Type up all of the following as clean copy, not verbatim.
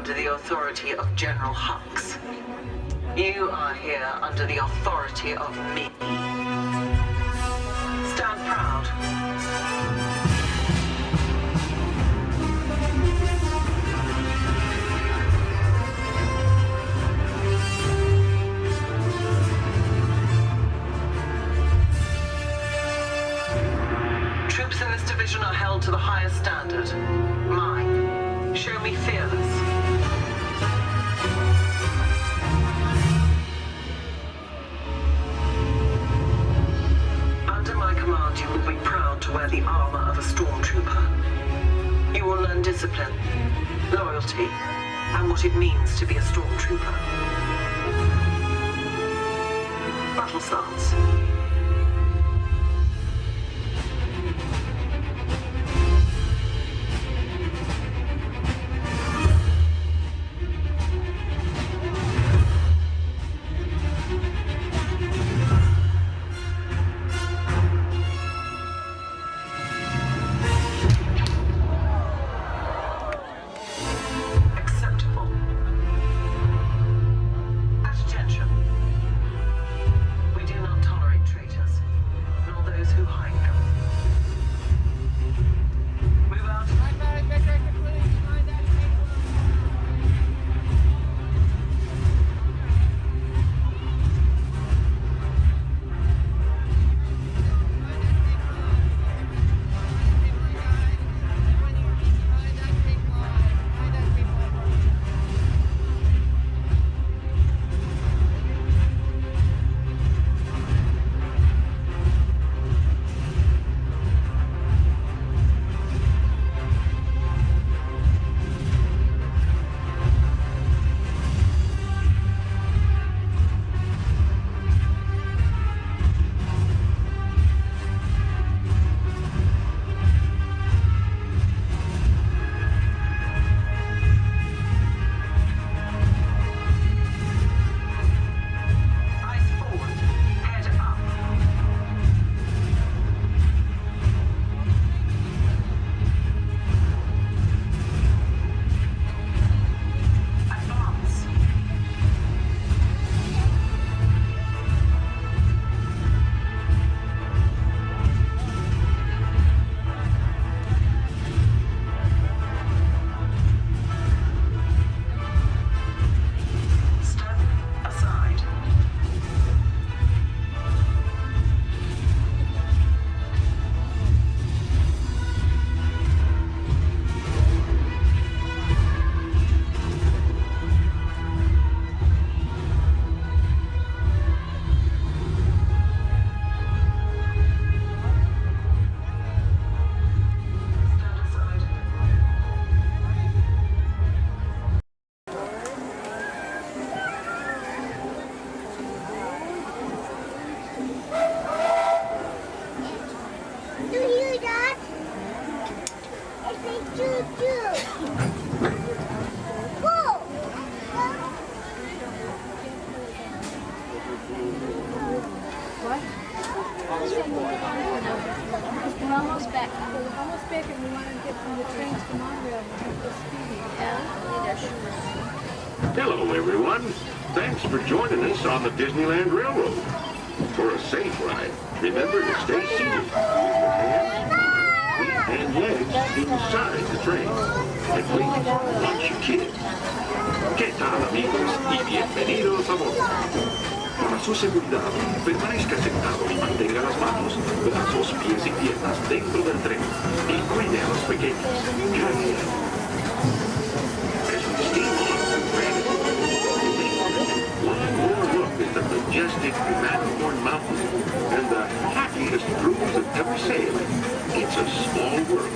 under the authority of General Hux. You are here under the authority of me. Stand proud. Troops in this division are held to the highest standard. Mine. Show me fearless. Under my command, you will be proud to wear the armor of a stormtrooper. You will learn discipline, loyalty, and what it means to be a stormtrooper. Battle stance. We're almost back. We're almost back and we want to get from the trains to Montreal and keep the speed. Hello, everyone. Thanks for joining us on the Disneyland Railroad. For a safe ride, remember to stay seated with your hands, feet, and legs inside the train. And please, watch your kids. ¿Qué tal, amigos? Y bienvenidos a bordo. Para su seguridad, permanezca sentado y mantenga las manos, brazos, pies y piernas dentro del tren y cuide a los pequeños. Gracias. As we steam on through granite, one more look at the majestic Matterhorn Mountain and the happiest cruise of ever sailed. It's a small world.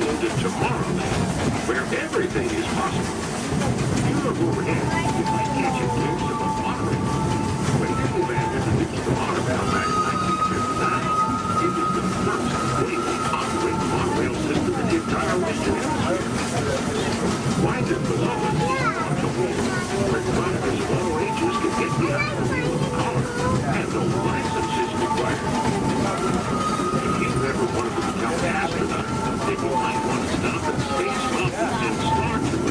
to Tomorrowland, where everything is possible. You look overhead, you might catch a glimpse of a monorail. When Disneyland introduced the monorail back in 1959, it was the first legally operating monorail system in the entire Western Hemisphere. Winding below us is a wheel, where drivers of all ages can get behind the wheel of a car, and no license is required. If you ever wanted to become an astronaut, then you might want to stop at Space Mountain and Star Tour,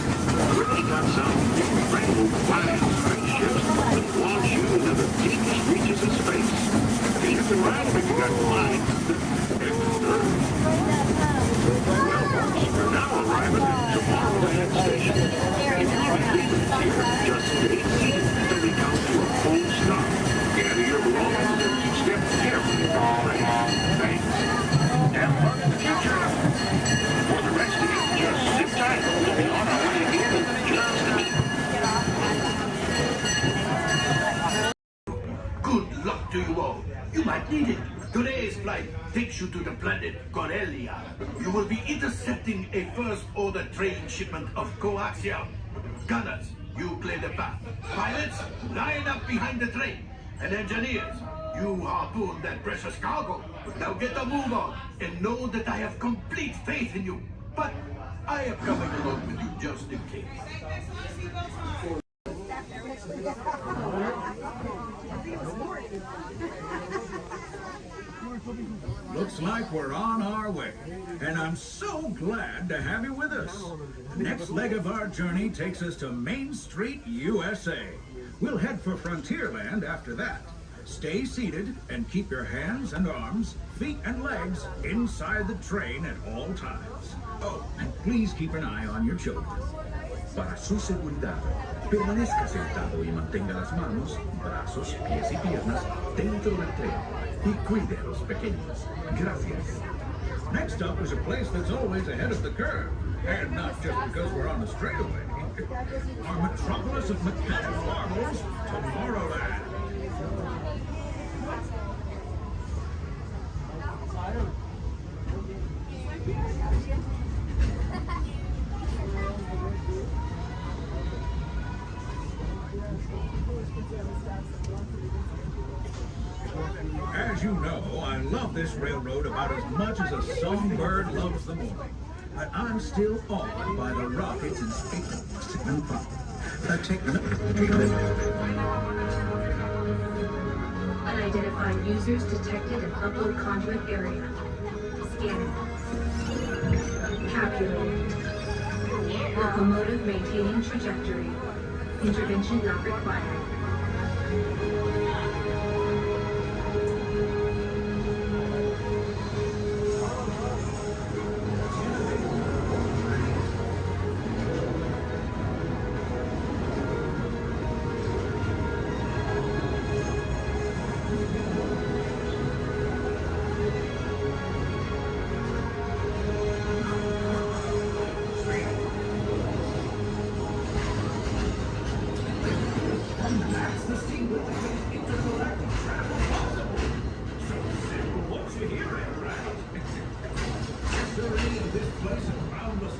where they got some incredible flying spaceships that launch you into the deepest reaches of space. You can ride them if you got the mind. Well, folks, we're now arriving at Tomorrowland Station. If you're leaving here, just stay seated until we come to a full stop. Gather your belongings and step carefully from the train. Thanks. Have fun in the future. For the rest of you, just sit tight. We'll be on our way again in just a minute. Good luck to you all. You might need it. Today's flight takes you to the planet Corellia. You will be intercepting a first-order train shipment of coaxium. Gunners, you clear the path. Pilots, line up behind the train. And engineers, you harpoon that precious cargo. Now get a move on and know that I have complete faith in you. But I am coming along with you just in case. Looks like we're on our way, and I'm so glad to have you with us. The next leg of our journey takes us to Main Street, USA. We'll head for Frontierland after that. Stay seated and keep your hands and arms, feet and legs inside the train at all times. Oh, and please keep an eye on your children. Para su seguridad, permanezca sentado y mantenga las manos, brazos, pies y piernas dentro del tren y cuide a los pequeños. Gracias. Next up is a place that's always ahead of the curve, and not just because we're on a straightaway. Our metropolis of mechanical marvels, Tomorrowland. As you know, I love this railroad about as much as a songbird loves the morning. But I'm still awed by the rockets and space and fun. Unidentified users detected in upload conduit area. Scanning. Calculating. Locomotive maintaining trajectory. Intervention not required.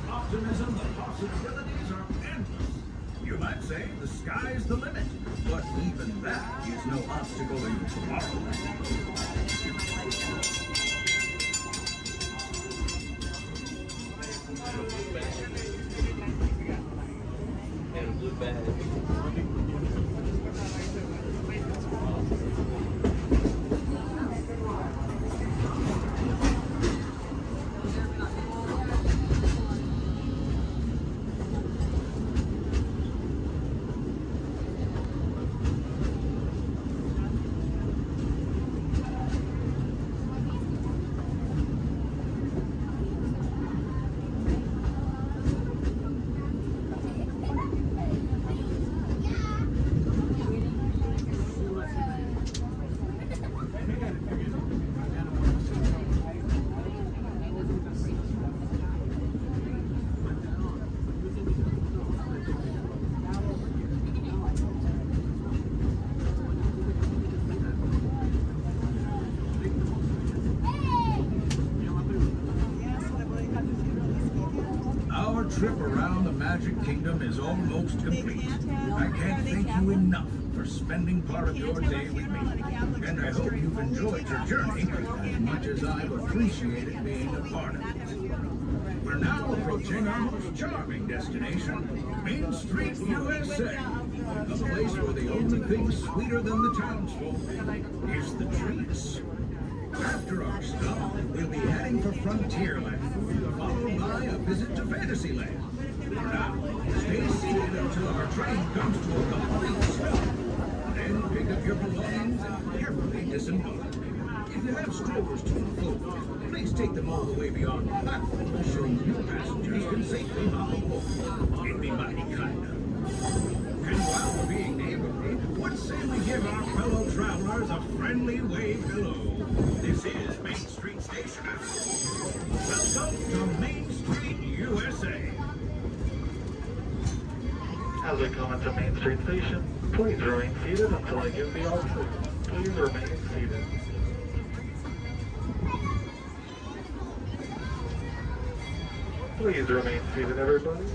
Optimism, the possibilities are endless. You might say the sky's the limit, but even that is no obstacle in trip around the Magic Kingdom is almost complete. I can't thank you enough for spending part of your day with me. And I hope you've enjoyed your journey as much as I've appreciated being a part of it. We're now approaching our most charming destination, Main Street, USA. A place where the only thing sweeter than the townsfolk is the treats. After our stop, we'll be heading for Frontierland, followed by a visit to Fantasyland. For now, stay seated until our train comes to a complete stop. Then pick up your belongings and carefully disembark. If you have strollers to unfold, please take them all the way beyond the platform so new passengers can safely hop aboard. It'd be mighty kind of. And while we're being neighborly, what say we give our fellow travelers a friendly wave hello? This is Main Street Station. Welcome to Main Street, USA. As we come into Main Street Station, please remain seated until I give the all clear. Please remain seated. Please remain seated, everybody.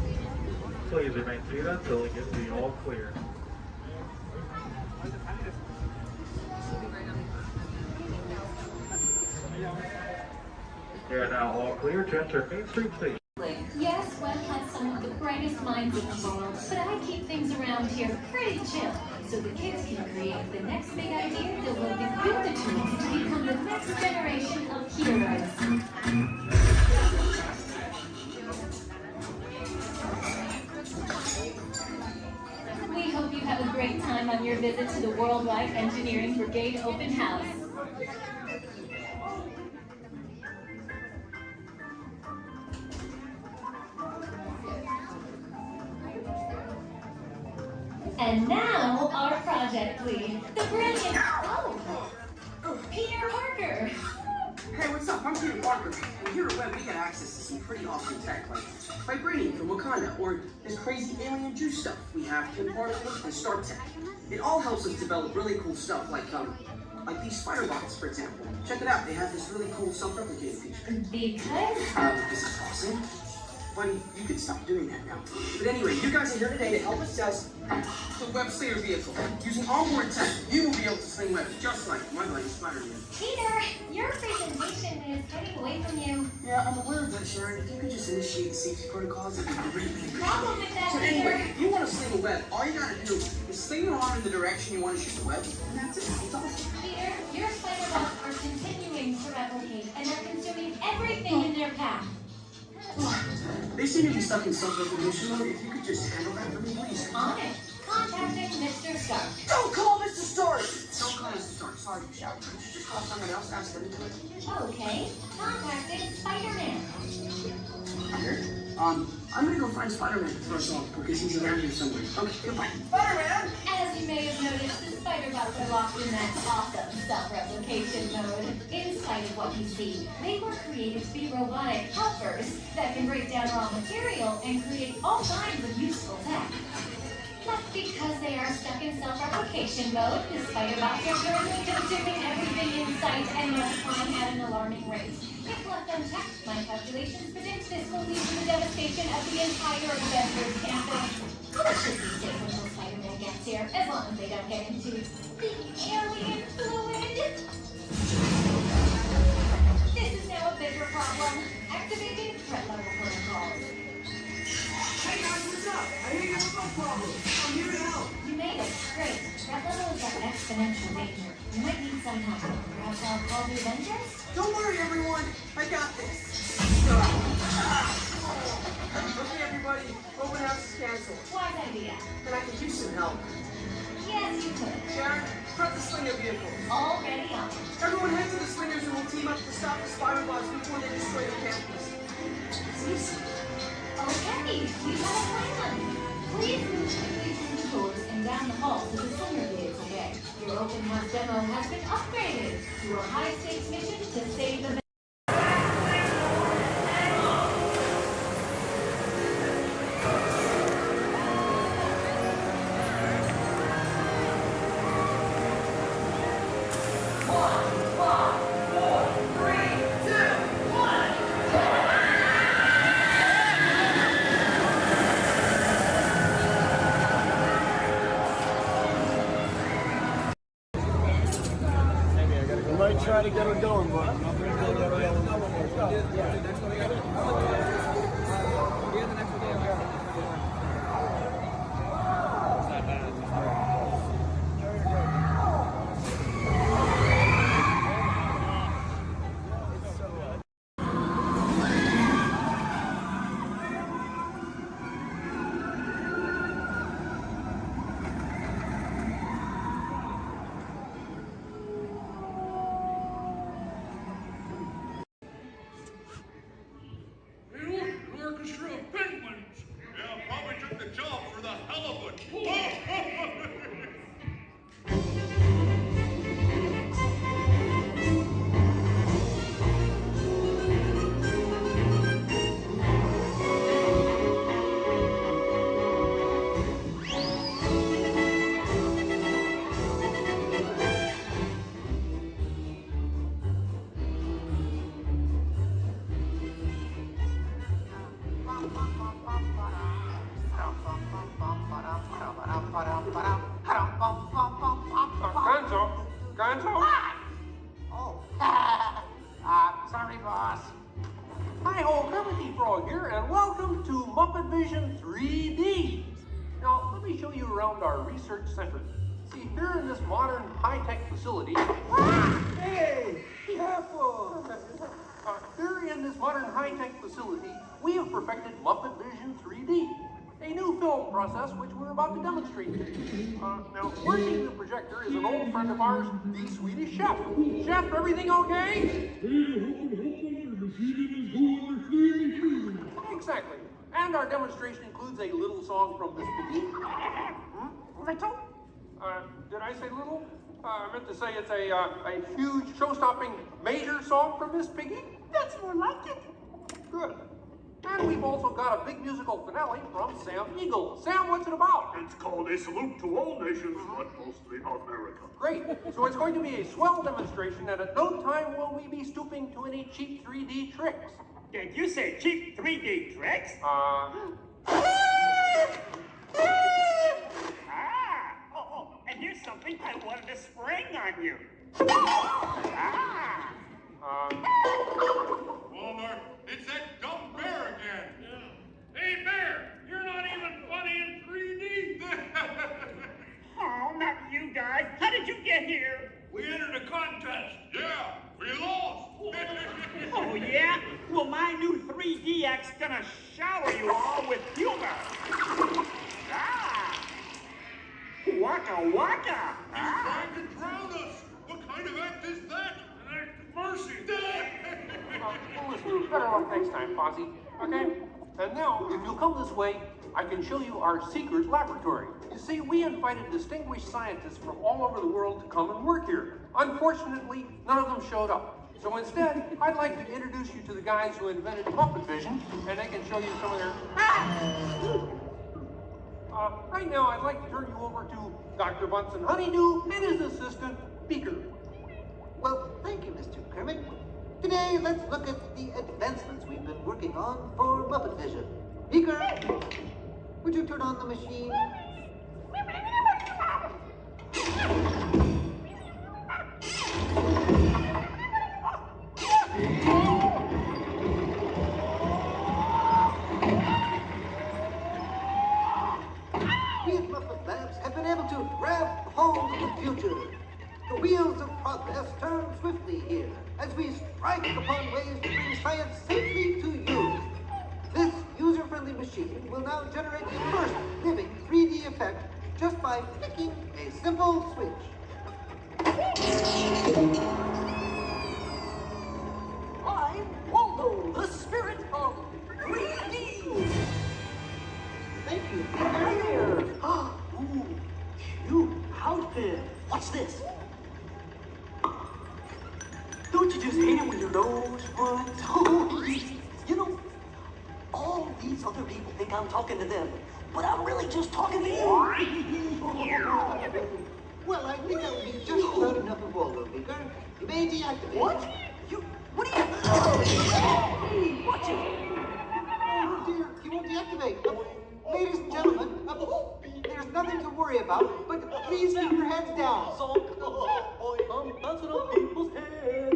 Please remain seated until I give the all clear. We are now all clear to enter Main Street Station. Yes, Walt has some of the brightest minds in the world, but I keep things around here pretty chill, so the kids can create the next big idea that will give you the tools to become the next generation of heroes. We hope you have a great time on your visit to the Worldwide Engineering Brigade Open House. And now, our project lead, the brilliant, Peter Parker. Hey, what's up? I'm Peter Parker. And here at Web, we get access to some pretty awesome tech, like vibranium from Wakanda, or this crazy alien juice stuff we have in Particles and Star Tech. It all helps us develop really cool stuff, like these spider bots, for example. Check it out. They have this really cool self-replicating feature. Because? This is awesome. Buddy, you can stop doing that now. But anyway, you guys are here today to help us test the Web Slayer vehicle. Using onboard tech, you will be able to sling webs just like my buddy Spider-Man. Peter, your presentation is getting away from you. Yeah, I'm aware of that, Sharon. If you could just initiate the safety protocols, it'd be great. Problem with that, So Peter. anyway, if you want to sling a web, all you gotta do is sling it along in the direction you want to shoot the web, and that's it. It's awesome. Peter, your spider bots are continuing to replicate, and they're consuming everything in their path. They seem to be stuck in self-replication mode. If you could just handle that for me, please. On it. Contacting Mr. Stark. Don't call Mr. Stark! Don't call Mr. Stark. Sorry, shout. Could you just call someone else? Ask them to do it. Okay. Contacting Spider-Man. Here. I'm gonna go find Spider-Man first off, because he's around here somewhere. Okay, goodbye. Spider-Man! As you may have noticed, the spider bots are locked in that awesome self-replication mode. In spite of what you see, they were created to be robotic helpers that can break down raw material and create all kinds of useful tech. But because they are stuck in self-replication mode, the spider bots are currently consuming everything in sight and multiplying at an alarming rate. If left unchecked, my calculations predict this will lead to the devastation of the entire Avengers campus. It should be safe until Spider-Man gets here, as long as they don't get into the alien fluid. This is now a bigger problem. Activating threat level protocols. Hey guys, what's up? I hear you have a problem. I'm here to help. You made it. Great. Threat level is at exponential danger. You might need some help. Perhaps I'll call the Avengers? Don't worry, everyone. I got this. Okay, everybody. Open house is canceled. Wise idea. And I could use some help. Yes, you could. Sharon, prep the slinger vehicle. Already on. Everyone head to the slingers and we'll team up to stop the spider bots before they destroy the campus. It's easy. Okay, we have a plan. Please move quickly through the doors and down the hall to the slinger vehicle bay. Your open house demo has been upgraded to a high-stakes mission to save the try to get her going, but I'm not going to get her going. Orchestra of penguins. Yeah, probably took the job for the hell of it. Gonzo? Oh. Sorry, boss. Hi-ho, Kermit the Frog here, and welcome to Muppet Vision 3D. Now, let me show you around our research center. See, here in this modern high-tech facility... Hey! Careful! Here in this modern high-tech facility, we have perfected Muppet Vision 3D, a new film process which we're about to demonstrate. Now, working the projector is an old friend of ours, the Swedish chef. Chef, everything okay? Exactly. And our demonstration includes a little song from Miss Piggy. Little? Did I say little? I meant to say it's a huge, show-stopping, major song from Miss Piggy. That's more like it. Good. And we've also got a big musical finale from Sam Eagle. Sam, what's it about? It's called A Salute to All Nations, but mostly America. Great. So it's going to be a swell demonstration, and at no time will we be stooping to any cheap 3D tricks. Did you say cheap 3D tricks? And here's something I wanted to spring on you. Walmart, it's that dumb bear again. Yeah. Hey, Bear, you're not even funny in 3D. Oh, not you guys. How did you get here? We entered a contest. Yeah, we lost. Oh, yeah? Well, my new 3DX gonna shower you all with humor. Waka waka. He's trying to drown us. What kind of act is that? An act of mercy. Well, listen, better luck next time, Fozzie. Okay? And now, if you'll come this way, I can show you our secret laboratory. You see, we invited distinguished scientists from all over the world to come and work here. Unfortunately, none of them showed up. So instead, I'd like to introduce you to the guys who invented Muppet Vision, and they can show you some of their... right now, I'd like to turn you over to Dr. Bunsen Honeydew and his assistant, Beaker. Well, thank you, Mr. Kermit. Today, let's look at the advancements we've been working on for Muppet Vision. Beaker, would you turn on the machine? We at Muppet Labs have been able to grab hold of the future. The wheels of progress turn swiftly here as we strike upon ways to bring science safely to you. This user-friendly machine will now generate the first living 3D effect just by flicking a simple switch. I'm Waldo, the spirit of 3D. Thank you. There. Ooh, cute outfit. What's this? Don't you just hate it when your nose runs? You know, all these other people think I'm talking to them, but I'm really just talking to you. Well, I think that would be just about enough of Waldo, Beaker. You may deactivate. What? What are you... Watch it. Oh dear, he won't deactivate. Ladies and gentlemen, there's nothing to worry about, but please keep your heads down. I'm bouncing on people's heads.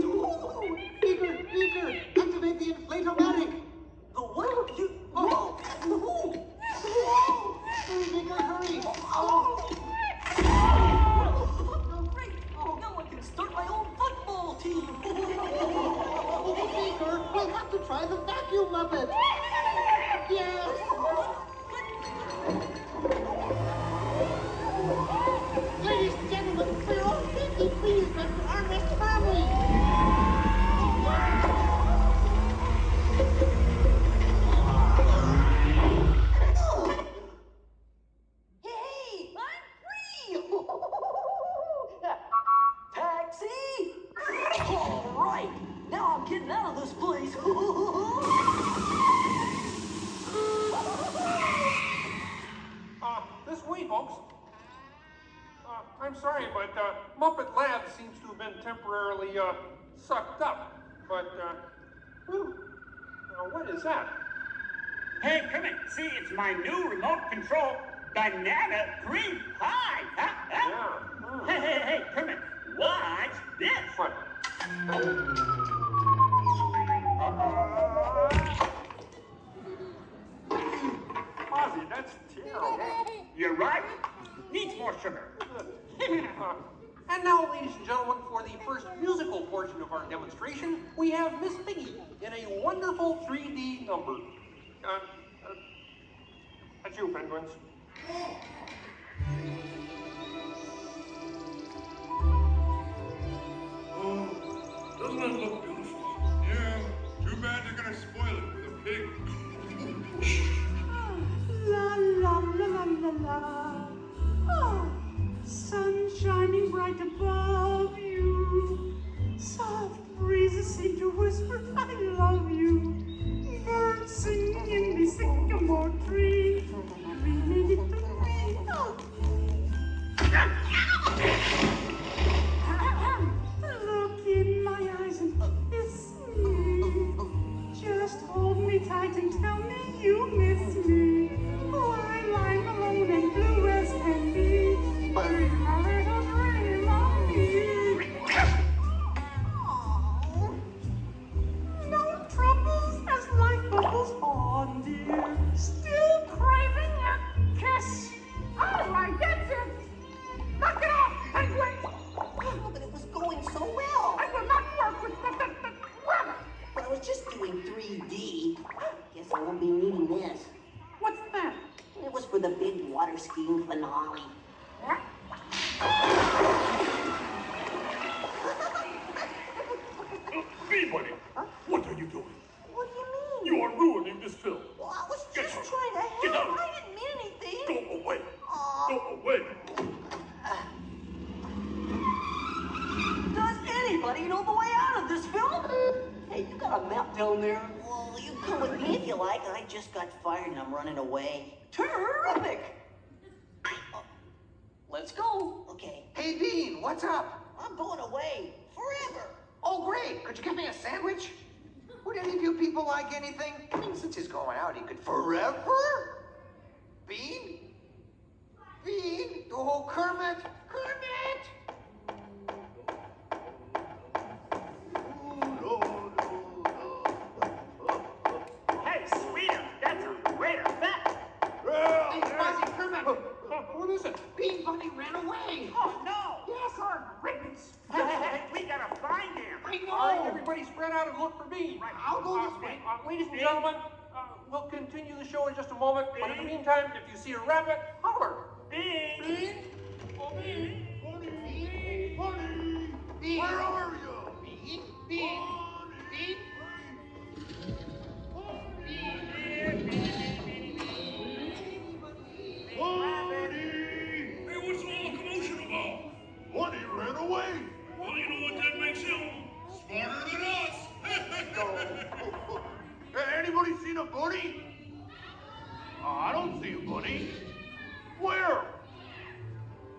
but Muppet Lab seems to have been temporarily sucked up. But, what is that? Hey, Kermit, see, it's my new remote control banana cream pie. Huh? Hey, Kermit, watch this. What? Ozzy, that's terrible. You're right. Needs more sugar. And now, ladies and gentlemen, for the first musical portion of our demonstration, we have Miss Piggy in a wonderful 3D number. That's you, penguins. Oh, doesn't that look beautiful? Yeah, too bad they're gonna spoil it with a pig. La la la la la la. Oh, sun shining bright above you. Soft breezes seem to whisper, I love you. Birds singing in the sycamore tree. We made it to me. Oh. Look in my eyes and kiss me. Just hold me tight and tell me you miss me. While I'm alone and blue as can be. Dream a little dream of me. No troubles as life bubbles on, dear. Still craving a kiss. All right, that's it. Knock it off, penguin. Oh, but it was going so well. I will not work with the rabbit. But I was just doing 3D. Guess I won't be needing this. What's that? It was for the big water skiing finale. Peabody, what are you doing? What do you mean? You are ruining this film. Well, I was Get just out. trying to Get help. out. I didn't mean anything. Go away. Aw. Go away. Does anybody know the way out of this film? Hey, you got a map down there? Well, you come with me if you like. I just got fired and I'm running away. Terrific! Let's go. Okay. Hey, Bean, what's up? I'm going away. Forever. Oh, great. Could you get me a sandwich? Would any of you people like anything? I mean, since he's going out, he could forever? Bean? Bean? Oh, Kermit! Kermit! Hey, sweeter, that's a great effect. Hey, Fuzzy, Kermit! What is it? Bean Bunny ran away! Oh, no. Yes, our ribbons. We gotta find him. I know! All right, everybody spread out and look for me. Right. I'll go this way. Ladies and gentlemen, we'll continue the show in just a moment. But in the meantime, if you see a rabbit, holler. Bean. Bean? Oh, Bunny. Bunny. Bunny. Bean! Where are you? Bean? Bean? Bean? Hey, what's all the commotion about? Bunny ran away. Well, you know what that makes him? Smarter than us. Anybody seen a bunny? I don't see a bunny. Where?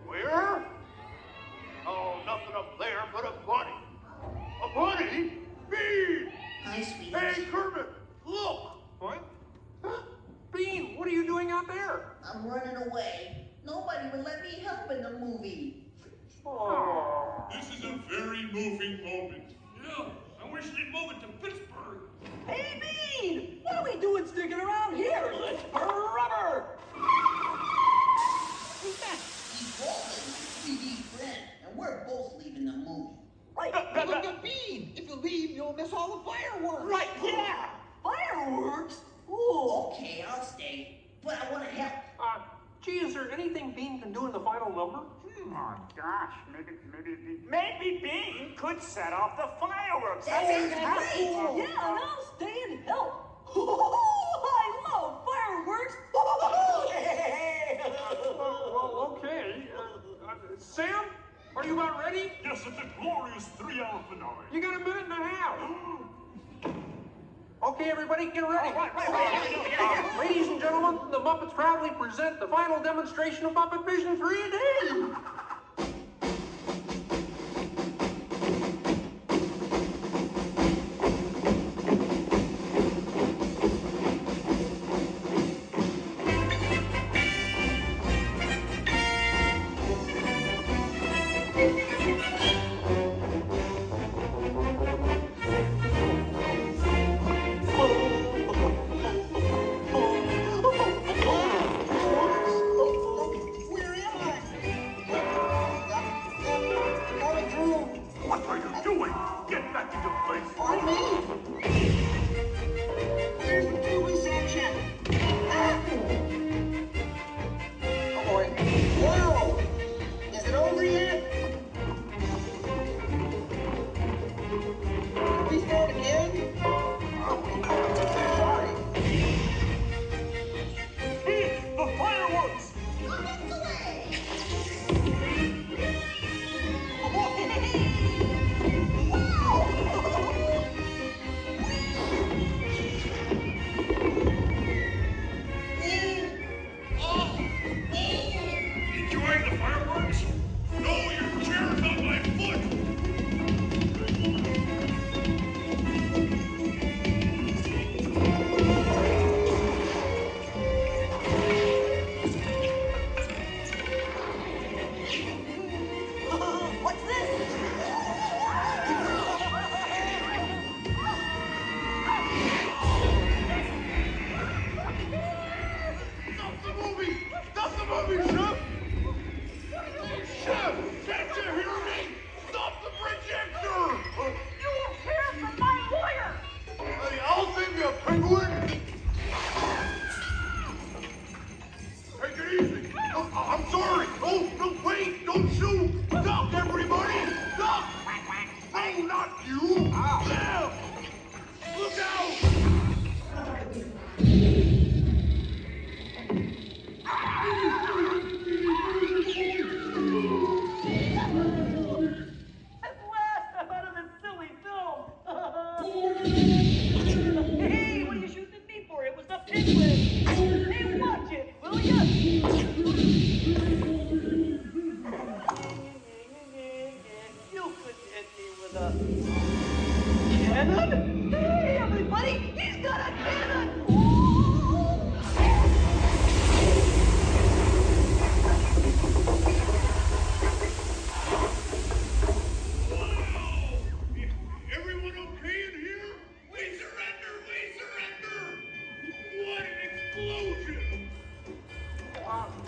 Where? Oh, nothing up there but a bunny. A bunny? Me! Hi, sweetie. Hey, Kermit, look! What? Bean, what are you doing out there? I'm running away. Nobody would let me help in the movie. Oh. This is a very moving moment. Yeah, I wish they'd move it to Pittsburgh. Hey, Bean! What are we doing sticking around here? Let's burn rubber! Who's that? He's Walt, 3D friend, and we're both leaving the movie. Right. Look at Bean! If you leave, you'll miss all the fireworks! Right, yeah! Fireworks? Ooh, okay, I'll stay. But I want to help. Gee, is there anything Bean can do in the final number? Oh, gosh, maybe Bean could set off the fireworks. That's great! Yeah, and I'll stay and help. I love fireworks! Well, okay. Sam, are you about ready? Yes, it's a glorious 3-hour finale. You got a minute and a half. Okay, everybody, get ready. Right. Ladies and gentlemen, the Muppets proudly present the final demonstration of Muppet Vision 3D.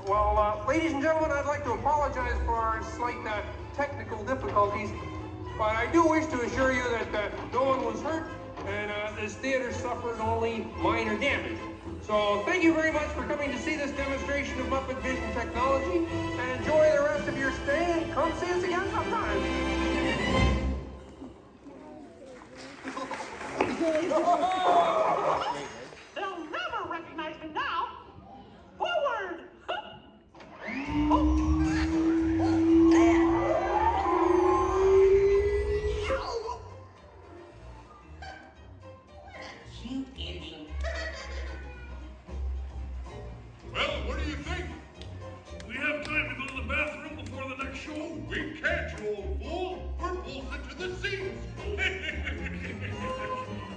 Well, ladies and gentlemen, I'd like to apologize for our slight technical difficulties, but I do wish to assure you that no one was hurt and this theater suffered only minor damage. So thank you very much for coming to see this demonstration of Muppet Vision technology, and enjoy the rest of your stay, and come see us again sometime. They'll never recognize me now. Forward! Well, what do you think? We have time to go to the bathroom before the next show? We can't, you old fool. We're bolted to the seats.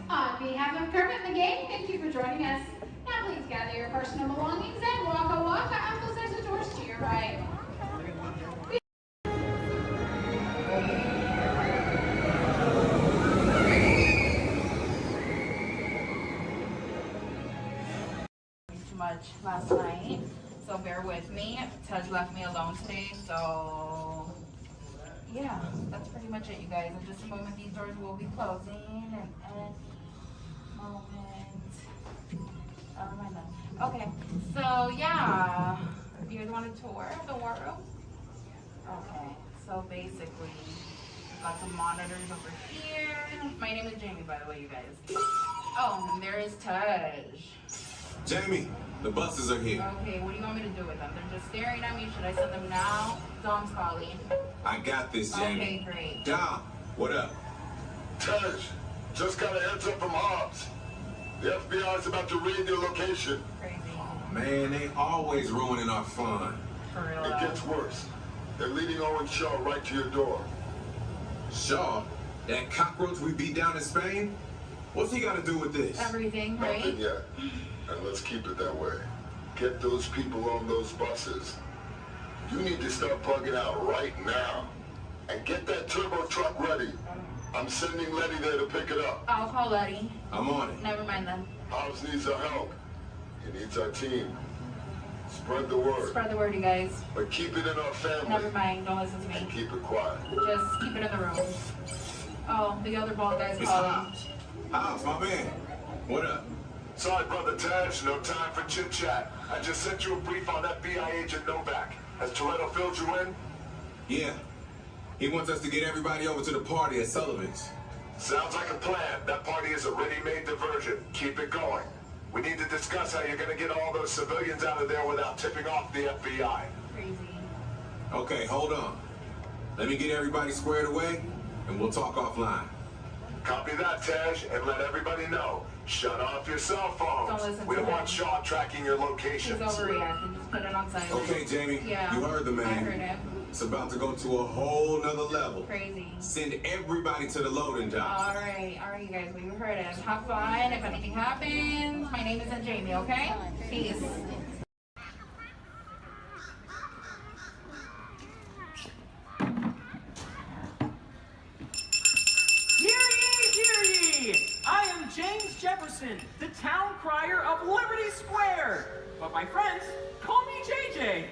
On behalf of Kermit and the gang, thank you for joining us. Now please gather your personal belongings and walk a walk. Uncle says the doors to your right. Too much last night, so bear with me. Tej left me alone today, so yeah, that's pretty much it, you guys. In just a moment, these doors will be closing, and moment. Oh, my God. Okay, so yeah, you guys want a tour of the war room? Okay, so basically, we've got some monitors over here. My name is Jamie, by the way, you guys. Oh, and there is Tej. Jamie, the buses are here. Okay, what do you want me to do with them? They're just staring at me. Should I send them now? Dom's calling. I got this, Jamie. Okay, great. Dom, what up? Tej, just got a heads up from Hobbs. The FBI is about to raid your location. Crazy. Man, they always ruining our fun. For real. It gets worse. They're leading Owen Shaw right to your door. Shaw? That cockroach we beat down in Spain? What's he got to do with this? Everything, right? Nothing yet. And let's keep it that way. Get those people on those buses. You need to start plugging out right now. And get that turbo truck ready. I'm sending Letty there to pick it up. I'll call Letty. I'm on it. Never mind then. Hobbs needs our help. He needs our team. Spread the word. Spread the word, you guys. But keep it in our family. Never mind. Don't listen to me. And keep it quiet. Just keep it in the room. Oh, the other bald guy's calling. Hobbs, my man. What up? Sorry, Brother Tej, no time for chit-chat. I just sent you a brief on FBI agent Novak. Has Toretto filled you in? Yeah. He wants us to get everybody over to the party at Sullivan's. Sounds like a plan. That party is a ready-made diversion. Keep it going. We need to discuss how you're going to get all those civilians out of there without tipping off the FBI. Crazy. Okay, hold on. Let me get everybody squared away, and we'll talk offline. Copy that, Tej, and let everybody know. Shut off your cell phones. Don't listen We to don't want him. Shaw tracking your locations. He's overreacting. Just put it on silent. Okay, Jamie. Yeah. You heard the man. I heard him. It's about to go to a whole nother level. Crazy. Send everybody to the loading dock. All right, you guys. We heard him. Have fun. If anything happens, my name isn't Jamie. Okay? Peace. Hear ye! I am James Jefferson, the town crier of Liberty Square. But my friends call me JJ.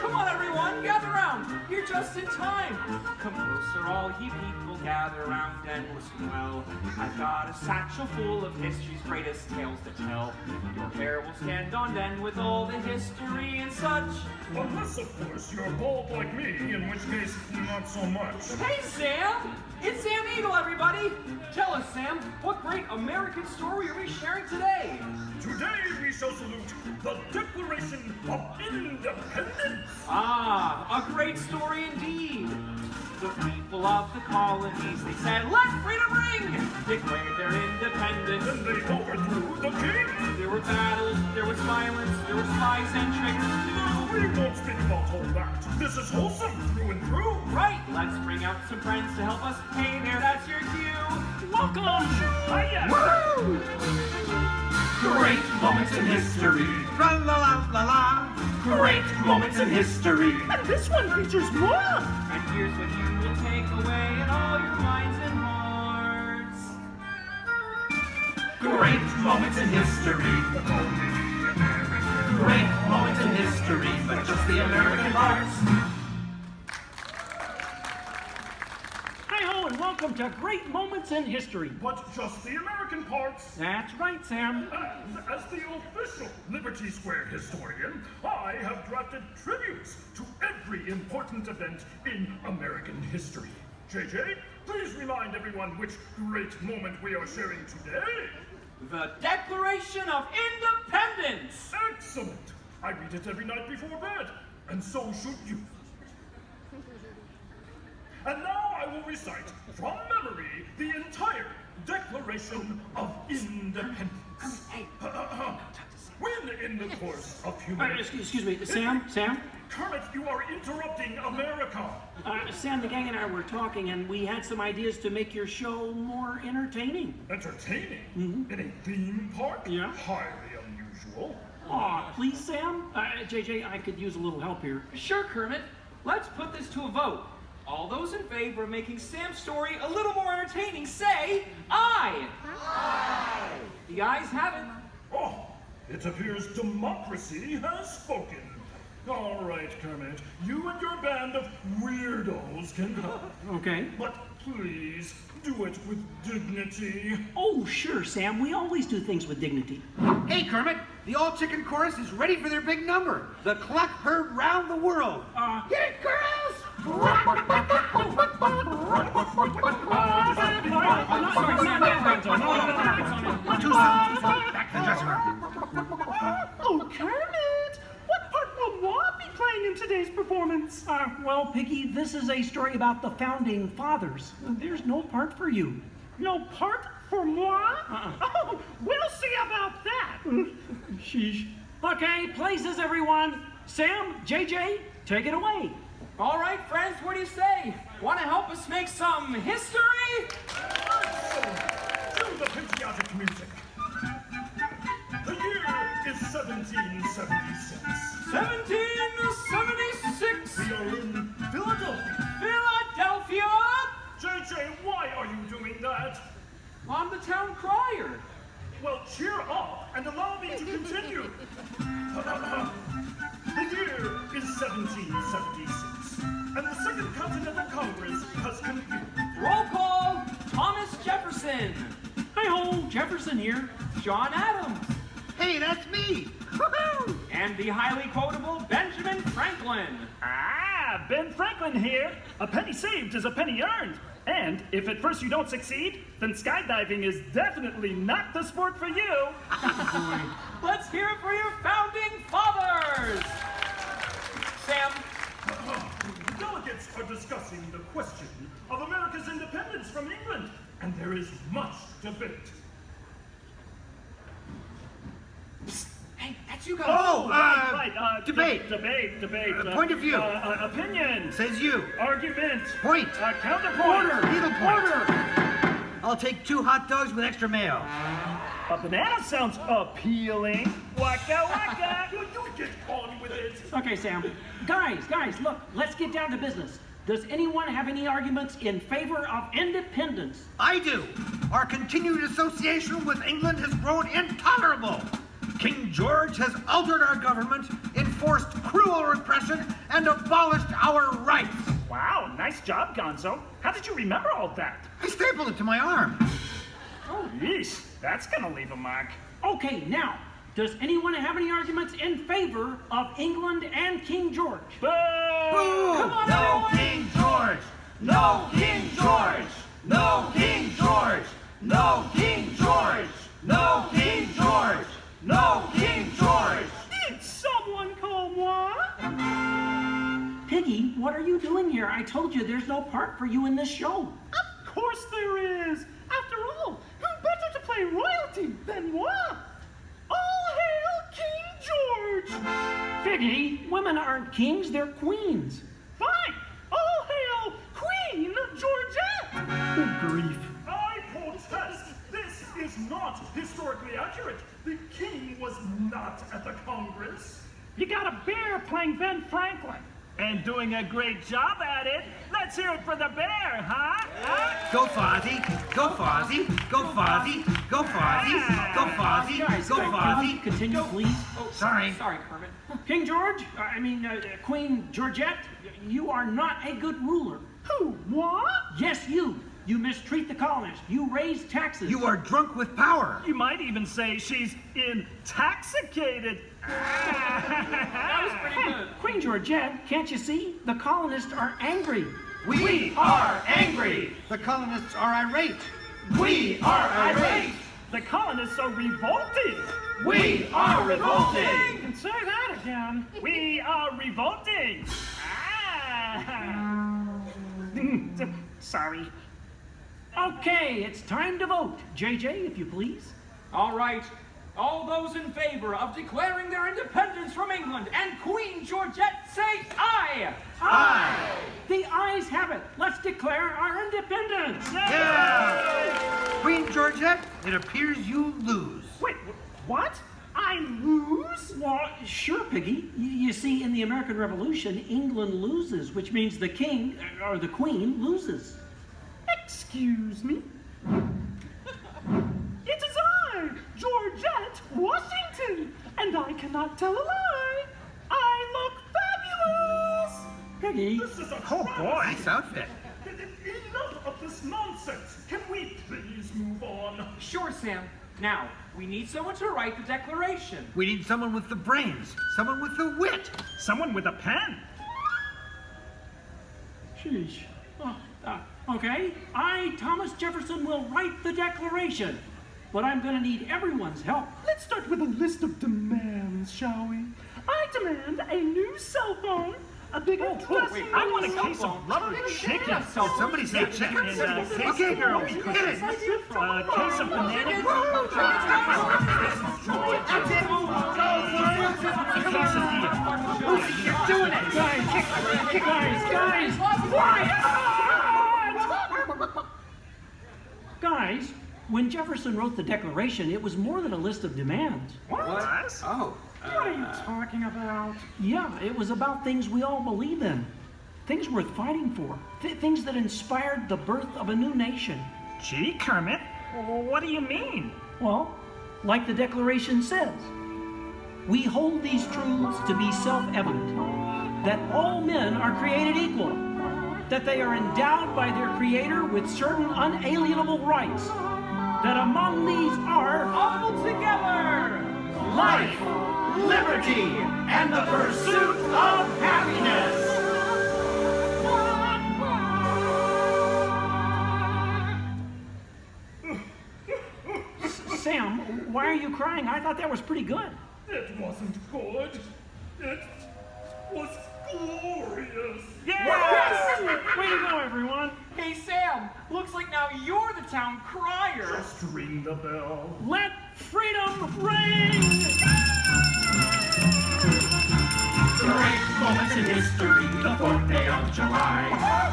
Come on, everyone, gather round. You're just in time. Come closer, all ye people, gather round and listen well. I've got a satchel full of history's greatest tales to tell. Your hair will stand on end with all the history and such. Unless, of course, you're bald like me, in which case, not so much. Hey, Sam! It's Sam Eagle, everybody! Tell us, Sam, what great American story are we sharing today? Today we shall salute the Declaration of Independence. Ah, a great story indeed. The people of the colonies, they said, let freedom ring! Declared their independence. Then they overthrew the king. There were battles, there was violence, there were spies and traitors too. We won't speak about all that. This is wholesome through and through. Right, let's bring out some friends to help us. Hey there, that's your cue. Welcome! Hiya! Woo! Great moments in history. Tra-la-la-la-la. Great moments in history. And this one features more. And here's what you will take away in all your minds and hearts. Great moments in history. Great moments in history. the American parts. Hi-ho, and welcome to Great Moments in History. But just the American parts. That's right, Sam. And as the official Liberty Square historian, I have drafted tributes to every important event in American history. JJ, please remind everyone which great moment we are sharing today. The Declaration of Independence. Excellent. I read it every night before bed, and so should you. And now I will recite from memory the entire Declaration of Independence. When in the course of human... Excuse me, Sam? Kermit, you are interrupting America. Sam, the gang and I were talking, and we had some ideas to make your show more entertaining. Entertaining? In a theme park? Yeah. Highly unusual. Aw, please, Sam? JJ, I could use a little help here. Sure, Kermit. Let's put this to a vote. All those in favor of making Sam's story a little more entertaining, say aye. Aye. The ayes have it. Oh, it appears democracy has spoken. All right, Kermit, you and your band of weirdos can come. Okay. But please, do it with dignity. Oh, sure, Sam. We always do things with dignity. Hey, Kermit, the all-chicken chorus is ready for their big number. The clock heard round the world. Get it, girls! Too soon. Back to the dressing room. Oh, Kermit! What part will Walt be playing in today's performance? Well, Piggy, this is a story about the Founding Fathers. There's no part for you. No part for moi? Oh, we'll see about that. Sheesh. Okay, places, everyone. Sam, JJ, take it away. All right, friends, what do you say? Want to help us make some history? To the patriotic music. The year is 1776. 1776. We are in Philadelphia. Philadelphia. JJ, why are you doing that? I'm the town crier. Well, cheer up and allow me to continue. The year is 1776, and the Second Continental Congress has convened. Roll call, Thomas Jefferson. Hi-ho, Jefferson here. John Adams. Hey, that's me. And the highly quotable Benjamin Franklin. Ah, Ben Franklin here. A penny saved is a penny earned. And if at first you don't succeed, then skydiving is definitely not the sport for you. Let's hear it for your founding fathers. Sam. The delegates are discussing the question of America's independence from England, and there is much debate. Psst. Hey, that's you guys. Oh, right. Debate. Debate. Point of view. Opinion. Says you. Argument. Point. Counterpoint. Order. Needlepoint. I'll take 2 hot dogs with extra mayo. A banana sounds appealing. Waka waka. You get on with it. Okay, Sam. Guys, look, let's get down to business. Does anyone have any arguments in favor of independence? I do. Our continued association with England has grown intolerable. King George has altered our government, enforced cruel repression, and abolished our rights. Wow, nice job, Gonzo. How did you remember all that? I stapled it to my arm. Oh, yeesh. That's gonna leave a mark. Okay, now, does anyone have any arguments in favor of England and King George? Boo! Boo! Come on, No everyone. King George! No King George! No King George! No King George! No King George! No King George! Did someone call moi? Piggy, what are you doing here? I told you there's no part for you in this show. Of course there is. After all, who better to play royalty than moi? All hail King George! Piggy, women aren't kings, they're queens. Fine. All hail Queen Georgette! Good grief. I protest. This is not historically accurate. The king was not at the Congress. You got a bear playing Ben Franklin. And doing a great job at it. Let's hear it for the bear, huh? Go Fozzie, go Fozzie, go Fozzie, go Fozzie, go Fozzie, go Fozzie. Continue, please. Oh, sorry. Sorry, Kermit. King George, Queen Georgette, you are not a good ruler. Who? What? Yes, you. You mistreat the colonists. You raise taxes. You are drunk with power. You might even say she's intoxicated. That was pretty good. Queen Georgette, can't you see? The colonists are angry. We are angry. The colonists are irate. We are irate. The colonists are revolting. We are revolting. And say that again. We are revolting. Sorry. Okay, it's time to vote. JJ, if you please. All right. All those in favor of declaring their independence from England and Queen Georgette say aye! Aye! The ayes have it. Let's declare our independence. Yeah! Queen Georgette, it appears you lose. Wait, what? I lose? Well, sure, Piggy. You see, in the American Revolution, England loses, which means the king, or the queen, loses. Excuse me? It is I, Georgette Washington, and I cannot tell a lie. I look fabulous. Piggy. This is a Oh boy, nice outfit. Enough of this nonsense. Can we please move on? Sure, Sam. Now, we need someone to write the declaration. We need someone with the brains, someone with the wit. Someone with a pen. Sheesh. Okay, I, Thomas Jefferson, will write the declaration. But I'm going to need everyone's help. Let's start with a list of demands, shall we? I demand a new cell phone, a bigger dressing room. I want a case of rubber chicken. Somebody say chicken. And a case Okay, of girls. hit it. A case of banana. A case of beer. You're doing it. Guys, Guys, when Jefferson wrote the Declaration, it was more than a list of demands. What? Oh. What are you talking about? Yeah, it was about things we all believe in. Things worth fighting for. Things that inspired the birth of a new nation. Gee, Kermit, what do you mean? Well, like the Declaration says, we hold these truths to be self-evident, that all men are created equal, that they are endowed by their Creator with certain unalienable rights, that among these are All together! Life, liberty, and the pursuit of happiness. Sam, why are you crying? I thought that was pretty good. It wasn't good. It was glorious. Yes! Way to go, everyone. Hey, Sam, looks like now you're the town crier. Just ring the bell. Let freedom ring! Great moments in history, the 4th day of July.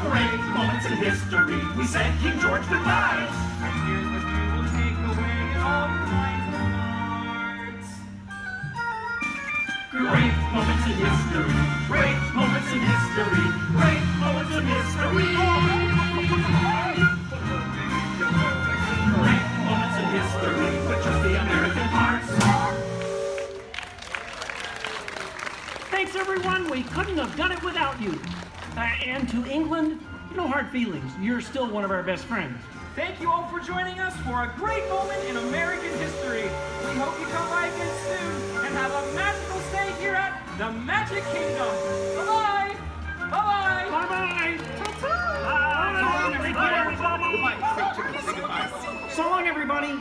Great moments in history, we said King George goodbye. And here's what you will take away in all your minds and hearts. Great moments in history, great moments in history, great moments in history. Great moments in history, but just the American hearts. Thanks, everyone. We couldn't have done it without you. And to England, no hard feelings. You're still one of our best friends. Thank you all for joining us for a great moment in American history. We hope you come by again soon and have a magical stay here at the Magic Kingdom. Bye-bye. Bye-bye. Bye-bye. Everybody. So long, everybody.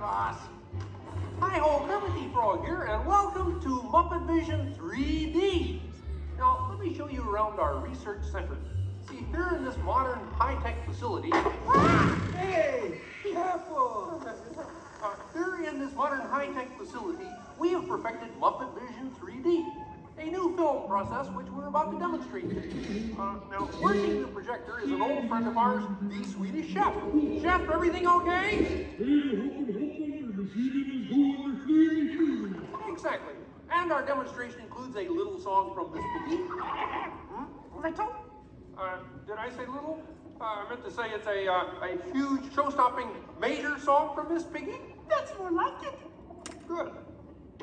boss. Hi-ho, Kermit the Frog here, and welcome to Muppet Vision 3D. Now, let me show you around our research center. See, here in this modern high-tech facility... Hey, careful! Here in this modern high-tech facility, we have perfected Muppet Vision 3D, a new film process which we're about to demonstrate. Now, working the projector is an old friend of ours, the Swedish Chef. Chef, everything okay? Exactly. And our demonstration includes a little song from Miss Piggy. Little? Did I say little? I meant to say it's a huge, show-stopping, major song from Miss Piggy. That's more like it. Good.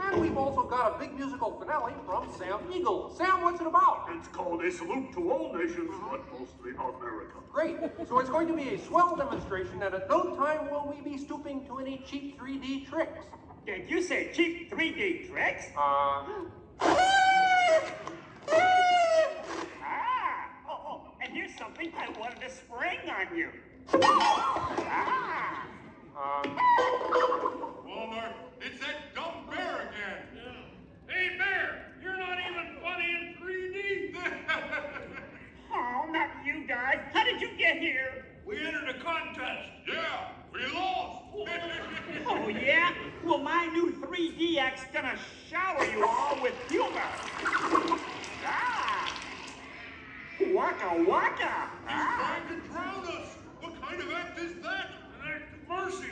And we've also got a big musical finale from Sam Eagle. Sam, what's it about? It's called A Salute to All Nations, but mostly America. Great. So it's going to be a swell demonstration, and at no time will we be stooping to any cheap 3D tricks. Did you say cheap 3D tricks? And here's something I wanted to spring on you. Walmart, it's that dumb bear again. Hey, Bear, you're not even funny in 3D. Oh, not you guys. How did you get here? We entered a contest. Yeah, we lost. Oh, yeah? Well, my new 3DX gonna shower you all with humor. Waka waka. He's trying to drown us. What kind of act is that? An act of mercy.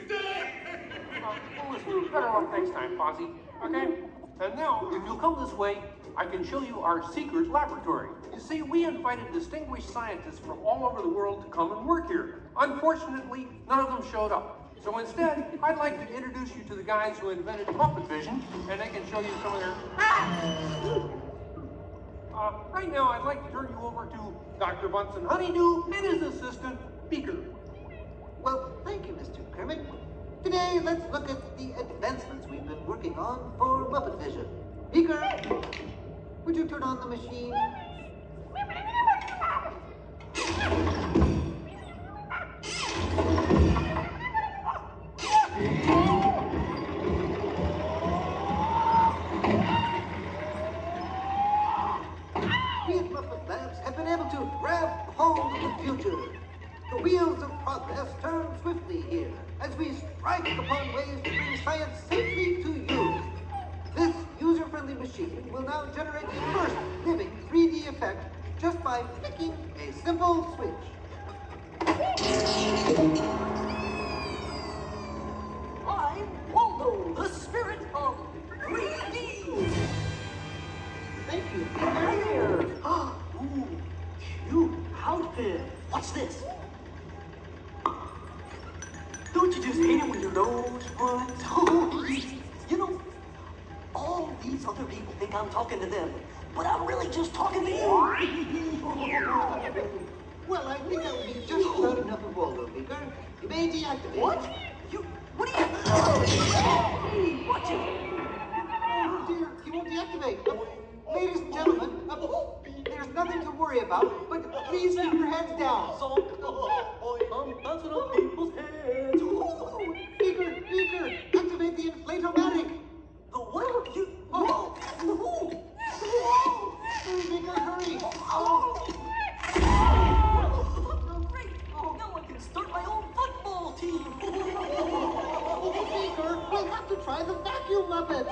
Well, listen, better luck next time, Fozzie. Okay? And now, if you'll come this way, I can show you our secret laboratory. You see, we invited distinguished scientists from all over the world to come and work here. Unfortunately, none of them showed up. So instead, I'd like to introduce you to the guys who invented Muppet Vision, and they can show you some of their... right now, I'd like to turn you over to Dr. Bunsen Honeydew and his assistant, Beaker. Well, thank you, Mr. Kermit. Today, let's look at the advancements we've been working on for Muppet Vision. Beaker, would you turn on the machine? We at Muppet Labs have been able to grab hold of the future. The wheels of progress turn swiftly here as we strike upon ways to bring science safely to you. This user-friendly machine will now generate the first living 3D effect just by flicking a simple switch. I'm Waldo, the spirit of 3D. Thank you. There. Ooh, cute outfit. What's this? Don't you just hate it when your nose runs? You know, all these other people think I'm talking to them, but I'm really just talking to you. Well, I think that would be just about enough of Waldo, Beaker. You may deactivate. What? What are you... Watch it. Oh dear, he won't deactivate. Ladies and gentlemen, there's nothing to worry about, but please keep your heads down. I'm bouncing on people's heads. Beaker, activate the inflatomatic. The what? You... Oh. Beaker, hurry. Great. Now I can start my own football team. Beaker, we'll have to try the vacuum Muppet.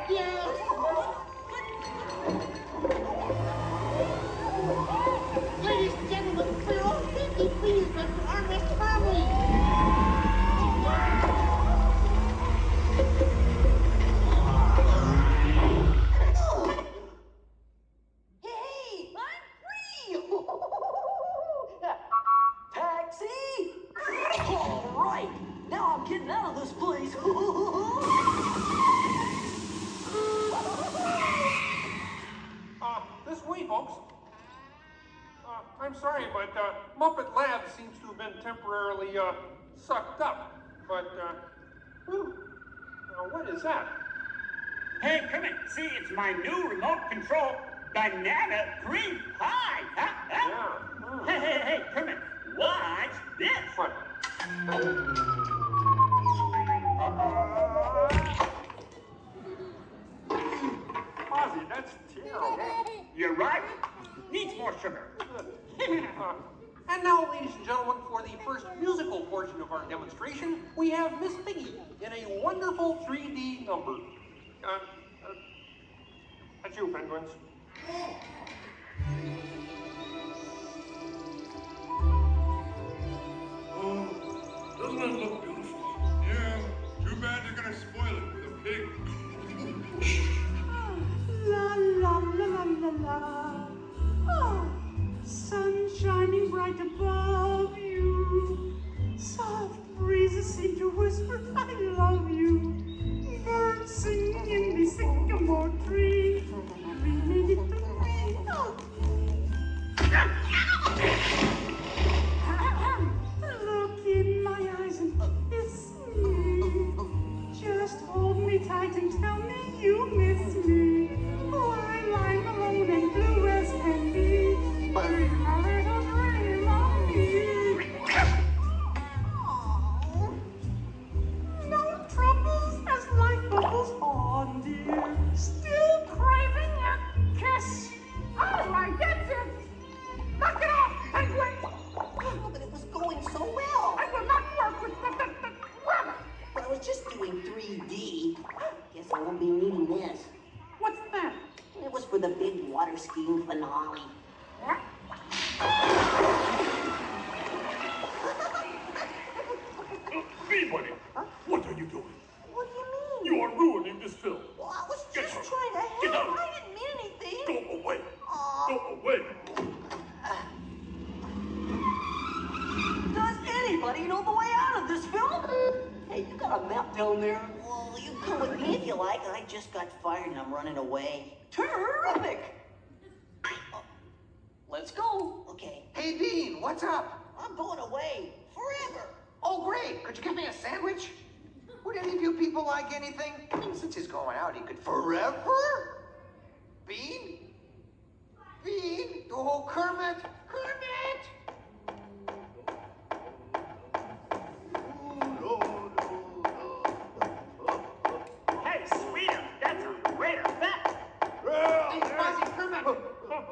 Yes. Ladies and gentlemen, for your own safety, please rest your armrest firmly. Hey, I'm free! Taxi! All right, now I'm getting out of this place. This way, folks. I'm sorry, but Muppet Labs seems to have been temporarily sucked up. But, what is that? Hey, Kermit, see, it's my new remote control banana cream pie. Yeah. Hey, Kermit, watch this. What? we have Miss Piggy in a wonderful 3D number. That's you, penguins. Doesn't it look beautiful? Yeah, too bad you're gonna spoil it with a pig. La la la la la la. Oh, sun shining bright above you. Soft breezes seem to whisper, I love you. Birds singing in the sycamore tree. We made it to me. Oh. Look in my eyes and kiss me. Just hold me tight and tell me you miss me. While I'm alone and blue as can be. Dream a little dream of me. No troubles as life bubbles on, dear. Still craving a kiss. All right, that's it. Knock it off, penguin. Oh, but it was going so well. I will not work with the rabbit. But I was just doing 3D. Guess I won't be needing this. What's that? It was for the big water skiing finale. Peabody, what are you doing? What do you mean? You are ruining this film. Well, I was Get just out. trying to Get help. out. I didn't mean anything. Go away. Go away. Does anybody know the way out of this film? Hey, you got a map down there? Well, you come with me if you like. I just got fired and I'm running away. Terrific! Let's go. Okay. Hey, Bean, what's up? I'm going away. Forever. Oh, great. Could you get me a sandwich? Would any of you people like anything? I mean, since he's going out, he could forever? Bean? Bean? Oh, Kermit! Kermit! Hey, sweeter, that's a great effect. Hey, Fuzzy, Kermit!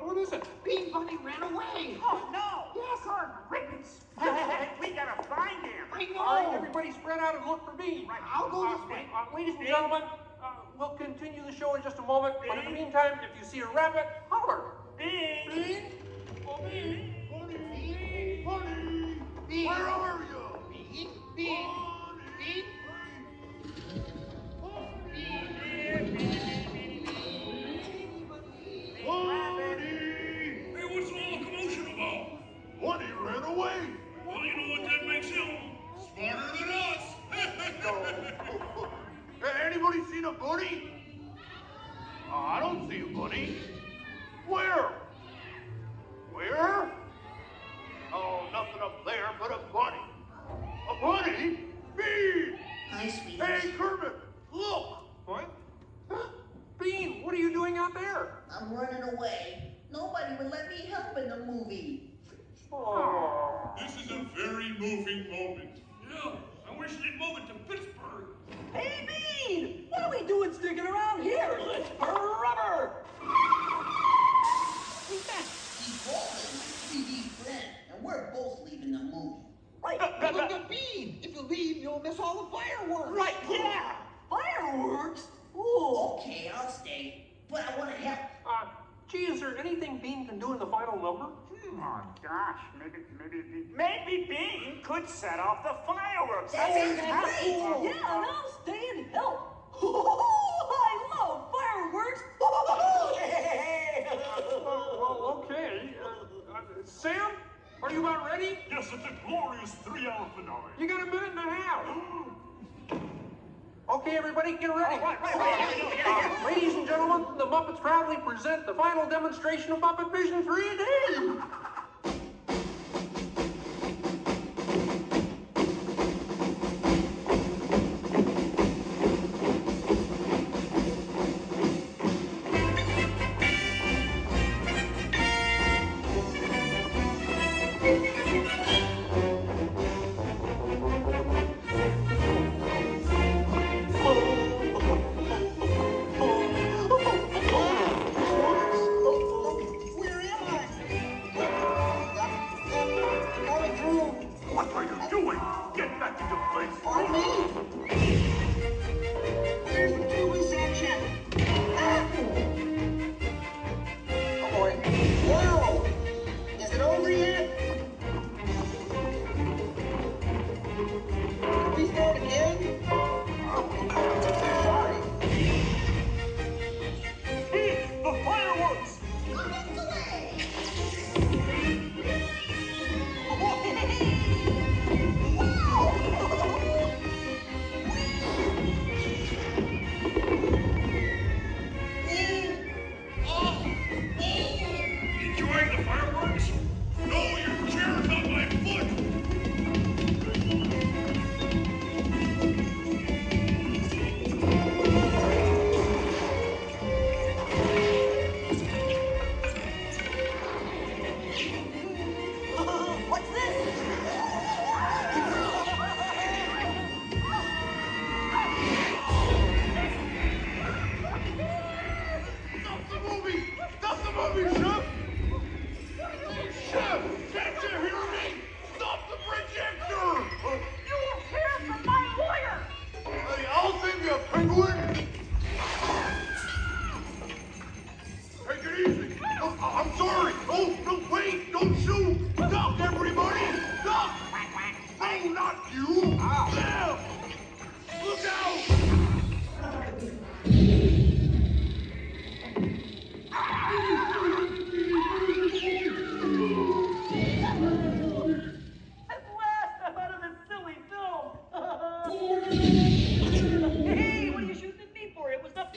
What is it? Bean Bunny ran away! Oh, no. Yes, our ribbons! Hey, we gotta find him. I know! All right, everybody spread out and look for me. Right. I'll go this way. Ladies and gentlemen, we'll continue the show in just a moment. But in the meantime, if you see a rabbit, holler. Bean. Bean? Oh, Bean. Bunny. Bunny. Bean? Where are you? Bean? Bean? Bean? Bunny! Hey, what's all the commotion about? Bunny ran away. Well, you know what that makes him? Smarter than us. Hey, anybody seen a bunny? I don't see a bunny. Where? Where? Oh, nothing up there but a bunny. A bunny? Me! Hi, sweetie. Hey, Kermit, look! What? Bean, what are you doing out there? I'm running away. Nobody would let me help in the movie. Oh. This is a very moving moment. Yeah, I wish they'd move it to Pittsburgh. Hey, Bean! What are we doing sticking around here? Let's burn rubber! Who's that? He's Walt, 3D friend, and we're both leaving the movie. Right. Look at Bean! If you leave, you'll miss all the fireworks! Right, yeah! Fireworks? Ooh, okay, I'll stay. But I want to help. Gee, is there anything Bean can do in the final number? Oh, gosh, maybe Bean could set off the fireworks. That's great! Yeah, and I'll stay and help. I love fireworks! Well, okay. Sam, are you about ready? Yes, it's a glorious 3-hour finale. You got a minute and a half. Okay, everybody, get ready. Right. Ladies and gentlemen, the Muppets proudly present the final demonstration of Muppet Vision 3D. Where am I?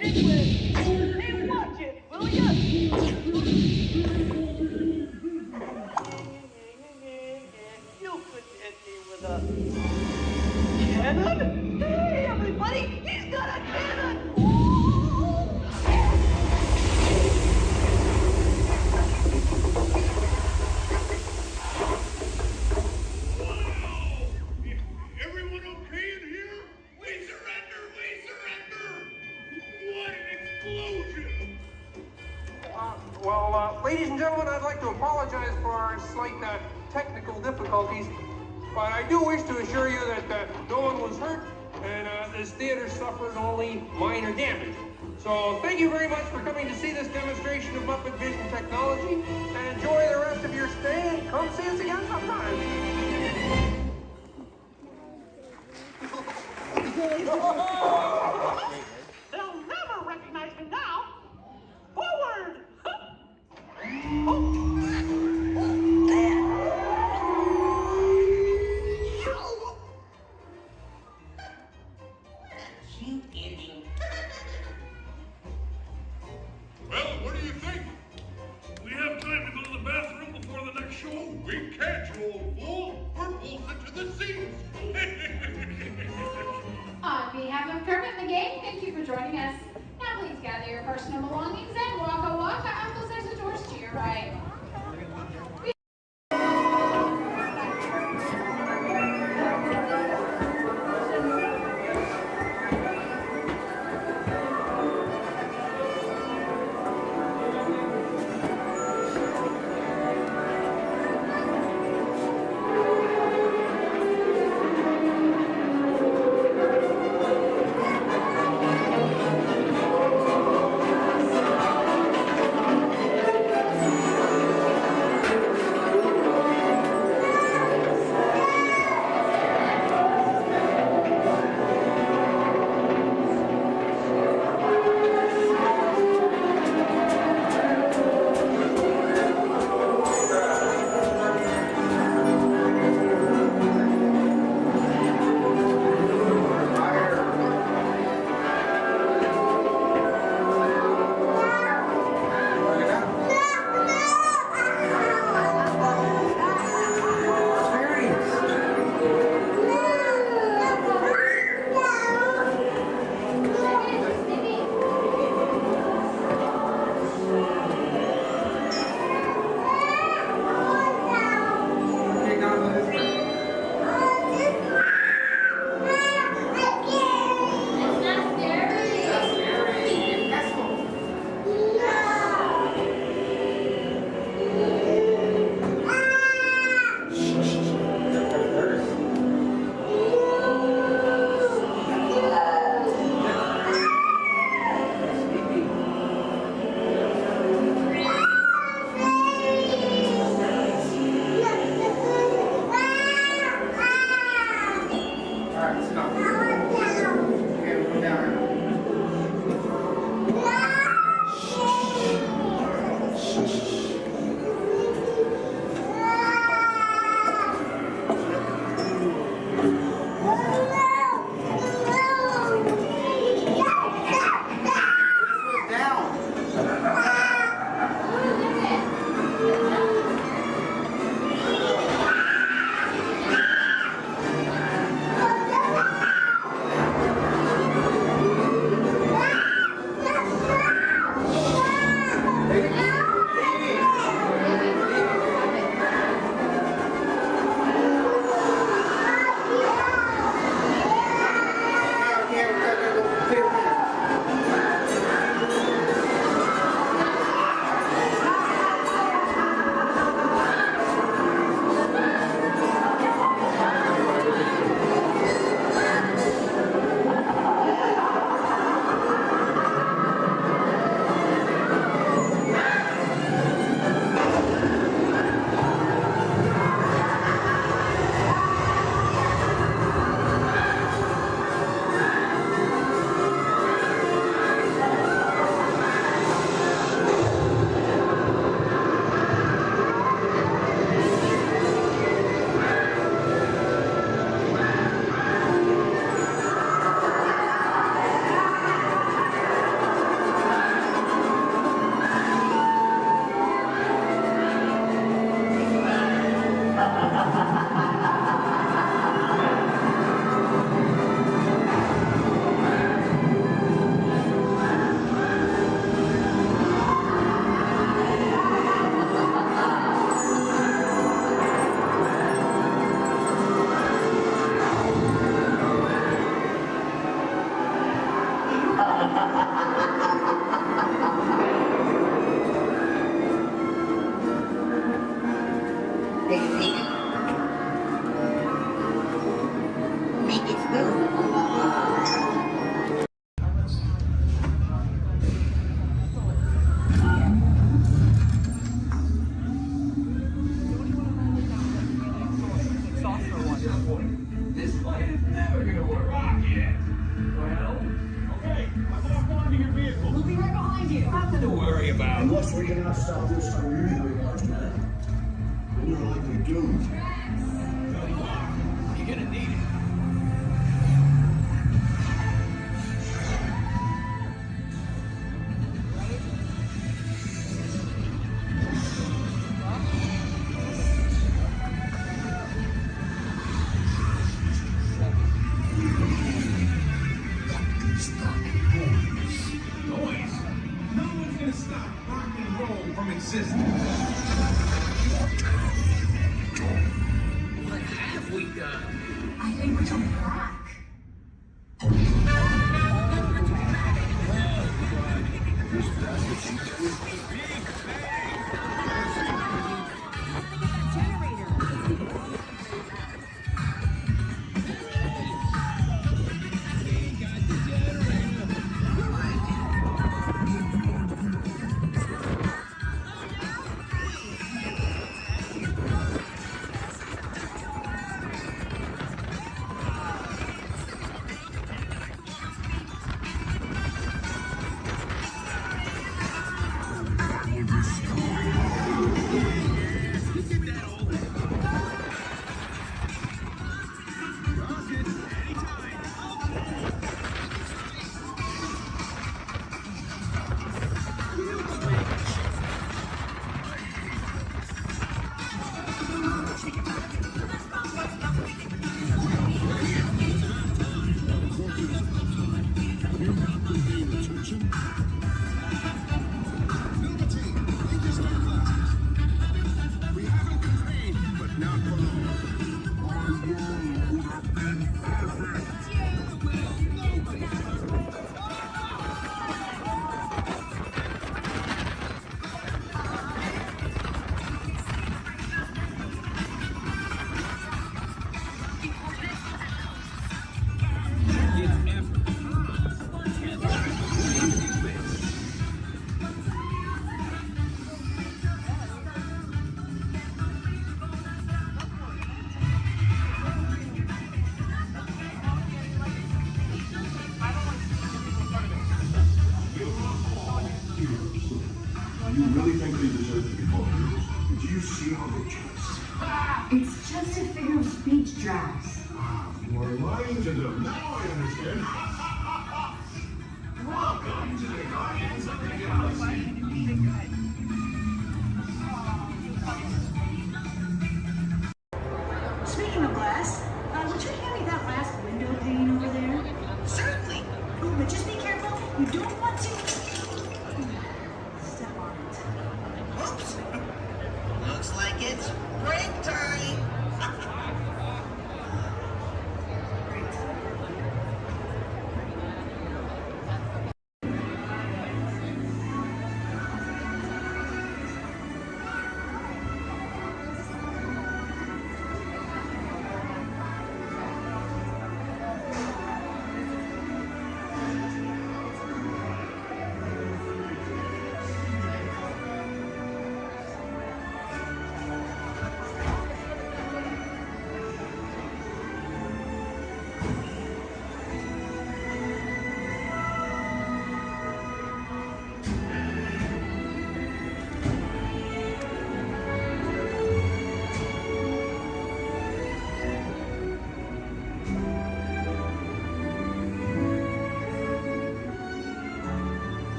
Hey, watch it, will ya? You couldn't hit me with a cannon? Hey, everybody, he's got a cannon! Everyone okay in here? We surrender! We surrender! What an explosion! Ladies and gentlemen, I'd like to apologize for our slight technical difficulties, but I do wish to assure you that no one was hurt and this theater suffered only minor damage. So thank you very much for coming to see this demonstration of Muppet Vision technology, and enjoy the rest of your stay, and come see us again sometime. They'll never recognize me now! Forward! Well, what do you think? We have time to go to the bathroom before the next show. We can't, you old fool. We're bolted to the seats. On behalf of Kermit and the gang, thank you for joining us. Now please gather your personal belongings and waka waka. Uncle says the doors to your right. stop this unusually large man. You're likely doomed. You're gonna need it. Noise? No one's gonna stop rock and roll from existing. What have we done? I think we're coming back. You really think they deserve to be called heroes? Do you see how they dress? It's just a figure of speech, Drax. You are lying to them. Now I understand. Welcome to the Guardians of the Galaxy. Speaking of glass, would you hand me that last window pane over there? Certainly. Oh, but just be careful. You don't want to step on it. Oops. Looks like it's break time.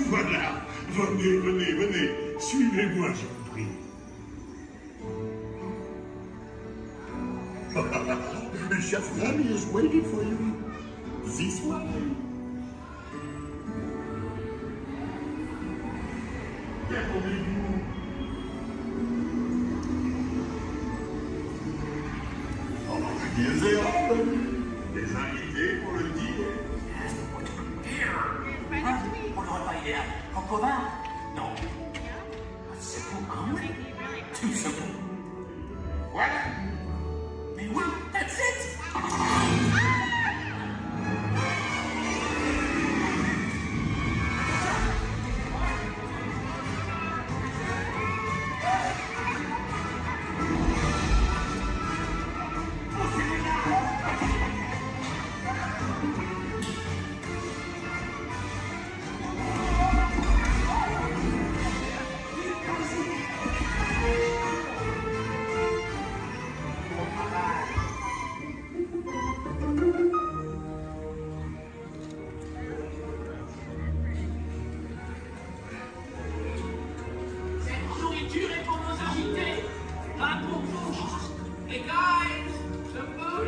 Voilà. Venez, venez, venez. Suivez-moi, je vous prie. Chef Remy is waiting for you. This way. Ils et des invités pour le dîner. On n'aurait pas idée en commun? Non. C'est pour un oui. Tout simple. Voilà. Mais oui, that's it.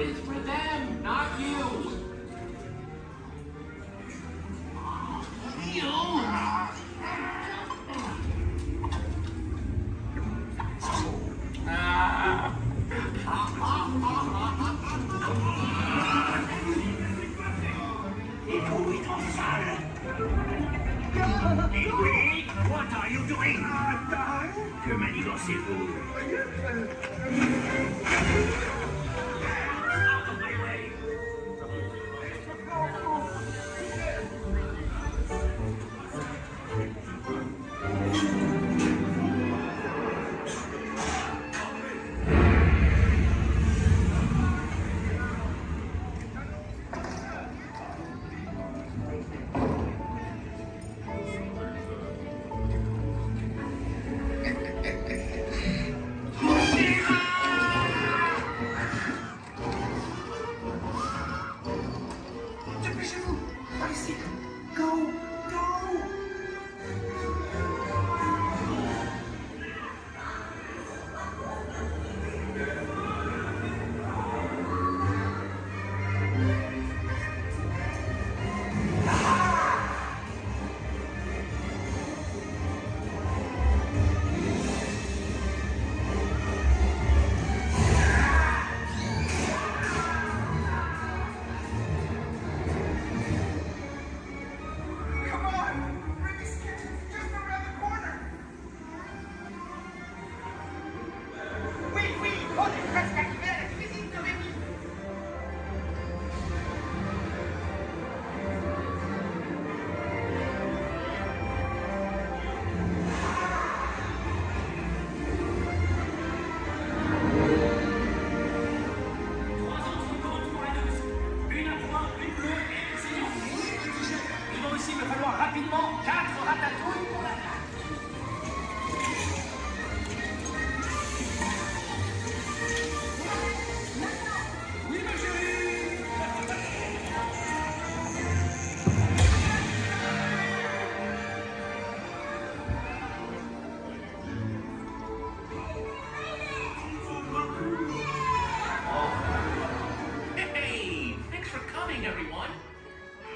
food is for them, not you. What are you doing? Que manigocez-vous? Out of my way!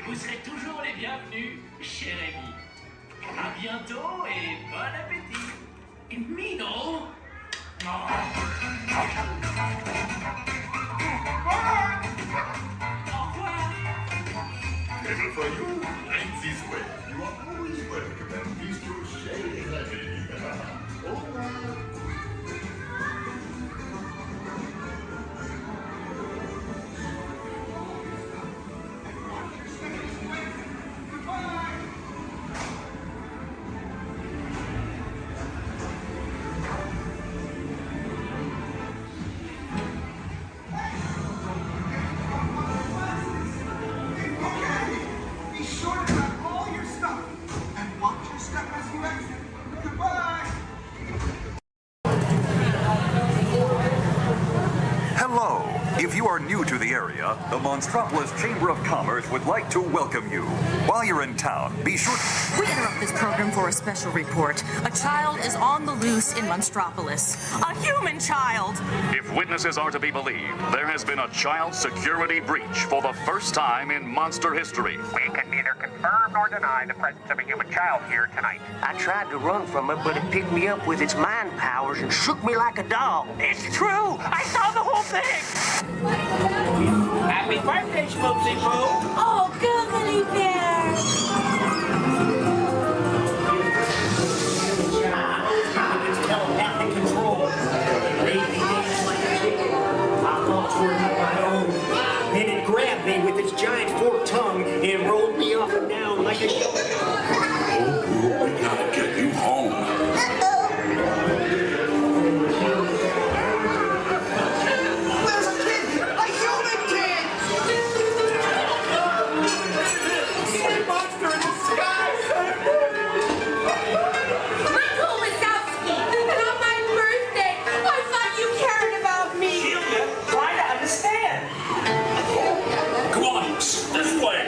Vous serez toujours les bienvenus, cher ami. À bientôt et bon appétit. Mino! Oh. Au revoir. Table for you, right this way. You are always welcome and feast your shade heavy. Au revoir. Hello. If you are new to the area, the Monstropolis Chamber of Commerce would like to welcome you. While you're in town, be sure... We interrupt this program for a special report. A child is on the loose in Monstropolis. A human child! If witnesses are to be believed, there has been a child security breach for the first time in monster history. We can neither confirm nor deny the presence of a human child here tonight. I tried to run from it, but it picked me up with its mind powers and shook me like a dog. It's true! I saw the whole thing! Happy birthday, Schmoopsy Poo! Oh, googly bear! It's telepathic control. Lazy dance like a chicken. I thought were not my own. Then it grabbed me with its giant forked tongue and rolled me up and down like a shoulder. Oh, we gotta get you home. This way!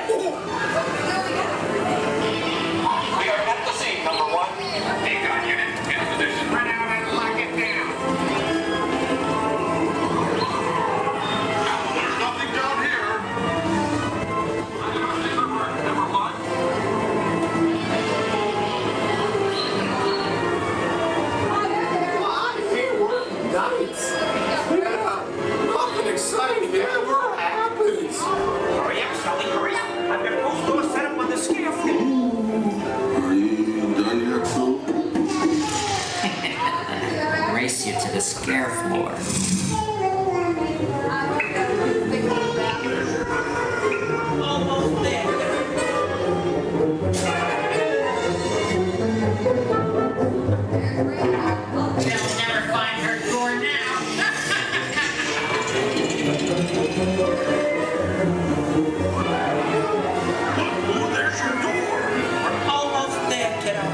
there's your door. We're almost there, kiddo.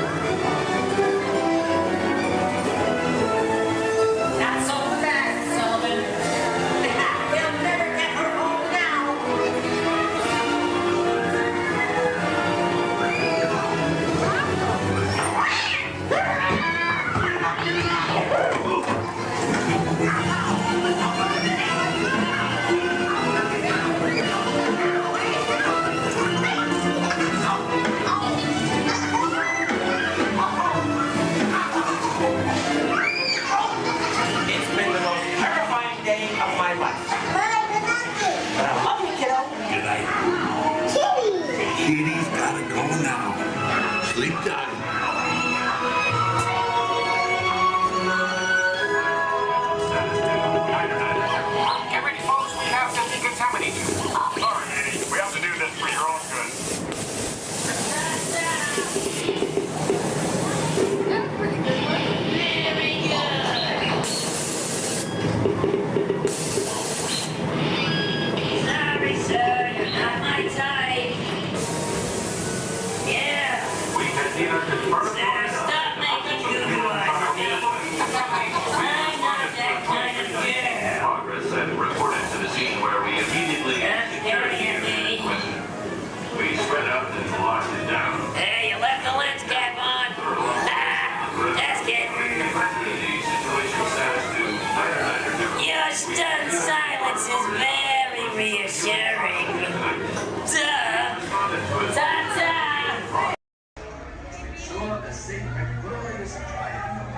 Not so fast, Sullivan. They'll never get her home now. It's been the most terrifying day of my life. But I love you, kiddo. Good night. Kitty's gotta go now. Sleep tight. Get ready, folks. We have to decontaminate you. Sorry, Eddie. We have to do this for your own good. Sorry, sir, you're not my type. Yeah. We can neither confirm Sir, stop making good eyes at me. I'm not that kind of girl. progress and reported to the scene where we immediately Stop staring at me. we spread out and locked it down. Hey, you left the lens cap on. Just kidding. The situation status to Your stunned silence is very reassuring. Duh. Ta-ta. Ensure a safe and glorious triumph.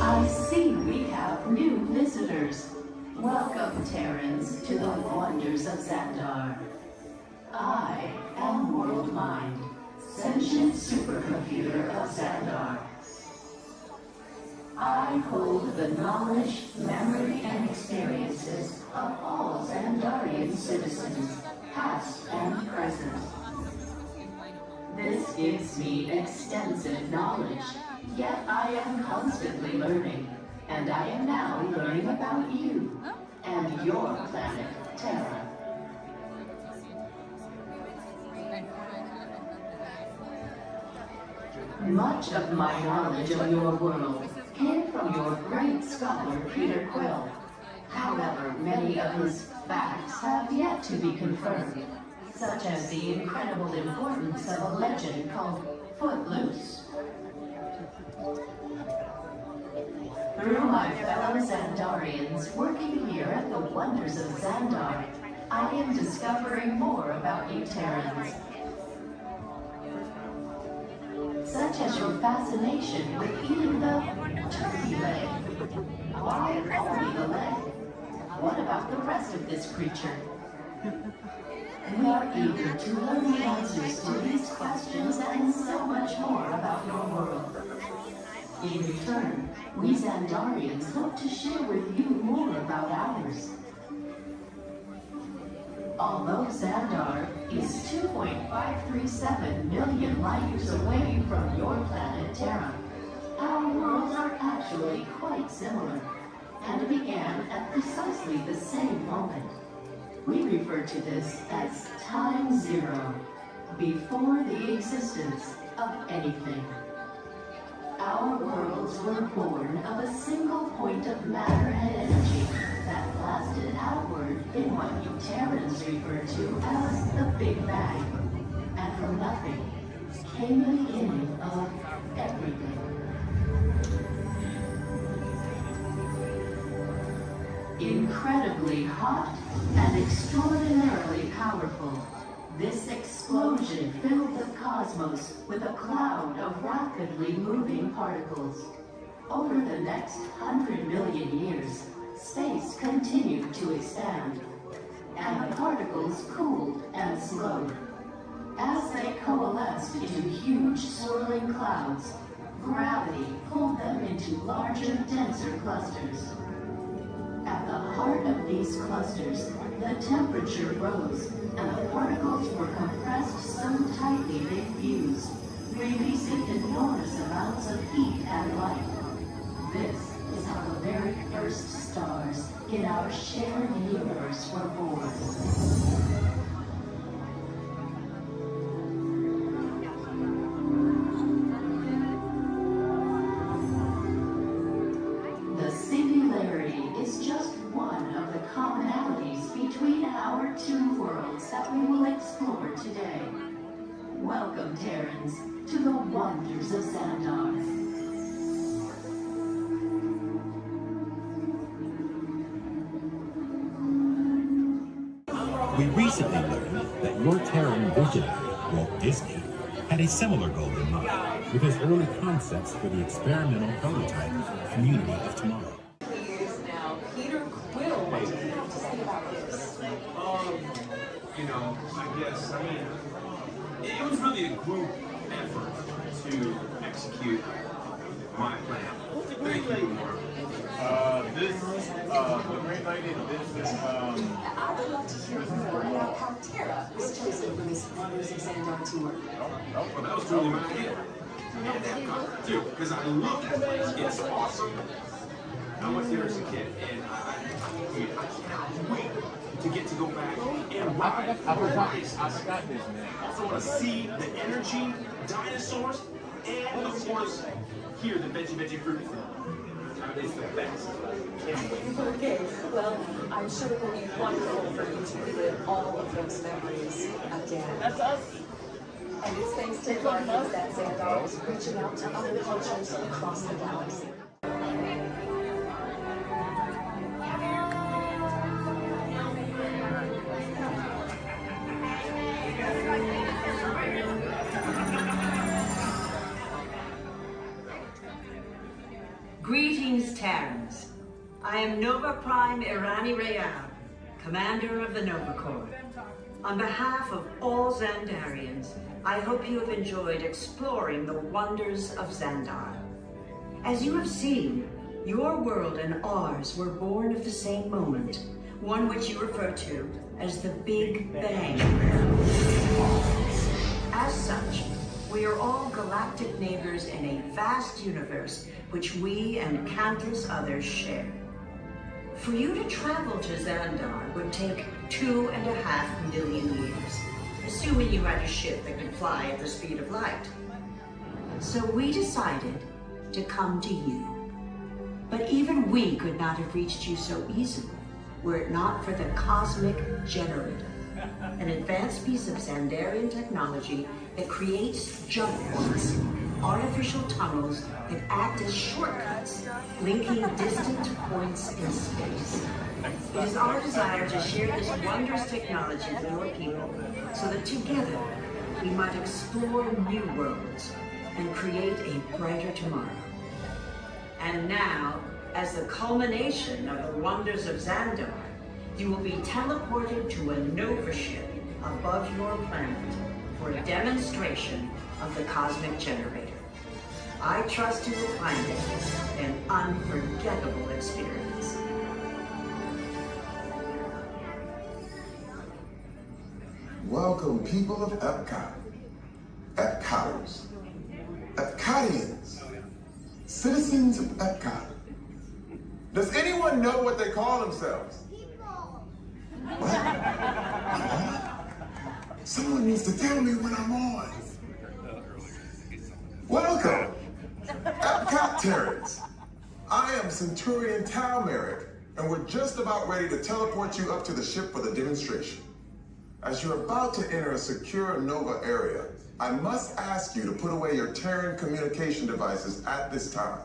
I see we have new visitors. Welcome, Terrans, to the wonders of Xandar. I am World Mind, sentient supercomputer of Xandar. I hold the knowledge, memory, and experiences of all Xandarian citizens, past and present. This gives me extensive knowledge, yet I am constantly learning, and I am now learning about you and your planet, Terra. Much of my knowledge of your world came from your great scholar, Peter Quill. However, many of his facts have yet to be confirmed, such as the incredible importance of a legend called Footloose. Through my fellow Xandarians working here at the wonders of Xandar, I am discovering more about you Terrans. Such as your fascination with eating the turkey leg. Why only the leg? What about the rest of this creature? We are eager to learn the answers to these questions and so much more about your world. In return, we Xandarians hope to share with you more about ours. Although Xandar is 2.537 million light years away from your planet Terra, our worlds are actually quite similar and began at precisely the same moment. We refer to this as time zero, before the existence of anything. Our worlds were born of a single point of matter and energy that blasted outward in what you Terrans refer to as the Big Bang. And from nothing came the beginning of everything. Incredibly hot and extraordinarily powerful, this explosion filled the cosmos with a cloud of rapidly moving particles. Over the next 100 million years, space continued to expand, and the particles cooled and slowed. As they coalesced into huge swirling clouds, gravity pulled them into larger, denser clusters. At the heart of these clusters, the temperature rose, and the particles were compressed so tightly they fused, releasing enormous amounts of heat and light. This is how the very first stars in our shared universe were born. The singularity is just one of the commonalities between our two worlds that we will explore today. Welcome, Terrans, to the wonders of Xandar. We recently learned that your Terran visionary, Walt Disney, had a similar goal in mind with his early concepts for the experimental prototype Community of Tomorrow. Now, Peter Quill, what do you have to say about this? You know, I mean, it was really a group effort to execute my plan. Thank you. The Great Lady, I would love to hear more about how Terra was chosen for this Wonders of Xandar tour. Well, that was totally my idea. And epcot, too, because I love that place. It's awesome. I went there as a kid, and I can't wait to get to go back and ride. I forgot this, man. Also want to see the energy, dinosaurs, and of course, hear the veggie fruit. It's the best. Okay, well, I'm sure it will be wonderful for you to relive all of those memories again. That's us. And it's thanks to the Wonders that Xandar is reaching out to other cultures across the galaxy. Greetings, Terrans. I am Nova Prime Irani Rayal, Commander of the Nova Corps. On behalf of all Xandarians, I hope you have enjoyed exploring the wonders of Xandar. As you have seen, your world and ours were born of the same moment, one which you refer to as the Big Bang. As such, we are all galactic neighbors in a vast universe which we and countless others share. For you to travel to Xandar would take 2.5 million years, assuming you had a ship that could fly at the speed of light. So we decided to come to you. But even we could not have reached you so easily were it not for the Cosmic Generator, an advanced piece of Xandarian technology that creates jump points, artificial tunnels that act as shortcuts linking distant points in space. It is our desire to share this wondrous technology with your people so that together we might explore new worlds and create a brighter tomorrow. And now, as the culmination of the wonders of Xandar, you will be teleported to a Nova ship above your planet for a demonstration of the cosmic generator. I trust you will find it an unforgettable experience. Welcome, people of Epcot, Epcoters, Epcotians, citizens of Epcot. Does anyone know what they call themselves? What? Someone needs to tell me when I'm on. Welcome, Epcot-tarians. I am Centurion Tal Merrick, and we're just about ready to teleport you up to the ship for the demonstration. As you're about to enter a secure Nova area, I must ask you to put away your Terran communication devices at this time.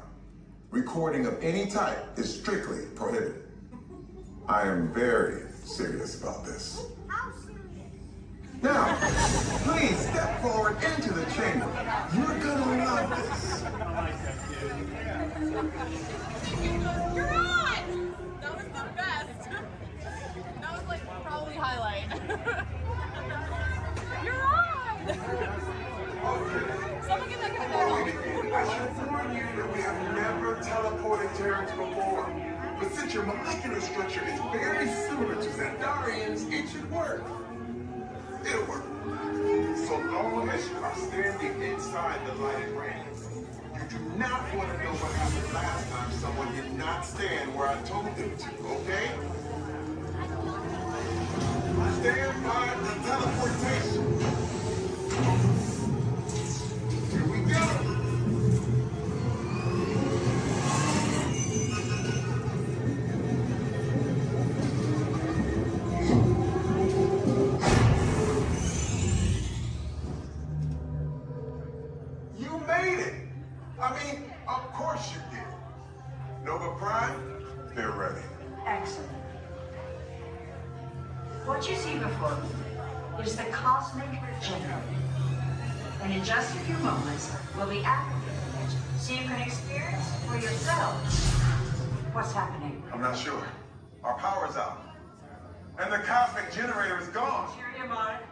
Recording of any type is strictly prohibited. I am very serious about this. Now, please step forward into the chamber. You're gonna love this. You're on! That was the best. That was like probably highlight. You're on! Someone get that guy back. I should warn you that we have never teleported Terrans before. But since your molecular structure is very similar to Xandarians, it should work. It'll work. So long as you are standing inside the lighted ring. You do not want to know what happened last time someone did not stand where I told them to, okay? Stand by the teleportation. Here we go. You made it. I mean, of course you did. Nova Prime, they're ready. Excellent. What you see before you is the cosmic generator. And in just a few moments, we'll be activating it so you can experience for yourselves what's happening. I'm not sure. Our power's out. And the cosmic generator is gone. Interior Mark,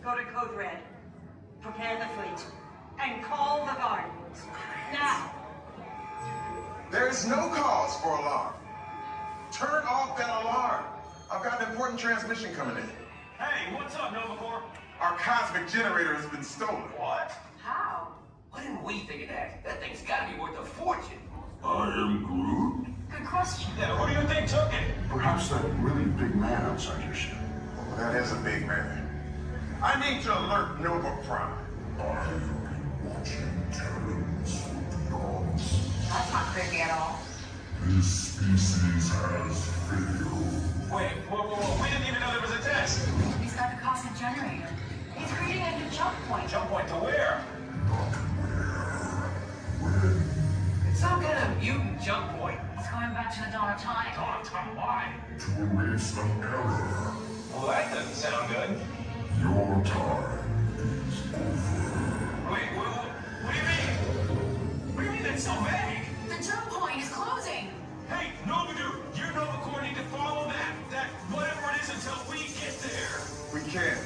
go to Code Red. Prepare the fleet. And call the Guardians. Now. There is no cause for alarm. Turn off that alarm. I've got an important transmission coming in. Hey, what's up, Nova Corps? Our cosmic generator has been stolen. What? How? Why didn't we think of that? That thing's gotta be worth a fortune. I am Groot. Good question. Yeah, who do you think took it? Perhaps that really big man outside your ship. That is a big man. I need to alert Nova Prime. Watching Terrans from beyond. That's not creepy at all. This species has failed. Wait, whoa. We didn't even know there was a test. He's got the cosmic generator. He's creating a new jump point. Jump point to where? Not where. When. It's some kind of mutant jump point. He's going back to the dawn of time. Dawn of time, why? To erase the error. Well, that doesn't sound good. Your time is over. Wait, what do you mean? What do you mean that's so vague? The jump point is closing. Hey, Nova Dude, you Nova Corps need to follow that whatever it is until we get there. We can.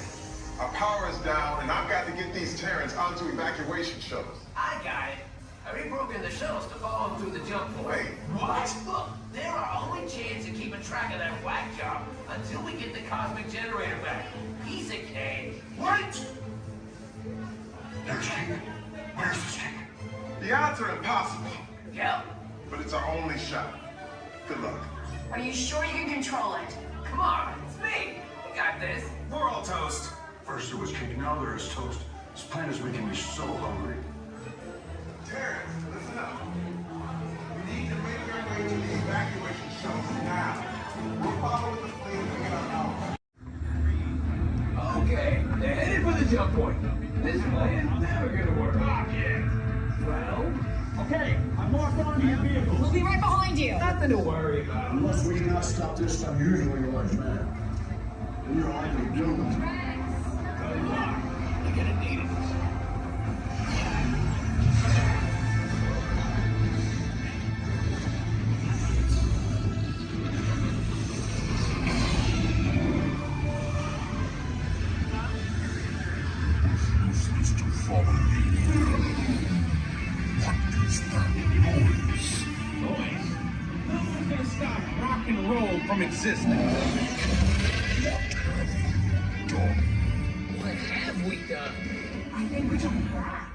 Our power is down, and I've got to get these Terrans onto evacuation shuttles. I got it. I reprogrammed the shuttles to follow them through the jump point. Wait. What? Look, they're our only chance of keeping track of that whack job until we get the cosmic generator back. Piece of cake. Wait! There's King. Where's the stick? The odds are impossible. Yep. But it's our only shot. Good luck. Are you sure you can control it? Come on, it's me. We got this. We're all toast. First there was cake, now there is toast. This plan is making me so hungry. Terrans, listen up. We need to make our way to the evacuation shuttles now. We'll follow the fleet and get our power. Okay, they're headed for the jump point. This plan is never gonna work. Well, okay, I'm locked on We'll be right behind you. Nothing to worry about. Unless we not stop this unusually large man, you're likely doomed. Good luck. You're gonna need it. Supposed to follow me. What is that noise? Noise? No one's gonna stop rock and roll from existing. What have we done? What have we done? I think we jumped back.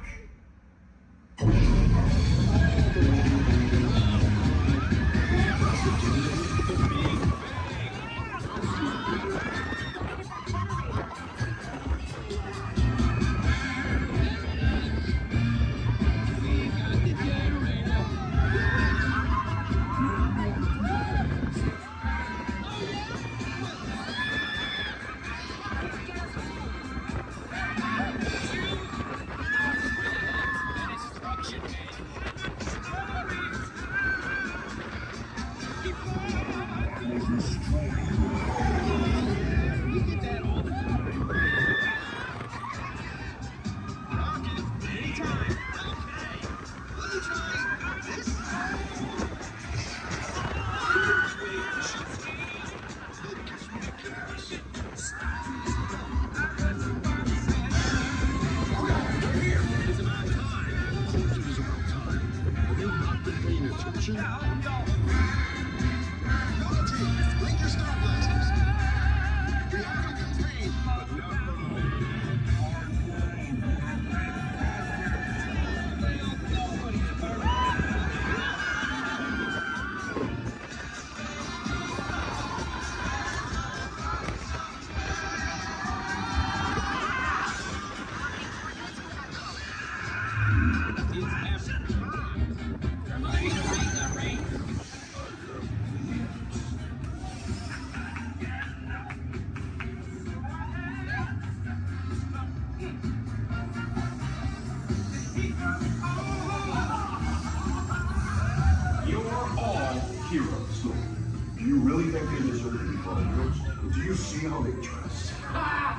Do you see how they dress?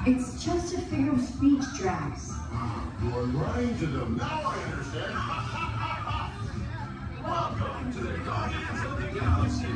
It's just a figure of speech, Drax. You are lying to them. Now I understand. Welcome to the Guardians of the Galaxy.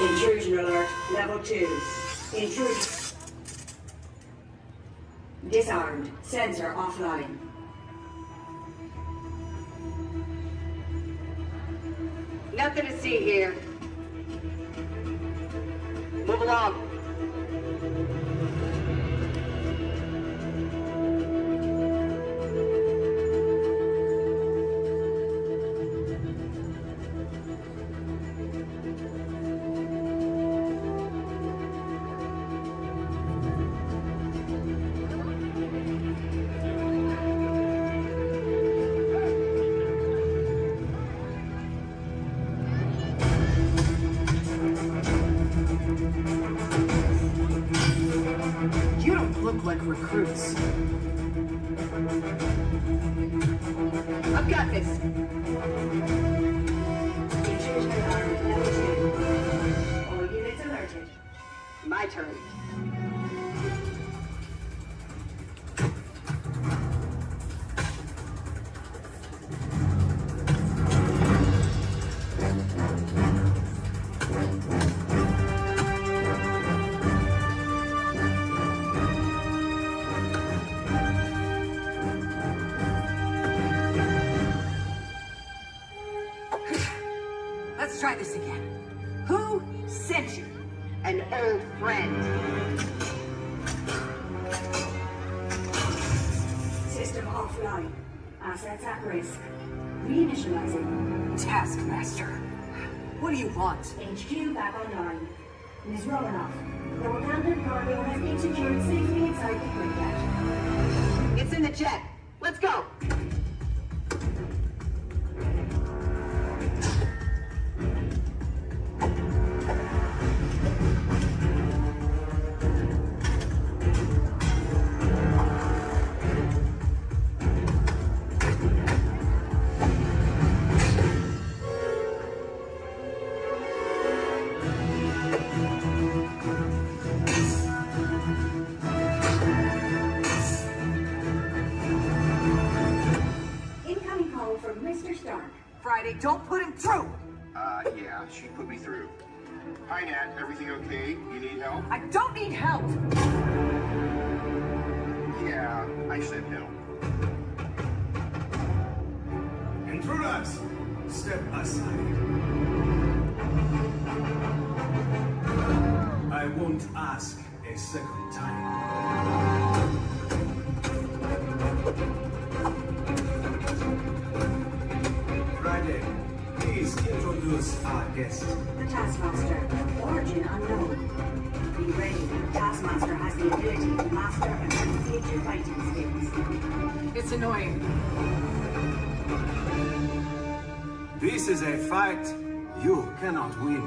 Intrusion alert, level 2. Intrusion. Disarmed. Sensor offline. Nothing to see here. Move along. I've got this. Intrusion alarm level 2. All units alerted. My turn. Let's try this again. Who sent you? An old friend. System offline. Assets at risk. Reinitializing. Taskmaster. What do you want? HQ back online. Ms. Romanoff, the Wakandan cargo has been secured safely inside the Quinjet. It's in the jet. Let's go. Incoming call from Mr. Stark. Friday, don't put him through! Yeah, she put me through. Hi, Nat. Everything okay? You need help? I don't need help! Yeah, I said help. Intruders, step aside. I won't ask a second time. Friday, please introduce our guest. The Taskmaster. Origin unknown. Be ready. Taskmaster has the ability to master and replicate your fighting skills. It's annoying. This is a fight you cannot win.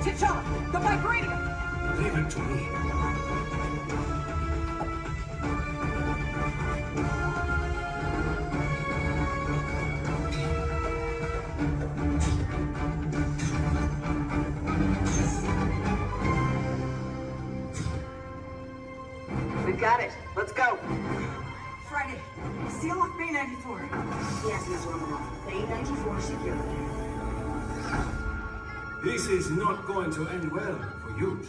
T'Challa, the vibranium! Leave it to me. We got it. Let's go. Friday, seal off Bay 94. Yes, Ms. Romanoff. Bay 94 secured. This is not going to end well for you.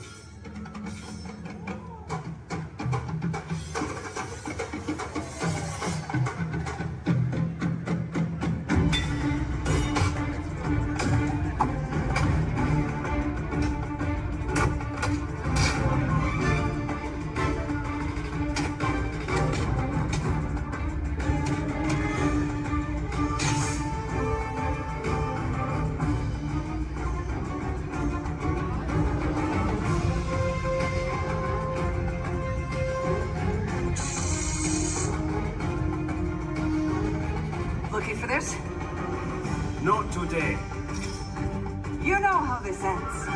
Looking for this? Not today. You know how this ends.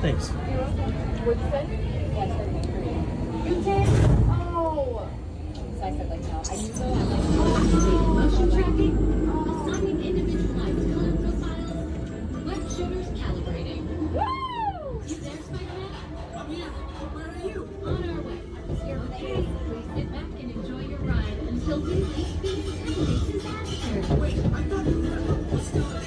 Thanks. What'd you say? You did? Oh. So I said like no. I used to motion tracking, assigning individualized color profiles, web shooters calibrating. Woo! You there, Spider-Man? Yeah. Where are you? On our way. Okay. Please sit back and enjoy your ride until we reach the disaster. Wait, I thought you had a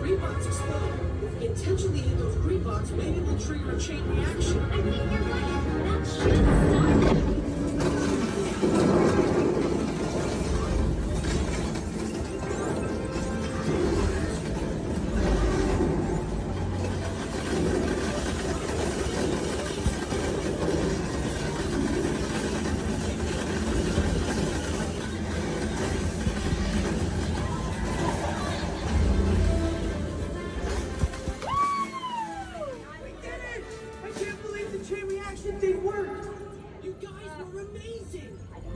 green box explode. If we intentionally hit those green box, maybe we'll trigger a chain reaction. I think you're right. That should stop it.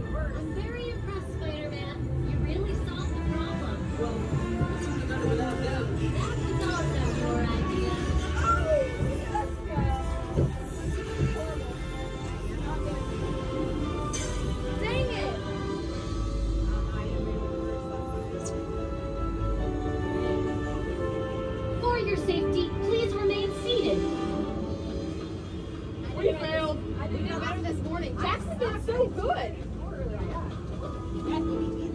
I'm very impressed, Spider-Man. You really solved the problem. Well, it's only better without them. That was also your idea. Dang it! For your safety, please remain seated. We failed. I did better this morning. Jackson's been so good.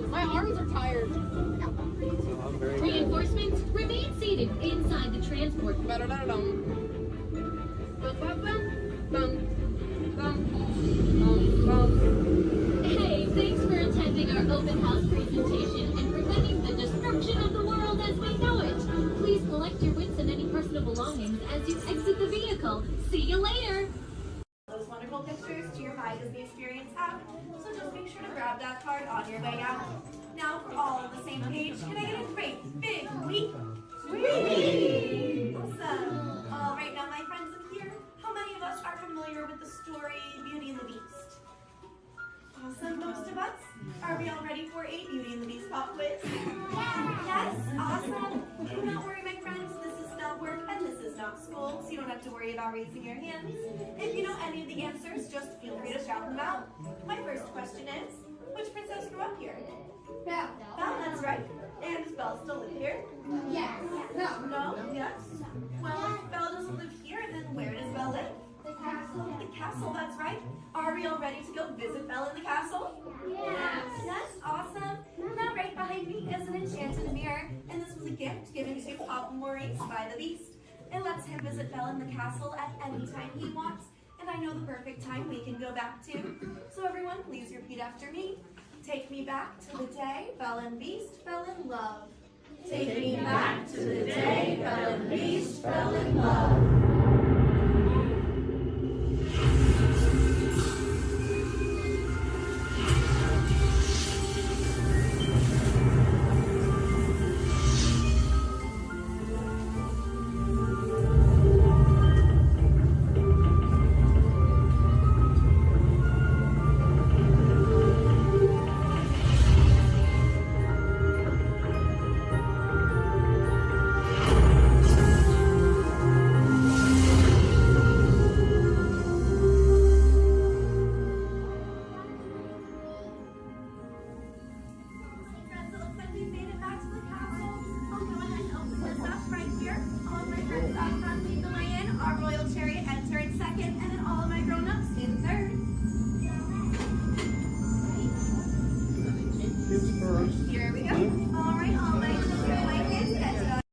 My arms are tired. Reinforcements, remain seated inside the transport. Hey, thanks for attending our open house presentation and preventing the destruction of the world as we know it. Please collect your wits and any personal belongings as you exit the vehicle. See you later. Those wonderful pictures to your My Disney Experience app, so just make sure to grab that card on your way out. Now for all on the same page, can I get a great big weep? Whee! Awesome. All right, now my friends in here, how many of us are familiar with the story Beauty and the Beast? Awesome, most of us. Are we all ready for a Beauty and the Beast pop quiz? Yes, awesome. Do not worry, my friends. This is not work and this is not school, so you don't have to worry about raising your hands. If you know any of the answers, just feel free to shout them out. My first question is, which princess grew up here? Belle. Belle, that's right. And does Belle still live here? Yes. No. No? Yes? Well, if Belle doesn't live here, then where does Belle live? The castle. The castle, that's right. Are we all ready to go visit Belle in the castle? Yes. Yes, awesome. Now right behind me is an enchanted mirror, and this was a gift given to Papa Maurice by the Beast. It lets him visit Belle in the castle at any time he wants, and I know the perfect time we can go back to. So everyone, please repeat after me. Take me back to the day Belle and Beast fell in love. Take me back to the day Belle and Beast fell in love. Here we go. All right, all my children, my kids, get to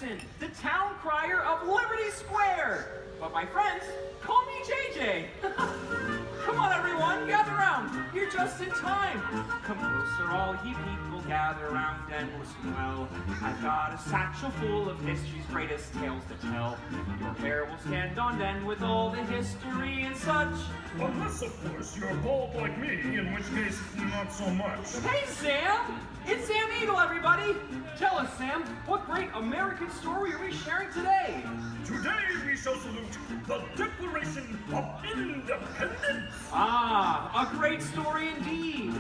Jefferson, the town crier of Liberty Square. But my friends, call me JJ. Come on, everyone, gather round. You're just in time. Come closer, all ye people, gather round and listen well. I've got a satchel full of history's greatest tales to tell. Your hair will stand on end with all the history and such. Unless, of course, you're bald like me, in which case, not so much. Hey, Sam! It's Sam Eagle, everybody! Tell us, Sam, what great American story are we sharing today? Today we shall salute the Declaration of Independence. Ah, a great story indeed.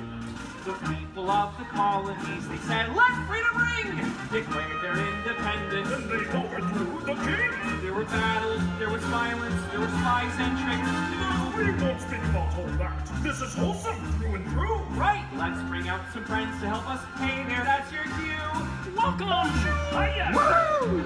The people of the colonies, they said, let freedom ring! Declared their independence. Then they overthrew the king. There were battles, there was violence, there were spies and triggers too. We won't speak about all that. This is wholesome through and through. Right, let's bring out some friends to help us. Hey there, that's your cue. Welcome! Hiya! Woo!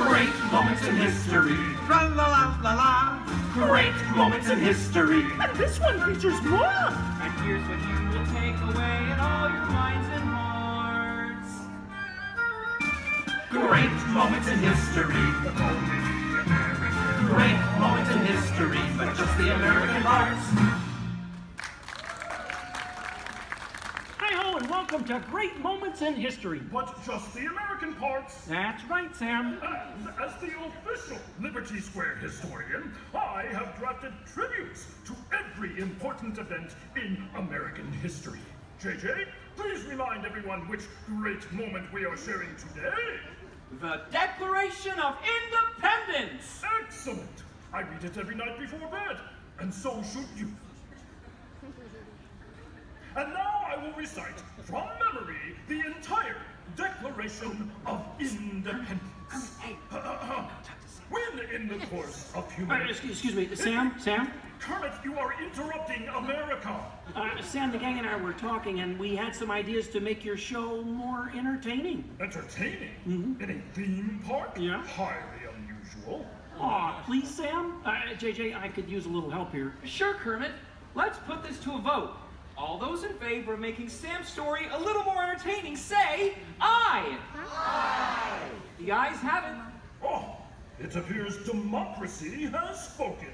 Great moments in history. La la la la la. Great moments in history. And this one features more. And here's what you will take away in all your minds and hearts. Great moments in history. Great moments in history, but just the American parts. Hi-ho, and welcome to Great Moments in History. But just the American parts. That's right, Sam. And as the official Liberty Square historian, I have drafted tributes to every important event in American history. JJ, please remind everyone which great moment we are sharing today. The Declaration of Independence! Excellent! I read it every night before bed, and so should you. And now I will recite from memory the entire Declaration of Independence. When in the course of human... Excuse me, Sam? Kermit, you are interrupting America. Sam, the gang and I were talking, and we had some ideas to make your show more entertaining. Entertaining? Mm-hmm. In a theme park? Yeah. Highly unusual. Aw, please, Sam? JJ, I could use a little help here. Sure, Kermit. Let's put this to a vote. All those in favor of making Sam's story a little more entertaining, say aye! Aye! The ayes have it. Oh, it appears democracy has spoken.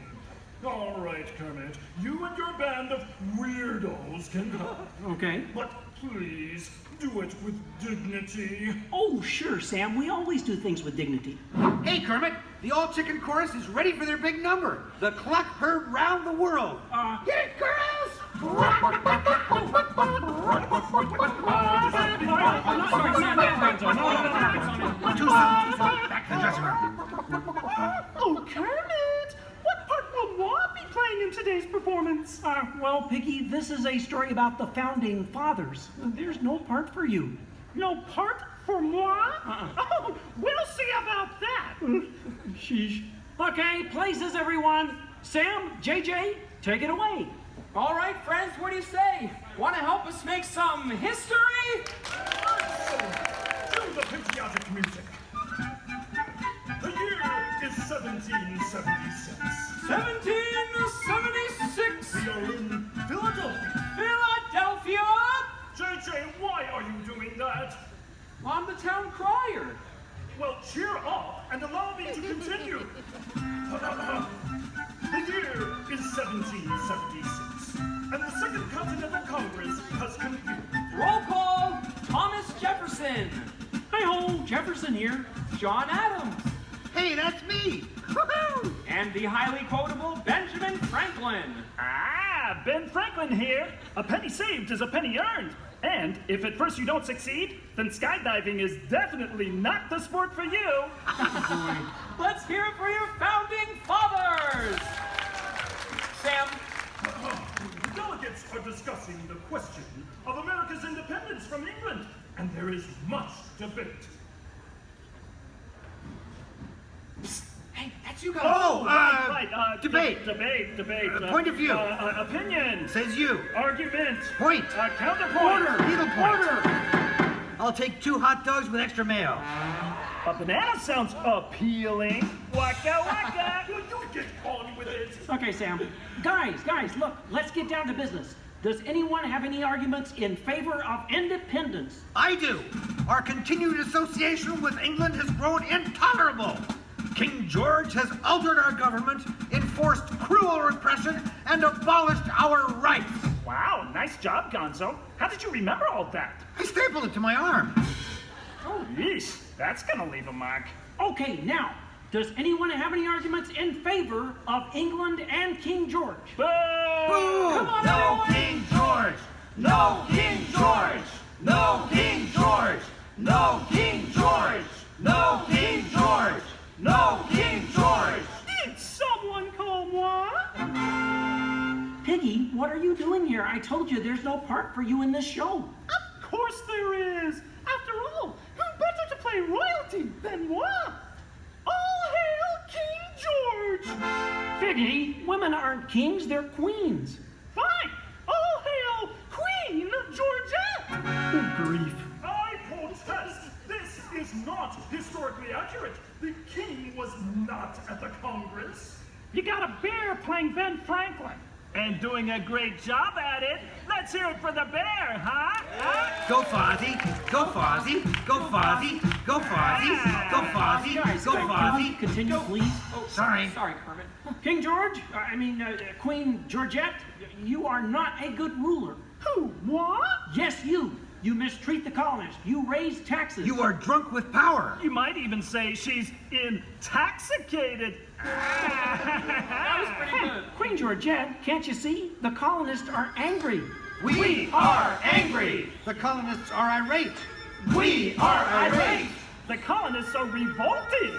All right, Kermit, you and your band of weirdos can go. Okay. But please, do it with dignity. Oh, sure, Sam. We always do things with dignity. Hey, Kermit, the all-chicken chorus is ready for their big number. The cluck heard round the world. Hit it, girls! Too soon. Back to the dressing room. Oh, Kermit! What part will Walt be playing in today's performance? Well, Piggy, this is a story about the founding fathers. There's no part for you. No part for moi? Oh, we'll see about that. Sheesh. Okay, places, everyone. Sam, JJ, take it away. All right, friends, what do you say? Want to help us make some history? Cue the patriotic music. The year is 1776. 1776! We are in Philadelphia. Philadelphia! JJ, why are you doing that? I'm the town crier. Well, cheer up and allow me to continue. The year is 1776, and the Second Continental Congress has convened. Roll call, Thomas Jefferson. Hi-ho, Jefferson here. John Adams. Hey, that's me. Woohoo! And the highly quotable Benjamin Franklin. Ah, Ben Franklin here. A penny saved is a penny earned. And if at first you don't succeed, then skydiving is definitely not the sport for you. Let's hear it for your founding fathers. Sam. The delegates are discussing the question of America's independence from England, and there is much debate. Psst. Hey, that's you guys. Oh, right. Debate. Debate. Point of view. Opinion. Says you. Argument. Point. Counterpoint. Order. Needle point. Order. I'll take 2 hot dogs with extra mayo. A banana sounds appealing. Waka waka. Will you get on with it? Okay, Sam. Guys, look, let's get down to business. Does anyone have any arguments in favor of independence? I do. our continued association with England has grown intolerable. King George has altered our government, enforced cruel repression, and abolished our rights. Wow, nice job, Gonzo. How did you remember all that? I stapled it to my arm. Oh, yeesh. That's gonna leave a mark. Okay, now, does anyone have any arguments in favor of England and King George? Boo! Come on, No everyone! King George! No King George! No King George! No King George! No King George! No King George! Did someone call moi? Piggy, what are you doing here? I told you there's no part for you in this show. Of course there is. After all, who better to play royalty than moi? All hail King George! Piggy, women aren't kings, they're queens. Fine. All hail Queen Georgette! Good grief. I protest! This is not historically accurate. The king was not at the Congress. You got a bear playing Ben Franklin. And doing a great job at it. Let's hear it for the bear, huh? Go Fozzie, go Fozzie, go Fozzie, go Fozzie, go Fozzie, go Fozzie. Continue, please. Oh, sorry. Sorry, Kermit. King George, Queen Georgette, you are not a good ruler. Who, moi? Yes, you. You mistreat the colonists. You raise taxes. You are drunk with power. You might even say she's intoxicated. That was pretty good. Queen Georgette, can't you see? The colonists are angry. We are angry! The colonists are irate. We are irate! The colonists are revolting.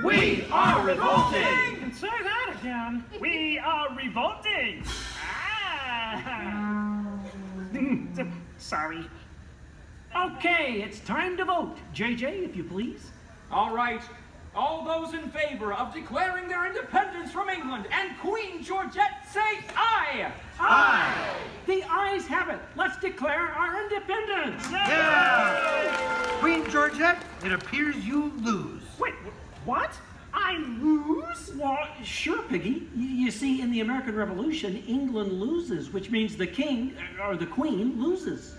We are revolting! And say that again. We are revolting. Sorry. Okay, it's time to vote. JJ, if you please. All right. All those in favor of declaring their independence from England and Queen Georgette say aye! Aye! The ayes have it. Let's declare our independence. Yeah! Queen Georgette, it appears you lose. Wait, what? I lose? Well, sure, Piggy. You see, in the American Revolution, England loses, which means the king, or the queen, loses.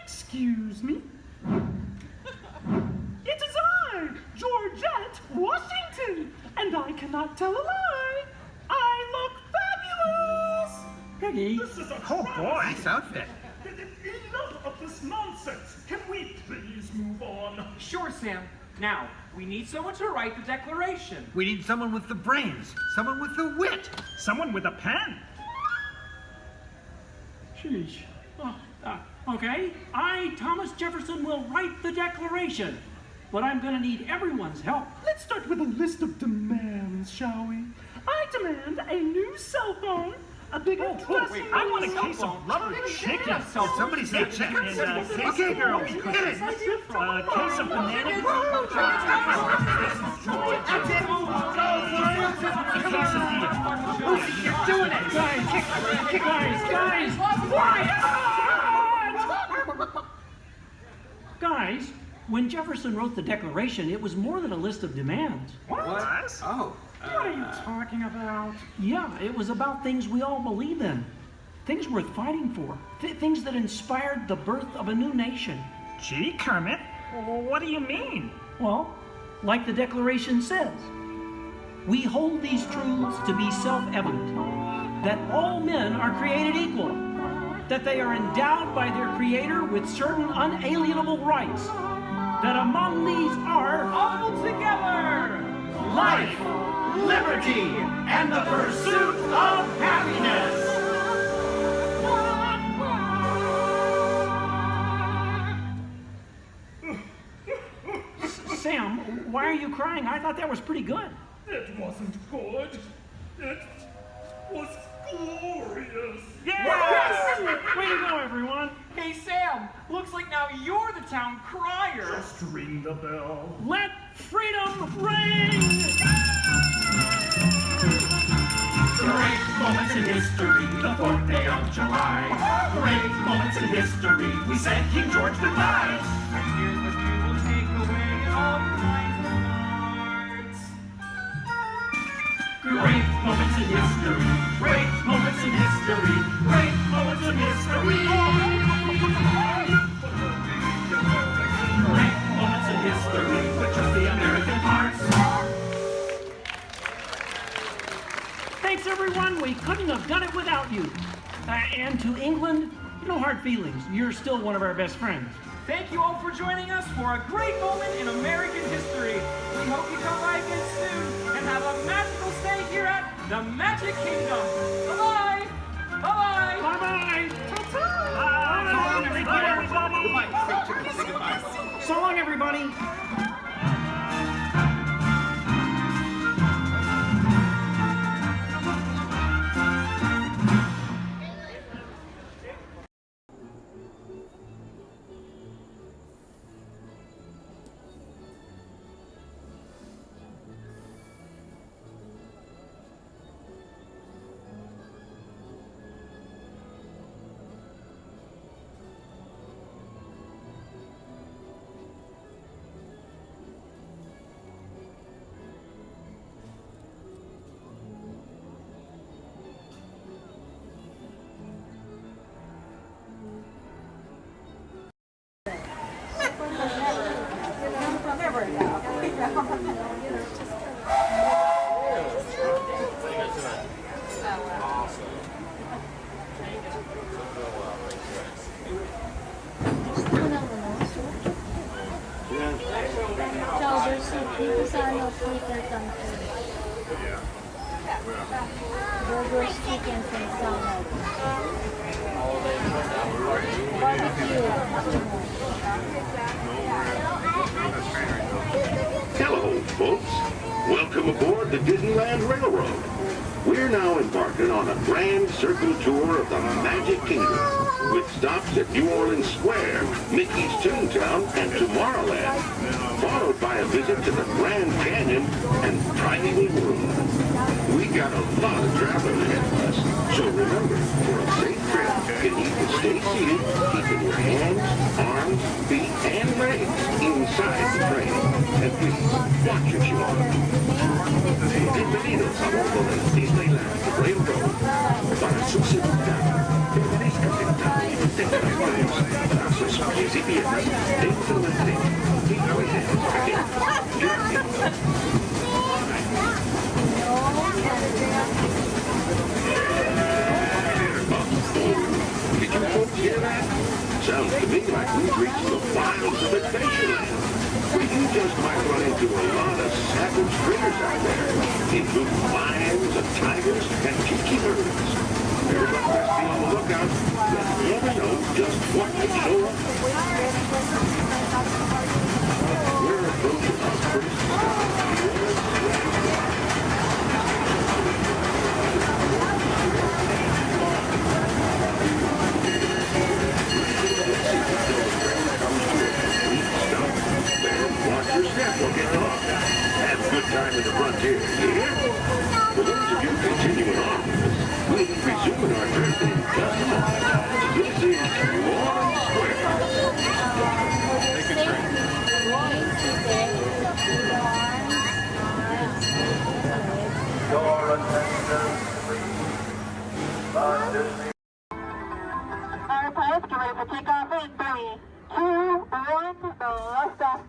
Excuse me? It is I, Georgette Washington, and I cannot tell a lie. I look fabulous! Piggy. This is a Oh boy. Nice outfit. Enough of this nonsense. Can we please move on? Sure, Sam. Now, we need someone to write the declaration. We need someone with the brains, someone with the wit. Someone with a pen. Sheesh. Okay, I, Thomas Jefferson, will write the declaration. But I'm going to need everyone's help. Let's start with a list of demands, shall we? I demand a new cell phone, a bigger dressing room. I want a case of rubber chicken. Somebody said chicken. Okay, girls, get it. A case of banana. A case of beer. You're doing it! Guys! Guys, when Jefferson wrote the Declaration, it was more than a list of demands. What? Oh. What are you talking about? Yeah, it was about things we all believe in. Things worth fighting for. Things that inspired the birth of a new nation. Gee, Kermit, what do you mean? Well, like the Declaration says, we hold these truths to be self-evident, that all men are created equal, that they are endowed by their Creator with certain unalienable rights, that among these are All together! Life, liberty, and the pursuit of happiness! Sam, why are you crying? I thought that was pretty good. It wasn't good. It was glorious. Yes! Way to go, everyone. Hey, Sam, looks like now you're the town crier. Just ring the bell. Let freedom ring! Great moments in history, the 4th day of July. Great moments in history, we said King George goodbye. And here's what you will take away in all your minds and hearts. Great moments in history, great moments in history, great moments in history. Great without you. And to England, no hard feelings. You're still one of our best friends. Thank you all for joining us for a great moment in American history. We hope you come by again soon and have a magical stay here at the Magic Kingdom. Bye-bye! Bye-bye! Bye-bye! Bye-bye! So long, everybody! Burgers, chickens, and salad. Barbecue. Hello, folks. Welcome aboard the Disneyland Railroad. We're now embarking on a grand circle tour of the Magic Kingdom, with stops at New Orleans Square, Mickey's Toontown, and Tomorrowland, followed by a visit to the Grand Canyon and Primeval World. We got a lot of travel ahead of us, so remember, for a safe trip, you need to stay seated, keeping your hands, arms, feet, and legs inside the train. And please, watch your shoulder. Bienvenidos a bordo del Disneyland Railroad. Para su seguridad, permanezca sentado y tenga las manos, brazos, pies y piernas dentro del tren. Y no dejes caer. Gracias. Did you folks hear that? Sounds to me like we've reached the wilds of Adventureland. You just might run into a lot of savage critters out there, including lions and tigers and tiki birds. Everybody best be on the lookout. You never know just what could show up. We're approaching our first stop. Watch your step, don't get lost. Have a good time in the frontier, you hear? For those of you continuing on with us, we'll be resuming our trip in just a moment. This is New Orleans Square. Take a drink. Your attention, please. Our pilots get ready for takeoff in 3, 2, 1, blast off.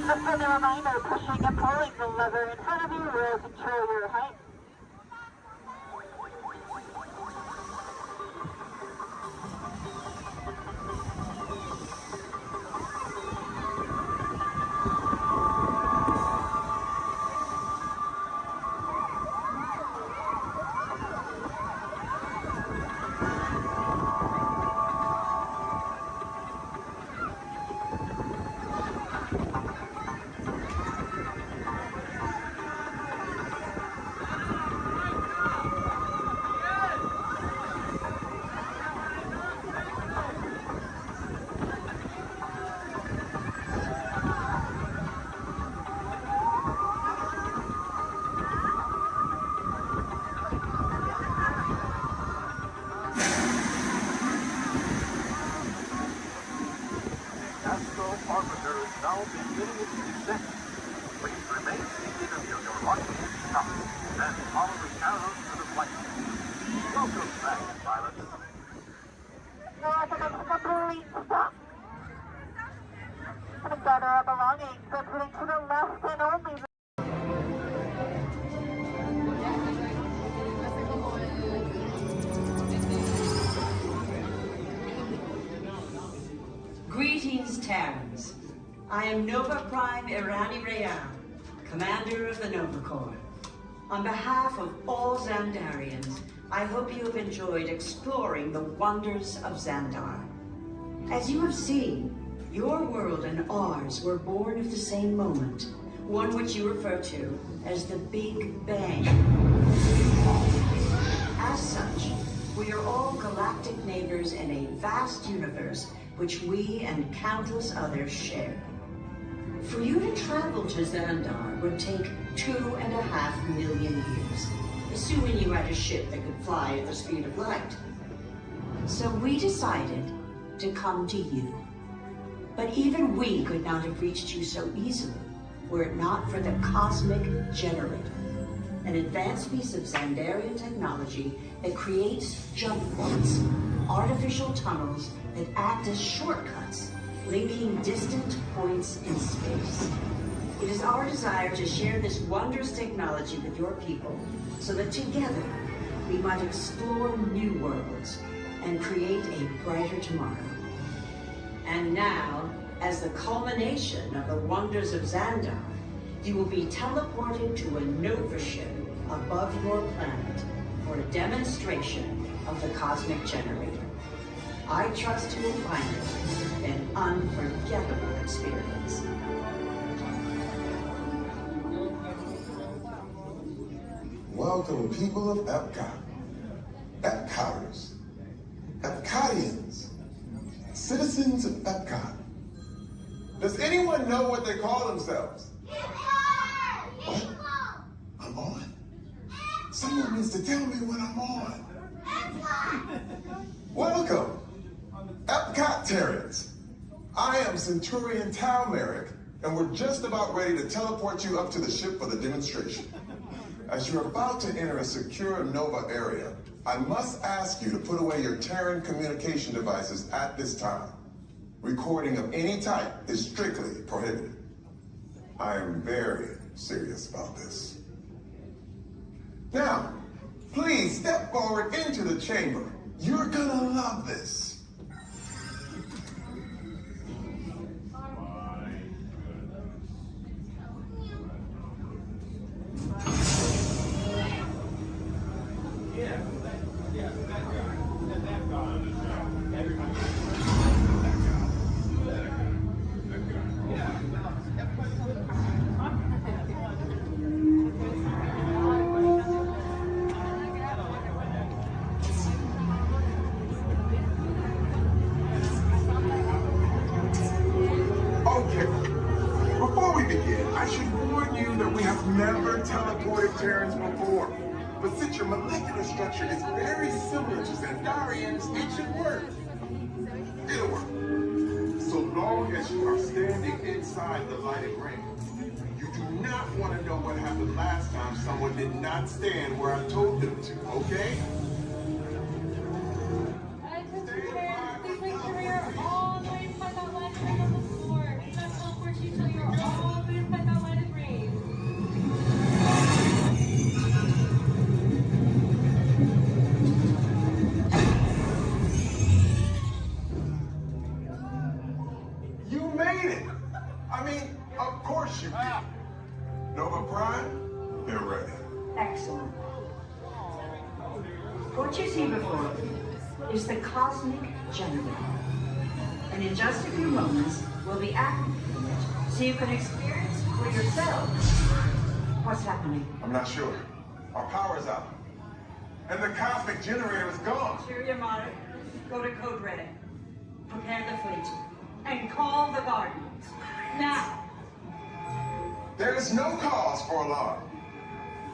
A friendly reminder, pushing and pulling the lever in front of you will control your height. Gather our belongings, proceeding to the left and only. Greetings, Terrans. I am Nova Prime Irani Rayan, commander of the Nova Corps. On behalf of all Xandarians, I hope you have enjoyed exploring the wonders of Xandar. As you have seen, your world and ours were born of the same moment, one which you refer to as the Big Bang. As such, we are all galactic neighbors in a vast universe which we and countless others share. For you to travel to Xandar would take 2.5 million years, assuming you had a ship that could fly at the speed of light. So we decided to come to you. But even we could not have reached you so easily were it not for the Cosmic Generator, an advanced piece of Xandarian technology that creates jump points, artificial tunnels that act as shortcuts, linking distant points in space. It is our desire to share this wondrous technology with your people so that together we might explore new worlds and create a brighter tomorrow. And now, as the culmination of the wonders of Xandar, you will be teleported to a Nova ship above your planet for a demonstration of the Cosmic Generator. I trust you will find it an unforgettable experience. Welcome, people of Epcot, Epcoters, Epcotians, citizens of Epcot. Does anyone know what they call themselves? What? I'm on? Someone needs to tell me when I'm on. Welcome, Epcot Terrans. I am Centurion Tal Merrick, and we're just about ready to teleport you up to the ship for the demonstration. As you're about to enter a secure Nova area, I must ask you to put away your Terran communication devices at this time. Recording of any type is strictly prohibited. I am very serious about this. Now, please step forward into the chamber. You're gonna love this. Never teleported Terrans before, but since your molecular structure is very similar to Xandarians, it should work. It'll work. So long as you are standing inside the lighted ring. You do not want to know what happened last time someone did not stand where I told them to, okay? Please make sure you're all the way inside that lighted ring on the floor. We must teleport you till you're all the way inside that lighted ring. You made it! I mean, of course you did. Nova Prime, they're ready. Excellent. What you see before you is the Cosmic Generator. And in just a few moments, we'll be activating it so you can experience for yourself what's happening. I'm not sure. Our power's out. And the Cosmic Generator is gone. Superior Monarch, go to Code Red. Prepare the fleet. And call the Guardians. Now! There is no cause for alarm.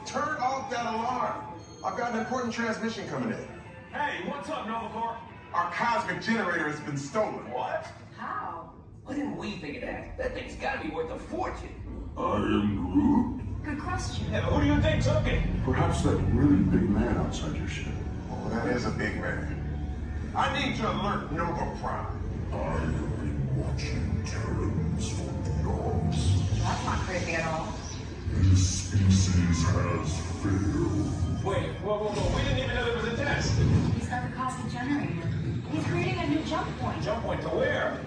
Turn off that alarm. I've got an important transmission coming in. Hey, what's up, Nova Corps? Our Cosmic Generator has been stolen. What? How? What didn't we think of that? That thing's gotta be worth a fortune. I am Groot. Good question. Yeah, who do you think took it? Perhaps that really big man outside your ship. Oh, that is a big man. I need to alert Nova Prime. I have been watching Terrans for eons. That's not creepy at all. This species has failed. Wait, whoa. We didn't even know there was a test. He's got the cosmic generator. He's creating a new jump point. Jump point to where?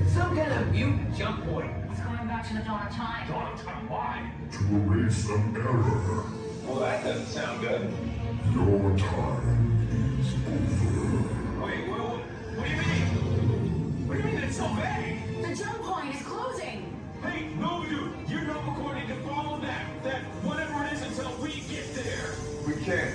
It's some kind of mutant jump point. He's going back to the dawn of time. Dawn of time, why? To erase an error. Well, that doesn't sound good. Your time is over. Wait, what do you mean? What do you mean it's so vague? The jump point is closing. Hey, no, dude, you're not recording to follow that whatever it is until we get there. We can't.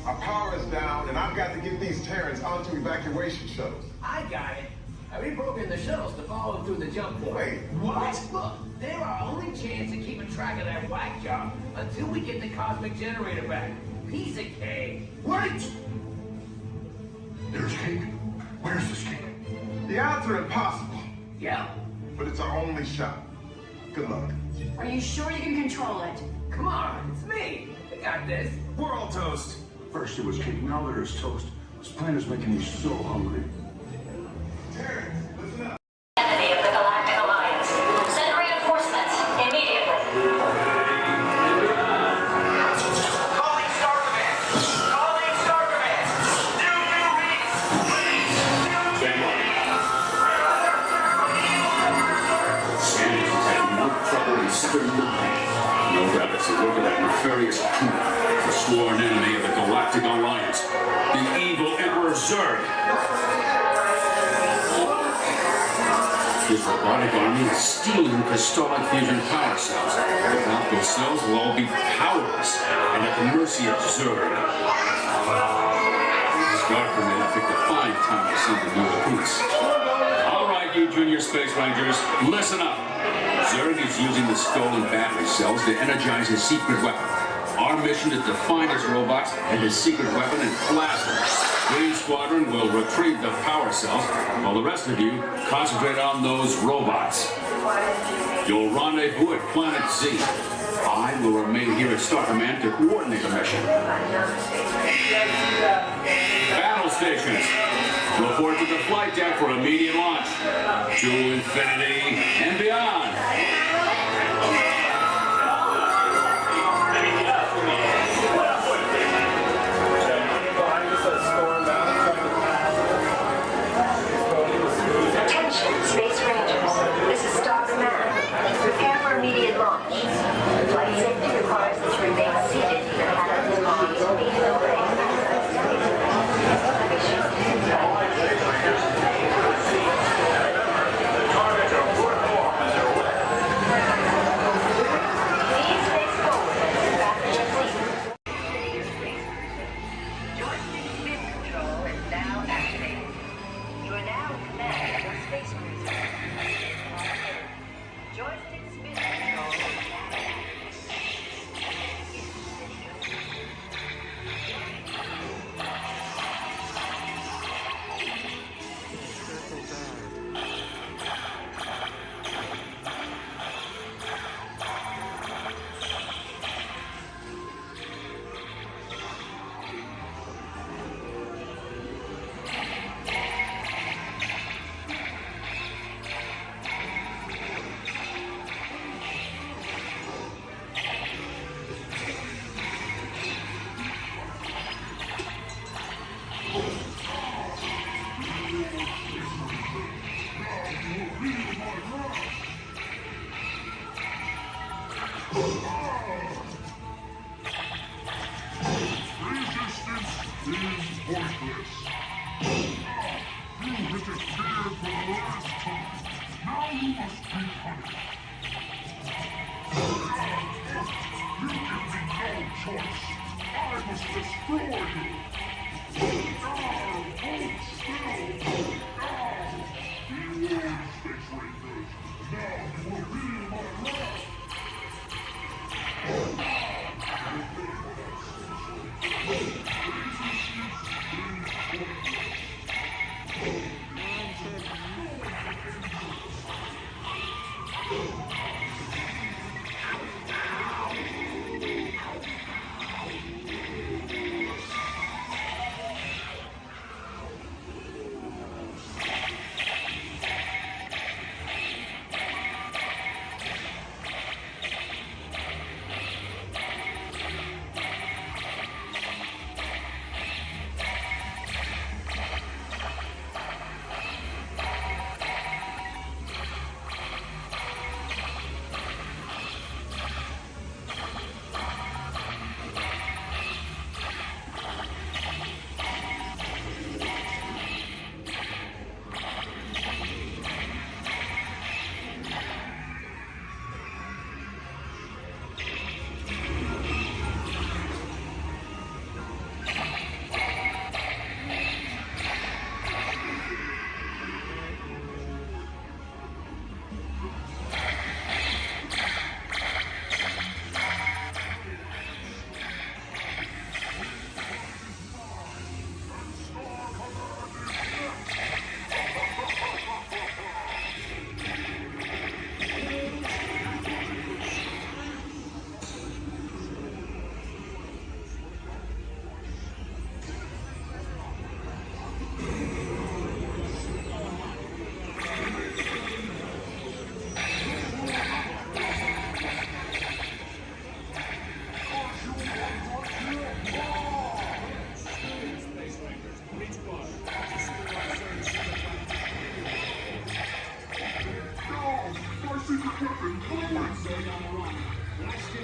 Our power is down, and I've got to get these Terrans onto evacuation shuttles. I got it. I reprogrammed the shuttles to follow through the jump point. Wait, what? Look, they're our only chance of keeping track of that whack job until we get the cosmic generator back. Piece of cake. Wait! There's cake. Where's this cake? The odds are impossible, Yeah. but it's our only shot. Good luck. Are you sure you can control it? Come on, it's me. I got this. We're all toast. First it was cake, now there's toast. This plan is making me so hungry. Terrans, listen up. Enemy of the Galactic Alliance. Send reinforcements immediately. Calling Star Command. Calling Star Command. New reads. Sanders has had no trouble in Sector 9. No doubt it's the work of that nefarious coup, the sworn enemy of the Galactic Alliance, the evil Emperor Zurg. His robotic army is stealing crystallic fusion power cells. Without those cells, will all be powerless and at the mercy of Zurg. Scarper may have picked a fine time to send the new piece. All right, you junior space rangers, listen up. Zurg is using the stolen battery cells to energize his secret weapon. Our mission is to find his robots and his secret weapon and blast them. Green Squadron will retrieve the power cells, while the rest of you concentrate on those robots. You'll rendezvous at Planet Z. I will remain here at Star Command to coordinate the mission. Battle stations, report to the flight deck for immediate launch. To infinity and beyond. Attention, Space Rangers. This is Star Command. Prepare for immediate launch. Flight safety requires that you remain seated in your cabin lobbies immediately. Please face forward and back to your seat. Joystick spin control is now activated. You are now in command of the Space Cruiser. Joystick spin control is now activated. Resistance is worthless. You interfered for the last time. Now you must be punished. You give me no choice. I must destroy you. Hold still. You Space Rangers. Now you will feel my wrath.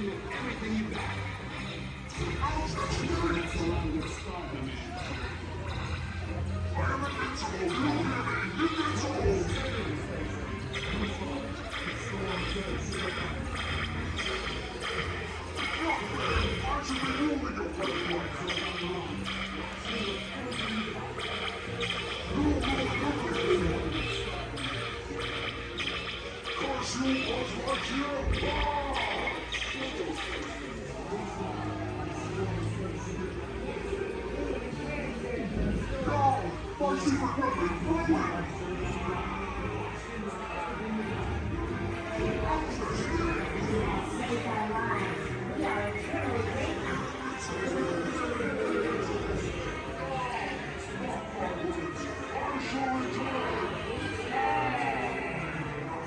you everything you got. I'll trust you to mess around with Star Command. I'm invincible, you hear me? Invincible! I should be ruling your platform.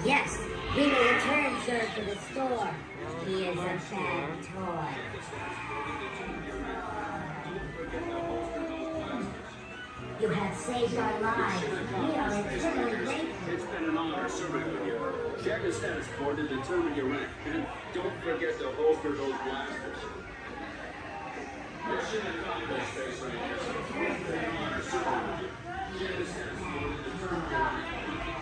Yes, we will return Sir to the store. He is a bad toy. You have saved our lives. We are eternally grateful. It's been an honor serving with you. Check the status board to determine your rank. And don't forget to holster those blasters. Mission accomplished, Space Rangers. It's been an honor serving with you. Check the status board to determine your rank.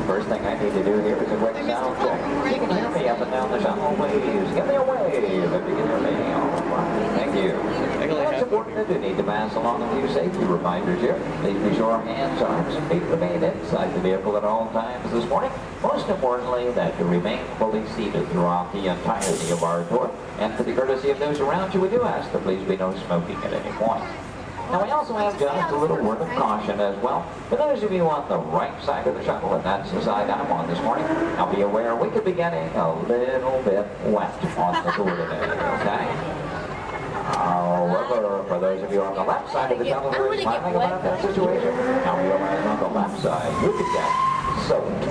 First thing I need to do here is a quick sound check. You can hear me up and down the shuttle waves. Give me a wave if you can hear me. All right, thank you. It's important that you need to pass along a few safety reminders here. Please be sure hands, arms, and feet remain inside the vehicle at all times this morning. Most importantly, that you remain fully seated throughout the entirety of our tour. And for the courtesy of those around you, we do ask that please be no smoking at any point. Now we also have just a little word of caution as well. For those of you on the right side of the shuttle, and that's the side I'm on this morning, now be aware we could be getting a little bit wet on the tour today, okay? However, for those of you on the left side of the shuttle who are smiling about that situation, now realize on the left side you could get soaked.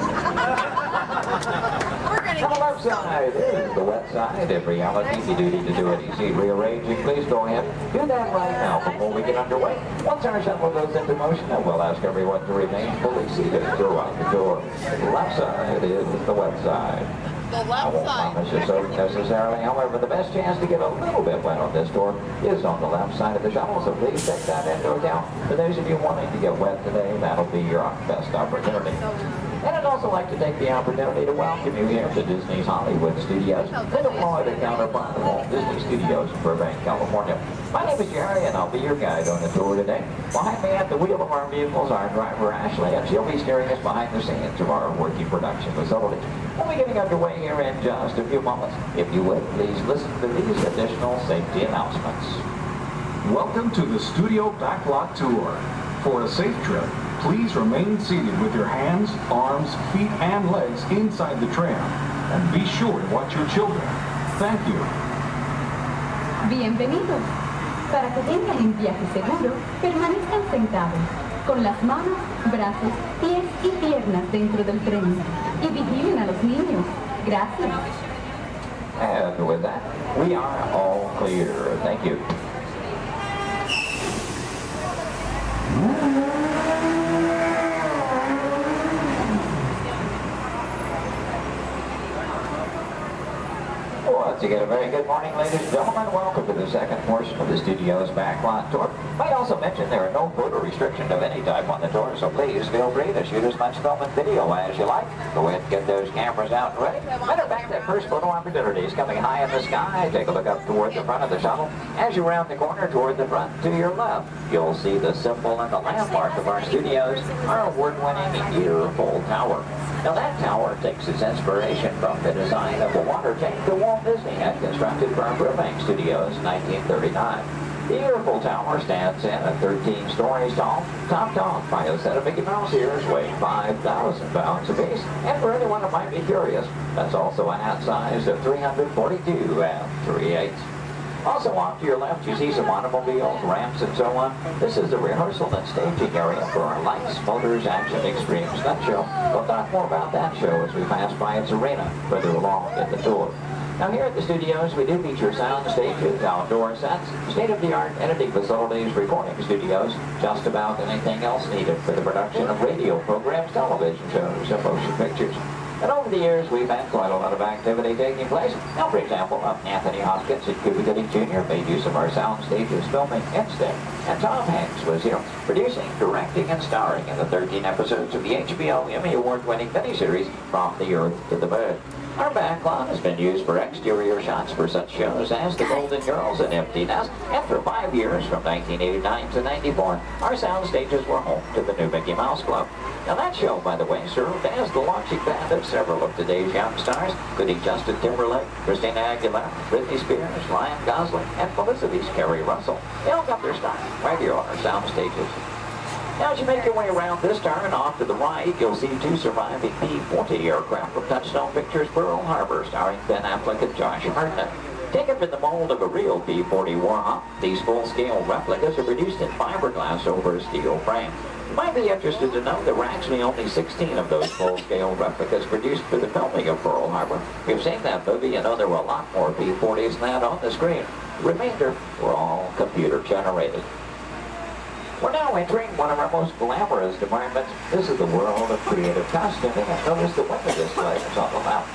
On the left side is the wet side. In reality, if you do need to do any seat rearranging, please go ahead. Do that right now before we get underway. Once our shuttle goes into motion, then we'll ask everyone to remain fully seated throughout the tour. The left side is the wet side. The left side. I won't promise you so necessarily. However, the best chance to get a little bit wet on this tour is on the left side of the shuttle, so please take that into account. For those of you wanting to get wet today, that'll be your best opportunity. And I'd also like to take the opportunity to welcome you here to Disney's Hollywood Studios, the deployed counterpart of Walt Disney Studios in Burbank, California. My name is Jerry, and I'll be your guide on the tour today. Behind me at the wheel of our vehicles, our driver Ashley, and she'll be steering us behind the scenes of our working production facility. We'll be getting underway here in just a few moments. If you would, please listen to these additional safety announcements. Welcome to the Studio Backlot Tour. For a safe trip, please remain seated with your hands, arms, feet, and legs inside the tram. And be sure to watch your children. Thank you. Bienvenidos. Para que tengan un viaje seguro, permanezcan sentados, con las manos, brazos, pies y piernas dentro del tren. Y vigilen a los niños. Gracias. And with that, we are all clear. Thank you. Once again, a very good morning, ladies and gentlemen. Welcome to the second portion of the studio's backlot tour. Might also mention there are no photo restrictions of any type on the tour, so please feel free to shoot as much film and video as you like. Go ahead and get those cameras out and ready. Matter of fact, that first photo opportunity is coming high in the sky. Take a look up toward the front of the shuttle. As you round the corner toward the front to your left, you'll see the symbol and the landmark of our studios, our award-winning Year-Full Tower. Now that tower takes its inspiration from the design of the water tank that Walt Disney had constructed for our Burbank Studios in 1939. The Year-Full Tower stands in at 13 stories tall, topped off by a set of Mickey Mouse ears weighing 5,000 pounds apiece. And for anyone who might be curious, that's also a hat size of 342 3/8. Also off to your left, you see some automobiles, ramps, and so on. This is the rehearsal and staging area for our Lights, Motors, Action Extreme stunt show. We'll talk more about that show as we pass by its arena further along in the tour. Now here at the studios, we do feature sound stages, outdoor sets, state-of-the-art editing facilities, recording studios, just about anything else needed for the production of radio programs, television shows, and motion pictures. And over the years, we've had quite a lot of activity taking place. Now, for example, Anthony Hopkins and Cuba Gooding Jr. made use of our sound stages filming Instinct. And Tom Hanks was here, producing, directing, and starring in the 13 episodes of the HBO Emmy Award-winning miniseries From the Earth to the Moon. Our backlot has been used for exterior shots for such shows as The Golden Girls and Empty Nest, and for 5 years, from 1989 to 94, our sound stages were home to the new Mickey Mouse Club. Now that show, by the way, served as the launching pad of several of today's young stars, including Justin Timberlake, Christina Aguilera, Britney Spears, Ryan Gosling, and Felicity's Kerry Russell. They all got their start right here on our sound stages. Now, as you make your way around this turn off to the right, you'll see 2 surviving P-40 aircraft from Touchstone Pictures Pearl Harbor, starring Ben Affleck and Josh Hartnett. Taken from the mold of a real P-40 Warhawk, these full-scale replicas are produced in fiberglass over a steel frame. You might be interested to know there were actually only 16 of those full-scale replicas produced for the filming of Pearl Harbor. If you've seen that movie, you know there were a lot more P-40s than that on the screen. The remainder were all computer-generated. We're now entering one of our most glamorous departments. This is the world of creative costuming, and notice the window displays on the left.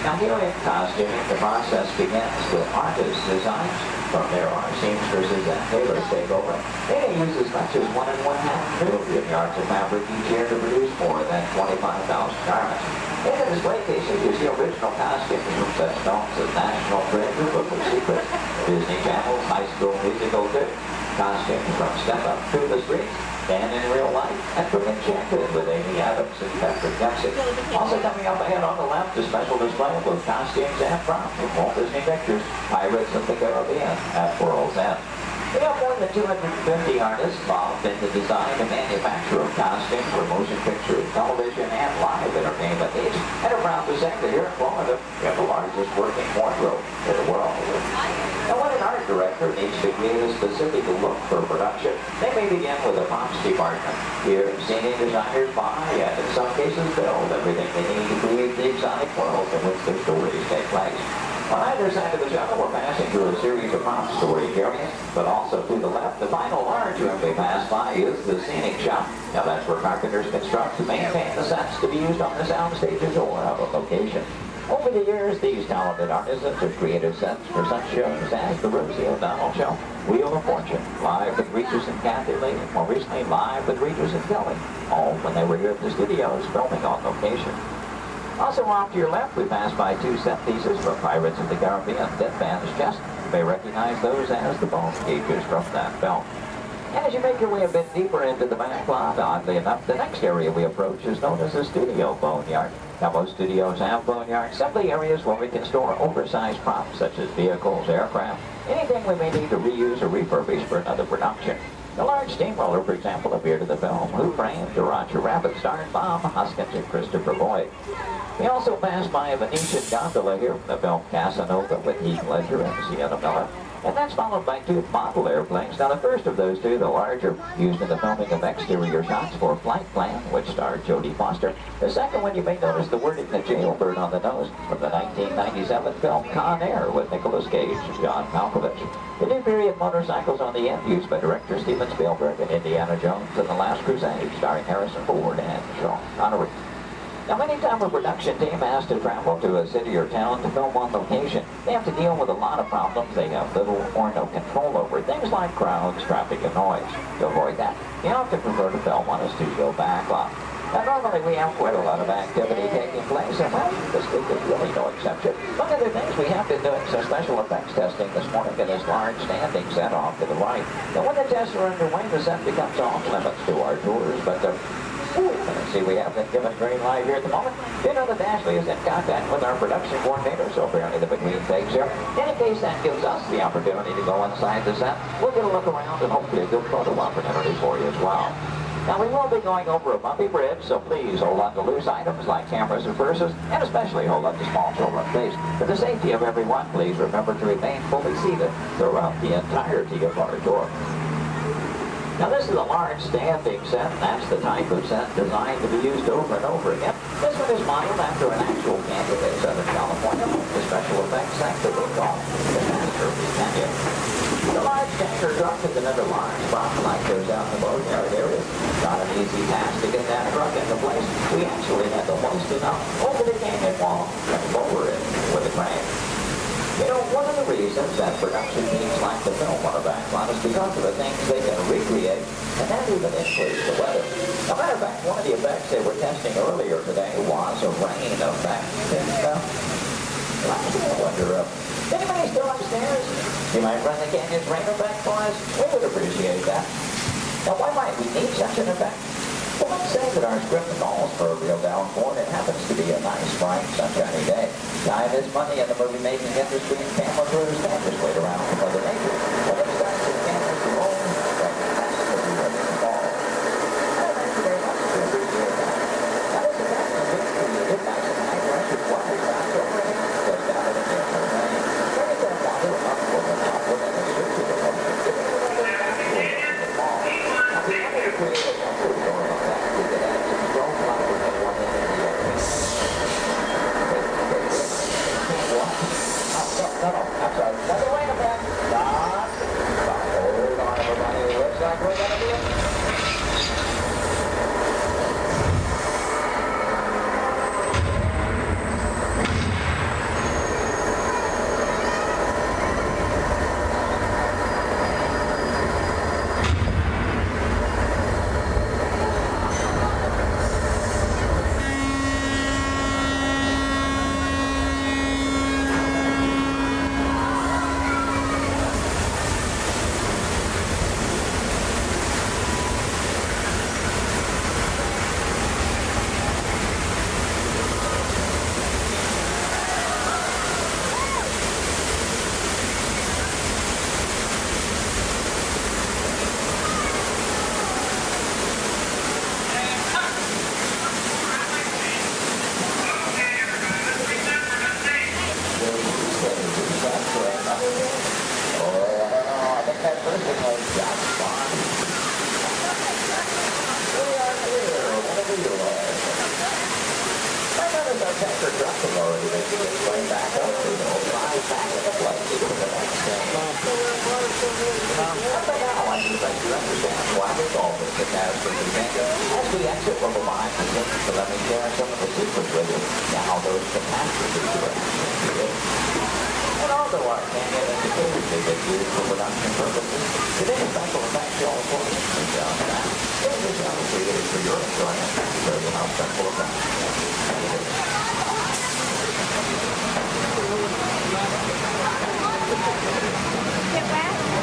Now here in costuming, the process begins with artist designs. From there, our seamstresses and tailors take over. They may use as much as 1 1/2 million yards of fabric each year to produce more than 25,000 garments. In the display cases, you see original costumes from such films as National Treasure, Book of Secrets, Disney Channel's High School Musical 2, costumes from Step Up to the Streets, and in Real Life, and from Enchanted with Amy Adams and Patrick Dempsey. Also coming up ahead on the left, a special display of both costumes and props from Walt Disney Pictures, Pirates of the Caribbean at World's End. We have more than 250 artists involved in the design and manufacture of costumes for motion picture, television, and live entertainment needs. And I'm proud to say that here in Florida, we have the largest working wardrobe in the world. Now, when an art director needs to create a specific look for production, they may begin with the props department. Here, scenic designers buy and in some cases build everything they need to create the exotic world in which their stories take place. On either side of the channel, we're passing through a series of prop storage areas, but also to the left, the final large room we pass by is the scenic shop. Now that's where carpenters construct to maintain the sets to be used on the sound stages or out on location. Over the years, these talented artisans have created sets for such shows as the Rosie O'Donnell Show, Wheel of Fortune, Live with Regis and Kathy Lee, and more recently, Live with Regis and Kelly, all when they were here at the studios filming on location. Also off to your left, we pass by 2 set pieces from Pirates of the Caribbean, Dead Man's Chest. You may recognize those as the bone cages from that film. And as you make your way a bit deeper into the back lot, oddly enough, the next area we approach is known as the studio boneyard. Now, most studios have boneyards, simply areas where we can store oversized props such as vehicles, aircraft, anything we may need to reuse or refurbish for another production. The large steamroller, for example, appeared in the film Who Framed Roger Rabbit, starring Bob Hoskins and Christopher Lloyd. We also passed by a Venetian gondola here from the film Casanova with Heath Ledger and Sienna Miller. And that's followed by 2 model airplanes. Now the first of those 2, the larger, used in the filming of exterior shots for Flight Plan, which starred Jodie Foster. The second one, you may notice the wording The Jailbird on the nose from the 1997 film Con Air with Nicolas Cage and John Malkovich. The new period motorcycles on the end used by director Steven Spielberg and Indiana Jones and The Last Crusade, starring Harrison Ford and Sean Connery. Now, anytime a production team has to travel to a city or town to film on location, they have to deal with a lot of problems they have little or no control over. Things like crowds, traffic, and noise. To avoid that, they often prefer to film on a studio backlot. Now, normally we have quite a lot of activity taking place, and well, this week is really no exception. One of the things we have been doing some special effects testing this morning in this large standing set off to the right. Now, when the tests are underway, the set becomes off limits to our tours, but see, we have been given green light here at the moment. You know that Ashley is in contact with our production coordinator, so apparently the between takes here. In any case, that gives us the opportunity to go inside the set. We'll get a look around and hopefully a good photo opportunity for you as well. Now, we will be going over a bumpy bridge, so please hold on to loose items like cameras and purses, and especially hold on to small children, please. For the safety of everyone, please remember to remain fully seated throughout the entirety of our tour. Now, this is a large standing set. That's the type of set designed to be used over and over again. This one is modeled after an actual canyon in Southern California, the special effects sector we call the Masterpiece Canyon. The large tanker truck is another large prop like goes out in the boatyard area. Not an easy task to get that truck into place. We actually had to hoist it up over the reasons that production teams like to film on a backlot is because of the things they can recreate and then even influence the weather. As a matter of fact, one of the effects they were testing earlier today was a rain effect. I wonder, anybody still upstairs? You might run the Canyon's rain effect for us? We would appreciate that. Now, why might we need such an effect? Well, let's say that our script calls for a real downpour and it happens to be a nice, bright, sunshiny day. Time is money in the movie-making industry, and camera crews can't just wait around for Mother Nature. When it starts to cameras to roll, then that's what we ready to call. Thank you very much. We appreciate that. Now, this effect is being created by some high-pressure water drops overhead, just out of the air for rain. Bringing that water upward and outward in a circular motion, giving it a little downpour to the ball. Now, we wanted to create a comfort zone effect. We could add some drone flowers and one in the air. No, I'm sorry. Another rain effect. Stop. Hold on, everybody. It looks like we're going to be in.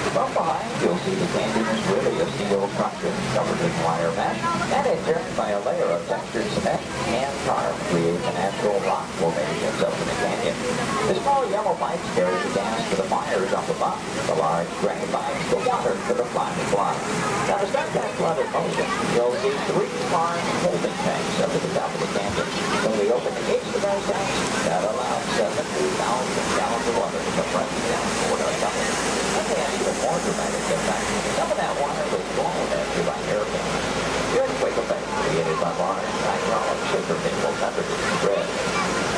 From behind, you'll see the canyon is really a steel structure covered in wire mesh and adjoined by a layer of textured cement and tar to create the natural rock formations up in the canyon. The small yellow pipes carry the gas to the fires up above. The large gray pipes the water to the flying block. Now, to start that flood in motion, you'll see 3 large holding tanks up at the top of the canyon. When we open the gates to those tanks, that allows 70,000 gallons of water to come running down toward our tunnel. Even more dramatic impact. Some of that water was blown into by airplanes. The earthquake effect created by large hydraulic shiver cables under the bridge.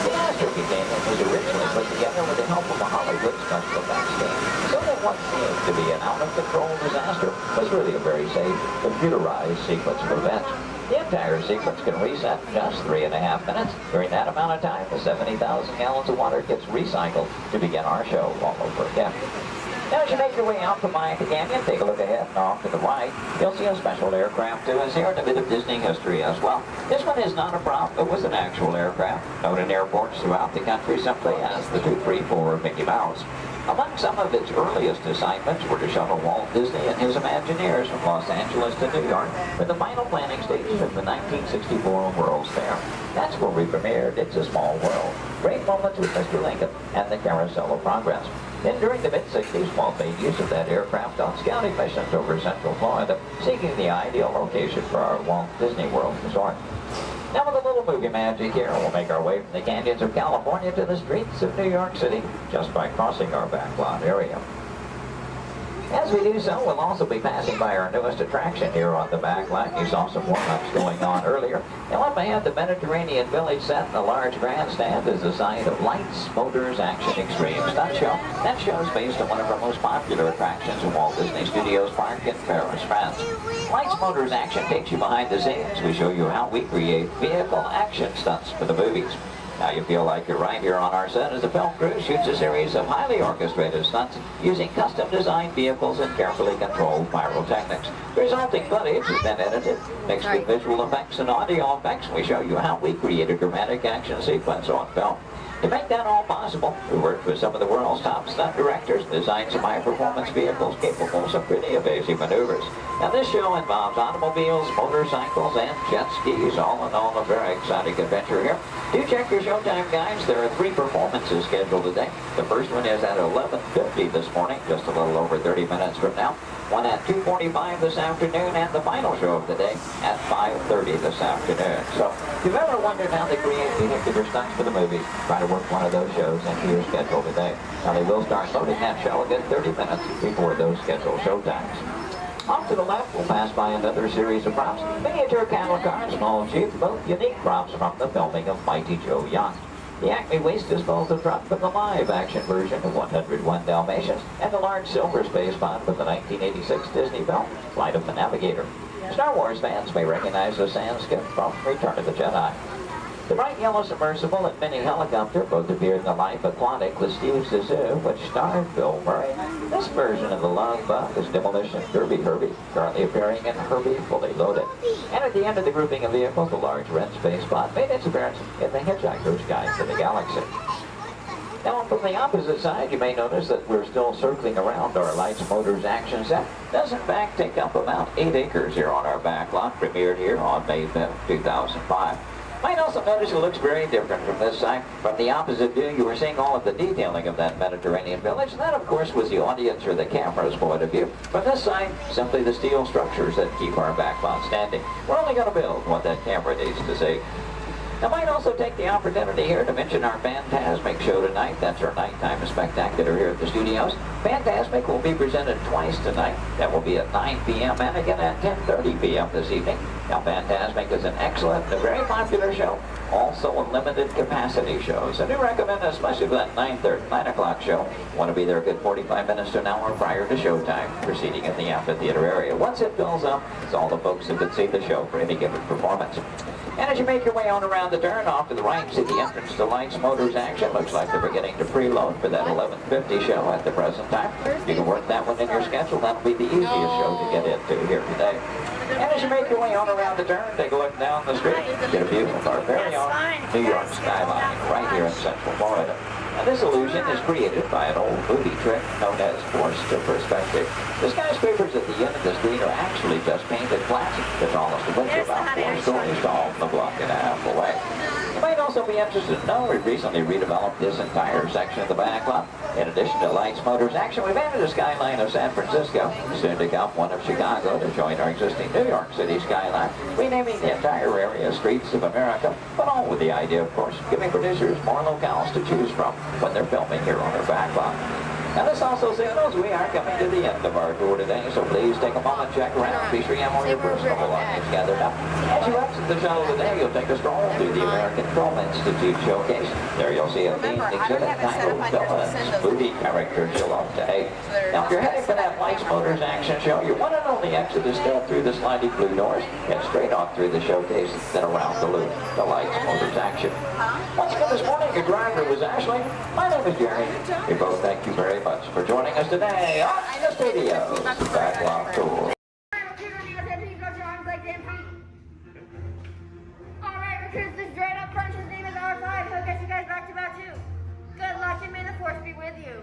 The Astro-Key Canyon was originally put together with the help of a Hollywood special effects team, so that what seemed to be an out-of-control disaster was really a very safe, computerized sequence of events. The entire sequence can reset in just 3.5 minutes. During that amount of time, the 70,000 gallons of water gets recycled to begin our show all over again. Now, as you make your way out to the canyon, take a look ahead and off to the right. You'll see a special aircraft too, is here in a bit of Disney history as well. This one is not a prop, it was an actual aircraft, known in airports throughout the country simply as the 234 of Mickey Mouse. Among some of its earliest assignments were to shuttle Walt Disney and his Imagineers from Los Angeles to New York for the final planning stages of the 1964 World's Fair. That's where we premiered It's a Small World. Great moments with Mr. Lincoln and the Carousel of Progress. Then during the mid-60s, Walt made use of that aircraft on scouting missions over Central Florida, seeking the ideal location for our Walt Disney World resort. Now with a little movie magic here, we'll make our way from the canyons of California to the streets of New York City just by crossing our backlot area. As we do so, we'll also be passing by our newest attraction here on the backlot. You saw some warm-ups going on earlier. Now up ahead, the Mediterranean Village set in the large grandstand is the site of Lights, Motors, Action Extreme Stunt Show. That show is based on one of our most popular attractions in Walt Disney Studios Park in Paris, France. Lights, Motors, Action takes you behind the scenes. We show you how we create vehicle action stunts for the movies. Now you feel like you're right here on our set as the film crew shoots a series of highly orchestrated stunts using custom-designed vehicles and carefully controlled pyrotechnics. The resulting footage has been edited, mixed with visual effects and audio effects. We show you how we create a dramatic action sequence on film. To make that all possible, we worked with some of the world's top stunt directors and designed some high-performance vehicles capable of some pretty evasive maneuvers. Now this show involves automobiles, motorcycles, and jet skis, all in all a very exciting adventure here. Do check your showtime guides. There are 3 performances scheduled today. The first one is at 11:50 this morning, just a little over 30 minutes from now. One at 2:45 this afternoon, and the final show of the day at 5:30 this afternoon. So if you've ever wondered how they create vehicular stunts for the movies, try to work one of those shows into your schedule today. Now they will start loading that show a good 30 minutes before those scheduled showtimes. Off to the left, we'll pass by another series of props. Miniature cattle cars, small jeep, both unique props from the filming of Mighty Joe Yacht. The Acme Waste Disposal truck from the live-action version of 101 Dalmatians, and the large silver space pod from the 1986 Disney film, Flight of the Navigator. Star Wars fans may recognize the sand skip from Return of the Jedi. The bright yellow submersible and mini helicopter both appeared in the Life Aquatic with Steve Zissou, which starred Bill Murray. This version of the Love Bug is Demolition Derby Herbie, currently appearing in Herbie Fully Loaded. And at the end of the grouping of vehicles, the large red space pod made its appearance in The Hitchhiker's Guide to the Galaxy. Now from the opposite side, you may notice that we're still circling around our Lights Motors action set. It does in fact take up about 8 acres here on our back lot, premiered here on May 5th, 2005. Might also notice it looks very different from this side. From the opposite view, you were seeing all of the detailing of that Mediterranean village. That, of course, was the audience or the camera's point of view. From this side, simply the steel structures that keep our backbone standing. We're only going to build what that camera needs to see. I might also take the opportunity here to mention our Fantasmic show tonight. That's our nighttime spectacular here at the studios. Fantasmic will be presented twice tonight. That will be at 9 p.m. and again at 10:30 p.m. this evening. Now, Fantasmic is an excellent and a very popular show, also a limited capacity show. So I do recommend, especially for that 9 o'clock show, want to be there a good 45 minutes to an hour prior to showtime, proceeding in the amphitheater area. Once it fills up, it's all the folks who can see the show for any given performance. And as you make your way on around the turn, off to the right, see the entrance to Lights Motors action. Looks like they're beginning to preload for that 11:50 show at the present time. You can work that one in your schedule. That'll be the easiest show to get into here today. And as you make your way on around the turn, take a look down the street. Get a view of our very own New York skyline right here in Central Florida. And this illusion is created by an old movie trick known as forced perspective. The skyscrapers at the end of the screen are actually just painted plastic. The tallest of which are about 4 stories tall, a block and a half away. You might also be interested to know we recently redeveloped this entire section of the back lot. In addition to Lights Motors action, we've added a skyline of San Francisco, soon to come one of Chicago to join our existing New York City skyline, renaming the entire area Streets of America, but all with the idea, of course, giving producers more locales to choose from when they're filming here on our back lot. Now this also signals we are coming to the end of our tour today, so please take a moment, check around, be sure you have all your personal belongings gathered up. As you exit the shuttle today, you'll take a stroll through the American Film Institute showcase. There you'll see a themed exhibit titled Villains, Movie Characters You'll Love to Hate. Now if you're heading for that Lights Motors action show, your one and only exit is still through the sliding blue doors, and straight off through the showcase, then around the loop, the Lights Motors action. Once again this morning, your driver was Ashley. My name is Jerry. We both thank you very much for joining us today on the Studios Backlot Tour. Alright, recruits, this droid up front, his name is R5. He'll get you guys back to about 2. Good luck and may the force be with you.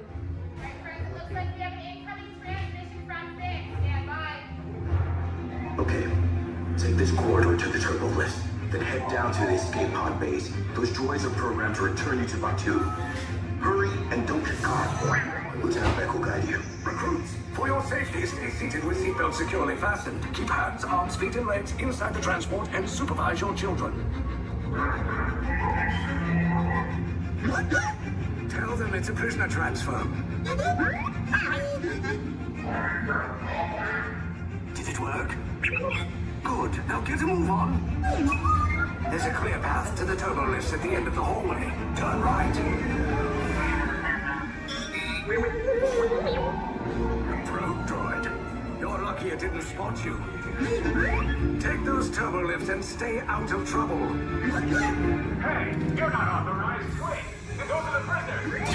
Alright, friends, it looks like we have an incoming transmission from 6. Stand by. Okay, take this corridor to the turbo lift, then head down to the escape pod base. Those droids are programmed to return you to Batu. Hurry and don't get caught. Lieutenant Beck will guide you. Recruits, for your safety, stay seated with seatbelts securely fastened. Keep hands, arms, feet, and legs inside the transport and supervise your children. Tell them it's a prisoner transfer. Did it work? Good. Now get a move on. There's a clear path to the turbo lifts at the end of the hallway. Turn right. Probe droid. You're lucky it didn't spot you. Take those turbo lifts and stay out of trouble. Hey, you're not authorized. Wait, those are the prisoners.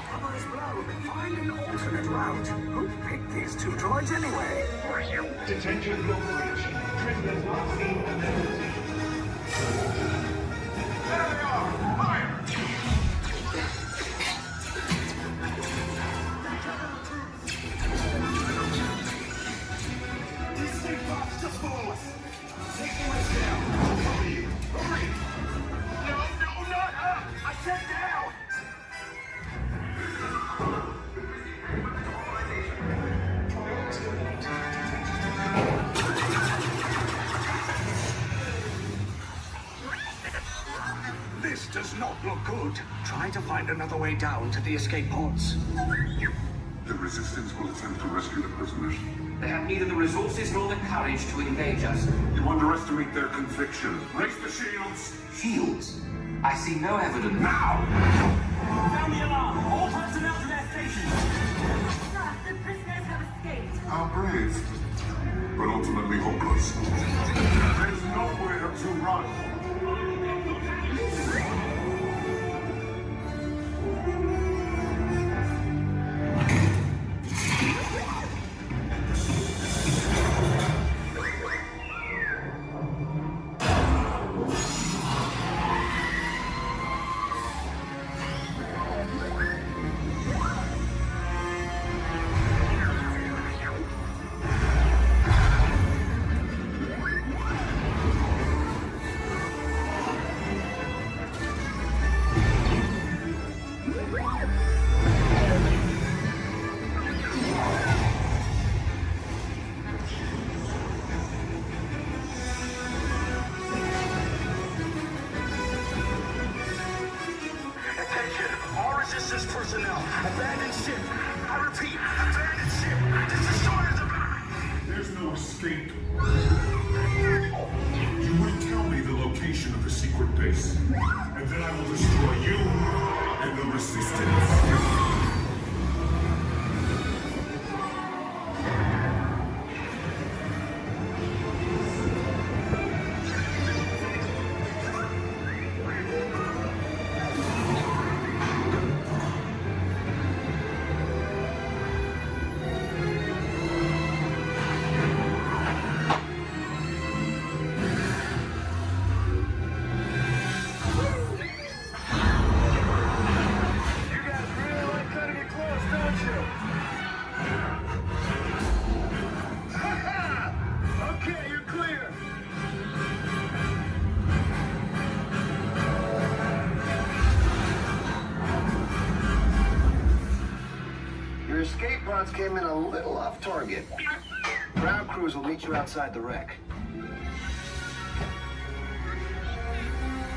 Cover is blown. Find an alternate route. Who picked these two droids anyway? Detention corporation. Prisoners not seen and never seen. There they are. Fire! These safe bots just below us. Take the lights down. I'll cover you. Hurry! No, not up! I said down! This does not look good. Try to find another way down to the escape pods. The Resistance will attempt to rescue the prisoners. They have neither the resources nor the courage to engage us. You underestimate their conviction. Raise the shields! Shields? I see no evidence. Now! Sound the alarm! All personnel to their stations! Sir, the prisoners have escaped. How brave, but ultimately hopeless. There's nowhere to run. Resistance personnel, abandoned ship. I repeat, abandoned ship. This destroyer's about. There's no escape. You will tell me the location of the secret base, and then I will destroy you and the Resistance. Your escape pods came in a little off target. Ground crews will meet you outside the wreck.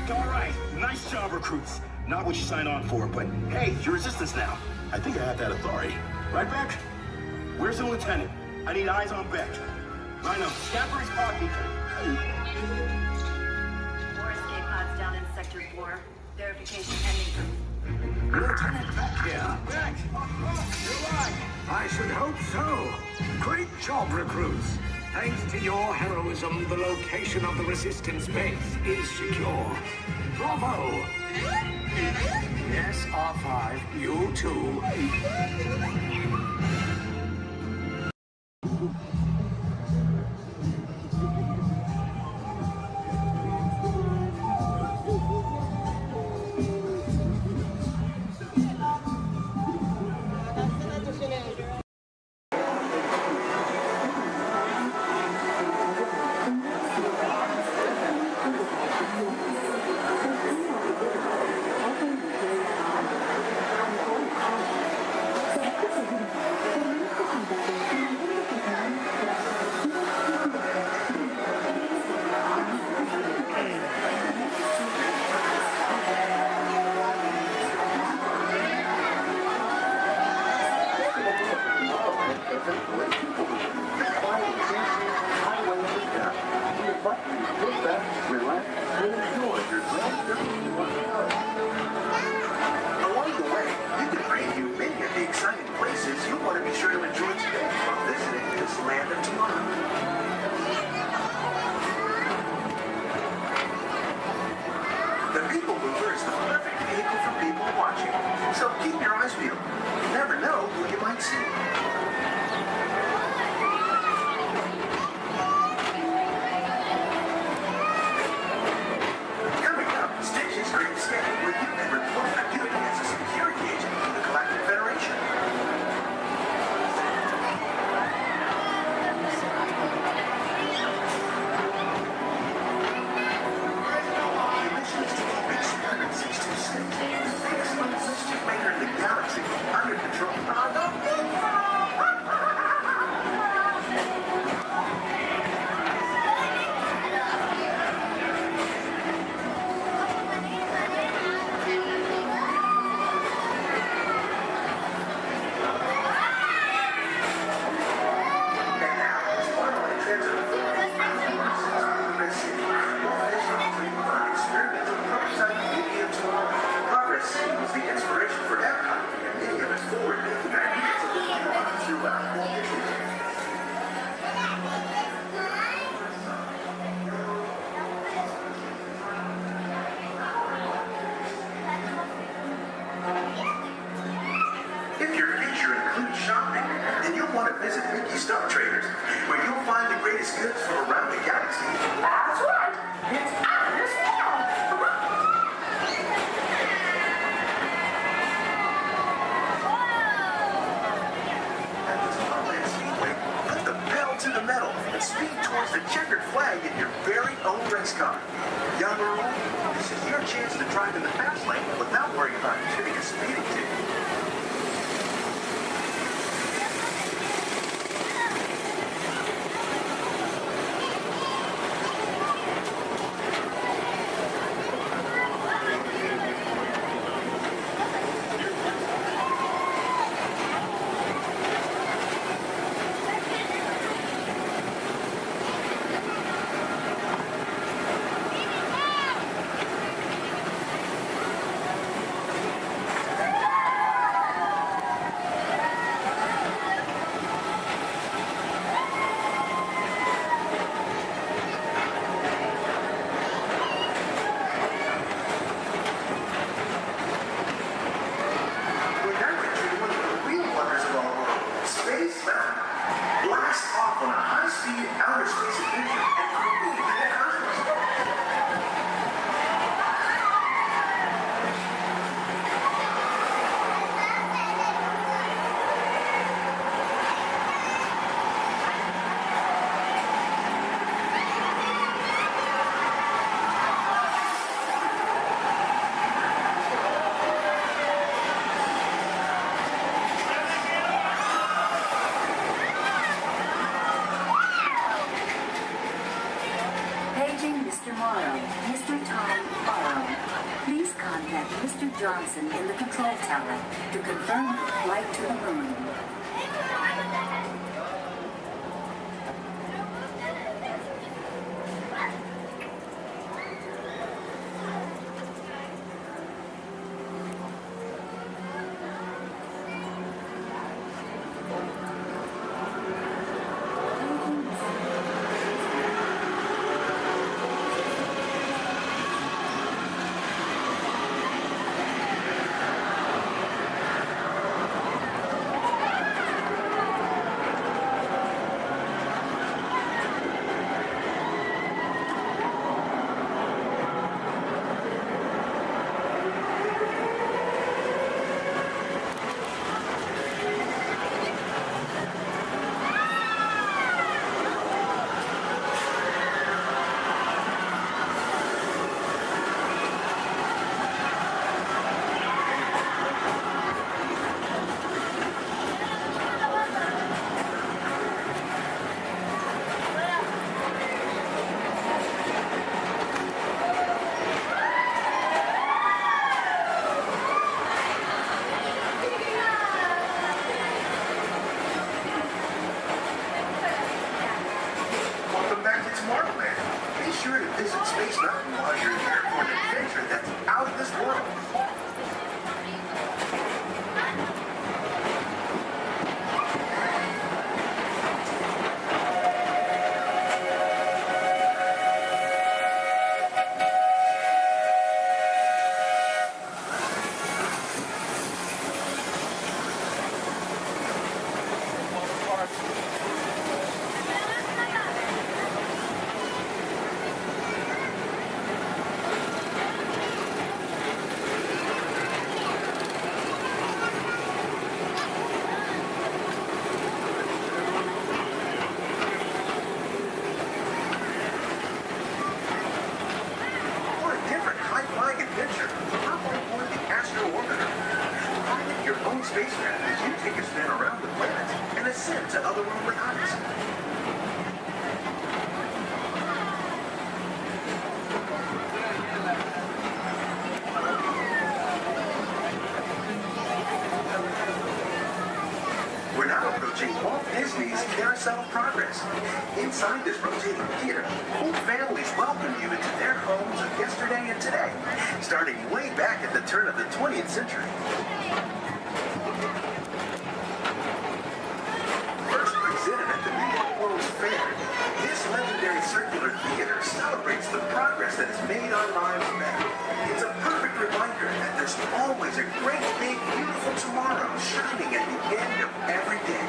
All right, nice job, recruits. Not what you signed on for, but hey, you're Resistance now. I think I have that authority. Right, Beck? Where's the lieutenant? I need eyes on Beck. Rhino, scan his pod beacon. 4 escape pods down in Sector 4. Verification pending. Lieutenant Beck here. Beck! You're alive! I should hope so. Great job, recruits. Thanks to your heroism, the location of the Resistance base is secure. Bravo! Yes, R5, you too. Land of Tomorrow. The People Mover is the perfect vehicle for people watching, so keep your eyes peeled. You never know who you might see. Coming up, Stitch's Great Escape, where you can report your duty as a security agent for the Galactic Federation. The mission is to keep Experiment 626, the biggest mischief maker in the galaxy, under control. Progress was the inspiration for epcot and many of its forward-thinking ideas have been brought throughout Walt Disneyland. If your future includes shopping, then you'll want to visit Mickey Stock Traders, where you'll find the greatest goods from around the galaxy. That's right! It's out of this world! At the Disneyland Speedway, put the pedal to the metal and speed towards the checkered flag in your very own race car. Young or old, this is your chance to drive in the fast lane without worrying about getting a speeding ticket. Blast off on a high-speed outer space adventure and create the cosmos. Paging Mr. Morrow. Mr. Tom Morrow. Please contact Mr. Johnson in the control tower to confirm flight to the moon. Space Mountain while you're here for an adventure that's out of this world. subtle progress. Inside this rotating theater, whole families welcome you into their homes of yesterday and today, starting way back at the turn of the 20th century. First presented at the New York World's Fair, this legendary circular theater celebrates the progress that has made our lives better. It's a perfect reminder that there's always a great, big, beautiful tomorrow shining at the end of every day.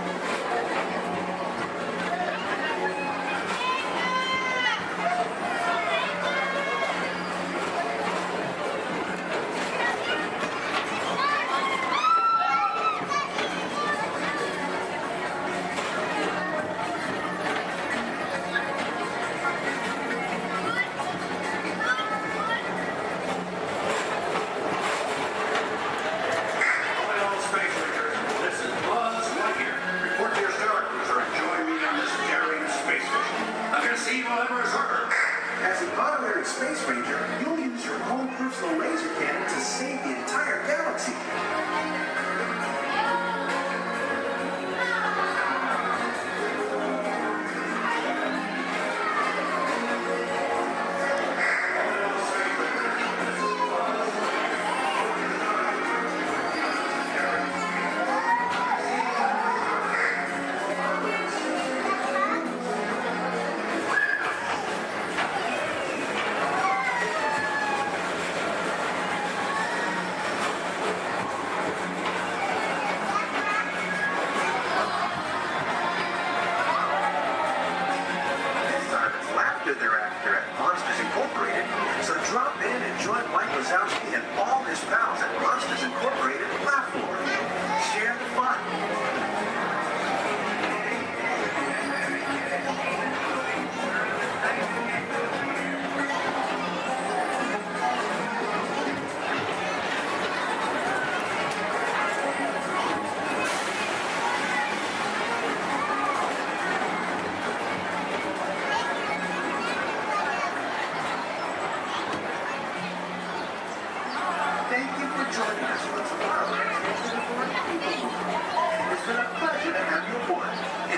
As an honorary space ranger, you'll use your own personal laser cannon to save the entire galaxy.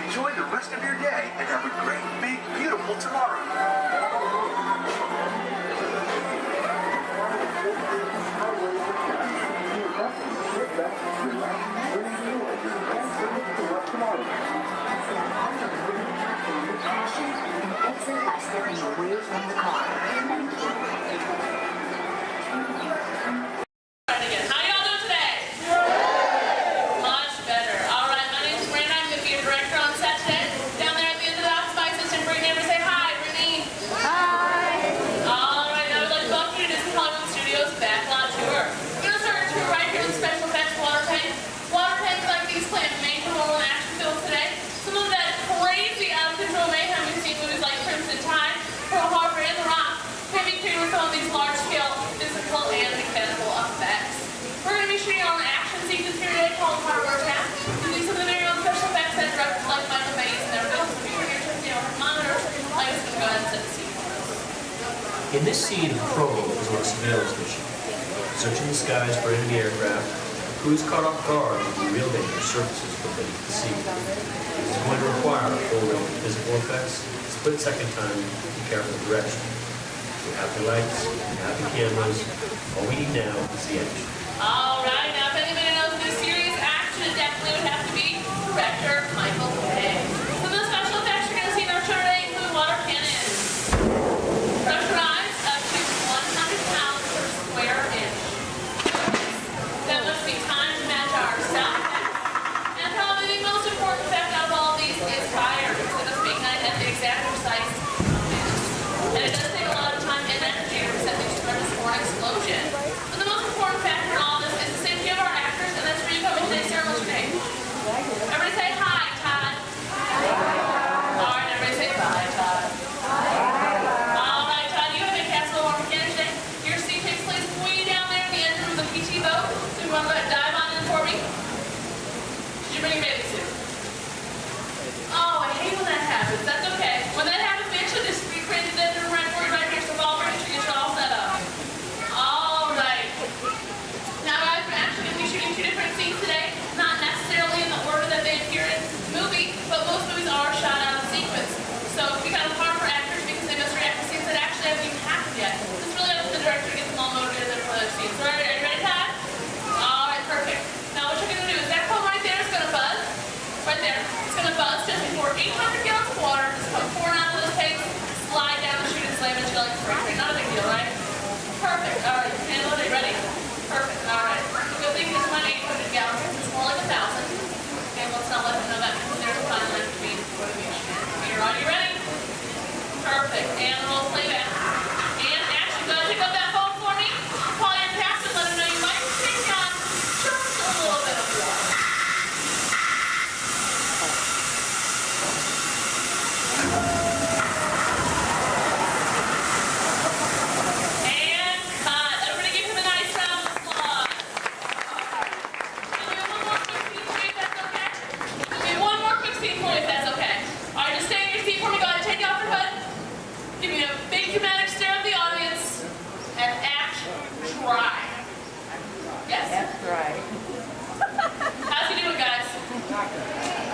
Enjoy the rest of your day and have a great, big, beautiful tomorrow. Exit by stepping away from the car. How y'all doing today? Much better. All right, my name's Brandon. I'm going to be your director on set today. Down there at the end of the office, my assistant, bring neighbor, say hi, Brittany. Hi. All right, now we'd like to welcome you to Disney Hollywood Studios Backlot Tour. We're going to start our tour right here with special effects water tank. Water tanks like these play a major role in action films today. Some of that crazy out-of-control mayhem we've seen movies like Crimson Tide, Pearl Harbor, and The Rock can be created with some of these large-scale physical and mechanical effects. We're going to be shooting on an action sequence here today called Hardware Attack, using some of the very own special effects that directors like Michael Bay's and everybody else will be here to monitors. Mike is going to go ahead and set the scene for us. In this scene, the Provo is on a surveillance mission, searching the skies for enemy aircraft. The crew is caught off guard with the real danger surfaces from beneath the sea. This is going to require a full range of physical effects, split-second time, and careful direction. We have the lights, we have the cameras. All we need now is the action. All right, now if anybody knows this serious action, it definitely would have to be director Michael Bay. Some of the special effects you're going to see in our show today include water cannons, pressurized up to 100 pounds per square inch. That must be time to match our sound effects. And probably the most important effect out of all of these is fire. So this being night at the exact precise minutes. And it does take a lot of time and energy to set these furnace for an explosion. But the most important factor in all this is the safety of our actors, and that's where you come into today's ceremony today. Everybody say hi, Todd.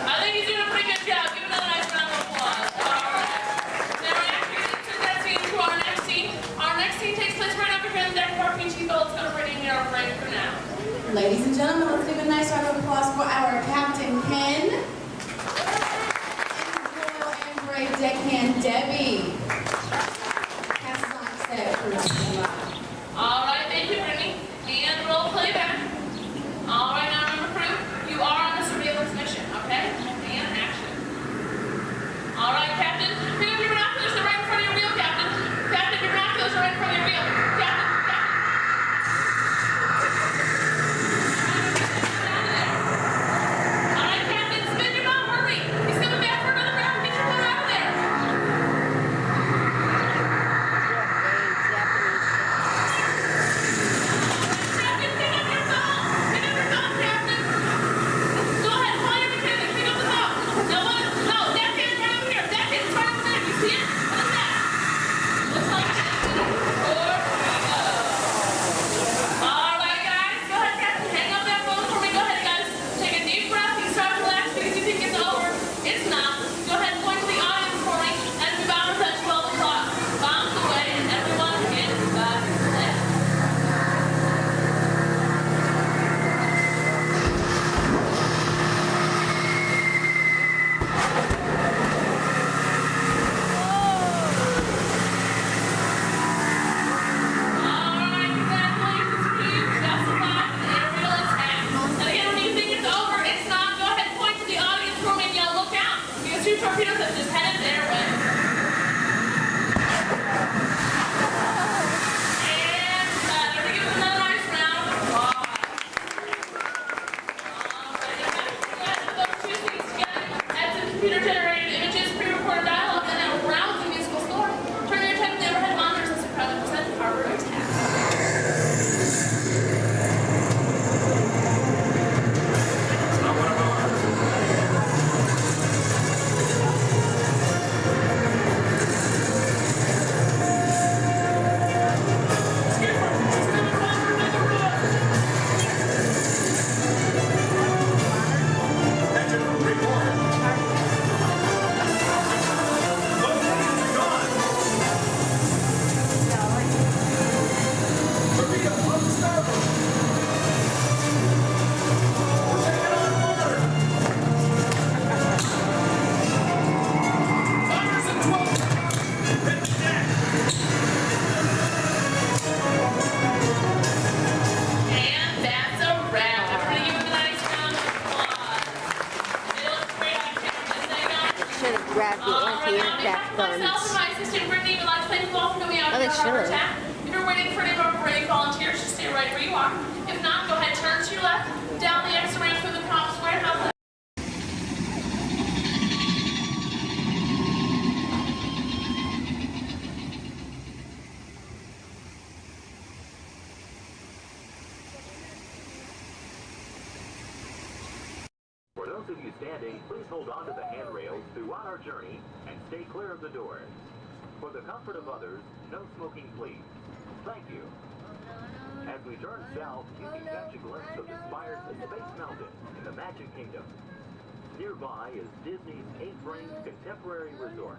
I think he's doing a pretty good job. Give him another nice round of applause. All right. Now we're actually going to that scene to our next scene. Our next scene takes place right over here in the deck parking. Chief Walt's going to bring in our break for now. Ladies and gentlemen, let's give a nice round of applause for our Captain Ken and Royal and Brave Deckhand Debbie. Pass us on set for All right, thank you, Brittany. And roll playback. All right, now remember, crew, you are on a surveillance mission, okay? And action. All right, Captain, pick up your binoculars. They're right in front of your wheel, Captain. Captain, your binoculars are right in front of your wheel. Captain. All right, Captain, spin your mouth, hurry. He's coming back for another round. Get your boat out of there. Captain, pick up your phone. Pick up your phone, Captain. Go ahead, call your mechanic. Pick up the phone. No, that kid's right over here. That kid's right over there. You see it? What is that? Looks like it's all right, guys. Go ahead, Captain. Hang up that phone for me. Go ahead, guys. Take a deep breath. You start to relax because you think it's over. It's not. Go ahead and point to the audience for me as we bounce at 12 o'clock. Bounce away and everyone hit the left. Two torpedoes have just headed their way. And we're giving them another nice round of applause. Let's put those two things together. Add some computer-generated images, pre-recorded dialogue, and a rousing musical score. Turn your attention to the overhead monitors as we proudly present Harbor Attack. Anti-aircraft guns. Oh, they should. If you're waiting for any of our brave volunteers, just stay right where you are. If not, go ahead, turn to your left, down the exit ramp through the props warehouse. For those of you standing, please hold on to the handrails throughout our journey and stay clear of the doors. For the comfort of others, no smoking, please. Thank you. As we turn south, you can catch a glimpse of the spires of Space Mountain in the Magic Kingdom. Nearby is Disney's 8th-ranked contemporary resort.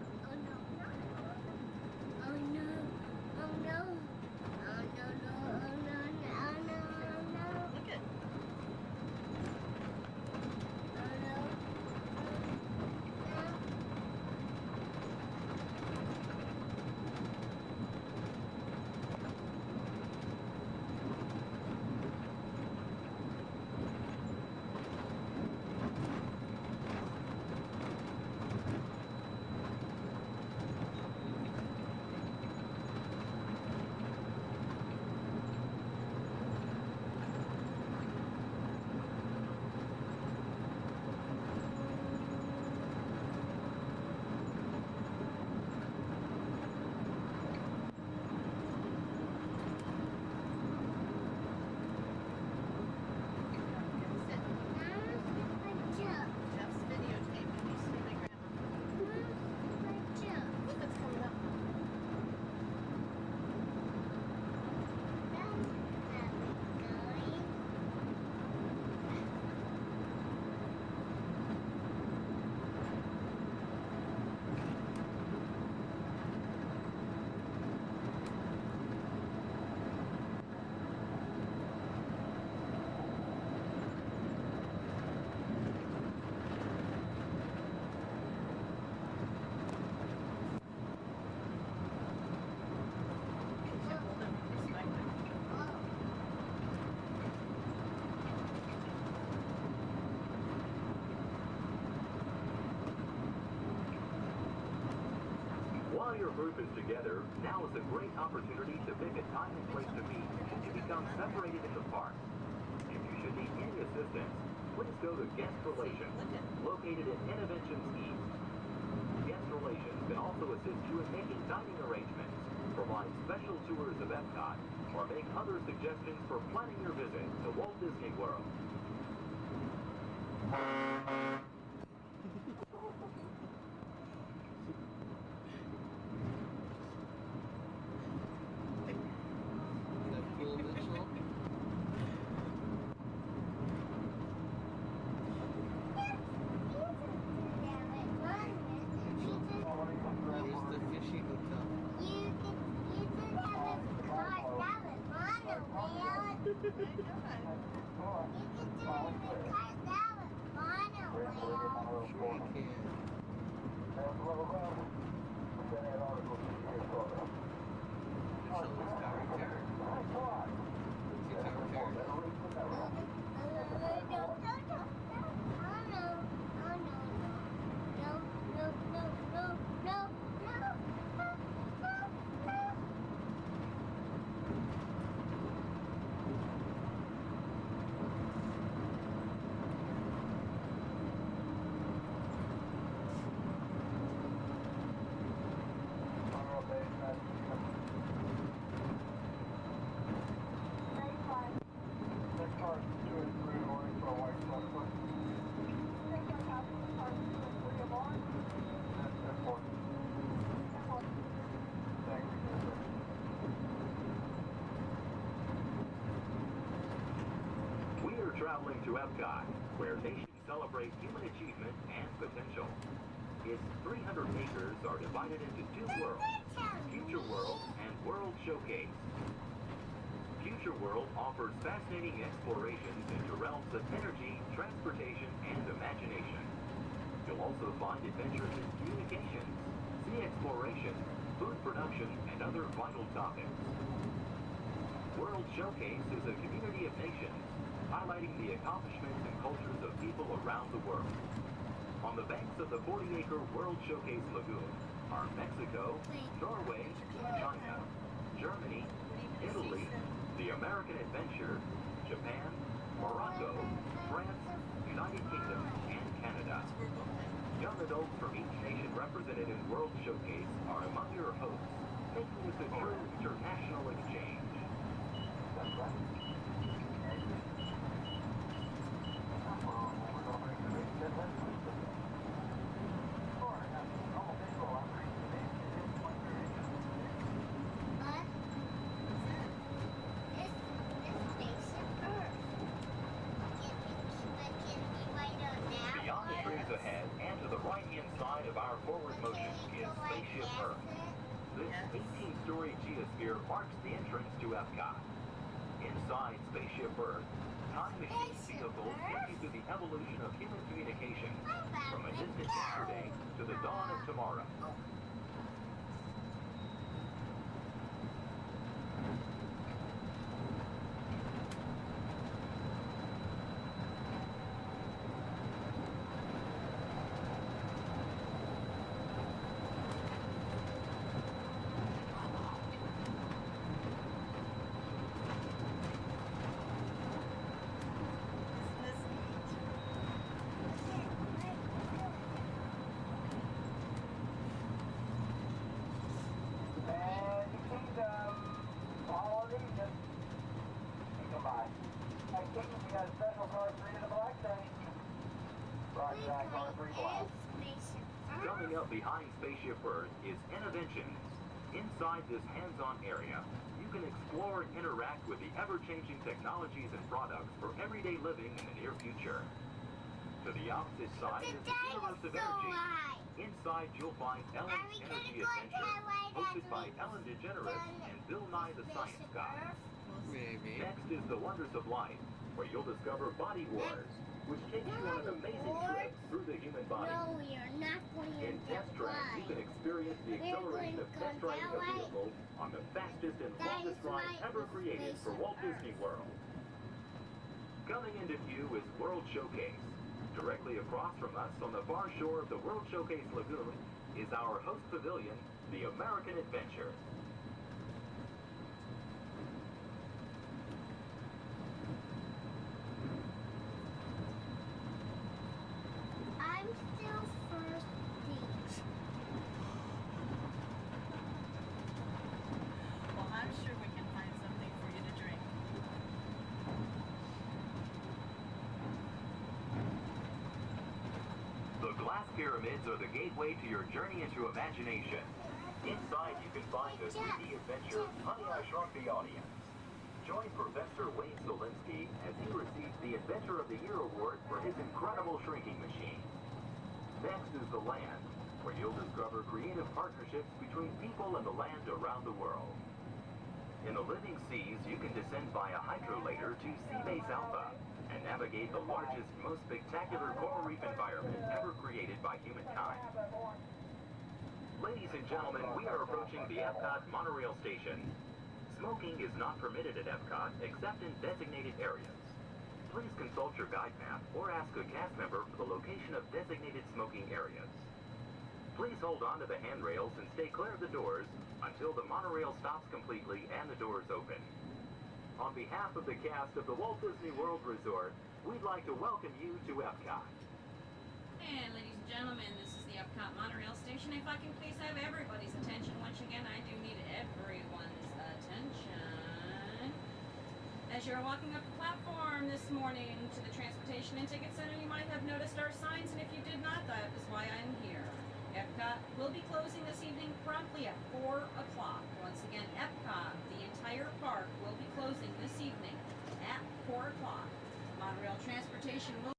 While your group is together, now is a great opportunity to pick a time and place to meet and become separated in the park. If you should need any assistance, please go to Guest Relations, located in Innovations East. Guest Relations can also assist you in making dining arrangements, provide special tours of Epcot, or make other suggestions for planning your visit to Walt Disney World. Traveling to Epcot, where nations celebrate human achievement and potential. Its 300 acres are divided into two worlds, Future World and World Showcase. Future World offers fascinating explorations into realms of energy, transportation, and imagination. You'll also find adventures in communications, sea exploration, food production, and other vital topics. World Showcase is a community of nations, highlighting the accomplishments and cultures of people around the world. On the banks of the 40-acre World Showcase Lagoon are Mexico, Norway, China, Germany, Italy, the American Adventure, Japan, Morocco, France, United Kingdom, and Canada. Young adults from each nation represented in World Showcase are among your hosts, making this a true international exchange. Beyond the trees ahead and to the right-hand side of our forward motion is Spaceship Earth. This 18-story geosphere marks the entrance to Epcot. Inside Spaceship Earth, time machine vehicles take you through the evolution of human communication, from a distant yesterday to the dawn of tomorrow. Coming up behind Spaceship Earth is Innovations. Inside this hands-on area, you can explore and interact with the ever-changing technologies and products for everyday living in the near future. To the opposite side is the Universe of Energy. Inside you'll find Ellen's Energy Adventure, hosted by Ellen DeGeneres and Bill Nye the Science Guy. Next is The Wonders of Life, where you'll discover Body Wars, which takes you on an amazing trip through the human body. No, we are not going to In Test Track, you can experience the acceleration of test driving a vehicle on the fastest and longest ride ever created for Walt Disney World. Coming into view is World Showcase. Directly across from us on the far shore of the World Showcase Lagoon is our host pavilion, the American Adventure. I'm still thirsty. Well, I'm sure we can find something for you to drink. The glass pyramids are the gateway to your journey into imagination. Inside, you can find the 3D adventure, Honey, I Shrunk the Audience. Join Professor Wayne Solinsky as he receives the Inventor of the Year award for his incredible shrinking machine. Next is the land, where you'll discover creative partnerships between people and the land around the world. In the living seas, you can descend via hydrolator to Seabase Alpha and navigate the largest, most spectacular coral reef environment ever created by humankind. Ladies and gentlemen, we are approaching the Epcot monorail station. Smoking is not permitted at Epcot except in designated areas. Please consult your guide map or ask a cast member for the location of designated smoking areas. Please hold on to the handrails and stay clear of the doors until the monorail stops completely and the doors open. On behalf of the cast of the Walt Disney World Resort, we'd like to welcome you to Epcot. And ladies and gentlemen, this is the Epcot monorail station. If I can please have everybody's attention once again, I do need everyone's attention. As you're walking up the platform this morning to the Transportation and Ticket Center, you might have noticed our signs, and if you did not, that is why I'm here. Epcot will be closing this evening promptly at 4 o'clock. Once again, Epcot, the entire park, will be closing this evening at 4 o'clock. Monorail transportation will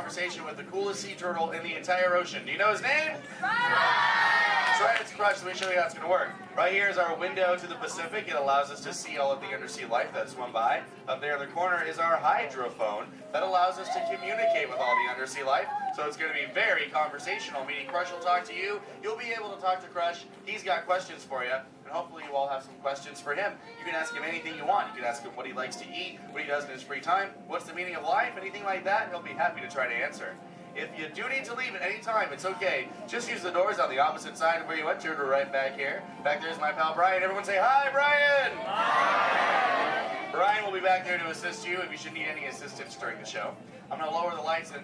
conversation with the coolest sea turtle in the entire ocean. Do you know his name? That's right, it's Crush. Let me show you how it's going to work. Right here is our window to the Pacific. It allows us to see all of the undersea life that swim by. Up there in the corner is our hydrophone that allows us to communicate with all the undersea life. So it's going to be very conversational, meaning Crush will talk to you. You'll be able to talk to Crush. He's got questions for you. And hopefully you all have some questions for him. You can ask him anything you want. You can ask him what he likes to eat, what he does in his free time, what's the meaning of life, anything like that. He'll be happy to try to answer. If you do need to leave at any time, it's okay. Just use the doors on the opposite side of where you entered or right back here. Back there's my pal Brian. Everyone say hi, Brian! Hi! Brian will be back there to assist you if you should need any assistance during the show. I'm going to lower the lights and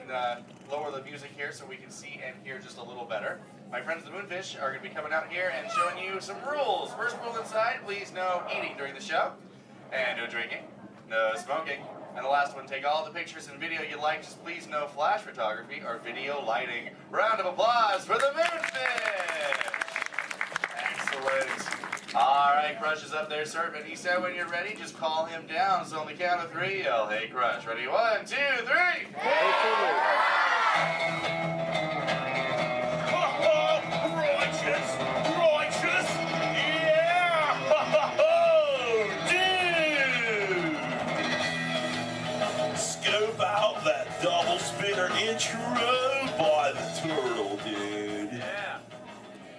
lower the music here so we can see and hear just a little better. My friends the Moonfish are going to be coming out here and showing you some rules. First rule inside, please no eating during the show. And no drinking. No smoking. And the last one, take all the pictures and video you like, just please no flash photography or video lighting. Round of applause for the Moonfish! Excellent. All right, Crush is up there serving. He said when you're ready, just call him down. So on the count of 3, yell, hey Crush. Ready? 1, 2, 3! Righteous! Righteous! Yeah! Dude! Scope out that double spinner intro by the turtle, dude. Yeah.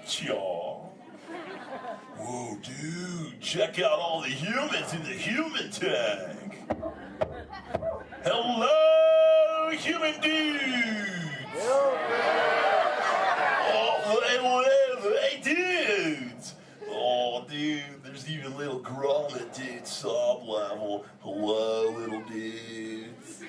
Chaw. Whoa, dude. Check out all the humans in the human tank. Hello, human dudes. Hey, dudes! Oh, dude, there's even little grommet dude sub level. Hello, little dudes.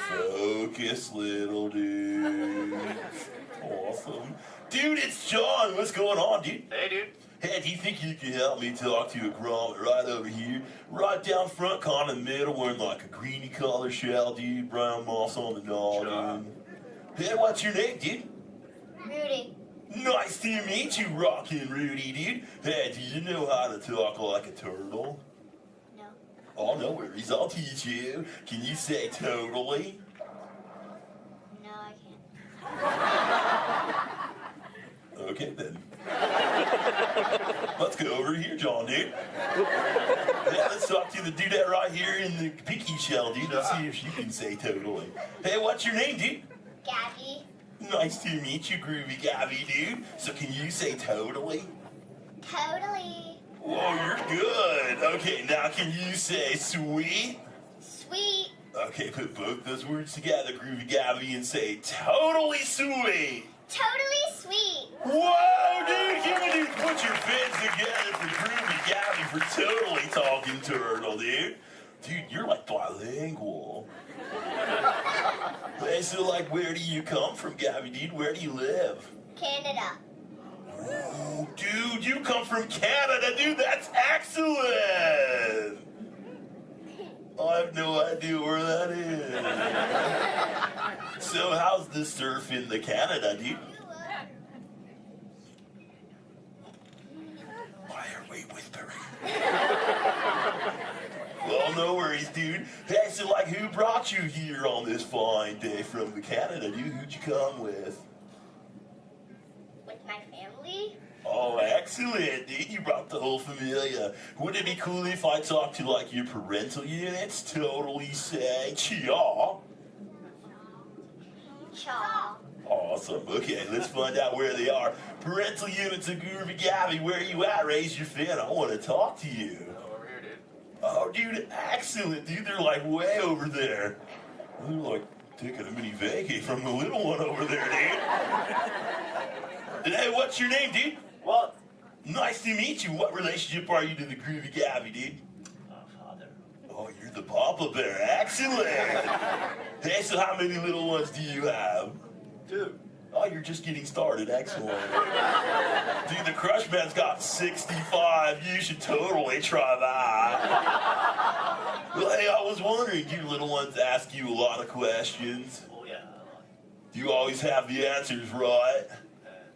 Focus, little dudes. Awesome. Dude, it's John. What's going on, dude? Hey, dude. Hey, do you think you can help me talk to a grommet right over here? Right down front, kind of in the middle, wearing like a greeny color shell, dude. Brown moss on the dog, dude. Hey, what's your name, dude? Rudy. Nice to meet you, Rockin' Rudy, dude. Hey, do you know how to talk like a turtle? No. Oh, no worries. I'll teach you. Can you say totally? No, I can't. Okay, then. Let's go over here, John, dude. Yeah, let's talk to the dudette right here in the pinky shell, dude. Let's see if she can say totally. Hey, what's your name, dude? Gabby. Nice to meet you, Groovy Gabby, dude. So can you say totally? Totally. Whoa, you're good. Okay, now can you say sweet? Sweet. Okay, put both those words together, Groovy Gabby, and say totally sweet. Totally sweet. Whoa, dude, human dude, put your fins together for Groovy Gabby for totally talking turtle, dude. Dude, you're like bilingual. Hey, so like, where do you come from, Gabby, dude? Where do you live? Canada. Ooh, dude, you come from Canada, dude. That's excellent. I have no idea where that is. So how's the surf in the Canada, dude? Why are we whispering? Well, no worries, dude. Hey, so like, who brought you here on this fine day from the Canada, dude? Who'd you come with? With my family. Oh, excellent, dude. You brought the whole familia. Wouldn't it be cool if I talked to, like, your parental units? Totally say, chaw. Chaw. Awesome. Okay, let's find out where they are. Parental units of Groovy Gabby, where are you at? Raise your fin. I want to talk to you. Over here, dude. Oh, dude, excellent, dude. They're, like, way over there. They're, like, taking a mini vacay from the little one over there, dude. Hey, what's your name, dude? Walt. Nice to meet you. What relationship are you to the Groovy Gabby, dude? Father. Oh, you're the Papa Bear. Excellent. Hey, so how many little ones do you have? 2. Oh, you're just getting started. Excellent. Dude, the Crush Man's got 65. You should totally try that. Well, hey, I was wondering, do your little ones ask you a lot of questions? Oh, yeah. Do you always have the answers right?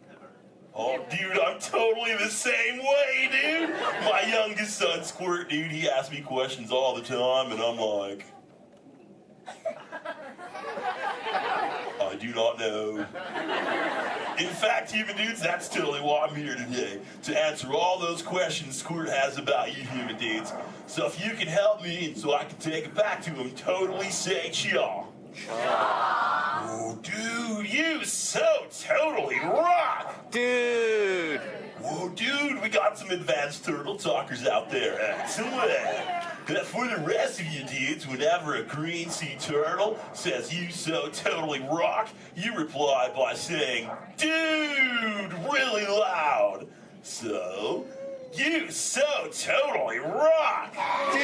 Never. Oh, dude, I'm totally the same way, dude. My youngest son, Squirt, dude, he asks me questions all the time, and I'm like... do not know. In fact, human dudes, that's totally why I'm here today, to answer all those questions Squirt has about you human dudes. So if you can help me, and so I can take it back to him, totally say cha. Oh, dude, you so totally rock! Dude! Whoa, dude, we got some advanced turtle talkers out there. Excellent. For the rest of you dudes, whenever a green sea turtle says you so totally rock, you reply by saying, dude, really loud. So, you so totally rock. Dude!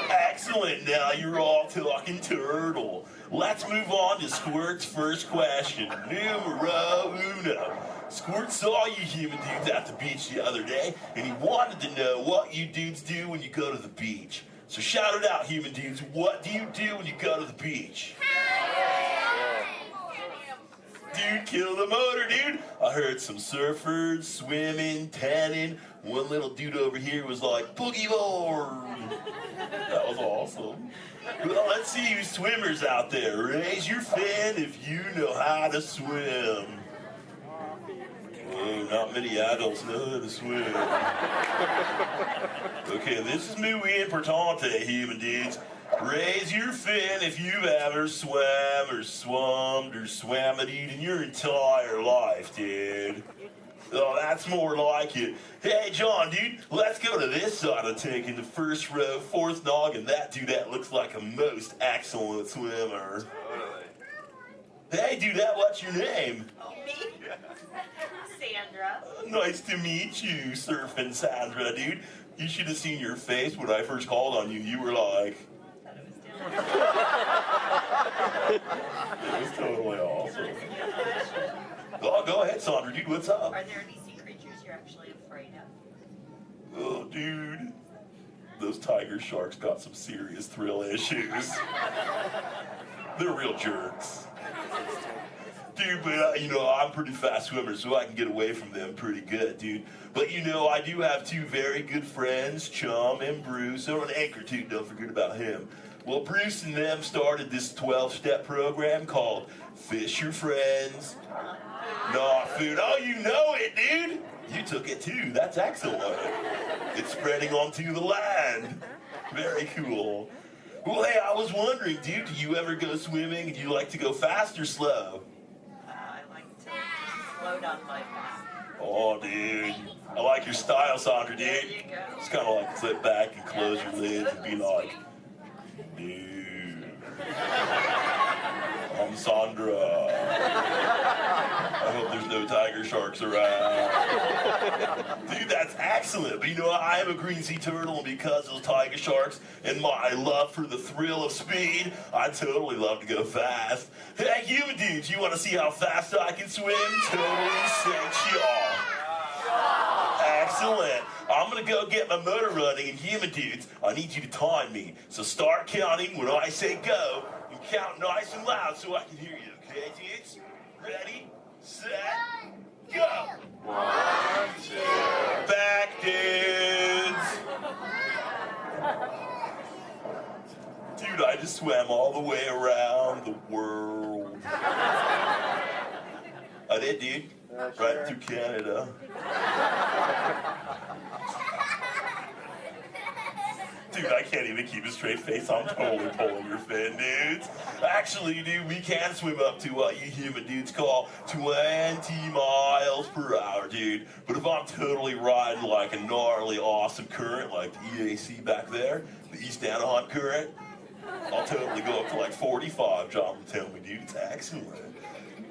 Excellent, now you're all talking turtle. Let's move on to Squirt's first question. Numero uno. Squirt saw you human dudes at the beach the other day, and he wanted to know what you dudes do when you go to the beach. So shout it out, human dudes. What do you do when you go to the beach? Dude, kill the motor, dude. I heard some surfers, swimming, tanning. One little dude over here was like, boogie board. That was awesome. Well, let's see you swimmers out there. Raise your fin if you know how to swim. Oh, not many adults know how to swim. Okay, this is muy importante, human dudes. Raise your fin if you've ever swam or swummed or swam it in your entire life, dude. Oh, that's more like it. Hey, John, dude, let's go to this side of the tank in the first row, fourth noggin. That dude, that looks like a most excellent swimmer. Hey, dude, what's your name? Me? Sandra. Nice to meet you, Surfing Sandra, dude. You should have seen your face when I first called on you. You were like... It was totally awesome. Oh, go ahead, Sandra, dude, what's up? Are there any sea creatures you're actually afraid of? Oh, dude. Those tiger sharks got some serious thrill issues. They're real jerks. Dude, but I'm a pretty fast swimmer, so I can get away from them pretty good, dude. But I do have two very good friends, Chum and Bruce, or an anchor too, don't forget about him. Well, Bruce and them started this 12-step program called Fish Your Friends, Not Food. Oh, you know it, dude. You took it too. That's excellent. It's spreading onto the land. Very cool. Well, hey, I was wondering, dude, do you ever go swimming and do you like to go fast or slow? I like to slow down my path. Oh, dude. I like your style, Sandra, dude. There you go. Just kind of like sit back and close your lids and be like, dude, I'm Sandra. I hope there's no tiger sharks around. Dude, that's excellent. But I am a green sea turtle, and because of those tiger sharks and my love for the thrill of speed, I totally love to go fast. Hey, you dudes, you want to see how fast I can swim? Totally say y'all. Excellent. I'm going to go get my motor running, and human dudes, I need you to time me. So start counting when I say go, and count nice and loud so I can hear you, okay, dudes? Ready, set, go. 1, 2. Back, dudes. Dude, I just swam all the way around the world. I did, dude. Right through Canada. Dude, I can't even keep a straight face. I'm totally pulling your fin, dudes. Actually, dude, we can swim up to what you human dudes call 20 miles per hour, dude. But if I'm totally riding like a gnarly, awesome current, like the EAC back there, the East Anaheim current, I'll totally go up to like 45, John will tell me, dude. It's excellent.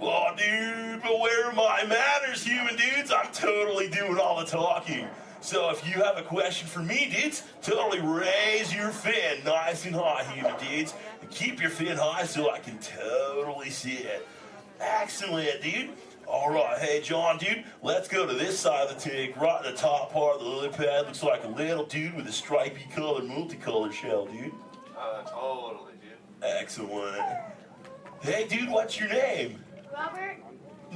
Oh, dude, but where are my manners, human dudes? I'm totally doing all the talking. So if you have a question for me, dudes, totally raise your fin nice and high, human dudes. And keep your fin high so I can totally see it. Excellent, dude. All right, hey, John, dude, let's go to this side of the tank. Right in the top part of the lily pad looks like a little dude with a stripy colored, multicolored shell, dude. Totally, dude. Excellent. Hey, dude, what's your name? Robert?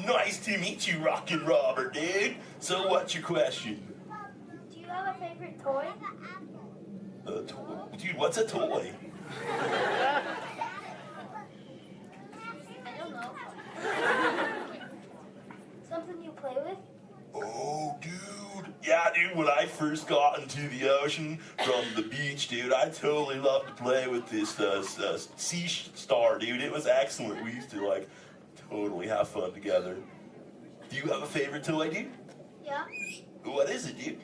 Nice to meet you, Rockin' Robert, dude. So what's your question? Do you have a favorite toy? A toy? Dude, what's a toy? A dude, when I first got into the ocean from the beach, dude, I totally loved to play with this sea star, dude. It was excellent. We used to, like, totally have fun together. Do you have a favorite toy, dude? Yeah. What is it, dude?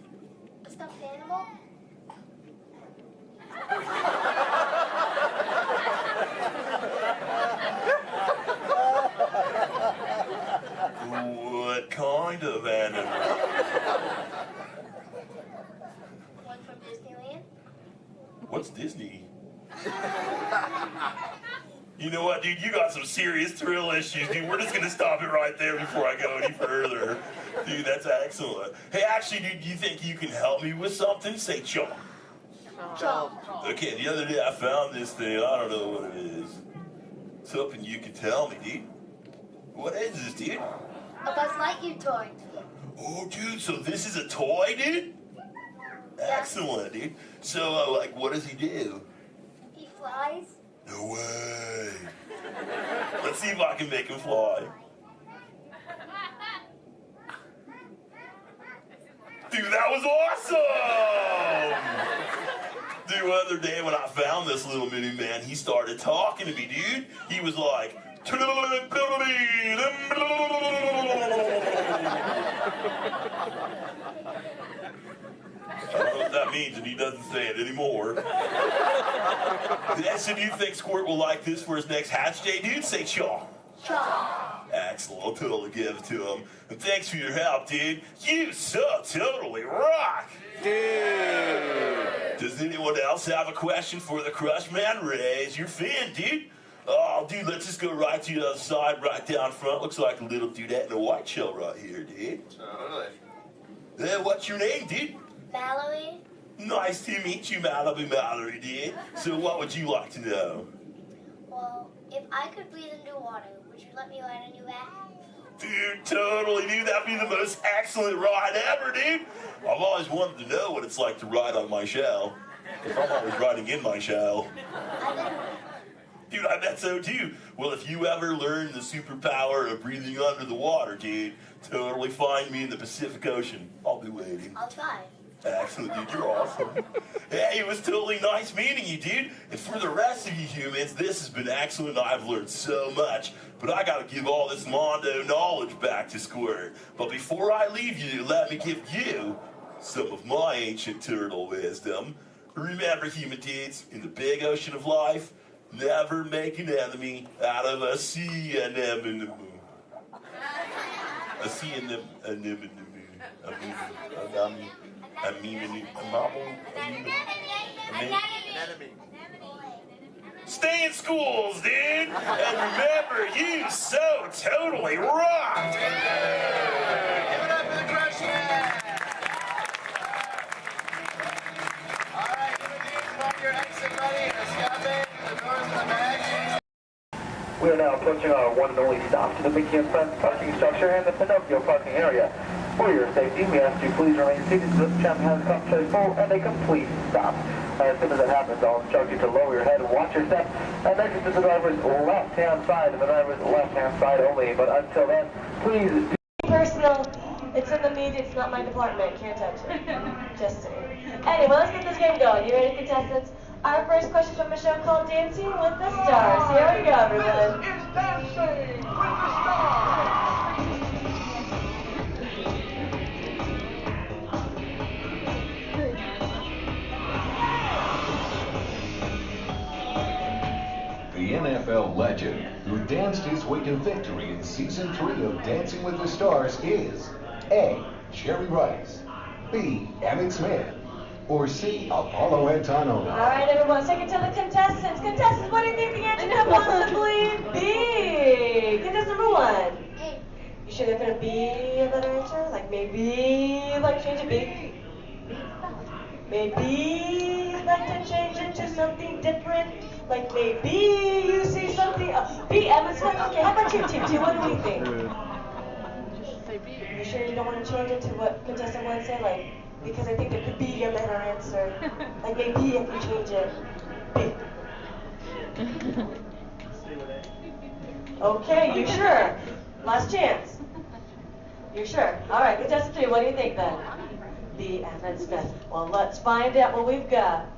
A stuffed animal. What kind of animal? One from Disneyland. What's Disney? You know what, dude? You got some serious thrill issues, dude. We're just gonna stop it right there before I go any further. Dude, that's excellent. Hey, actually, dude, do you think you can help me with something? Say chomp. Chomp. Okay, the other day I found this thing. I don't know what it is. It's hoping you can tell me, dude. What is this, dude? A Buzz Lightyear toy. Oh, dude, so this is a toy, dude? Excellent, dude. So, like, what does he do? He flies. No way. Let's see if I can make him fly. Dude, that was awesome! Dude, the other day when I found this little mini man, he started talking to me, dude. He was like, I don't know what that means, and he doesn't say it anymore. So do you think Squirt will like this for his next hatch day, dude? Say chaw. Chaw. Excellent, I'll totally give it to him. And thanks for your help, dude. You so totally rock. Dude. Does anyone else have a question for the Crush Man? Raise your fin, dude. Oh, dude, let's just go right to the other side, right down front. Looks like a little dudette in a white shell right here, dude. Totally. What's your name, dude? Mallory. Nice to meet you, Mallory, dude. So what would you like to know? Well, if I could breathe underwater, would you let me ride on your back? Dude, totally, dude. That'd be the most excellent ride ever, dude. I've always wanted to know what it's like to ride on my shell. Because I'm always riding in my shell. Dude, I bet so too. Well, if you ever learn the superpower of breathing under the water, dude, totally find me in the Pacific Ocean. I'll be waiting. I'll try. Excellent, dude. You're awesome. Hey, it was totally nice meeting you, dude. And for the rest of you humans, this has been excellent. I've learned so much. But I gotta give all this Mondo knowledge back to Squirt. But before I leave you, let me give you some of my ancient turtle wisdom. Remember, human dudes, in the big ocean of life, never make an enemy out of a sea anemone. A sea anemone. Stay in schools, dude! And remember, you so totally rock! Give it up for the Crush Man! Alright, human beings, mark your exit ready. Escape, the doors in the back. We are now approaching our one and only stop to the Mickey and Friends parking structure and the Pinocchio parking area. For your safety, we ask you please remain seated until the champ has come to a full and a complete stop. As soon as that happens, I'll instruct you to lower your head, watch your step, and exit to the driver's left-hand side, and the driver's left-hand side only. But until then, please do... Personal. It's in the media. It's not my department. Can't touch it. Just saying. Anyway, let's get this game going. You ready, contestants? Our first question from a show called Dancing with the Stars. Here we go, everyone. This is Dancing with the Stars. The NFL legend who danced his way to victory in Season 3 of Dancing with the Stars is A. Jerry Rice, B. Emmett Smith, or C. Apollo Antonio. All right, everyone, take it to the contestants. Contestants, what do you think the answer could possibly be? Contestant number 1. You sure they're going to be a better answer? Like maybe like change it B? Maybe like to change it to something different? Like maybe you see something. B, Emmett Smith. Okay, how about you, Team 2? What do we think? You sure you don't want to change it to what contestant 1 said? Like, because I think there could be a better answer. Like maybe if you change it. B. Okay, you sure? Last chance. You're sure? All right, contestant 3, what do you think then? B. Emmett Smith. Well, let's find out what we've got.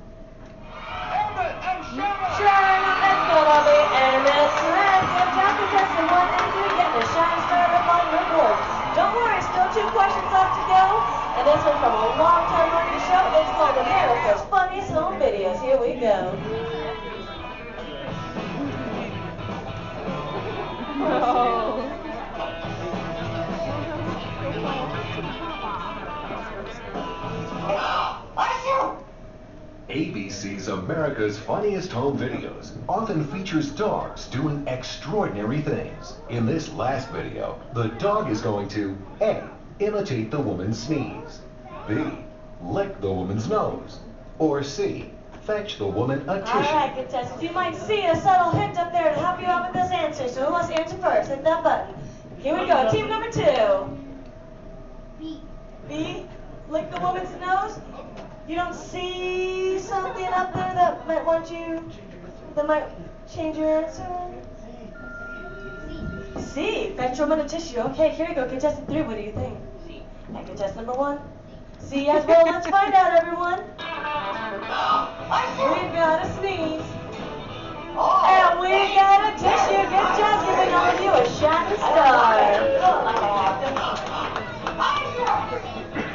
Emmett and Sharon! Sharon, it's gonna be Emmett Smith. Good job, contestant 1 and 3 getting a shine started up on your board. Don't worry, still 2 questions left to go. And this one's from a long-time running show. It's called America's Funniest Home Videos. Here we go. ABC's America's Funniest Home Videos often features dogs doing extraordinary things. In this last video, the dog is going to A. Imitate the woman's sneeze, B. Lick the woman's nose, or C. Fetch the woman a tissue. Alright, contestants, you might see a subtle hint up there to help you out with this answer. So who wants to answer first? Hit that button. Here we go. Team number 2. B. B? Lick the woman's nose? You don't see something up there that might change your answer? C. Fetch a woman a tissue. Okay, here we go. Contestant 3, what do you think? C. And contestant number 1? C as well. Let's find out, everyone. We've got a sneeze. And we got a tissue. Good job giving all of you a shining star.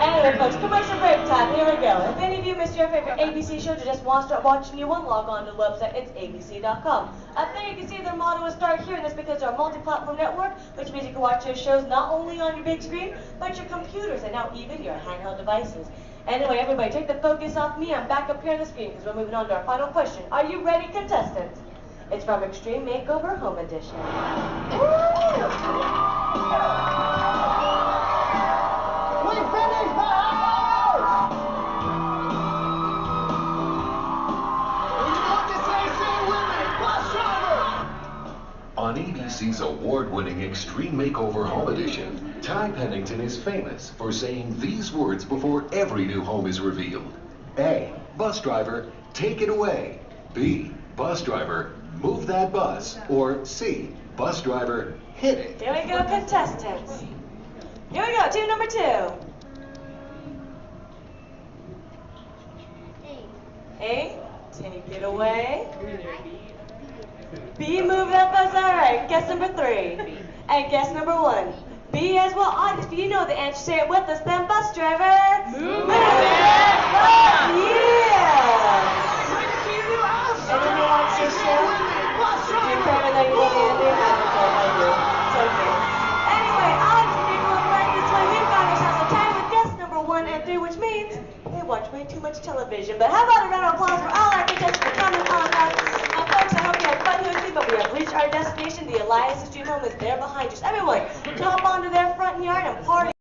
Anyway, folks, commercial break time. Here we go. If any of you missed your favorite ABC shows or just want to start watching new one, log on to the website. It's abc.com. Up there you can see their motto is Start Here, and that's because they're a multi-platform network, which means you can watch your shows not only on your big screen, but your computers and now even your handheld devices. Anyway, everybody, take the focus off me. I'm back up here on the screen because we're moving on to our final question. Are you ready, contestants? It's from Extreme Makeover Home Edition. We finished the house! When you want to say with me, bus driver! On ABC's award-winning Extreme Makeover Home Edition, Ty Pennington is famous for saying these words before every new home is revealed. A. Bus driver, take it away. B. Bus driver, move that bus. Or C. Bus driver, hit it. Here we go, contestants. Here we go, team number 2. A, take it away. B, move that bus. All right, guess number 3. And guess number 1. B as well. Audience, if you know the answer, say it with us then. Bus driver, move that bus. Yeah. And then you want to show? You're probably like, you want to do that? It's okay. Anyway, audience, if you're going right this way, we've got ourselves a tie with guess number 1 and 3, which means they watch way too much television. But how about a round of applause for all our contestants for coming on us? Folks, I hope you had fun here with me, but we have reached our destination. The Elias Street Home is there behind us. Everyone, jump onto their front yard and party.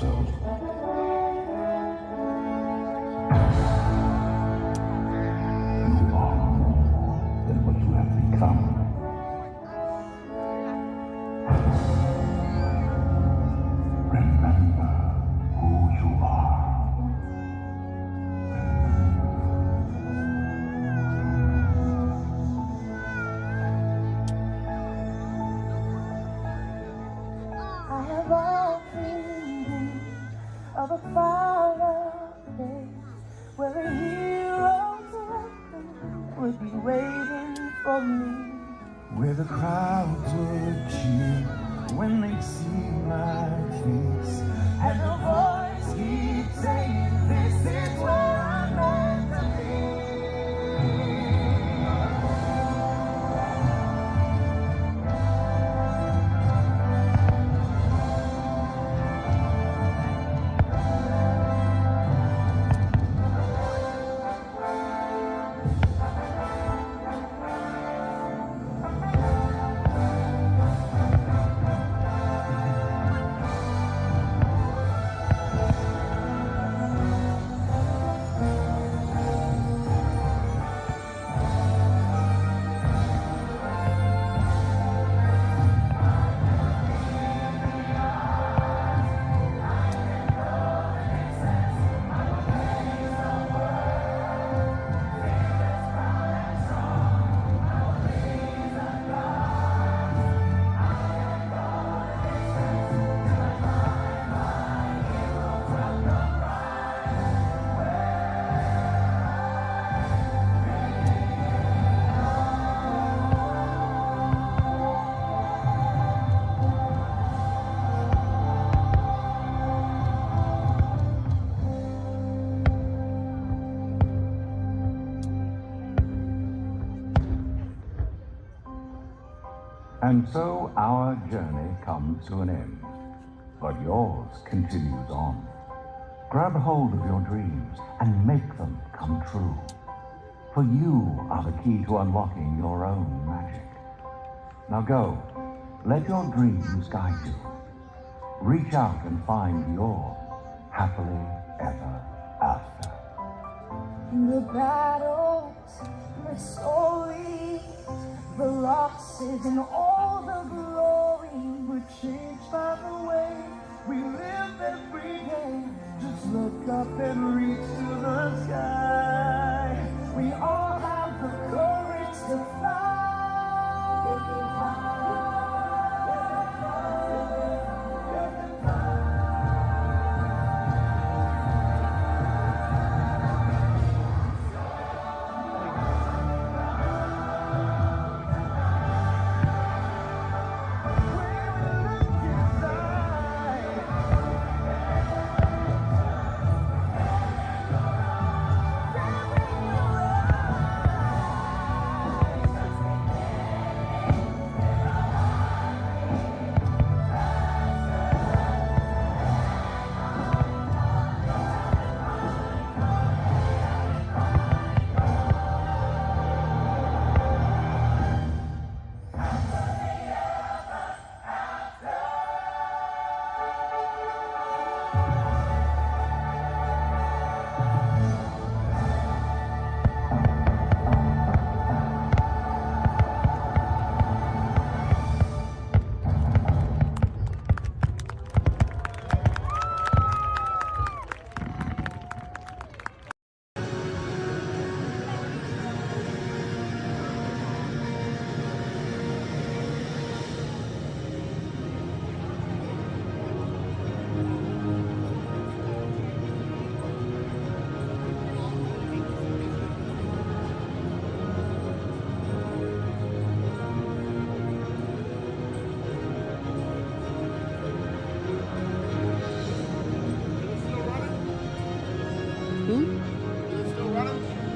so. You are more than what you have become. Remember who you are. I have often dreamed of a far place where a hero's anthem would be waiting for me. Where the crowds would cheer when they see my face, And a voice keeps saying, this is where I'm meant to be. And so our journey comes to an end, but yours continues on. Grab hold of your dreams and make them come true. For you are the key to unlocking your own magic. Now go, let your dreams guide you. Reach out and find your happily ever after. The battles, the stories, the losses, and all the glory were changed by the way we live every day. Just look up and reach to the sky. We all have the courage to fly.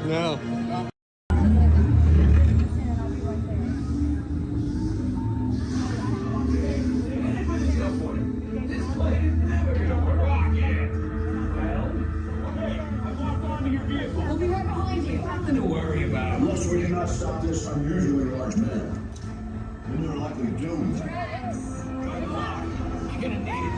No. We'll be right behind you. Nothing to worry about. Unless we cannot stop this unusually large man. Then you're likely doomed. Good luck. You're gonna need it.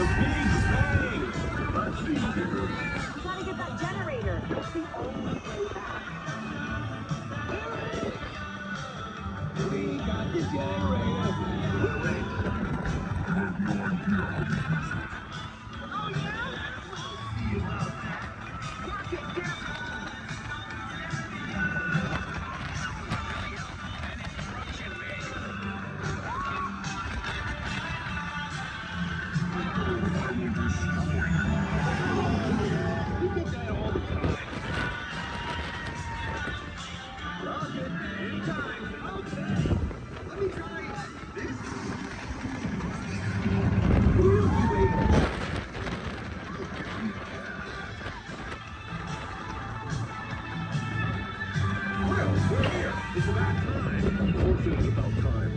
The Big Bang. That's the bigger. You gotta get that generator. It's the only way back. We got the generator. Oh yeah? We'll see about that. Watch it, Jeff. You get that all the time. Rocket, anytime. Okay. Let me try this. We'll be waiting. Well, we're here. It's about time. Of course it is about time.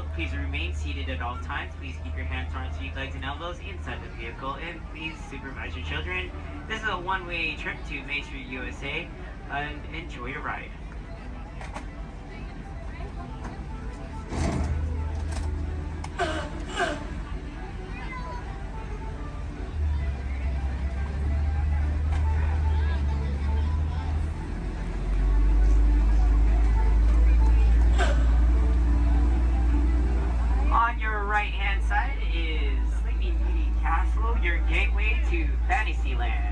child, please remain seated at all times. Please keep your hands, arms, feet, legs, and elbows inside the vehicle, and please supervise your children. This is a one-way trip to Main Street, USA, and enjoy your ride. On your right-hand side is Sleeping Beauty Castle, your gateway to Fantasyland.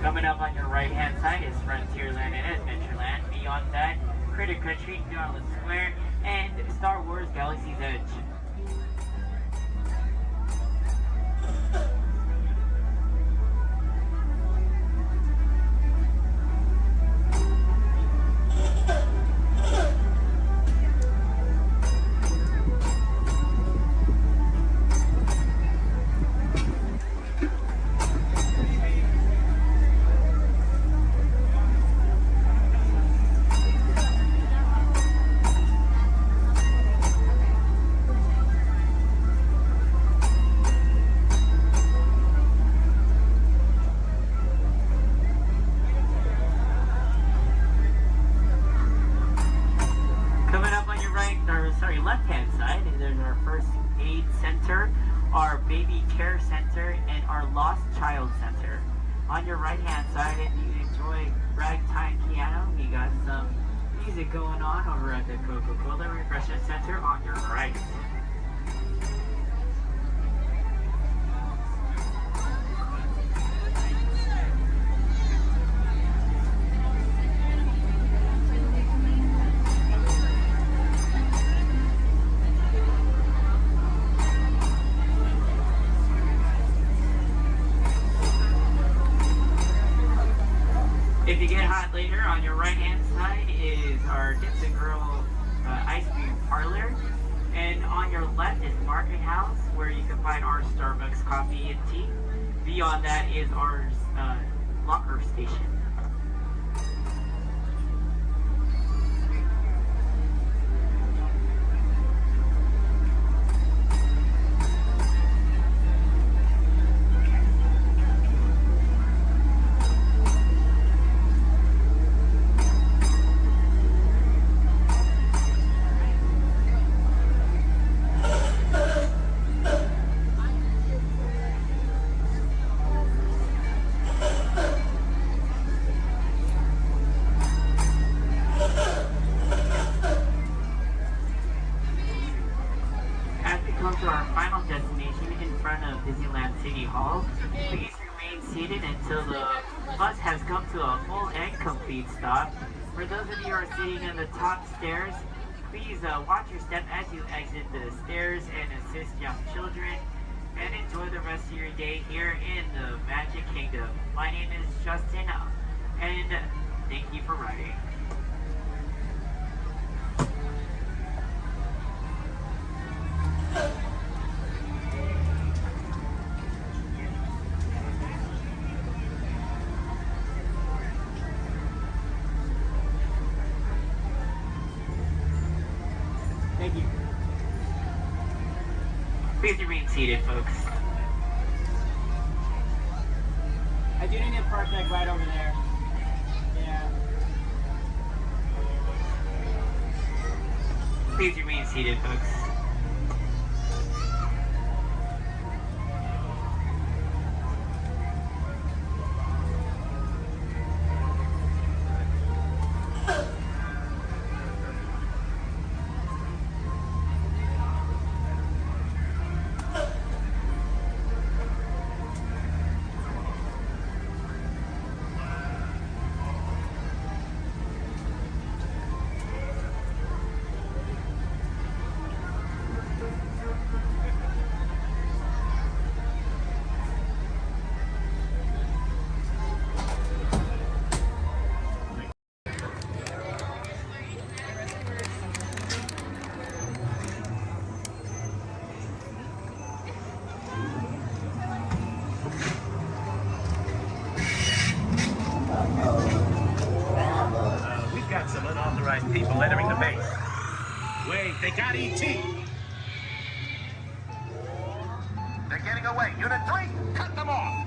Coming up on your right-hand side is Frontierland and Adventureland. Beyond that, Critter Country, Darla Square, and Star Wars Galaxy's Edge. Coming up on your left-hand side, there's our first aid center, our baby care center, and our lost child center. On your right-hand side, if you enjoy ragtime piano, we got some music going on over at the Coca-Cola Refreshment Center on your right. If you get hot later, on your right-hand side is our Dips and Grill ice cream parlor. And on your left is Market House, where you can find our Starbucks coffee and tea. Beyond that is our locker station. To our final destination in front of Disneyland City Hall. Please remain seated until the bus has come to a full and complete stop. For those of you who are sitting in the top stairs, please watch your step as you exit the stairs and assist young children, and enjoy the rest of your day here in the Magic Kingdom. My name is Justin, and thank you for riding. Thank you. Please remain seated, folks. I do need a park deck right over there. Yeah. Please remain seated, folks. securing the base. Wait, they got ET. They're getting away. Unit 3, cut them off.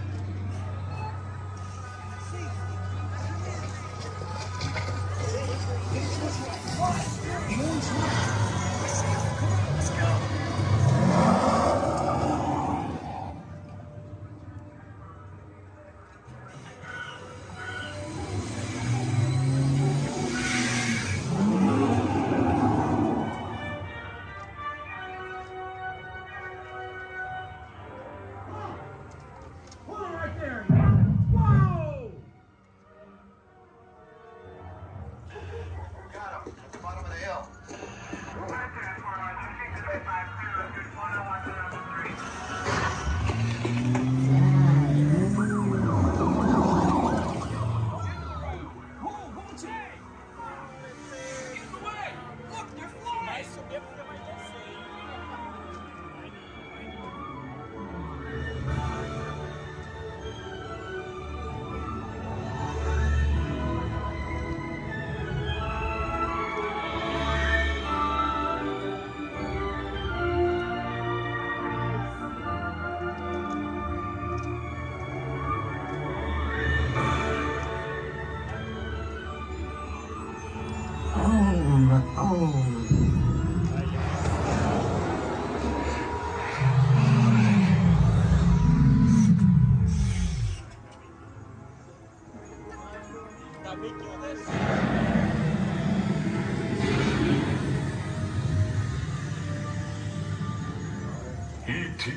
E.T.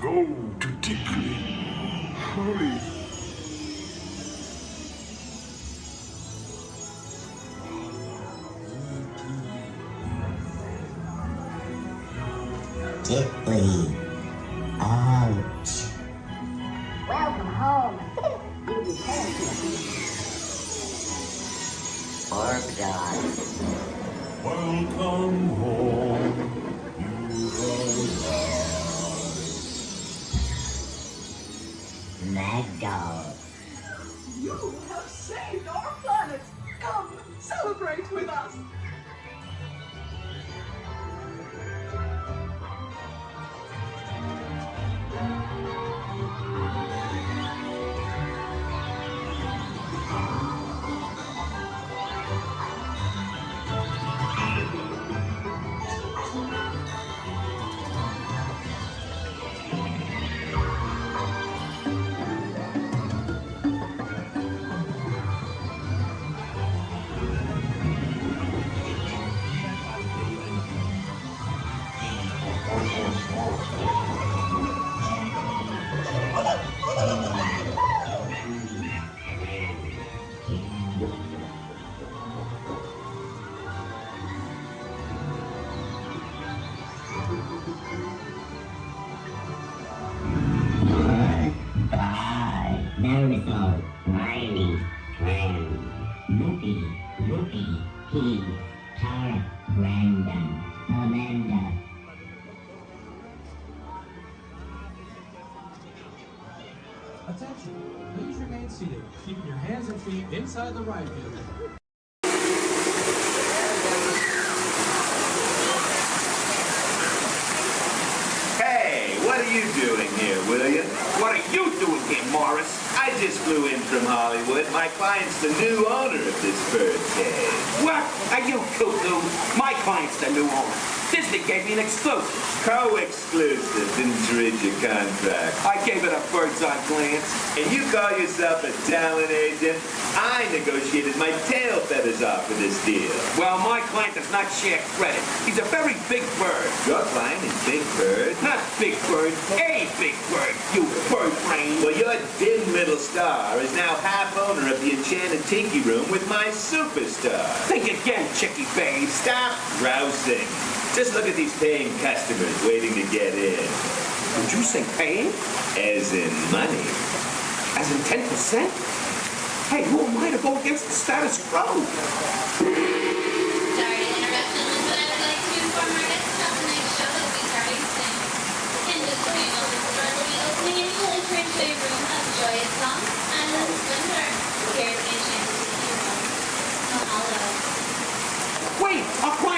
Go to Dickley. Hurry. Dickley. Ouch. Welcome home. You deserve it. Orb God. Welcome home. Mad Dog. You have saved our planet. Come, celebrate with us. Naruto, Riley, Clan, Luffy, Key, Tara, Brandon, Amanda. Attention, please remain seated, keeping your hands and feet inside the ride vehicle. Hey, what are you doing here, William? What are you doing here, Morris? I just flew in from Hollywood. My client's the new owner of this birdcage. What? Are you cuckoo? My client's the new owner. Disney gave me an exclusive. Co-exclusive. Didn't you read your contract? I gave it a bird's eye glance. And you call yourself a talent agent? I negotiated my tail feathers off for this deal. Well, my client does not share credit. He's a very big bird. Your client is Big Bird? Not Big Bird, a big bird, you bird brain. Well, your dim little star is now half owner of the Enchanted Tiki Room with my superstar. Think again, Chicky Babe. Stop grousing. Just look at these paying customers waiting to get in. Did you say paying? As in money. As in 10%? Hey, who am I to go against the status quo? Sorry to interrupt, but I would like to inform our guests about tonight's show that will be starting soon. In just a few moments, the door will be opening and you will enter into a room of joyous songs and a splendor. Here's the Enchanted Tiki Room. Mahalo.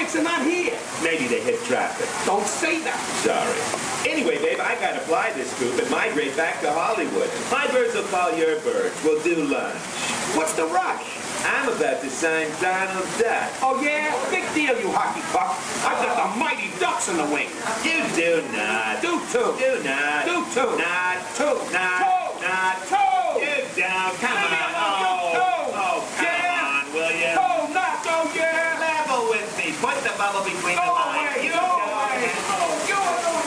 bikes are not here. Maybe they hit traffic. Don't say that. Sorry. Anyway, babe, I gotta fly this scoop and migrate back to Hollywood. My birds will follow your birds. We'll do lunch. What's the rush? I'm about to sign Donald Duck. Oh, yeah? Big deal, you hockey puck. I've got the mighty Ducks in the wing. You do not. Do too. Do not. Do too. Not. Two. Not. Two. Not. Two. You don't. Come Leave me on. alone, you two. Oh, come on, will you? Two, not go, yeah. Level with me. Put the bubble between Go the lines. away, You go don't. away. Oh, Go away.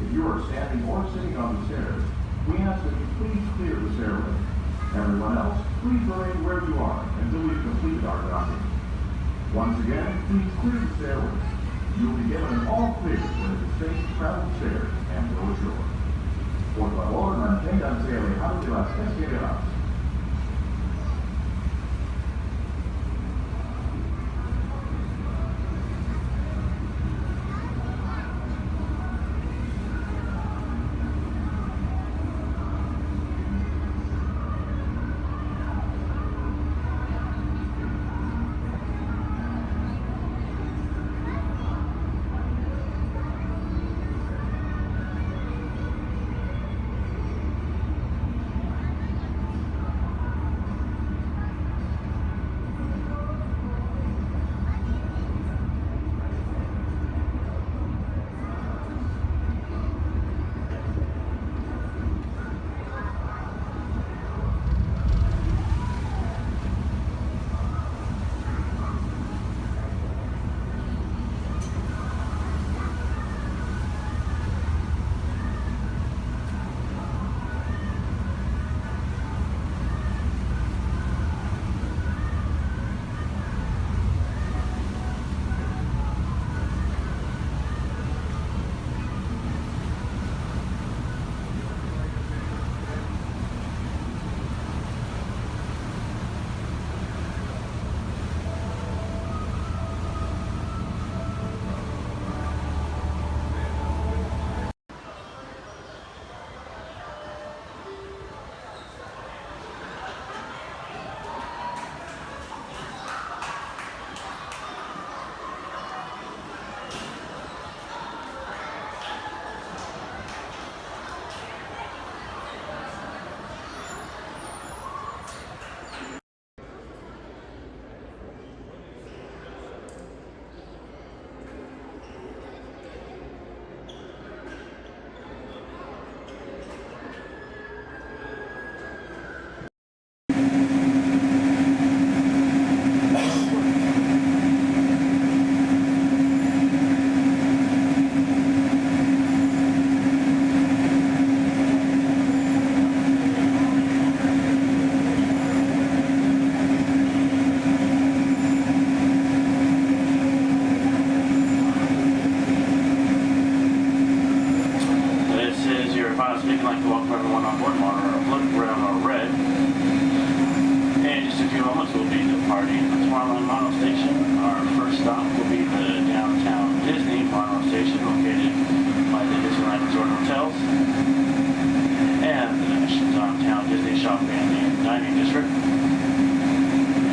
If you are standing or sitting on the stairs, we ask that you please clear the stairway. Everyone else, please remain where you are until we've completed our docking. Once again, please clear the stairway. You will be given an all clear when it is safe to travel stairs and go ashore. Por favor, manténganse alejados de las escaleras. one on board monorail. Look around on red. In just a few moments, we'll be departing the Tomorrowland Mono Station. Our first stop will be the downtown Disney Mono Station, located by the Disneyland Resort Hotels and the downtown Disney Shopping and Dining District.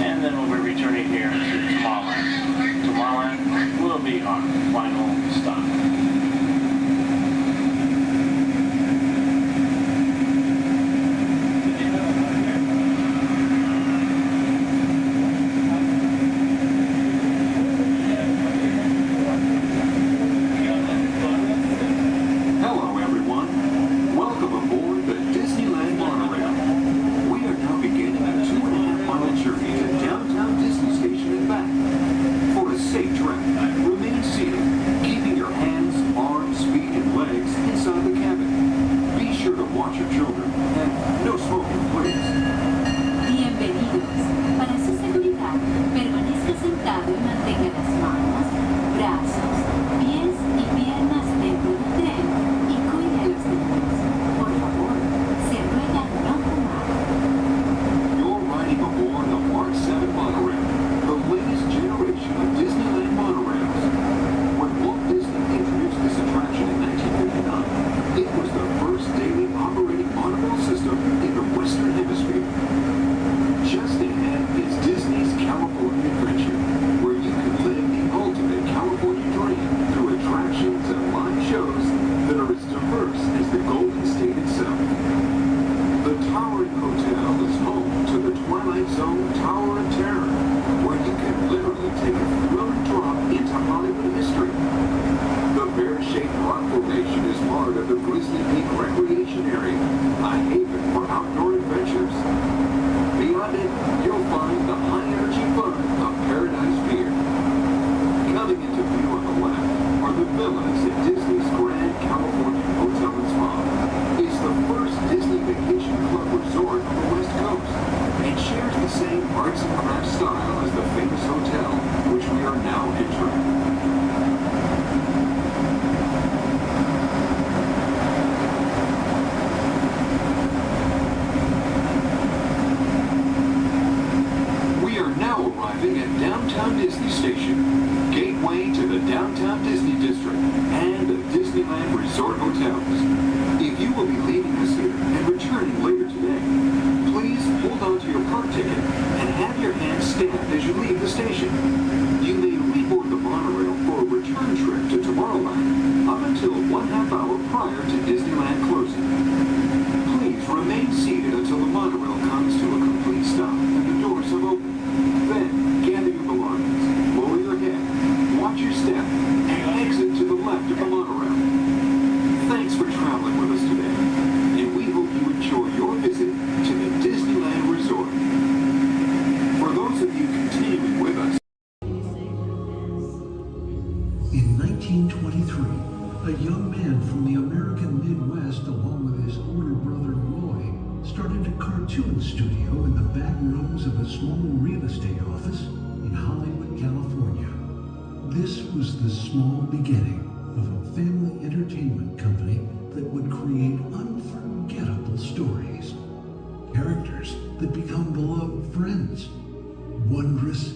And then we'll be returning here to Tomorrowland. Tomorrowland will be our final stop.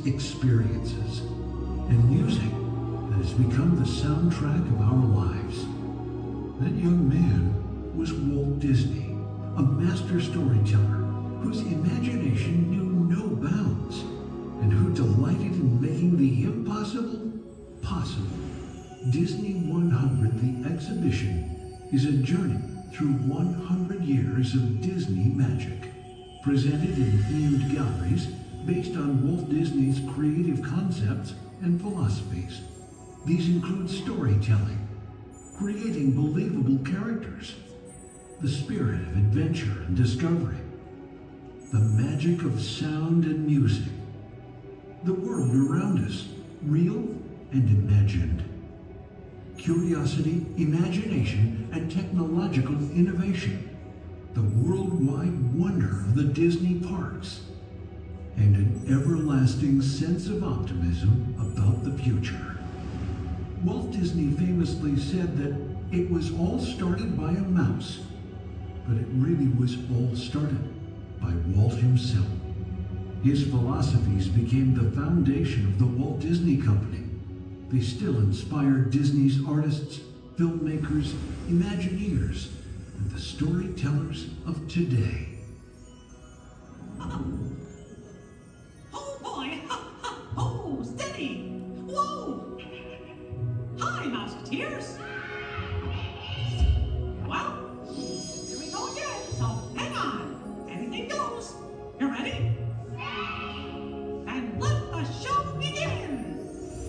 Experiences and music that has become the soundtrack of our lives. That young man was Walt Disney, a master storyteller whose imagination knew no bounds and who delighted in making the impossible possible. Disney 100, the exhibition, is a journey through 100 years of Disney magic, presented in themed galleries based on Walt Disney's creative concepts and philosophies. These include storytelling, creating believable characters, the spirit of adventure and discovery, the magic of sound and music, the world around us, real and imagined, curiosity, imagination, and technological innovation, the worldwide wonder of the Disney parks, and an everlasting sense of optimism about the future. Walt Disney famously said that it was all started by a mouse, but it really was all started by Walt himself. His philosophies became the foundation of the Walt Disney Company. They still inspire Disney's artists, filmmakers, Imagineers, and the storytellers of today. Oh boy! Oh, steady! Whoa! Hi, Mouseketeers! Well, here we go again, so hang on. Anything goes. You ready? And let the show begin!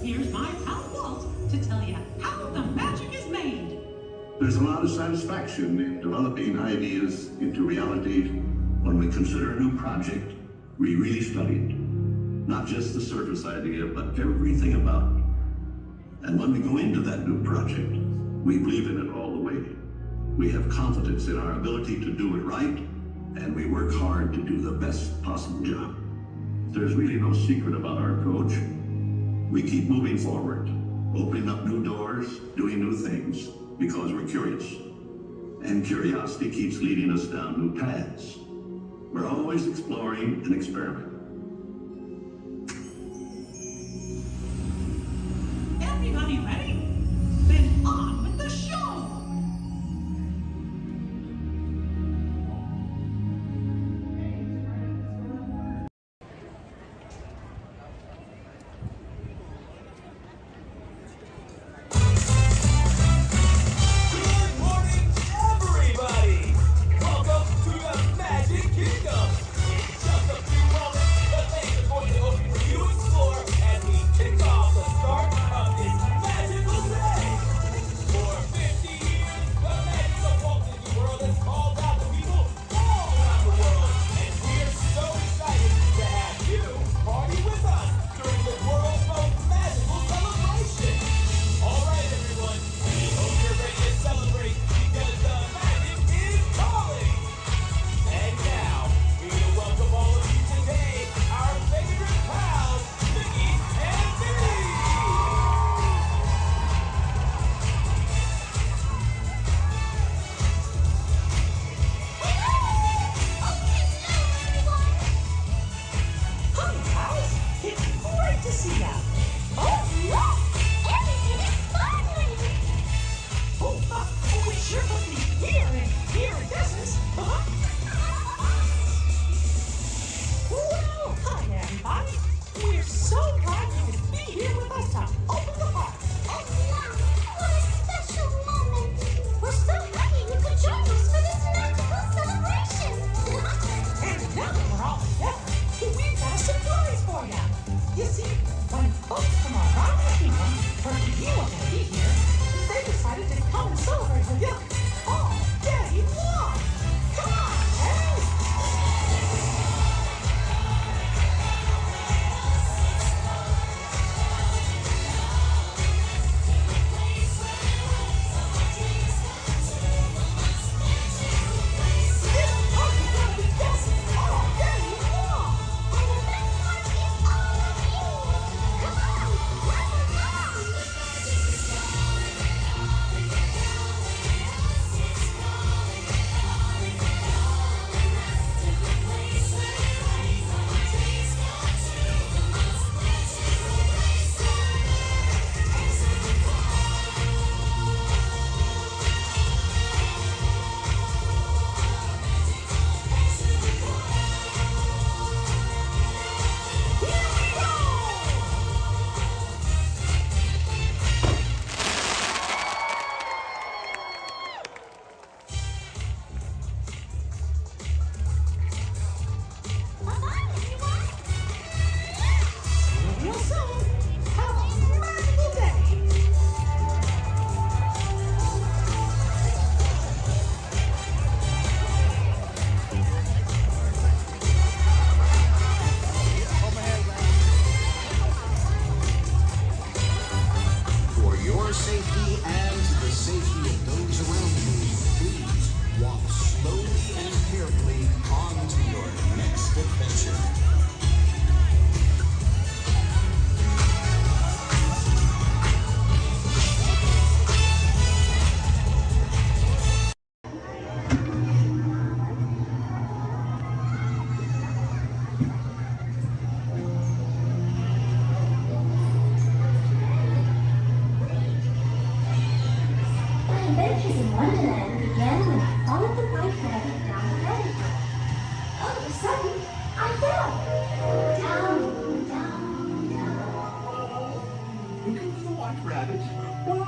Here's my pal Walt to tell you how the magic is made. There's a lot of satisfaction in developing ideas into reality when we consider a new project we really studied. Not just the surface idea, but everything about it. And when we go into that new project, we believe in it all the way. We have confidence in our ability to do it right, and we work hard to do the best possible job. There's really no secret about our approach. We keep moving forward, opening up new doors, doing new things, because we're curious. And curiosity keeps leading us down new paths. We're always exploring and experimenting. Everybody ready? Then on with the show! Good morning, everybody! Welcome to the Magic Kingdom! In just a few moments,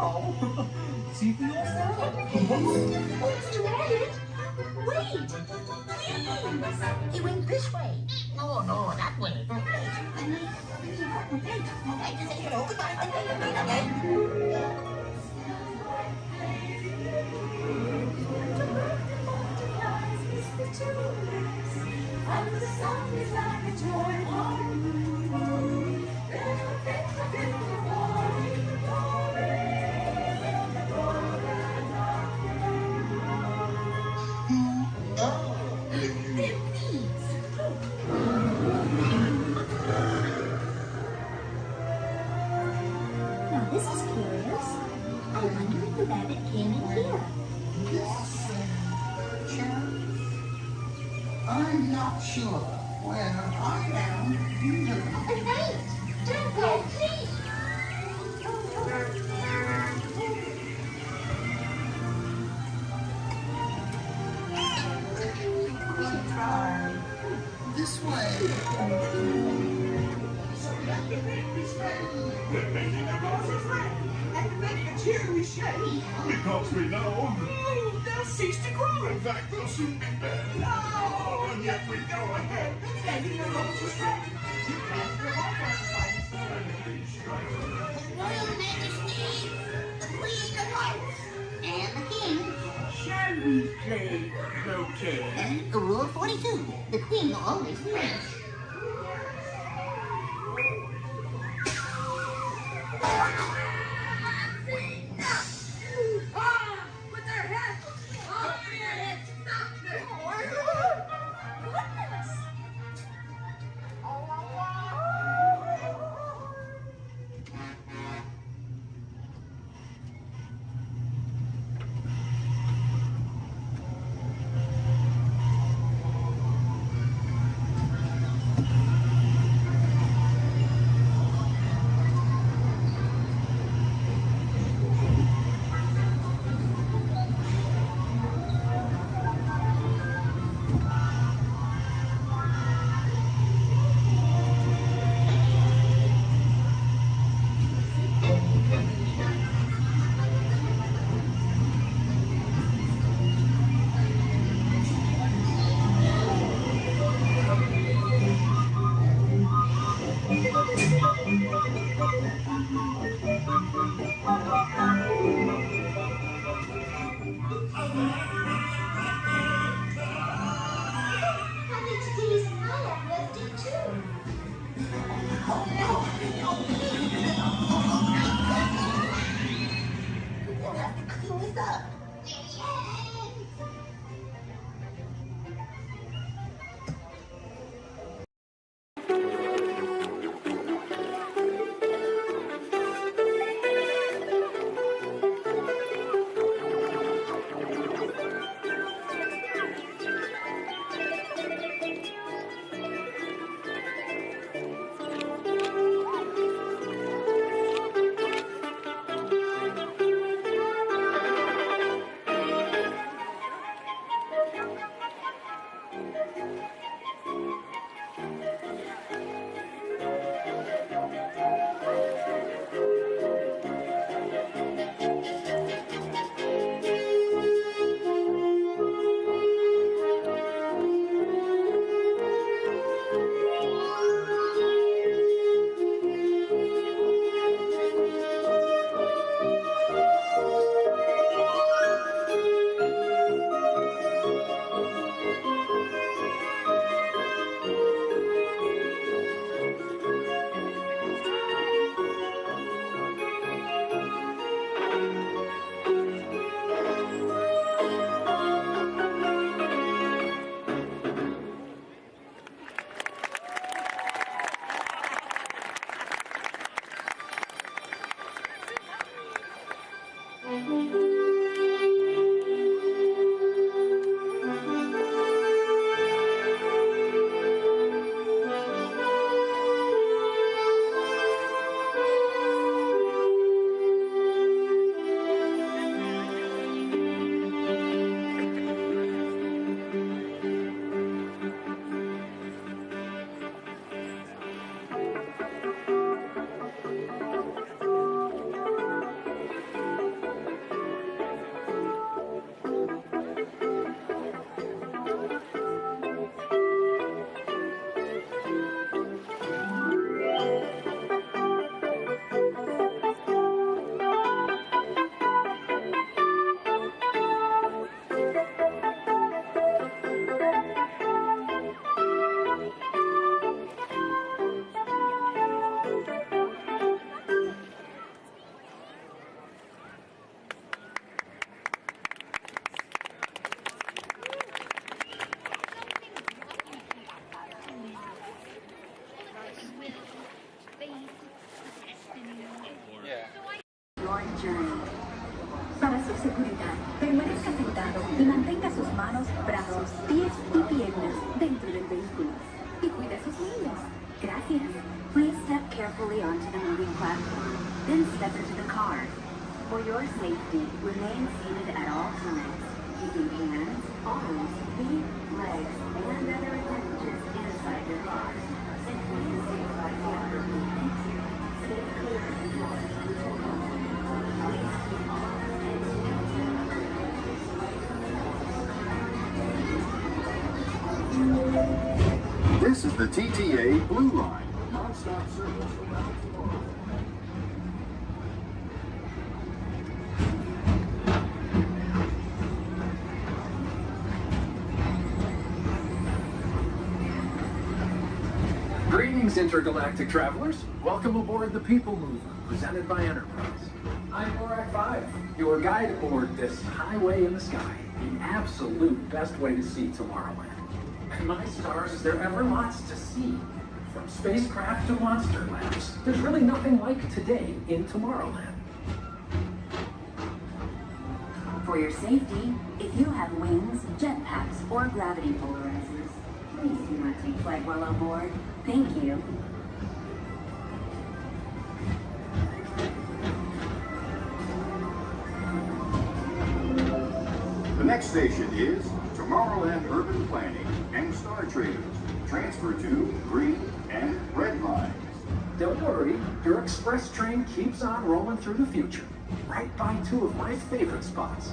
now. See for yourself. Oh, Mr. Rabbit! Wait! Please! He went this way. No, no, that way. Okay, just say hello. Goodbye. Okay. And the sun is like a joy on you. Now this is curious. I wonder if the rabbit came in here. Yes, Sharon. I'm not sure. Where I am, you do. Wait! Don't go, please! Try this way. So let the baby stay. They're making a voices ring. And make a cheery shake. Because we know. They'll cease to grow. In fact, they'll soon be dead. No, and yet we go ahead, making the roses red. You can't prevent us by Royal Majesty, the Queen of Hearts, and the King. Shall we play croquet? And Rule 42, the Queen always wins. With their heads! Off their heads! Stop them! Goodness! seguridad. Permanezca sentado y mantenga sus manos, brazos, pies y piernas dentro del vehículo. Y cuida a sus niños. Gracias. Please step carefully onto the moving platform. Then step into the car. For your safety, remain seated at all times, keeping hands, arms, feet, legs, and other appendages inside your car. And please stay by the other movement. Stay clear of the door. Please keep on and This is the TTA Blue Line, non-stop service around tomorrow. Greetings, intergalactic travelers. Welcome aboard the People Mover, presented by Enterprise. I'm Borak 5, your guide aboard this highway in the sky, the absolute best way to see Tomorrowland. And my stars, is there ever lots to see? From spacecraft to monster labs, there's really nothing like today in Tomorrowland. For your safety, if you have wings, jetpacks, or gravity polarizers, please do not take flight while on board. Thank you. The next station is Tomorrowland Urban Planning and Star Traders. Transfer to green and red lines. Don't worry, your express train keeps on rolling through the future, right by two of my favorite spots.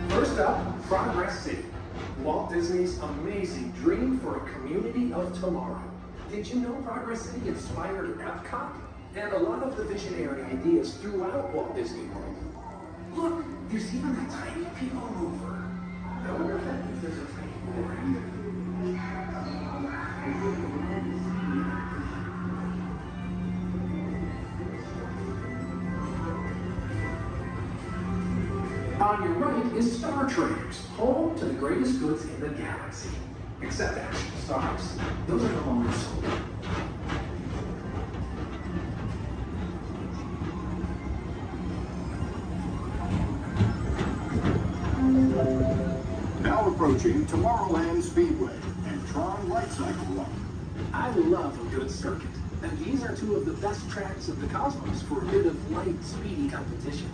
First up, Progress City, Walt Disney's amazing dream for a community of tomorrow. Did you know Progress City inspired Epcot? And a lot of the visionary ideas throughout Walt Disney World. Look, there's even a tiny people mover. I wonder if there's a tiny mover in there. On your right is Star Traders, home to the greatest goods in the galaxy. Except actual stars. Those are no longer sold. Now approaching Tomorrowland Speedway and Tron Light Cycle Run. I love a good circuit, and these are two of the best tracks of the cosmos for a bit of light, speedy competition.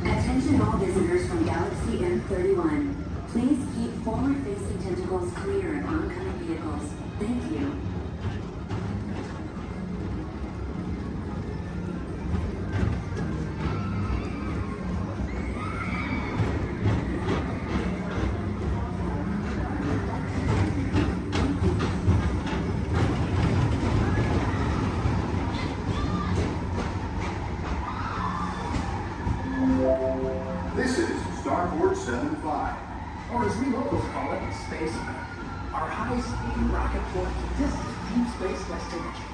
Attention all visitors from Galaxy M31. Please keep forward-facing tentacles clear of oncoming vehicles. Thank you. This is Starport 75. Or as we locals call it, Space Mountain. Our high-speed rocket port to distant deep space destinations.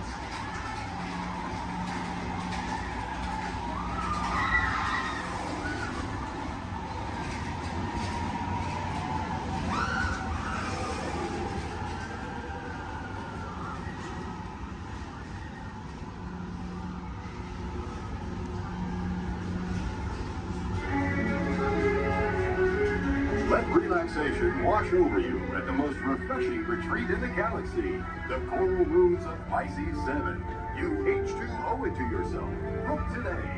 Let relaxation wash over you at the most refreshing retreat in the galaxy, the Coral Rooms of Pisces 7. You H2 owe it to yourself. Book today.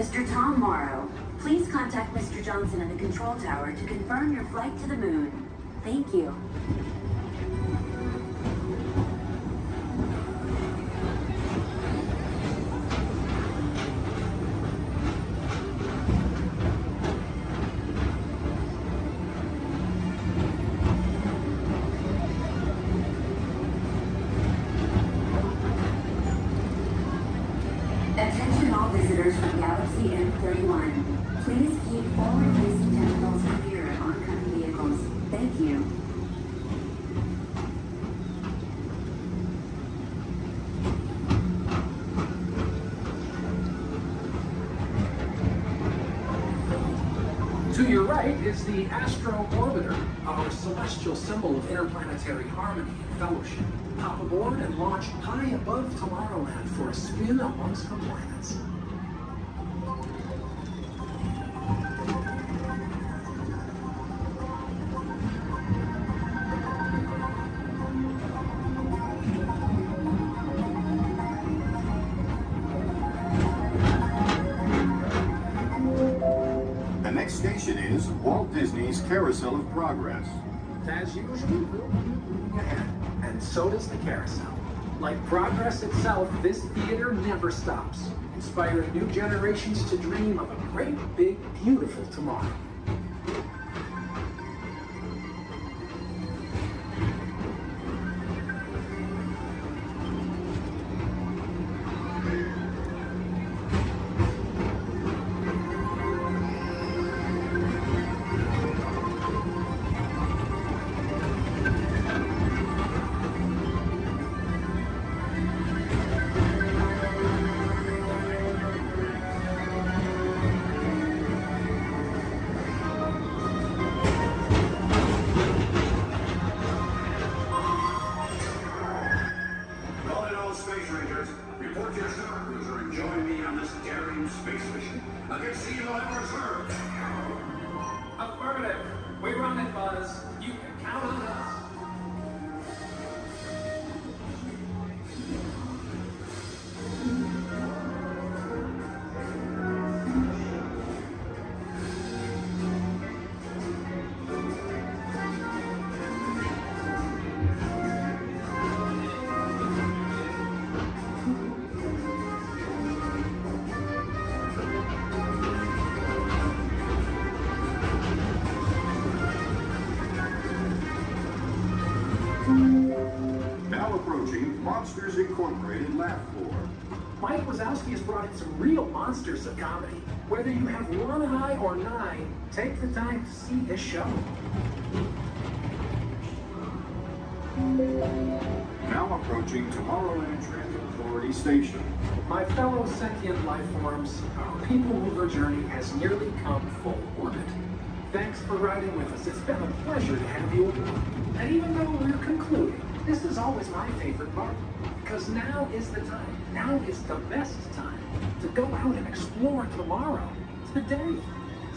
Mr. Tom Morrow, please contact Mr. Johnson at the control tower to confirm your flight to the moon. Thank you. Attention all visitors from Galaxy M31. Please keep forward-facing tentacles clear of oncoming vehicles. Thank you. To your right is the Astro Orbiter, our celestial symbol of interplanetary harmony and fellowship. Hop aboard and launch high above Tomorrowland for a spin amongst the planets. The next station is Walt Disney's Carousel of Progress. As usual, we'll be moving ahead, and so does the carousel. Like progress itself, this theater never stops, inspiring new generations to dream of a great, big, beautiful tomorrow. Affirmative. We run it, Buzz. You can count on us. Now approaching Monsters Incorporated Laugh Floor. Mike Wazowski has brought in some real monsters of comedy. Whether you have one eye or nine, take the time to see this show. Now approaching Tomorrowland Transit Authority Station. My fellow sentient life forms, our people mover journey has nearly come full orbit. Thanks for riding with us. It's been a pleasure to have you aboard. And even though we're concluding, this is always my favorite part. Because now is the time. Now is the best time to go out and explore tomorrow, today.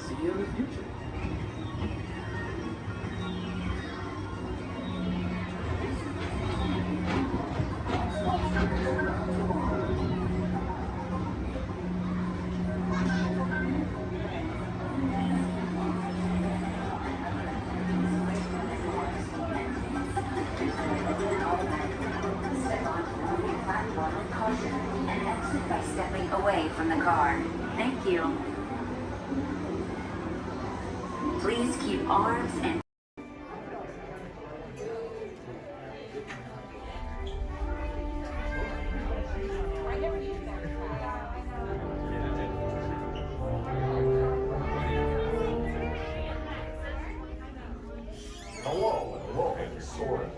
See you in the future. And exit by stepping away from the car. Thank you. Please keep arms and Hello and welcome to Soarin'.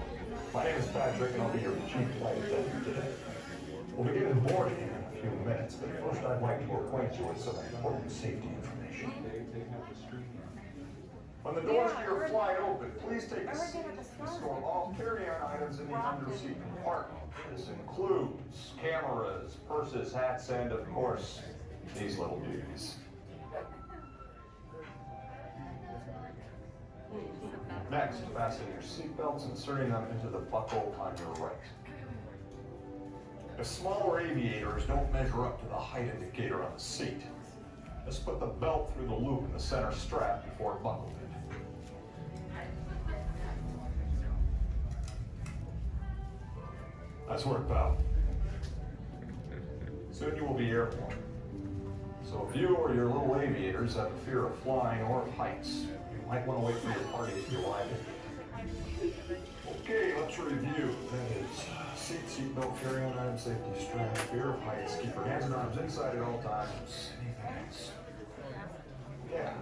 My name is Patrick and I'll be your chief flight attendant today. We'll be getting boarding in a few minutes, but first I'd like to acquaint you with some important safety information. When the doors to your flight open, please take a seat and store all carry-on items in the underseat compartment. This includes cameras, purses, hats, and of course, these little dudes. Next, fasten your seatbelts, inserting them into the buckle on your right. The smaller aviators don't measure up to the height indicator on the seat. Just put the belt through the loop in the center strap before buckling it. Nice work, pal. Soon you will be airborne. So if you or your little aviators have a fear of flying or of heights, you might want to wait for your party if you like it. Okay, let's review. That is seat belt, carry-on item, safety strap, fear of heights, keep your hands and arms inside at all times. Anything else? Yeah.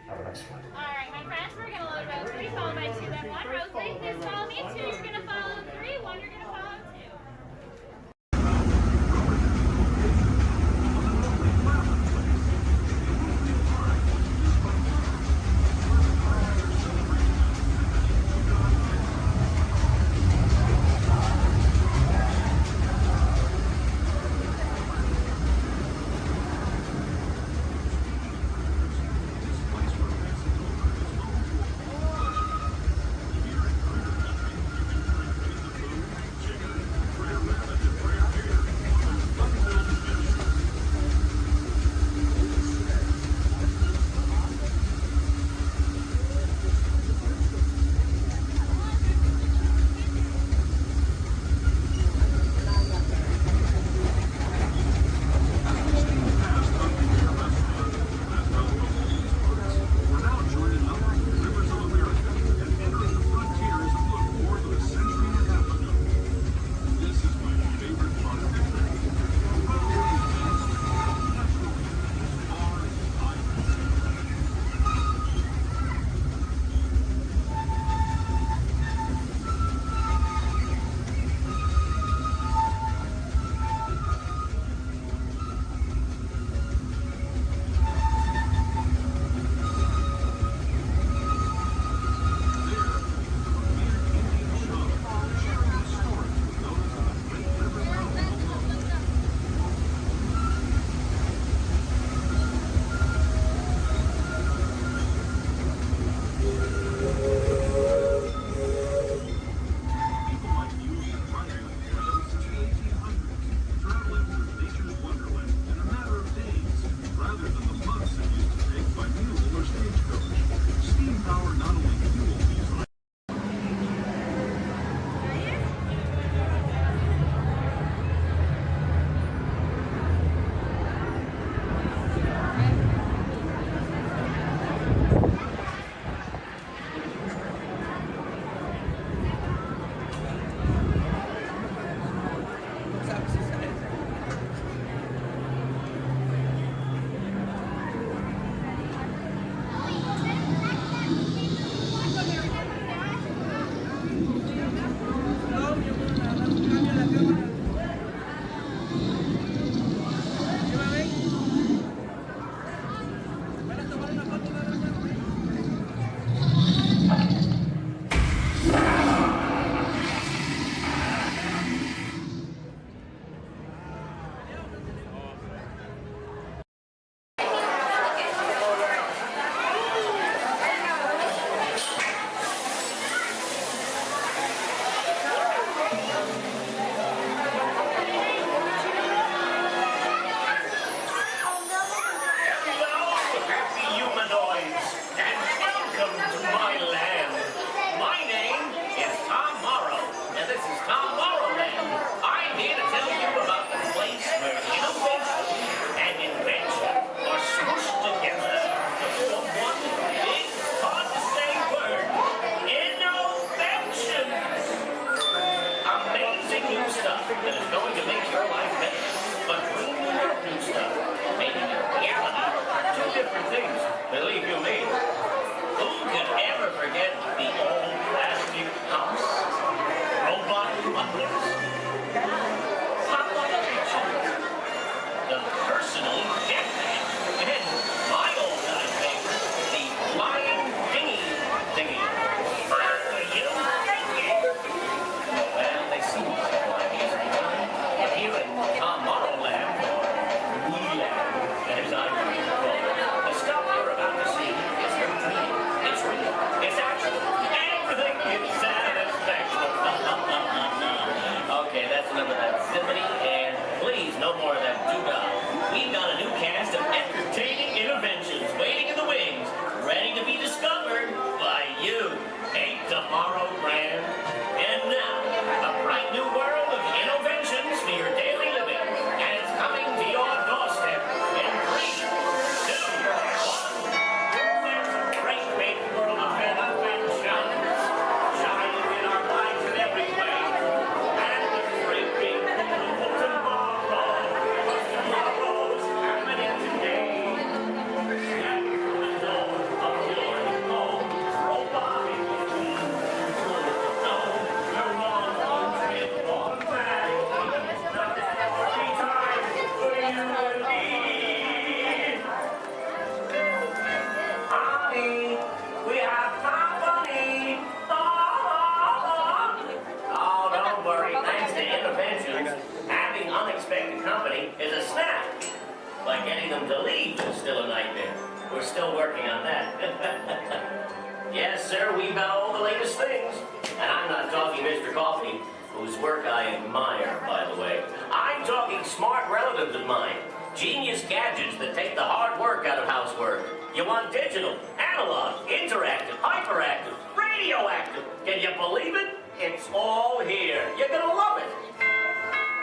Have a nice flight. All right, my friends, we're going to load row 3, followed by 2, then 1. Row 3, please follow me. 2, you're going to follow 3. 1, you're going to follow 2. It's actual and unexpected company is a snap. But getting them to leave is still a nightmare. We're still working on that. Yes, sir, we've got all the latest things. And I'm not talking Mr. Coffee, whose work I admire, by the way. I'm talking smart relatives of mine. Genius gadgets that take the hard work out of housework. You want digital, analog, interactive, hyperactive, radioactive. Can you believe it? It's all here. You're gonna love it.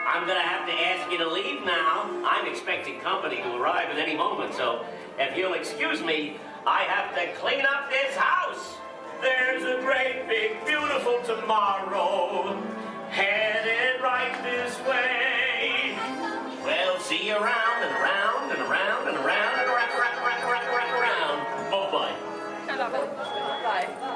I'm gonna have to ask you to leave now. I'm expecting company to arrive at any moment, so if you'll excuse me, I have to clean up this house. There's a great, big, beautiful tomorrow headed right this way. Well, see you around and around and around and around and around. Bye-bye. Bye.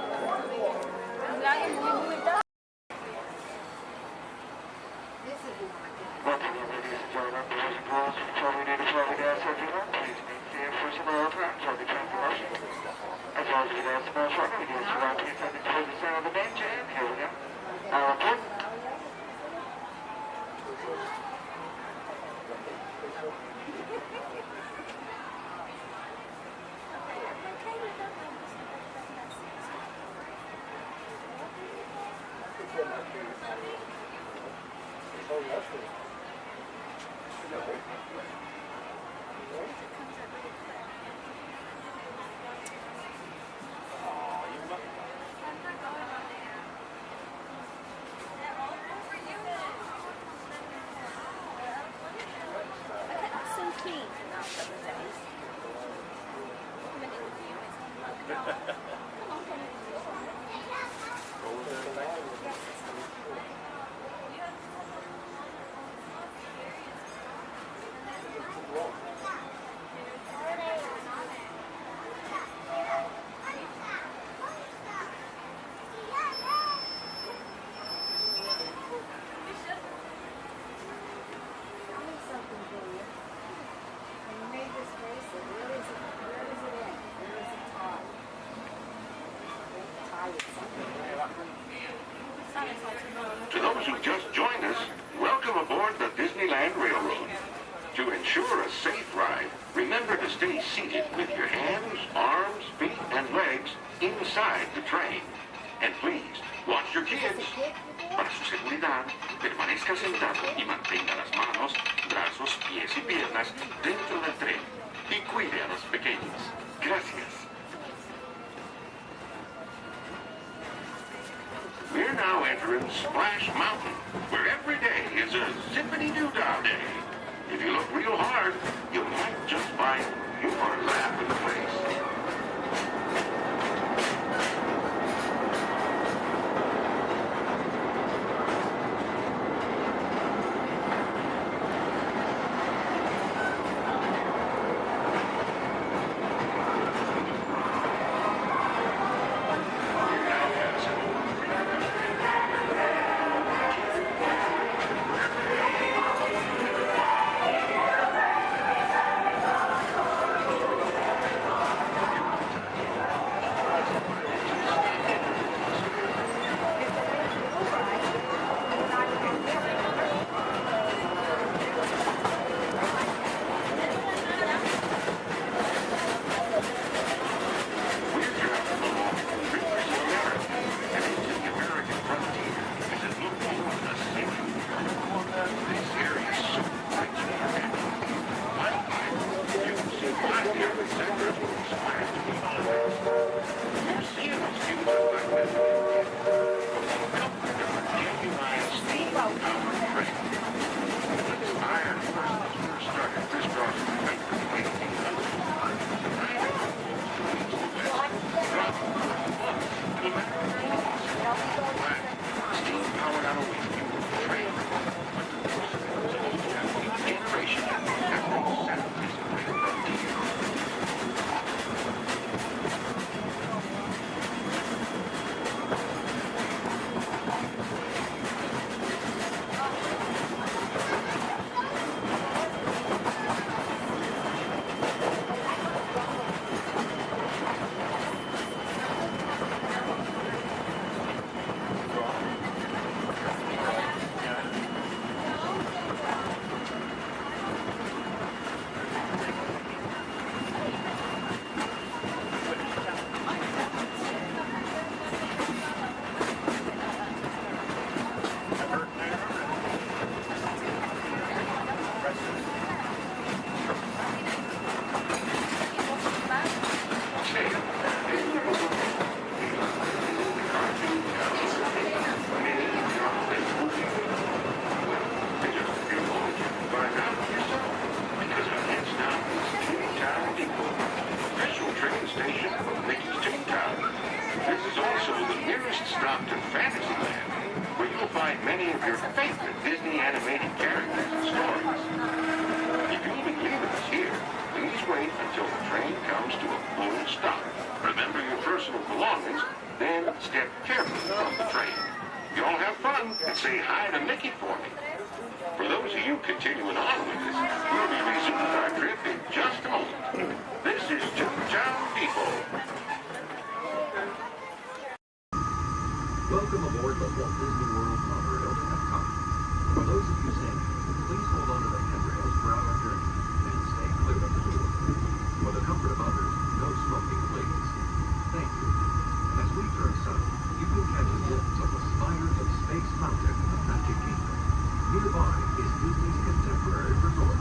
To those who just joined us, welcome aboard the Disneyland Railroad. To ensure a safe ride, remember to stay seated with your hands, arms, feet, and legs inside the train. And please, watch your kids. Para su seguridad, permanezca sentado y mantenga las manos, brazos, pies y piernas dentro del tren. Y cuide a los pequeños. Gracias. We're now entering Splash Mountain, where every day is a zippity-doo-dah day. If you look real hard, you might just find your laughing place. many of your favorite Disney animated characters and stories. If you'll be leaving us here, please wait until the train comes to a full stop. Remember your personal belongings, then step carefully from the train. You all have fun and say hi to Mickey for me. For those of you continuing on with us, we'll be resuming our trip in just a moment. This is Toontown Depot. Welcome aboard the Walt Disney World monorail to Epcot. For those of you standing, please hold on to the handrails throughout our journey and stay clear of the door. For the comfort of others, no smoking, please. Thank you. As we turn south, you can catch a glimpse of the spires of Space Mountain in the Magic Kingdom. Nearby is Disney's contemporary resort.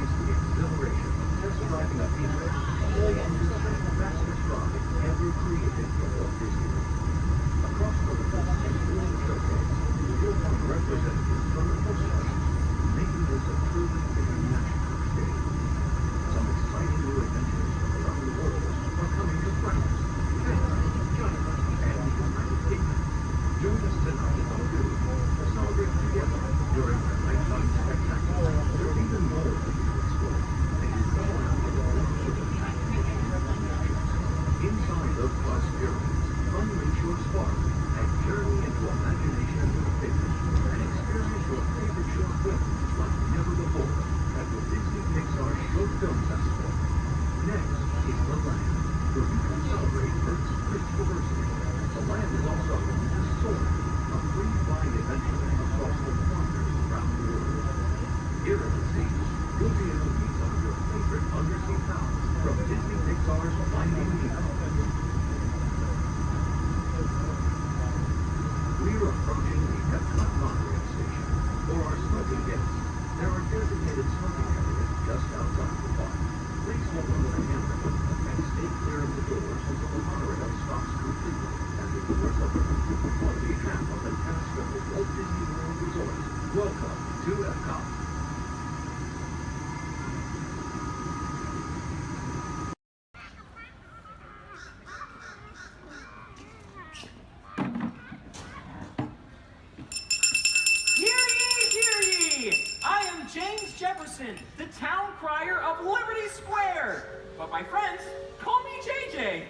Experience the exhilaration of test driving a vehicle all on the fastest ride ever created for Walt Disney. Across the river and during the showcase, you'll find representatives from the postcard, making this a truly international experience. Some exciting new adventures from around the world are coming to France, Canada, China, and the United Kingdom. Join us tonight on Blue to celebrate together during the nighttime spectacular. There's even more that you can explore, and you come around with a bunch of attractive attractions. Inside the Bus Pyramids, unleash your spark and journey into imagination with pictures, and experience your favorite short films like never before at the Disney Pixar Short Film Festival. Next is the Land, where you can celebrate Earth's rich diversity. The Land is also home to Soar, a free flying adventure across the wonders around the world. Here at the sea, you'll be able to meet some of your favorite undersea pals from Disney Pixar's Finding Nemo. We're approaching the Epcot monorail station. For our smoking guests, there are designated smoking areas just outside the park. Please hold on to the handrail and stay clear of the doors until the monorail stops completely and the doors open. On behalf of the cast of the Walt Disney World Resort, welcome to Epcot. James Jefferson, the town crier of Liberty Square. But my friends call me JJ.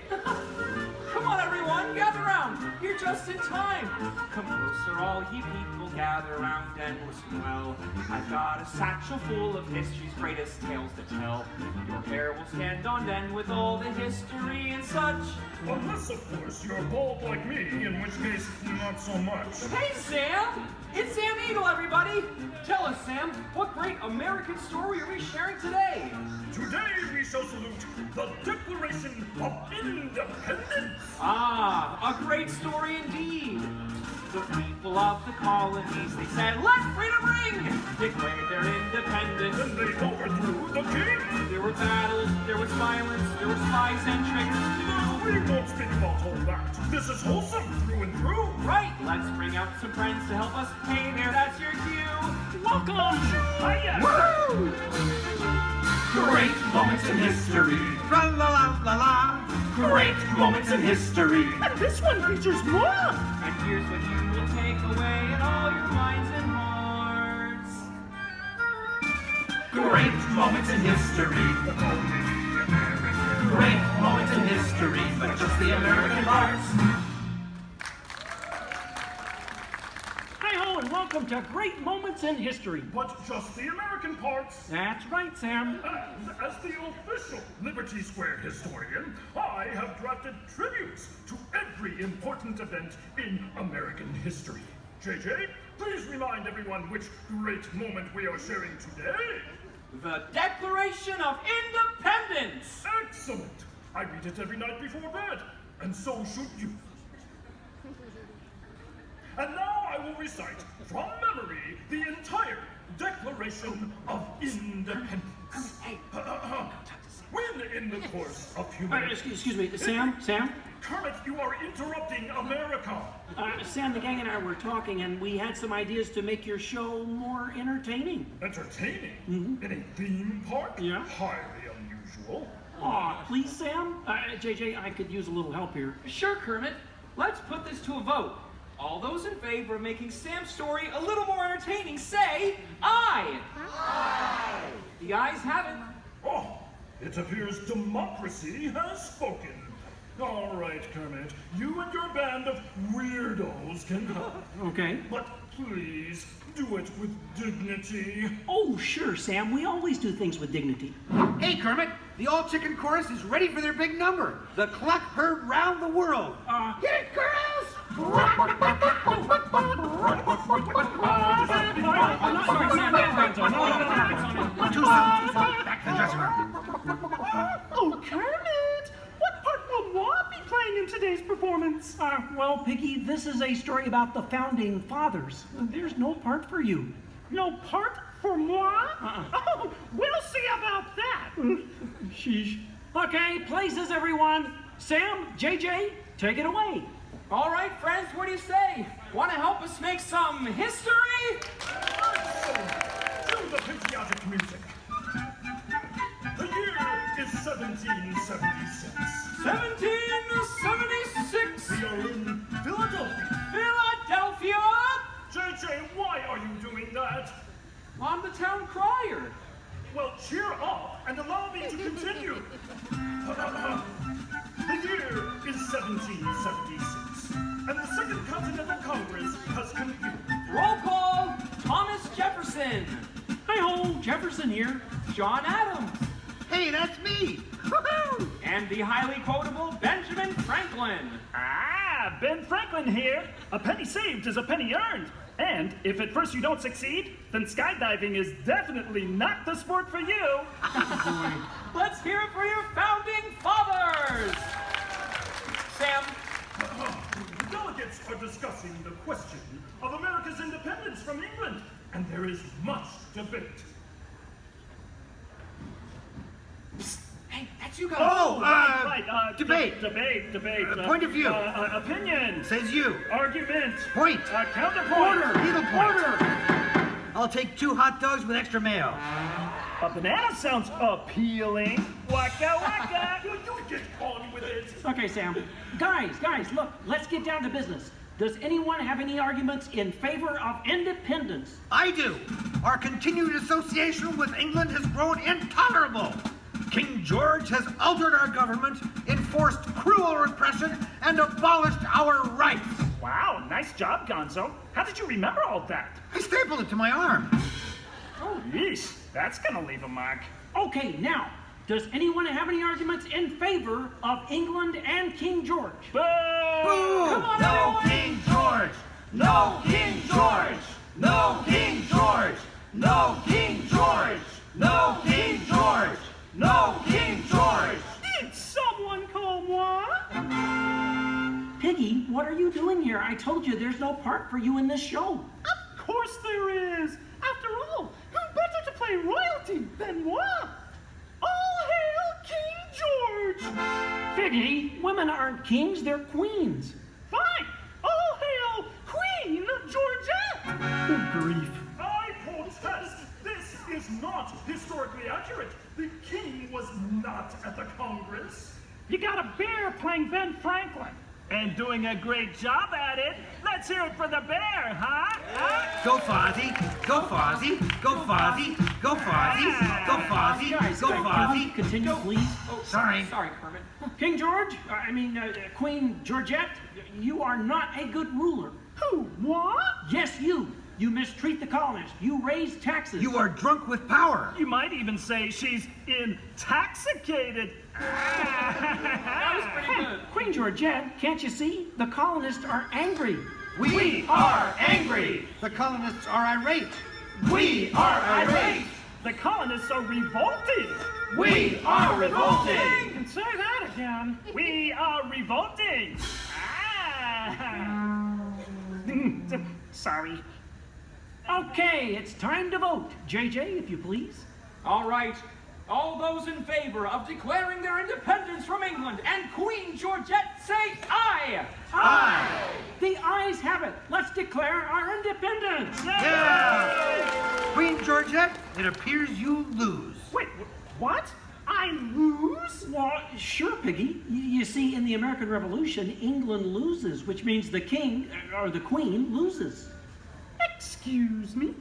Come on, everyone, gather round. You're just in time. Come closer, all ye people, gather round and listen well. I've got a satchel full of history's greatest tales to tell. Your hair will stand on end with all the history and such. Unless, of course, you're bald like me, in which case, not so much. Hey, Sam! It's Sam Eagle, everybody! Tell us, Sam, what great American story are we sharing today? Today we shall salute the Declaration of Independence. Ah, a great story indeed. The people of the colonies, they said, let freedom ring! Declared their independence. And they overthrew the king. There were battles, there was violence, there were spies and traitors too. We won't speak about all that. This is wholesome through and through. Right, let's bring out some friends to help us. Hey there, that's your cue. Welcome! Hiya! Woo! Great moments in history. La la la la la. Great moments in history. And this one features more. And here's what you will take away in all your minds and hearts. Great moments in history. Great moments in history, but just the American parts. Hi-ho, and welcome to Great Moments in History. But just the American parts. That's right, Sam. And as the official Liberty Square historian, I have drafted tributes to every important event in American history. JJ, please remind everyone which great moment we are sharing today. The Declaration of Independence! Excellent! I read it every night before bed, and so should you. And now I will recite from memory the entire Declaration of Independence. When in the course of human... Excuse me, Sam? Kermit, you are interrupting America. Sam, the gang and I were talking, and we had some ideas to make your show more entertaining. Entertaining? Mm-hmm. In a theme park? Yeah. Highly unusual. Aw, please, Sam? JJ, I could use a little help here. Sure, Kermit. Let's put this to a vote. All those in favor of making Sam's story a little more entertaining, say aye. Aye. The ayes have it. Oh, it appears democracy has spoken. All right, Kermit, you and your band of weirdos can go. Okay. But please, do it with dignity. Oh, sure, Sam. We always do things with dignity. Hey, Kermit, the all-chicken chorus is ready for their big number. The clock heard round the world. Hit it, girls! Sorry, Sam. Too soon. Back to the dressing room. Oh, Kermit! What part will Walt be playing in today's performance? Well, Piggy, this is a story about the Founding Fathers. There's no part for you. No part? For moi? Oh, we'll see about that. Sheesh. Okay, places, everyone. Sam, JJ, take it away. All right, friends, what do you say? Want to help us make some history? Cue the patriotic music. The year is 1776. 1776. We are in Philadelphia. Philadelphia. JJ, why are you doing that? I'm the town crier. Well, cheer up and allow me to continue. The year is 1776, and the Second Continental Congress has convened. Roll call, Thomas Jefferson. Hi-ho, Jefferson here. John Adams. Hey, that's me. Woohoo! And the highly quotable Benjamin Franklin. Ah, Ben Franklin here. A penny saved is a penny earned. And if at first you don't succeed, then skydiving is definitely not the sport for you. Let's hear it for your founding fathers. Sam. The delegates are discussing the question of America's independence from England, and there is much debate. Psst. Hey, that's you guys. Oh, right. debate. Debate. Point of view. Opinion. Says you. Argument. Point. Counterpoint. Order. Needlepoint. Order. I'll take 2 hot dogs with extra mayo. A banana sounds appealing. Waka waka. You get on with it. Okay, Sam. Guys, look, let's get down to business. Does anyone have any arguments in favor of independence? I do. Our continued association with England has grown intolerable. King George has altered our government, enforced cruel repression, and abolished our rights. Wow, nice job, Gonzo. How did you remember all that? I stapled it to my arm. Oh, yeesh. That's gonna leave a mark. Okay, now, does anyone have any arguments in favor of England and King George? Boo! Come on, no everyone! King George! No King George! No King George! No King George! No King George! No King George! Did someone call moi? Piggy, what are you doing here? I told you there's no part for you in this show. Of course there is. After all, who better to play royalty than moi? All hail King George! Piggy, women aren't kings, they're queens. Fine. All hail Queen Georgette! Good grief. I protest. This is not historically accurate. The king was not at the Congress. You got a bear playing Ben Franklin. And doing a great job at it. Let's hear it for the bear, huh? Go Fozzie! Go Fozzie! Go Fozzie! Go Fozzie! Go Fozzie! Go Fozzie! Continue, please. Oh, sorry. Sorry, Kermit. King George, Queen Georgette, you are not a good ruler. Who? What? Yes, you. You mistreat the colonists. You raise taxes. You are drunk with power. You might even say she's intoxicated. That was pretty good. Queen Georgette, can't you see? The colonists are angry. We are angry. The colonists are irate. We are irate. The colonists are revolted. We are revolting. And say that again. We are revolting. Sorry. Okay, it's time to vote. JJ, if you please. All right. All those in favor of declaring their independence from England and Queen Georgette say aye. Aye. The ayes have it. Let's declare our independence. Yeah. Queen Georgette, it appears you lose. Wait, what? I lose? Well, sure, Piggy. You see, in the American Revolution, England loses, which means the king, or the queen, loses. Excuse me?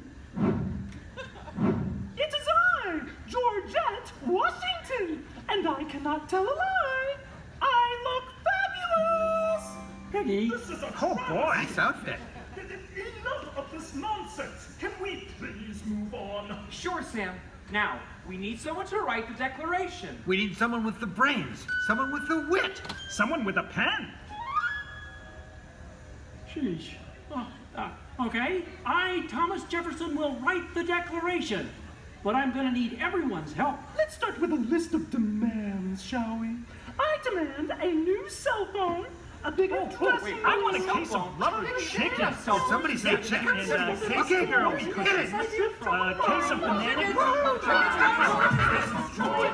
It is I, Georgette Washington, and I cannot tell a lie. I look fabulous! Piggy. This is a Oh boy, nice outfit. Enough of this nonsense. Can we please move on? Sure, Sam. Now, we need someone to write the declaration. We need someone with the brains, someone with the wit. Someone with a pen. Sheesh. Okay, I, Thomas Jefferson, will write the declaration. But I'm going to need everyone's help. Let's start with a list of demands, shall we? I demand a new cell phone, A big old wait, I want a case of rubber chicken. Did somebody say chicken? Okay, girls, hit it. A case of bananas.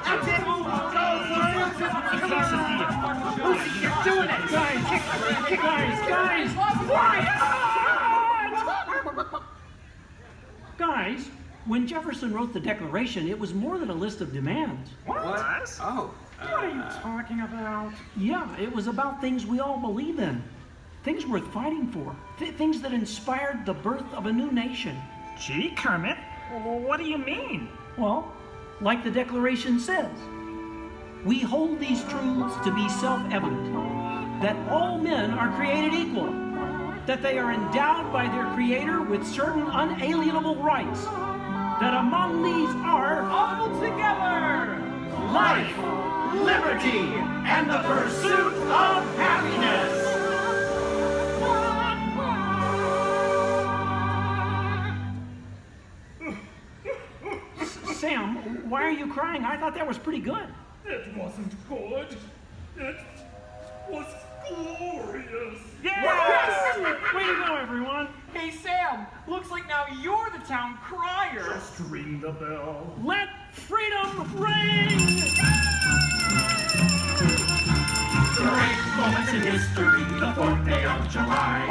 That's it. A case of beer. Lucy, you're doing it. Guys, when Jefferson wrote the Declaration, it was more than a list of demands. What? Oh. What are you talking about? Yeah, it was about things we all believe in. Things worth fighting for. Things that inspired the birth of a new nation. Gee, Kermit, what do you mean? Well, like the Declaration says, we hold these truths to be self-evident, that all men are created equal, that they are endowed by their Creator with certain unalienable rights, that among these are all together life, liberty, and the pursuit of happiness. Sam, why are you crying? I thought that was pretty good. It wasn't good. It was glorious. Yes! Way to go, everyone. Hey, Sam, looks like now you're the town crier. Just ring the bell. Let freedom ring! Great moments in history, the 4th day of July.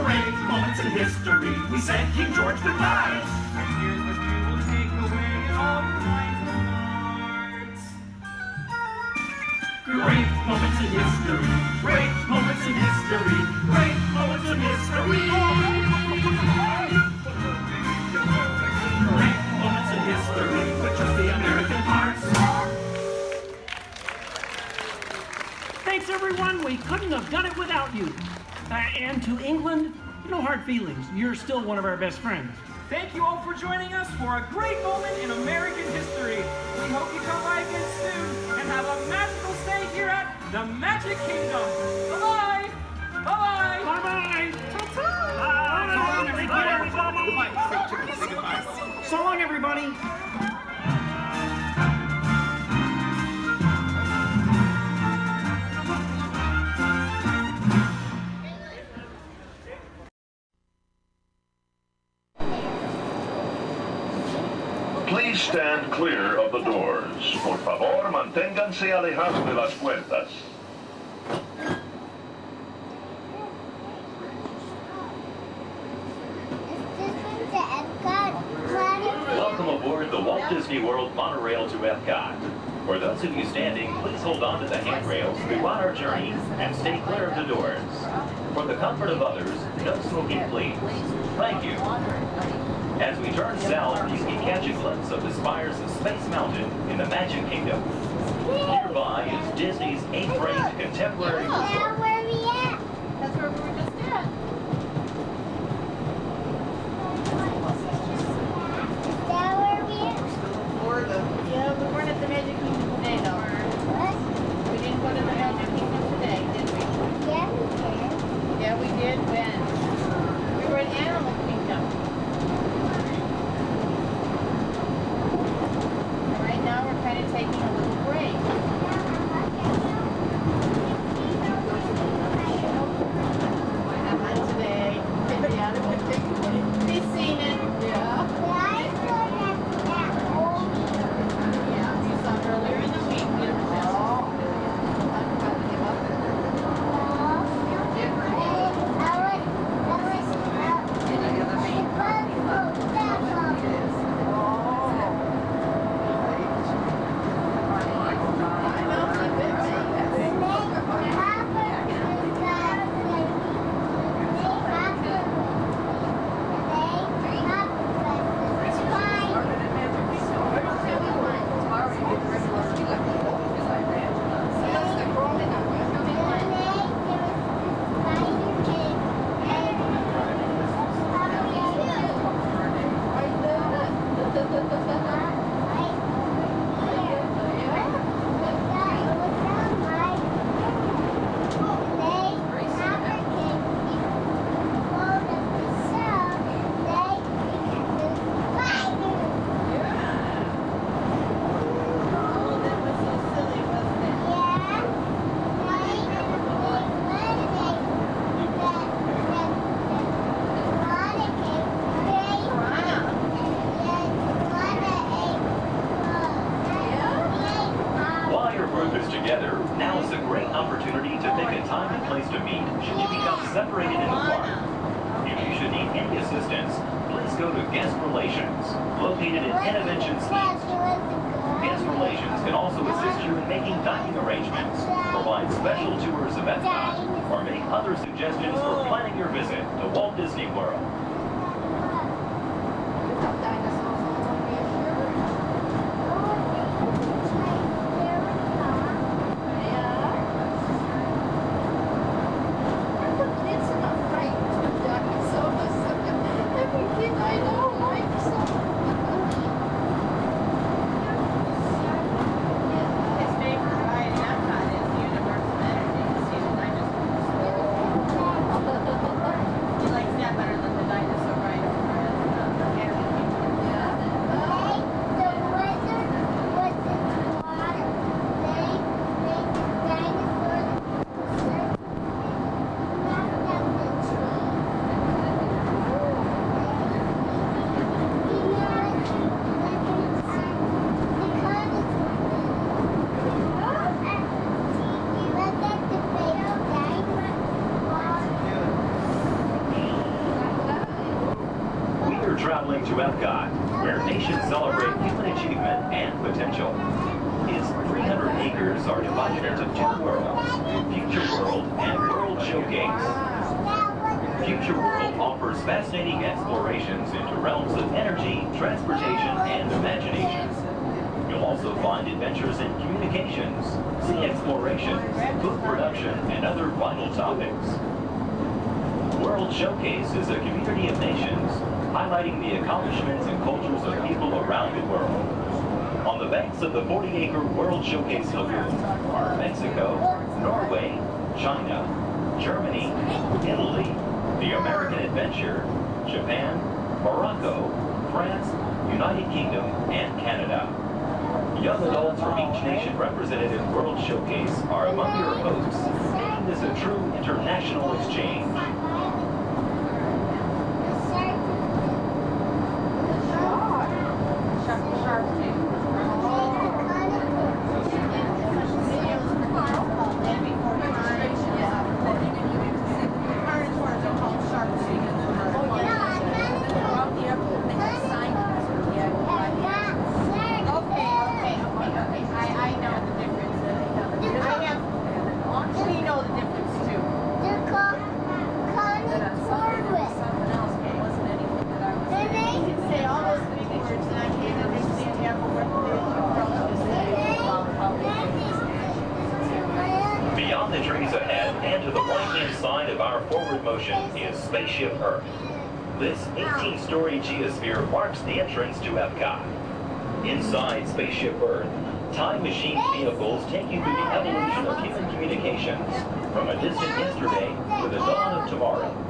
Great moments in history, we said King George goodbye. And here's what you will take away in all your minds and hearts. Great moments in history, great moments in history, great moments in history. Great moments in history, but just the American parts. Thanks, everyone. We couldn't have done it without you. And to England, no hard feelings. You're still one of our best friends. Thank you all for joining us for a great moment in American history. We hope you come by again soon and have a magical stay here at the Magic Kingdom. Bye-bye. Bye-bye. Bye-bye. So long, everybody. Please stand clear of the doors. Por favor, manténganse alejados de las puertas. Welcome aboard the Walt Disney World monorail to Epcot. For those of you standing, please hold on to the handrails throughout our journey and stay clear of the doors. For the comfort of others, no smoking, please. Thank you. As we turn south, you can catch a glimpse of the spires of Space Mountain in the Magic Kingdom. Nearby is Disney's 8th-rate contemporary resort. Where are we at? That's where we were just at. Is that where we at? Florida. Yeah, we weren't at the Magic Kingdom today, though. What? We didn't go to the Magic Kingdom today, did we? Yeah, we did. Yeah, we did. When? We were in Animal Kingdom. Right now, we're kind of taking a little break. this together, now is a great opportunity to pick a time and place to meet should you become separated in the park. If you should need any assistance, please go to Guest Relations, located in Interventions East. Guest Relations can also assist you in making dining arrangements, provide special tours of epcot, or make other suggestions for planning your visit to Walt Disney World. Traveling to epcot, where nations celebrate human achievement and potential. Its 300 acres are divided into two worlds, Future World and World Showcase. Future World offers fascinating explorations into realms of energy, transportation, and imagination. You'll also find adventures in communications, sea exploration, food production, and other vital topics. World Showcase is a community of nations, highlighting the accomplishments and cultures of people around the world. On the banks of the 40-acre World Showcase Lagoon are Mexico, Norway, China, Germany, Italy, the American Adventure, Japan, Morocco, France, United Kingdom, and Canada. Young adults from each nation represented in World Showcase are among your hosts, making this a true international exchange. Beyond the trees ahead and to the right-hand side of our forward motion is Spaceship Earth. This 18-story geosphere marks the entrance to epcot. Inside Spaceship Earth, time machine vehicles take you through the evolution of human communications, from a distant yesterday to the dawn of tomorrow.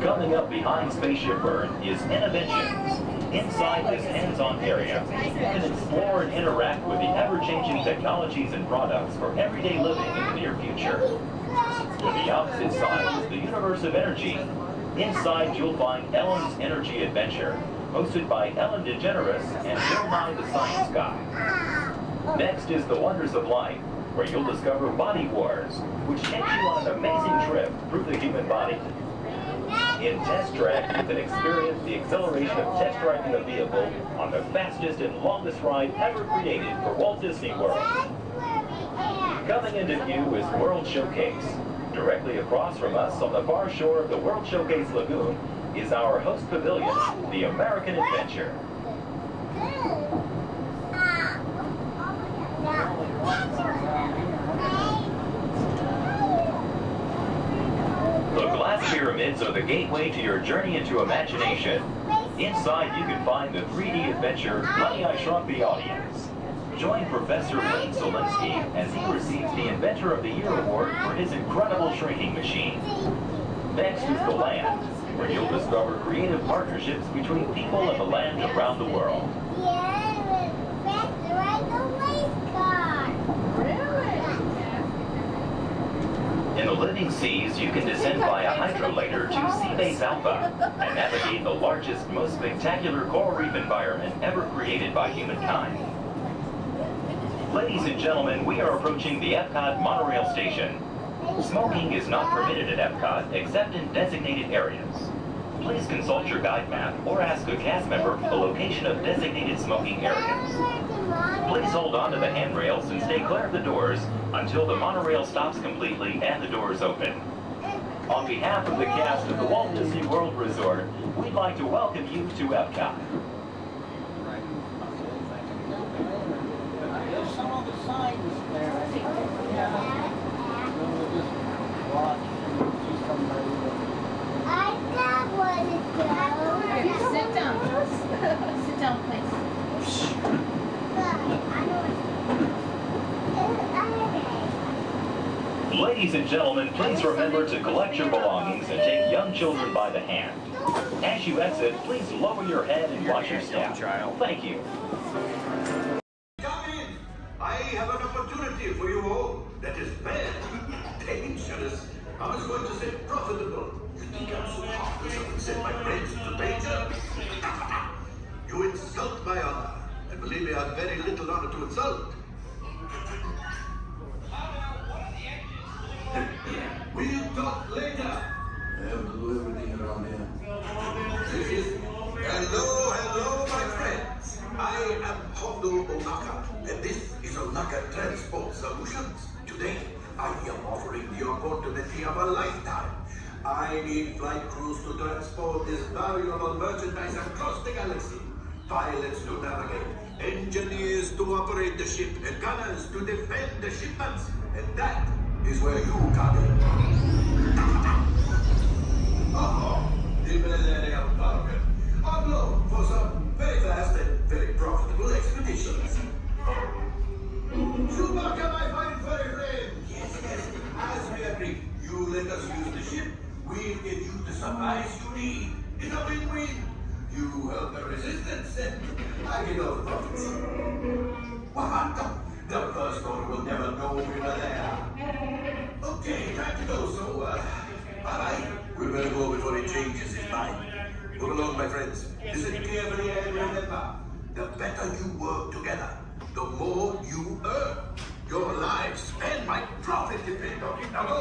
Coming up behind Spaceship Earth is Interventions. Inside this hands-on area, you can explore and interact with the ever-changing technologies and products for everyday living in the near future. To the opposite side is the universe of energy. Inside, you'll find Ellen's Energy Adventure, hosted by Ellen DeGeneres and Bill Nye the Science Guy. Next is The Wonders of Life, where you'll discover Body Wars, which takes you on an amazing trip through the human body. In Test Track, you can experience the exhilaration of test driving a vehicle on the fastest and longest ride ever created for Walt Disney World. Coming into view is World Showcase. Directly across from us on the far shore of the World Showcase Lagoon is our host pavilion, the American Adventure. Pyramids are the gateway to your journey into imagination. Inside, you can find the 3D adventure, Honey, I Shrunk the Audience. Join Professor Wayne Zelinsky as he receives the Inventor of the Year award for his incredible shrinking machine. Next is The Land, where you'll discover creative partnerships between people and the land around the world. In the living seas, you can descend via hydrolator to Seabase Alpha and navigate the largest, most spectacular coral reef environment ever created by humankind. Ladies and gentlemen, we are approaching the Epcot monorail station. Smoking is not permitted at Epcot except in designated areas. Please consult your guide map or ask a cast member for the location of designated smoking areas. Please hold on to the handrails and stay clear of the doors until the monorail stops completely and the doors open. On behalf of the cast of the Walt Disney World Resort, we'd like to welcome you to Epcot. There's some of the signs there. I think we'll just watch and see somebody. Sit down. Sit down, please. Ladies and gentlemen, please remember to collect your belongings and take young children by the hand. As you exit, please lower your head and watch your step. Thank you. Come in. I have an opportunity for you all that is very dangerous. I was going to say profitable. You think I'm so heartless I would send my friends into danger? You insult my honor. And believe me, I have very little honor to insult. We'll talk later. I have to do everything around here. Hello, my friends. I am Hondo Onaka, and this is Onaka Transport Solutions. Today, I am offering the opportunity of a lifetime. I need flight crews to transport this valuable merchandise across the galaxy. Pilots to navigate, engineers to operate the ship, and gunners to defend the shipments. And that is where you come in. On loan for some very fast and very profitable expeditions. Chewbacca, my fine furry friend. Yes. As we agreed, you let us use the ship. We'll give you the supplies you need. It's a win-win. You help the resistance, and I get all the profits. The first order will never know we were there. Okay, time to go, so, bye-bye. We better go before he changes his mind. Move along, my friends. Listen carefully and remember, the better you work together, the more you earn. Your lives and my profit depend on it. Now go.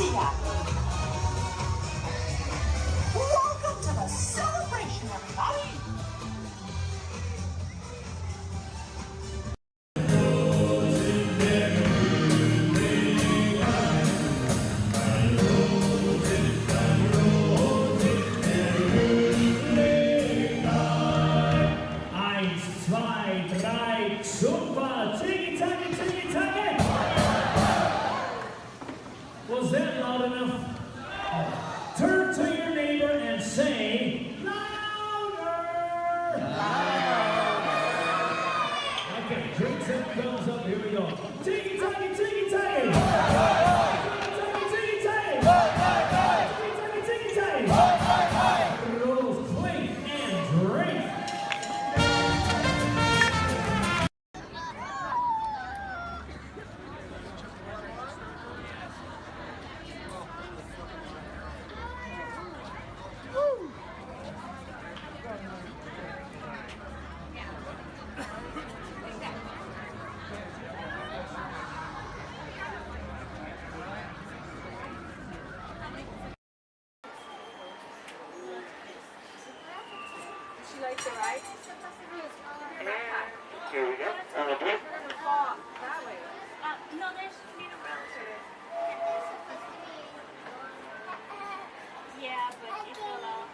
Seattle. Welcome to the celebration, everybody. Was that loud enough? Turn to your neighbor and say, louder! Okay, drinks and thumbs up, here we go. Tiki-taki, tiki-taki! Tiki-taki, tiki-taki! Rolls clean and drink! Like the ride? Here we go. That way. No, there's need a relative. Yeah, but it fell off.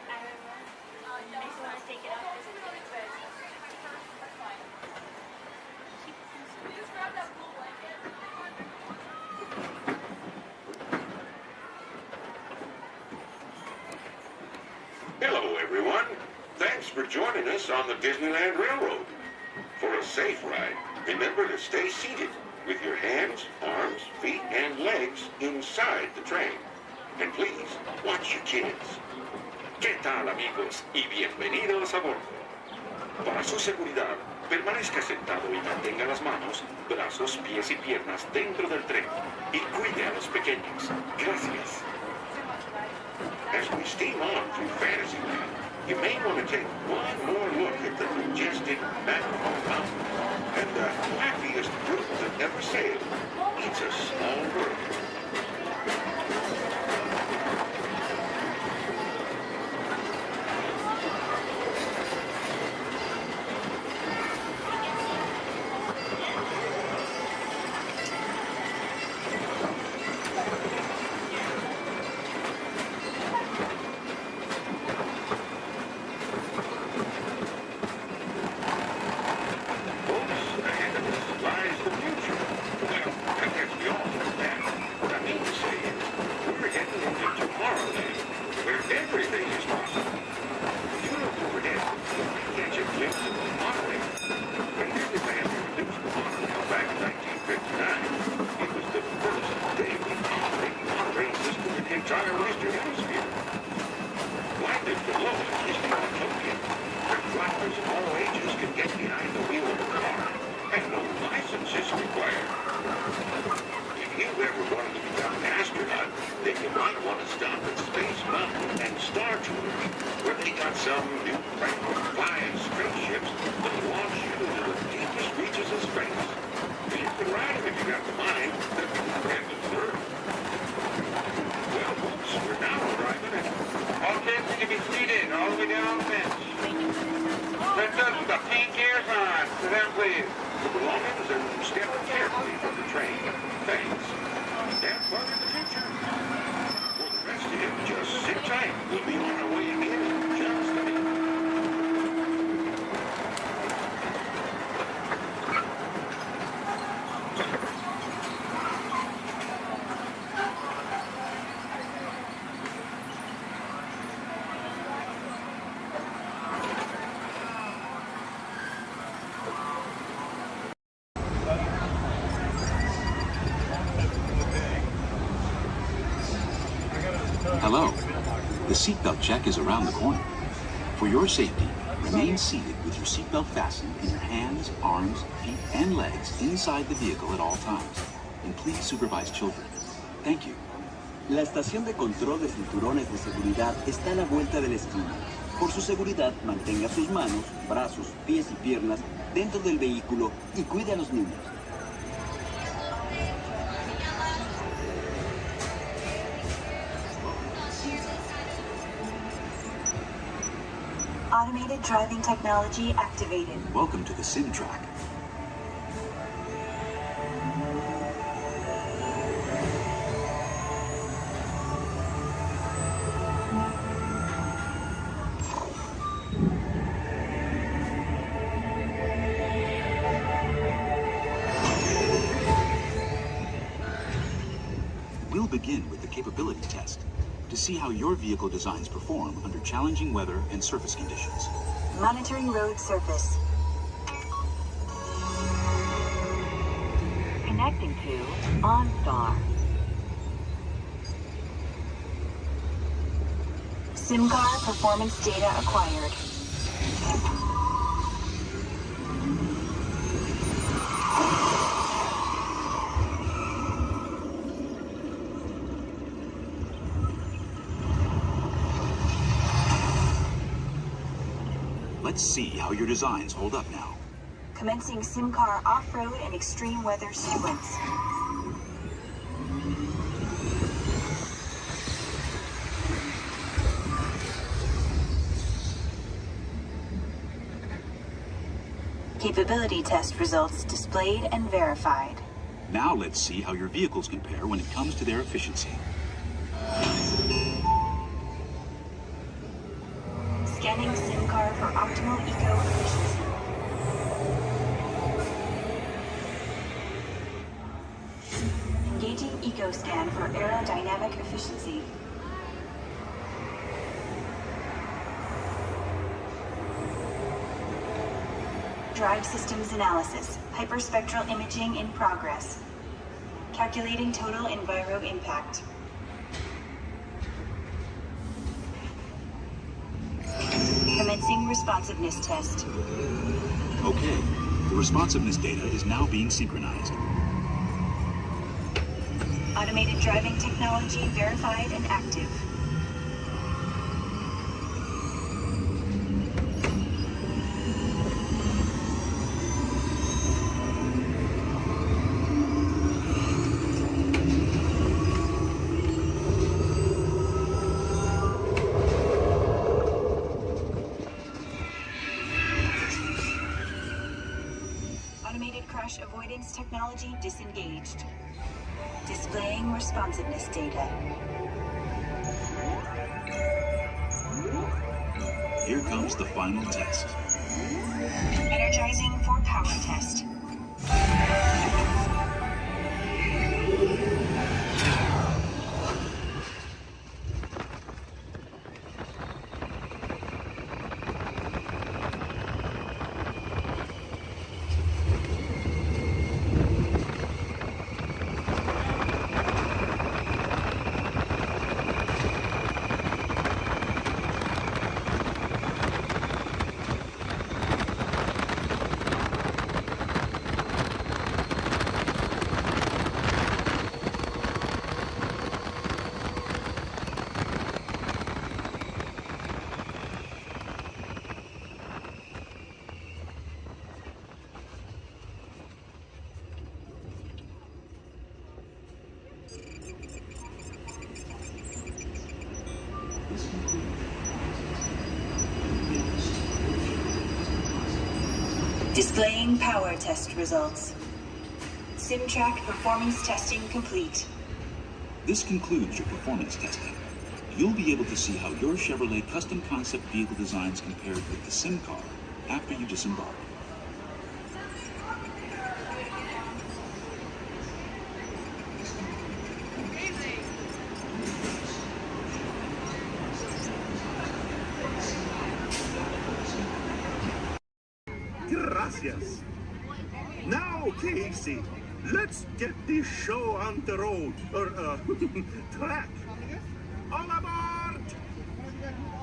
I don't know. I just want to take it off. Just grab that blue blanket. Hello, everyone. Thanks for joining us on the Disneyland Railroad. For a safe ride, remember to stay seated with your hands, arms, feet, and legs inside the train. And please, watch your kids. ¿Qué tal, amigos? Y bienvenidos a bordo. Para su seguridad, permanezca sentado y mantenga las manos, brazos, pies y piernas dentro del tren. Y cuide a los pequeños. Gracias. As we steam on through Fantasyland, you may want to take one more look at the majestic Matterhorn Mountain and the wackiest group that ever sailed. It's a small world. Hello. The seatbelt check is around the corner. For your safety, remain seated with your seatbelt fastened in your hands, arms, feet, and legs inside the vehicle at all times. And please supervise children. Thank you. La estación de control de cinturones de seguridad está a la vuelta de la esquina. Por su seguridad, mantenga sus manos, brazos, pies y piernas dentro del vehículo y cuide a los niños. Automated driving technology activated. Welcome to the sim track. We'll begin with the capability test to see how your vehicle designs perform under challenging weather and surface conditions. Monitoring road surface. Connecting to OnStar. SimCar performance data acquired. Let's see how your designs hold up now. Commencing SimCar off-road and extreme weather sequence. Capability test results displayed and verified. Now let's see how your vehicles compare when it comes to their efficiency. Scanning SimCar for optimal eco efficiency. Engaging EcoScan for aerodynamic efficiency. Drive systems analysis. Hyperspectral imaging in progress. Calculating total enviro impact. Commencing responsiveness test. Okay, the responsiveness data is now being synchronized. Automated driving technology verified and active. Automated crash avoidance technology disengaged. Displaying responsiveness data. Here comes the final test. Energizing for power test. Displaying power test results. SimTrack performance testing complete. This concludes your performance testing. You'll be able to see how your Chevrolet custom concept vehicle designs compared with the SimCar after you disembark. Gracias. Now, Casey, let's get this show on the road, or track. All aboard!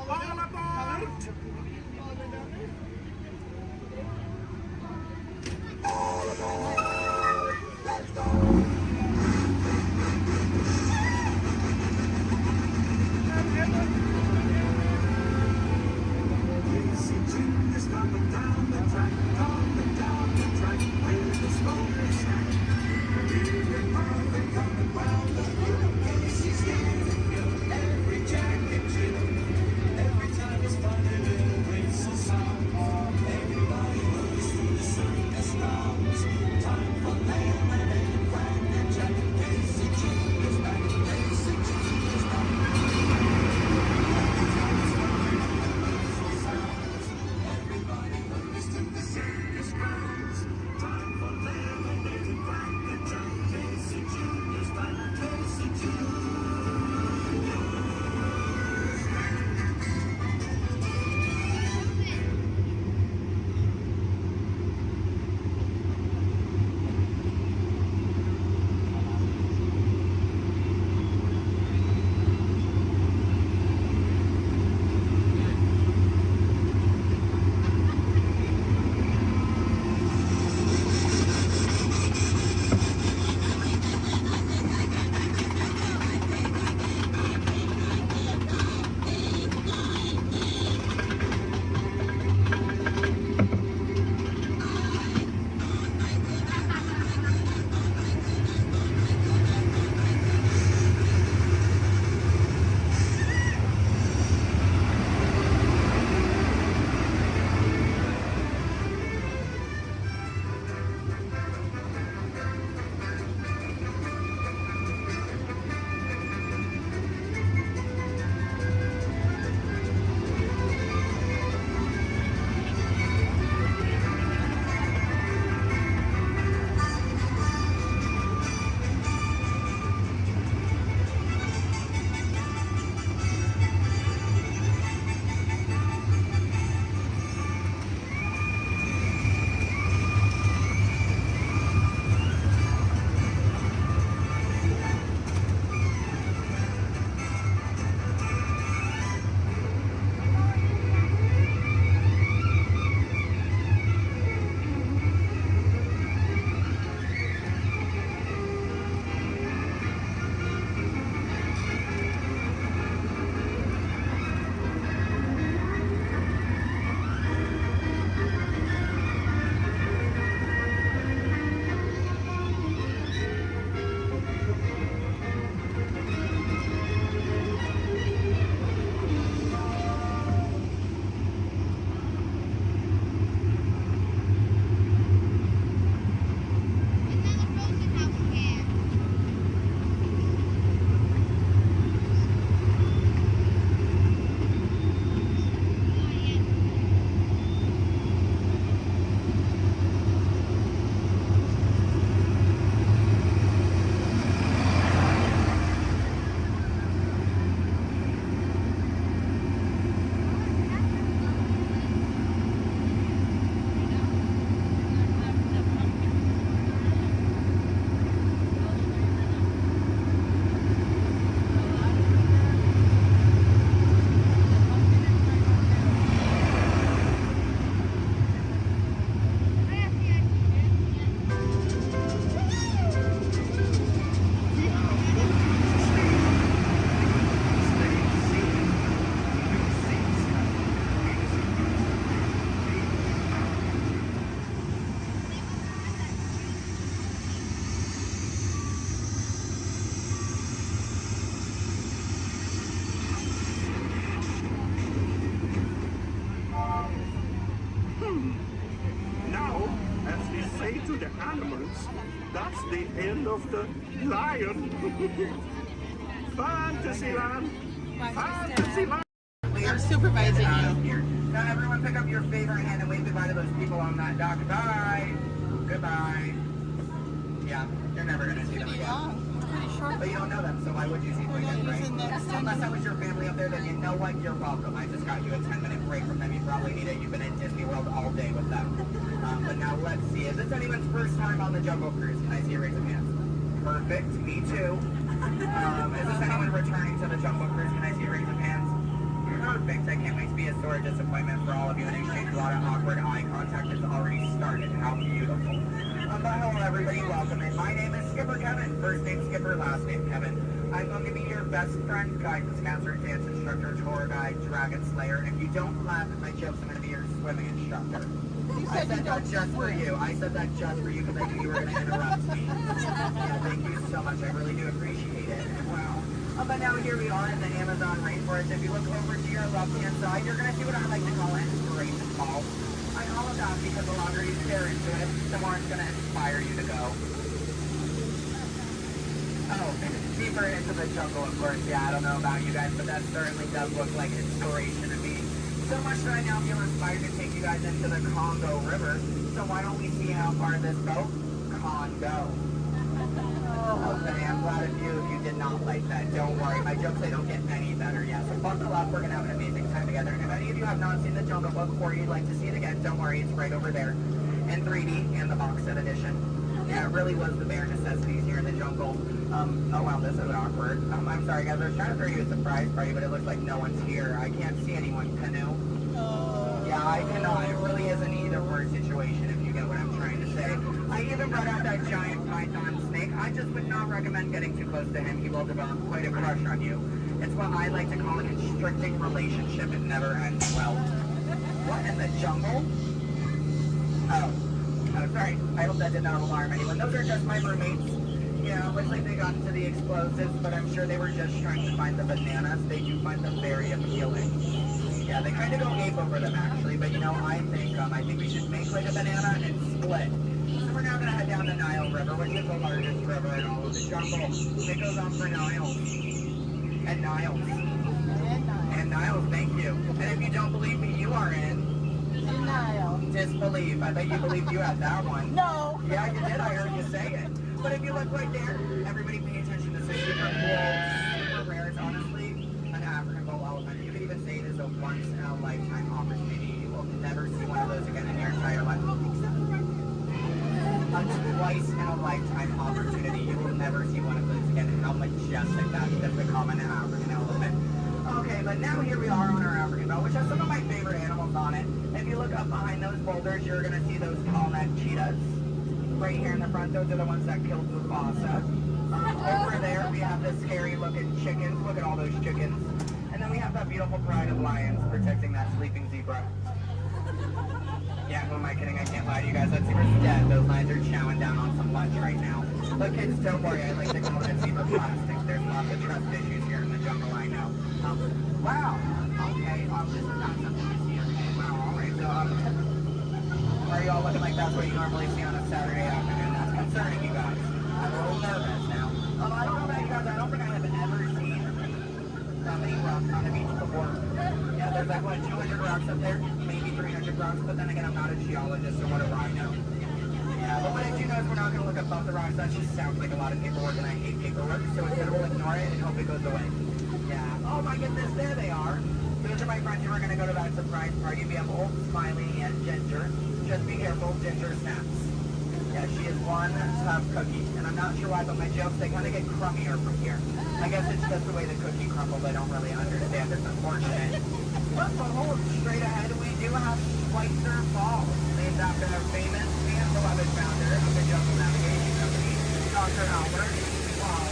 All aboard! All aboard! Let's go! Casey Jim is coming down the track, coming down the track, with the smoking sack. Leaving Marvin coming round the hill. Casey's getting good, every jack and Jill. Every time he's finding little races the end of the lion. Fantasyland. Fantasyland. I'm supervising you. Now everyone pick up your favorite hand and wave goodbye to those people on that dock. Goodbye. Goodbye. Yeah, you're never gonna see them again. Pretty short. But you don't know them, so why would you see them again, right? Unless that was your family up there, then you know what? You're welcome. I just got you a 10-minute break from them. You probably need it. You've been at Disney World all day with them. But now let's see. Is this anyone's first time on the Jungle Cruise? Can I see a raise of hands? Perfect. Me too. Is this anyone returning to the Jungle Cruise? Can I see a raise of hands? Perfect. I can't wait to be a sore disappointment for all of you and exchange a lot of awkward eye contact has already started. How beautiful. But hello everybody, welcome in. My name is Skipper Kevin. First name Skipper, last name Kevin. I'm going to be your best friend, guidance counselor, dance instructor, tour guide, dragon slayer. And if you don't laugh at my jokes, I'm going to be your swimming instructor. I said that just for you. I said that just for you because I knew you were going to interrupt me. Yeah, thank you so much. I really do appreciate it. Wow. But now here we are in the Amazon rainforest. If you look over to your left-hand side, you're going to see what I like to call an inspiration ball. I call it that because the longer you stare into it, the more it's going to inspire you to go. Oh, deeper into the jungle, of course. Yeah, I don't know about you guys, but that certainly does look like inspiration to me. So much that I now feel inspired to take you guys into the Congo River. So why don't we see how far this boat can go? Okay, I'm glad of you if you did not like that. Don't worry, my jokes, they don't get any better yet. So buckle up, we're going to have an amazing time together. And if any of you have not seen the Jungle Book or you'd like to see it again, don't worry, it's right over there in 3D and the box set edition. Yeah, it really was the bare necessities here in the jungle. Oh wow, this is awkward. I'm sorry guys, I was trying to throw you a surprise party, but it looks like no one's here. I can't see anyone. Canoe? Yeah, I cannot. It really is an either or situation if you get what I'm trying to say. I even brought out that giant python snake. I just would not recommend getting too close to him. He will develop quite a crush on you. It's what I like to call a constricting relationship. It never ends well. What in the jungle? Oh, sorry. I hope that did not alarm anyone. Those are just my roommates. Yeah, looks like they got into the explosives, but I'm sure they were just trying to find the bananas. They do find them very appealing. Yeah, they kind of go ape over them actually, but you know, I think we should make like a banana and split. So we're now going to head down the Nile River, which is the largest river in all of the jungle. It goes on for Niles. And Niles. And Niles, thank you. And if you don't believe me, you are in Denial. Disbelief. I bet you believed you had that one. No. Yeah, you did. I heard you say it. But if you look right there, everybody pay attention. This is super cool, super rare. It's honestly an African bull elephant. You could even say it is a once-in-a-lifetime opportunity. You will never see one of those again in your entire life. A twice-in-a-lifetime opportunity. You will never see one of those again. How majestic that is. That's the common African elephant. Okay, but now here we are on our African bell, which has some of my favorite animals on it. If you look up behind those boulders, you're going to see those tall neck cheetahs. Right here in the front, those are the ones that killed Mufasa. Over there, we have the scary-looking chickens. Look at all those chickens. And then we have that beautiful pride of lions protecting that sleeping zebra. Yeah, who am I kidding? I can't lie to you guys. That zebra's dead. Those lions are chowing down on some lunch right now. But kids, don't worry. I like to call that zebra plastics. There's lots of trust issues here in the jungle, I know. Wow. Okay, this is not something you see every day. Wow, all right. So, are you all looking like that's what you normally see on a Saturday afternoon? That's concerning you guys. I'm a little nervous now. I don't know about you guys. I don't think I have ever seen that many rocks on the beach before. Yeah, there's like, what, 200 rocks up there? Maybe 300 rocks. But then again, I'm not a geologist, so what do I know? Yeah, but what I do know is we're not going to look above the rocks. That just sounds like a lot of paperwork, and I hate paperwork. So instead, we'll ignore it and hope it goes away. Yeah. Oh my goodness, there they are. Those are my friends who are going to go to that surprise party. We have Old Smiley and Ginger. Just be careful, Ginger snaps. Yeah, she is one tough cookie. And I'm not sure why, but my jokes, they kind of get crummier from here. I guess it's just the way the cookie crumbles. I don't really understand. It's unfortunate. But behold, straight ahead, we do have Schweitzer Falls, named after our famous and beloved founder of the Jungle Navigation Company, Dr. Albert. Wow.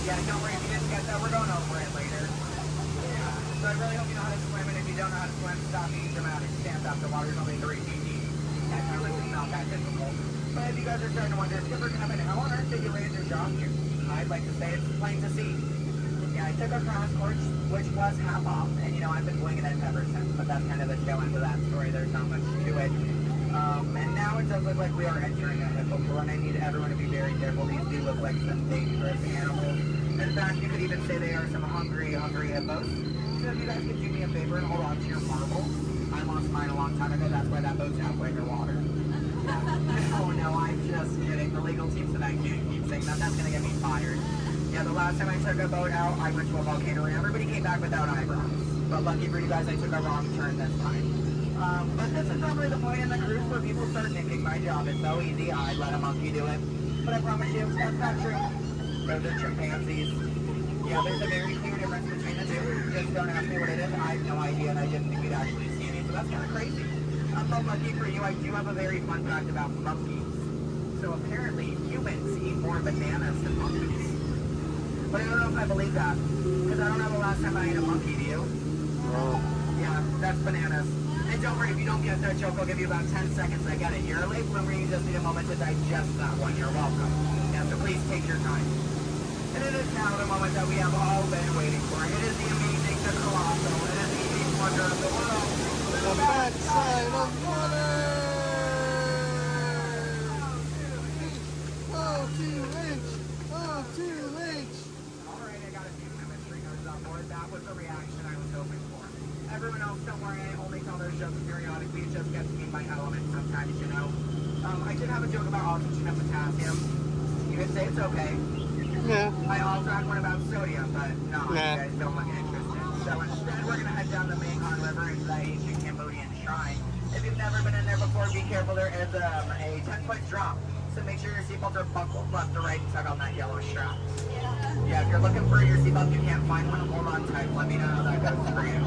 Yeah, don't worry if you didn't get that. We're going over it later. Yeah. So I really hope you know how to swim, and if you don't know how to swim, stop being dramatic. Stand up. The water's only 3 feet deep. That kind of is not that difficult. But if you guys are starting to wonder, Skipper Kevin, how on earth did you land your job here? I'd like to say it's plain to see. Yeah, I took a crash course, which was half off, and you know, I've been winging it ever since, but that's kind of the tail end of that story. There's not much to it. And now it does look like we are entering a hippo pool, and I need everyone to be very careful. These do look like some dangerous animals. In fact, you could even say they are some hungry hippos. So if you guys could do me a favor and hold on to your marbles. I lost mine a long time ago. That's why that boat's halfway underwater. Oh no, I'm just kidding. The legal team said I can't keep saying that. That's gonna get me fired. Yeah, the last time I took a boat out, I went to a volcano and everybody came back without eyebrows. But lucky for you guys, I took a wrong turn this time. But this is probably the point in the cruise where people start thinking my job is so easy, I'd let a monkey do it. But I promise you, that's not true. Those are chimpanzees. Yeah, there's a very clear difference between the two. Just don't ask me what it is. I have no idea, and I didn't think we'd actually see any, so that's kind of crazy. But lucky for you, I do have a very fun fact about monkeys. So apparently, humans eat more bananas than monkeys. But I don't know if I believe that, because I don't know the last time I ate a monkey, do you? Yeah, that's bananas. And don't worry, if you don't get that joke, I'll give you about 10 seconds. I get it. You're a late bloomer, you just need a moment to digest that one. You're welcome. Yeah, so please take your time. And it is now the moment that we have all been waiting for. It is the amazing, the colossal, it is the eighth wonder of the world. The backside of water! Oh, 2H! Oh, 2H! Alright, I got a few chemistry notes on board. That was the reaction I was hoping for. Everyone else, don't worry, I only tell their jokes periodically. It just gets me by element sometimes, you know. I did have a joke about oxygen and potassium. You could say it's okay. Yeah. I also had one about sodium, but no, you guys don't look interested. So instead, we're going to head down the Mekong River into the ancient Cambodian shrine. If you've never been in there before, be careful. There is a 10-foot drop. So make sure your seatbelts are buckled left to right and tug on that yellow strap. Yeah, if you're looking for your seatbelt, you can't find one, hold on tight. Let me know how that goes for you.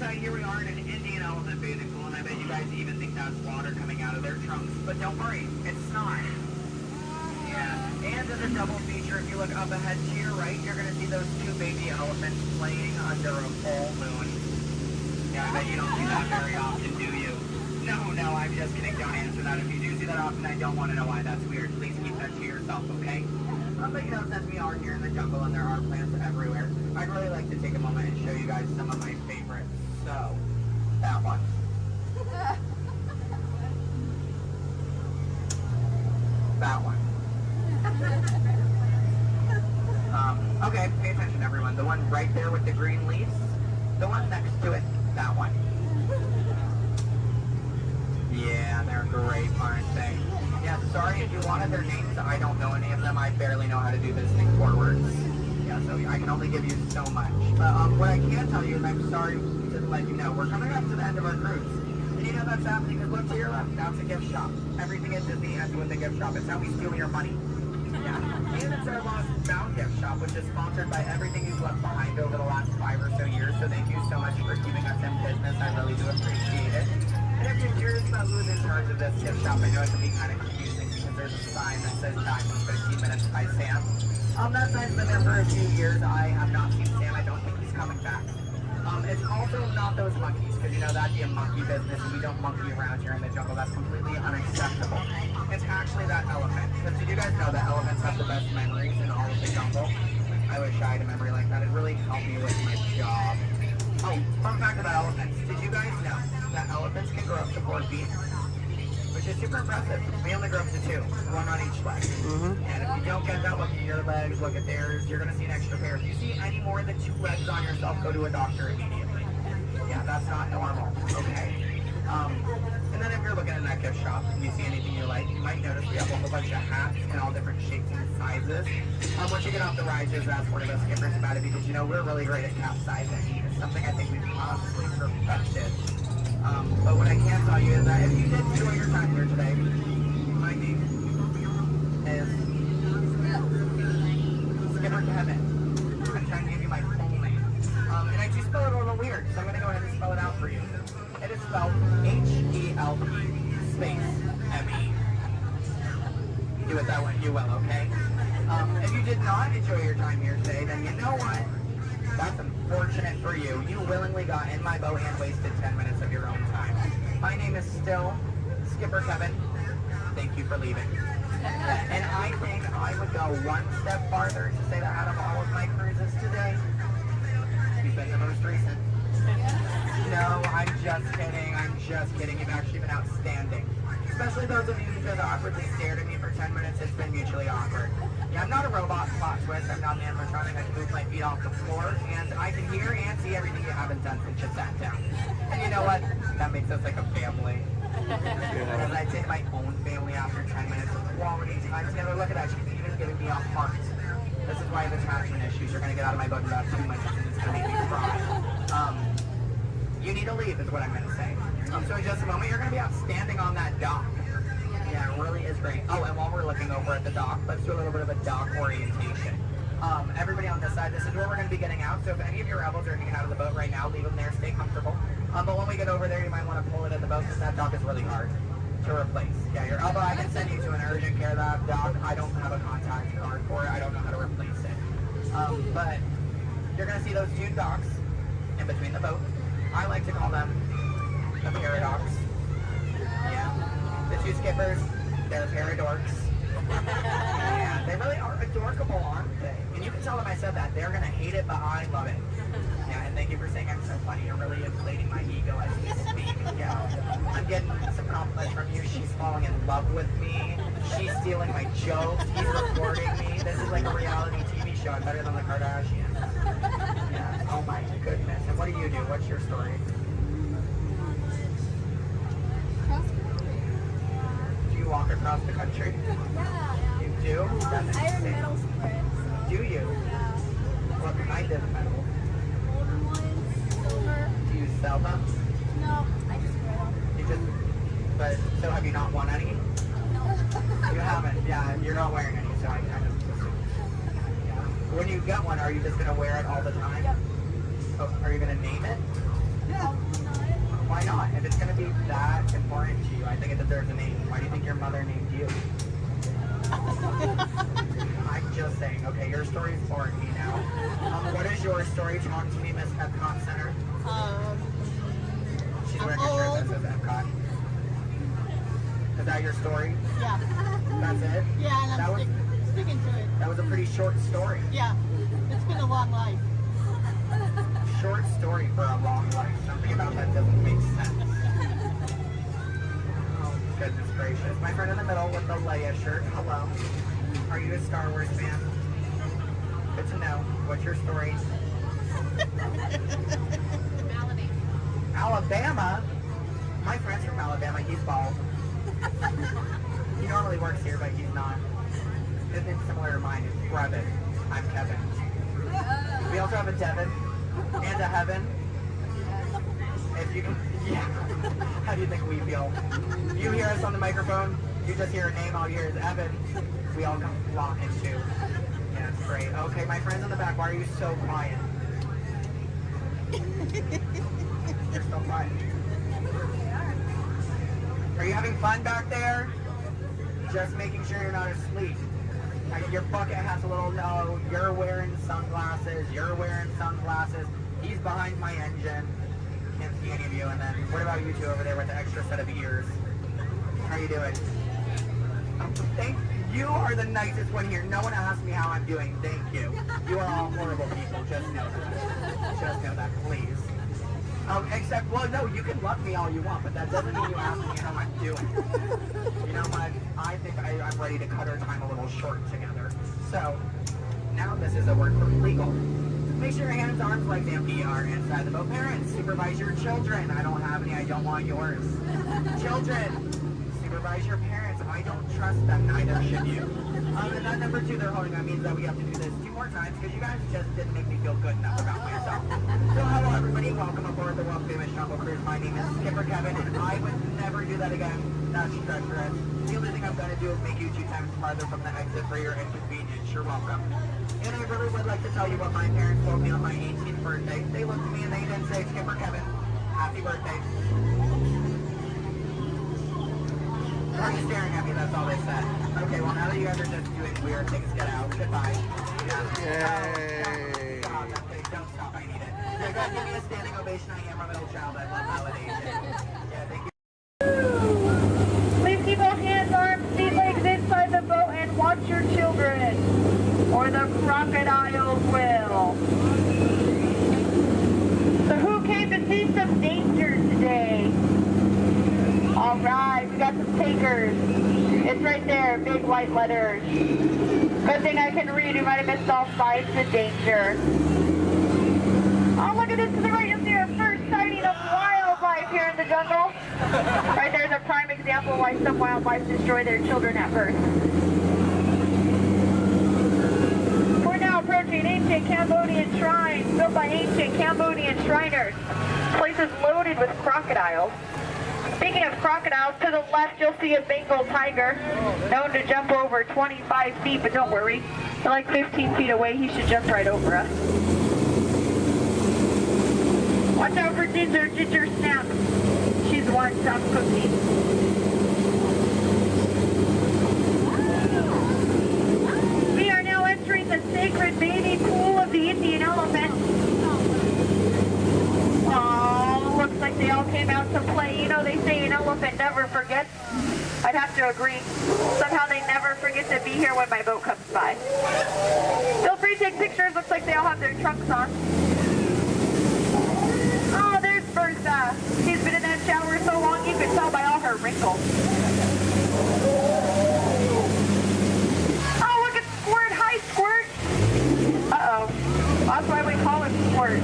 Here we are in an Indian elephant bathing pool, and I bet you guys even think that's water coming out of their trunks. But don't worry, it's not. Yeah, and as a double feature, if you look up ahead to your right, you're going to see those two baby elephants playing under a full moon. Yeah, I bet you don't see that very often, do you? No, I'm just kidding. Don't answer that. If you do see that often, I don't want to know why that's weird. Please keep that to yourself, okay? But you know, since we are here in the jungle and there are plants everywhere, I'd really like to take a moment and show you guys some of my favorites. So, that one. That one. Okay, pay attention everyone. The one right there with the green leaves. The one next to it. That one. Yeah, they're great, aren't they? Yeah, sorry if you wanted their names. I don't know any of them. I barely know how to do this thing forwards. Yeah, so I can only give you so much. But what I can tell you is I'm sorry to let you know we're coming up to the end of our cruise. And you know that's happening because look to your left. Now it's a gift shop. Everything at Disney ends with a gift shop. It's how we steal your money. Yeah, and it's our Lost Bound gift shop, which is sponsored by everything you've left behind over the last 5 or so years. So thank you so much for keeping us in business. I really do appreciate it. And if you're curious about who's in charge of this gift shop, I know it can be kind of confusing because there's a sign that says back in 15 minutes by Sam. That sign's been there for a few years. I have not seen Sam. I don't think he's coming back. It's also not those monkeys, because you know that'd be a monkey business, and we don't monkey around here in the jungle. That's completely unacceptable. It's actually that elephant. Because did you guys know that elephants have the best memories in all of the jungle? I wish I had a memory like that. It really helped me with my job. Oh, fun fact about is super impressive. We only grew up to 2, one on each leg. And if you don't get that, look at your legs, look at theirs, you're gonna see an extra pair. If you see any more than 2 legs on yourself, go to a doctor immediately. Yeah, that's not normal, okay? And then if you're looking in that gift shop and you see anything you like, you might notice we have a whole bunch of hats in all different shapes and sizes. Once you get off the ride, just ask one of us skippers about it because, you know, we're really great at capsizing. It's something I think we've honestly perfected. But what I can tell you is that if you did enjoy your time here today, my name is Skipper Kevin. I'm trying to give you my full name. And I do spell it a little weird, so I'm going to go ahead and spell it out for you. It is spelled H-E-L-P space M-E. Do it that way, you will, okay? If you did not enjoy your time here today, then you know what? That's unfortunate for you. You willingly got in my boat and wasted 10 minutes of your own time. My name is still Skipper Kevin. Thank you for leaving. And I think I would go one step farther to say that out of all of my cruises today, you've been the most recent. No, I'm just kidding. I'm just kidding. You've actually been outstanding. Especially those of you who just awkwardly stared at me for 10 minutes. It's been mutually awkward. Yeah, I'm not a robot plot twist. I'm not an animatronic. I can move my feet off the floor, and I can hear and see everything you haven't done since you sat down. And you know what? That makes us like a family. Because I take my own family after 10 minutes of quality time together. Look at that. She's even giving me a heart. This is why I have attachment issues. You're going to get out of my boat in about 2 minutes, and it's going to make me cry. You need to leave is what I'm going to say. So in just a moment, you're going to be outstanding on that dock. Yeah, it really is great. Oh, and while we're looking over at the dock, let's do a little bit of a dock orientation. Everybody on this side, this is where we're going to be getting out. So if any of your rebels are hanging out of the boat right now, leave them there, stay comfortable. But when we get over there, you might want to pull it in the boat because that dock is really hard to replace. Yeah, your elbow, I can send you to an urgent care lab dock. I don't have a contact card for it. I don't know how to replace it. But you're going to see those 2 docks in between the boat. I like to call them the paradox. Yeah. The 2 skippers, they're paradorks. Yeah, they really are adorable, aren't they? And you can tell them I said that. They're going to hate it, but I love it. Yeah, and thank you for saying I'm so funny. You're really inflating my ego as we speak. Yeah. I'm getting some compliments from you. She's falling in love with me. She's stealing my jokes. He's recording me. This is like a reality TV show. I'm better than the Kardashians. Yeah. Oh my goodness. And what do you do? What's your story? Do you walk across the country? Yeah. You do? That's I have insane. medals for it. Do you? Yeah. What kind of medal? Golden ones, silver. Do you sell them? No, I just wear them. You just, but, so have you not won any? No. You haven't, yeah, you're not wearing any, so I kind of assumed. Yeah. When you get one, are you just going to wear it all the time? Yep. Oh, are you going to name it? No. Why not? If it's going to be that important to you, I think it deserves a name. Why do you think your mother named you? I'm just saying. Okay, your story's boring me now. What is your story? Talk to me, Miss Epcot Center. She's wearing a shirt that says Epcot. Is that your story? Yeah. That's it? Yeah, and I'm sticking to it. That was a pretty short story. Yeah. It's been a long life. Short story for a long life. Something about that doesn't make sense. Oh, goodness gracious. My friend in the middle with the Leia shirt. Hello. Are you a Star Wars fan? Good to know. What's your story? Alabama? My friend's from Alabama. He's bald. He normally works here, but he's not. His name's similar to mine. It's Brevin. I'm Kevin. We also have a Devin and a Heaven. If you can, yeah. How do you think we feel? You hear us on the microphone, you just hear a name, all you hear is Evan. We all come flocking too. Yeah, it's great. Okay, my friends in the back, why are you so quiet? You're so quiet. Are you having fun back there? Just making sure you're not asleep. Your bucket has a little no. You're wearing sunglasses. You're wearing sunglasses. He's behind my engine. Can't see any of you. And then what about you two over there with the extra set of ears? How you doing? Thank you. Are the nicest one here. No one asked me how I'm doing. Thank you. You are all horrible people. Just know that. Just know that, please. Except, well, no, you can love me all you want, but that doesn't mean you ask me how I'm doing. You know what? I think I'm ready to cut our time a little short together. So, now this is a word for legal. Make sure your hands, arms, legs, and feet are inside the boat. Parents, supervise your children. I don't have any, I don't want yours. Children, supervise your parents. I don't trust them, neither should you. And that number 2 they're holding on means that we have to do this 2 more times because you guys just didn't make me feel good enough about myself. So hello everybody, welcome aboard the world famous Jungle Cruise. My name is Skipper Kevin and I would never do that again. That's treacherous. The only thing I'm going to do is make you 2 times farther from the exit for your inconvenience. You're welcome. And I really would like to tell you what my parents told me on my 18th birthday. They looked at me and they didn't say, Skipper Kevin, happy birthday. Why are you staring at me? That's all they said. Okay, well now that you guys are just doing weird things, get out. Goodbye. Yay. Stop. Okay, don't stop. I need it. Yeah, guys, give me a standing ovation. I am a middle child. I love validation. Yeah, thank you. Please keep all hands, arms, feet, legs inside the boat and watch your children, or the crocodiles will. So who came to see some danger today? All right, we got some takers. It's right there, big white letters. Good thing I can read. You might have missed all signs of danger. Oh, look at this to the right. You'll see our first sighting of wildlife here in the jungle. Right there's a prime example of why some wildlife destroy their children at birth. We're now approaching ancient Cambodian shrines built by ancient Cambodian Shriners. This place is loaded with crocodiles. Speaking of crocodiles, to the left you'll see a Bengal tiger, known to jump over 25 feet, but don't worry, they're like 15 feet away, he should jump right over us. Watch out for Ginger, Ginger Snap. She's one tough cookie. We are now entering the sacred baby pool of the Indian elephant. Oh, looks like they all came out to play. You know, they say an elephant never forgets. I'd have to agree. Somehow they never forget to be here when my boat comes by. Feel free to take pictures. Looks like they all have their trunks on. Oh, there's Bertha. She's been in that shower so long you can tell by all her wrinkles. Oh, look at Squirt. Hi, Squirt. Uh-oh. That's why we call him Squirt.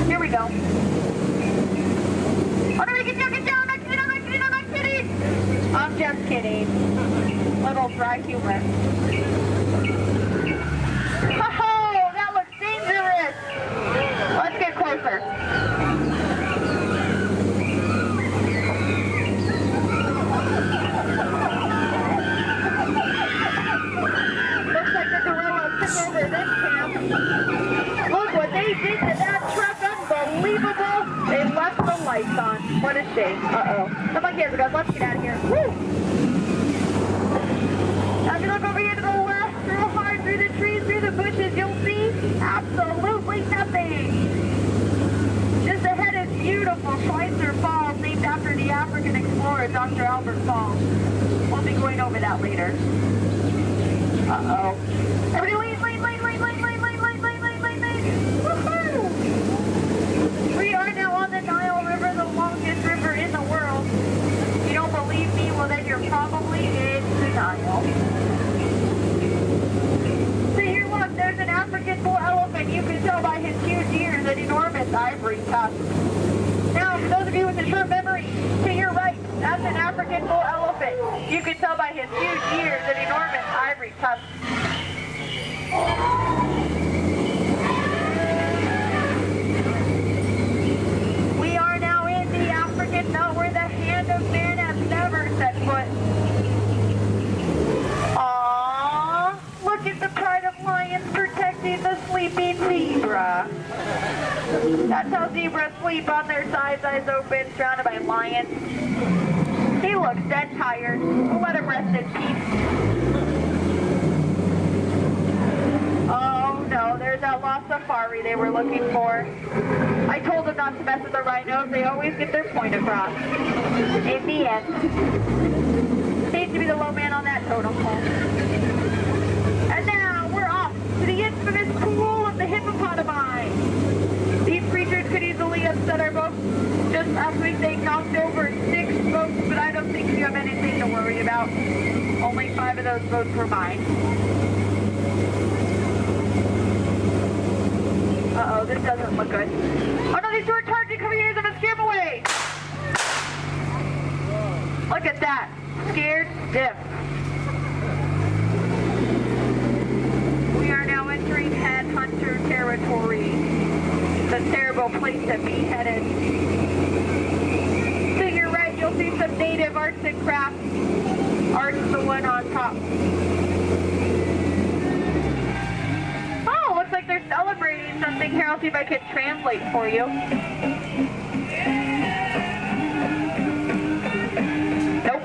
Here we go. Oh no, get down, I'm not kidding. I'm just kidding. Little dry humor. Oh, that looks dangerous. Let's get closer. Looks like the gorilla took over this camp. Look what they did to that truck. Unbelievable. They left the lights on. What a shame. Uh-oh. Come on, kids. Let's get out of here. Woo! Now if you look over here to the left, real hard through the trees, through the bushes, you'll see absolutely nothing. Just ahead is beautiful Schweitzer Falls, named after the African explorer, Dr. Albert Falls. We'll be going over that later. Uh-oh. Everybody lean. Woohoo! We are now on the Nile River, the longest river in the world. If you don't believe me, well then you're probably in denial. So here look, there's an African bull elephant. You can tell by his huge ears and enormous ivory tusks. Now, for those of you with a short memory, to your right, that's an African bull elephant. You can tell by his huge ears and enormous ivory tusks. We are now in the African belt where the hand of man has never set foot. Aww, look at the pride of lions protecting the sleeping zebra. That's how zebras sleep, on their sides, eyes open, surrounded by lions. He looks dead tired. We'll let him rest in peace. Oh no, there's that lost safari they were looking for. I told them not to mess with the rhinos. They always get their point across. In the end. Seems to be the low man on that totem pole. And now we're off to the infamous pool of the hippopotami. These creatures could easily 5 of those votes were mine. Uh-oh, this doesn't look good. Oh no, these two are charging. Come here, I'm gonna scare them away. Look at that. Scared stiff. We are now entering headhunter territory. The terrible place to be headed. To your right, you'll see some native arts and crafts. Art's the one on top. Oh, looks like they're celebrating something here. I'll see if I can translate for you. Nope.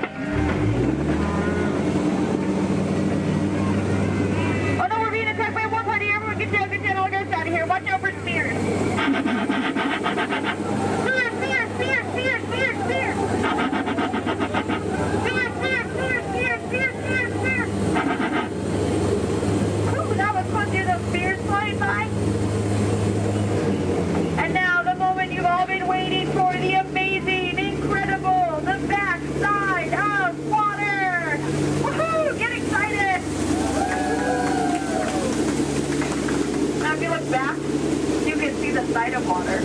Oh no, we're being attacked by a war party. Everyone get down, all goes out of here. Watch out for spears. Spears, spears, spears, spears, spears, spears. Spears, spears, spears, spears, spears, spears, spears. Ooh, that was fun to hear those spears flying by. And now the moment you've all been waiting for, the amazing, incredible, the backside of water. Woohoo! Get excited! Now if you look back, you can see the side of water.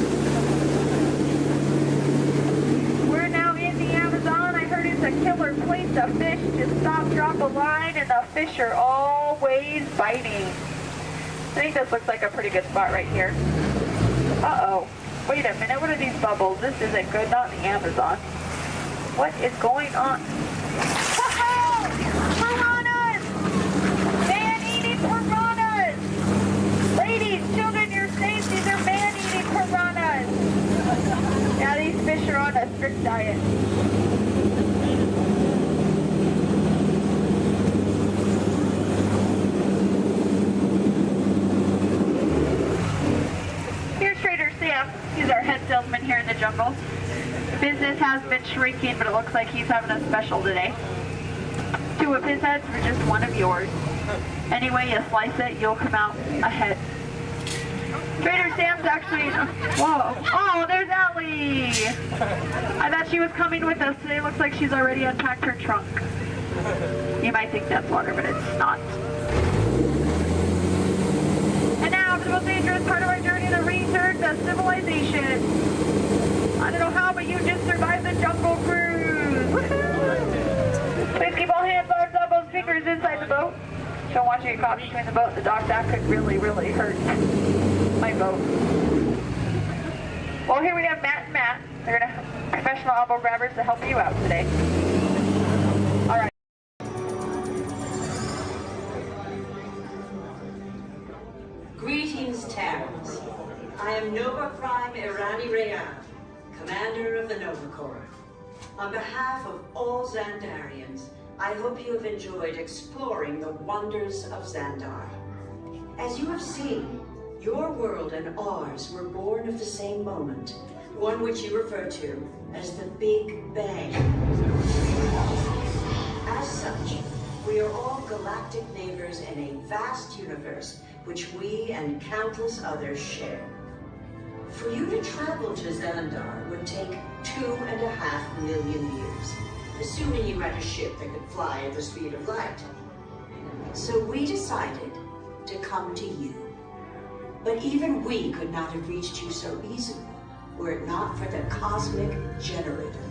We're now in the Amazon. I heard it's a killer place to fish. Just stop, drop a line, and the fish are always biting. I think this looks like a pretty good spot right here. Uh-oh. Wait a minute, what are these bubbles? This isn't good, not in the Amazon. What is going on? Woohoo! Piranhas! Man-eating piranhas! Ladies, children, you're safe. These are man-eating piranhas. Now these fish are on a strict diet. He's our head salesman here in the jungle. Business has been shrinking, but it looks like he's having a special today. 2 of his heads for just 1 of yours. Any way you slice it, you'll come out ahead. Trader Sam's actually... Whoa. Oh, there's Ellie! I thought she was coming with us today. Looks like she's already unpacked her trunk. You might think that's water, but it's not. And now for the most dangerous part of our journey, the return to civilization. I don't know how, but you just survived the jungle cruise. Woohoo! Please keep all hands, arms, elbows, fingers inside the boat. Don't want you to get caught between the boat and the dock. That could really, really hurt my boat. Well, here we have Matt and Matt. They're going to professional elbow grabbers to help you out today. All right. Greetings, Terrans. I am Nova Prime Irani Rayan, commander of the Nova Corps. On behalf of all Xandarians, I hope you have enjoyed exploring the wonders of Xandar. As you have seen, your world and ours were born of the same moment, one which you refer to as the Big Bang. As such, we are all galactic neighbors in a vast universe which we and countless others share. For you to travel to Xandar would take 2.5 million years, assuming you had a ship that could fly at the speed of light. So we decided to come to you. But even we could not have reached you so easily were it not for the Cosmic Generator,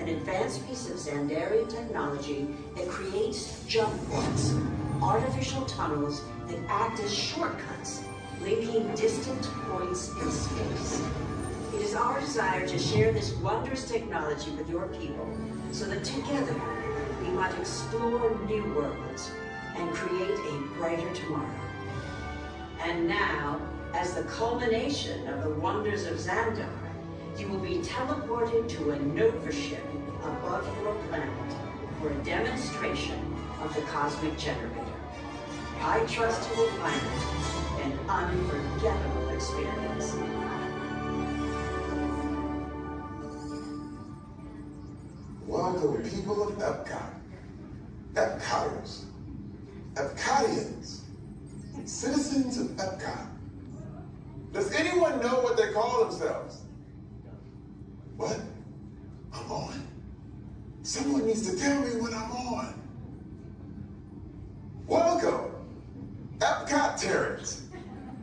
an advanced piece of Xandarian technology that creates jump points, artificial tunnels that act as shortcuts, linking distant points in space. It is our desire to share this wondrous technology with your people, so that together we might explore new worlds and create a brighter tomorrow. And now, as the culmination of the wonders of Xandar, you will be teleported to a Nova ship above your planet for a demonstration of the Cosmic Generator. I trust you will find it an unforgettable experience. Welcome, people of Epcot, Epcoters, Epcotians, citizens of Epcot. Does anyone know what they call themselves? What? I'm on? Someone needs to tell me when I'm on. Epcot Terrence.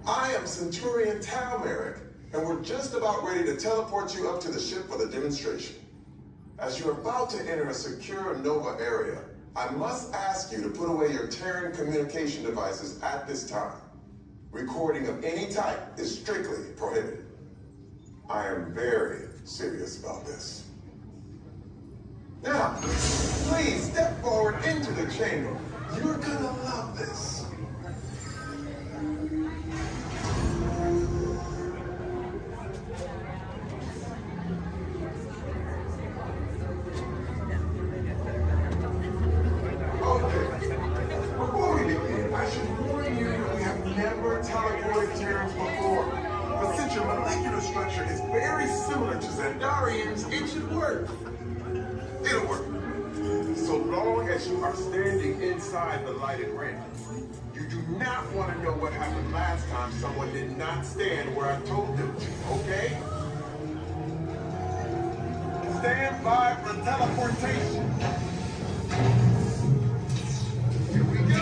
I am Centurion Talmeric, and we're just about ready to teleport you up to the ship for the demonstration. As you're about to enter a secure Nova area, I must ask you to put away your Terran communication devices at this time. Recording of any type is strictly prohibited. I am very serious about this. Now, please step forward into the chamber. You're gonna love this. Before we begin, I should warn you that we have never teleported Terrans before. But since your molecular structure is very similar to Xandarians, it should work. It'll work. So long as you are standing inside the lighted ring. You do not want to know what happened last time someone did not stand where I told them to, okay? Stand by for teleportation. Here we go.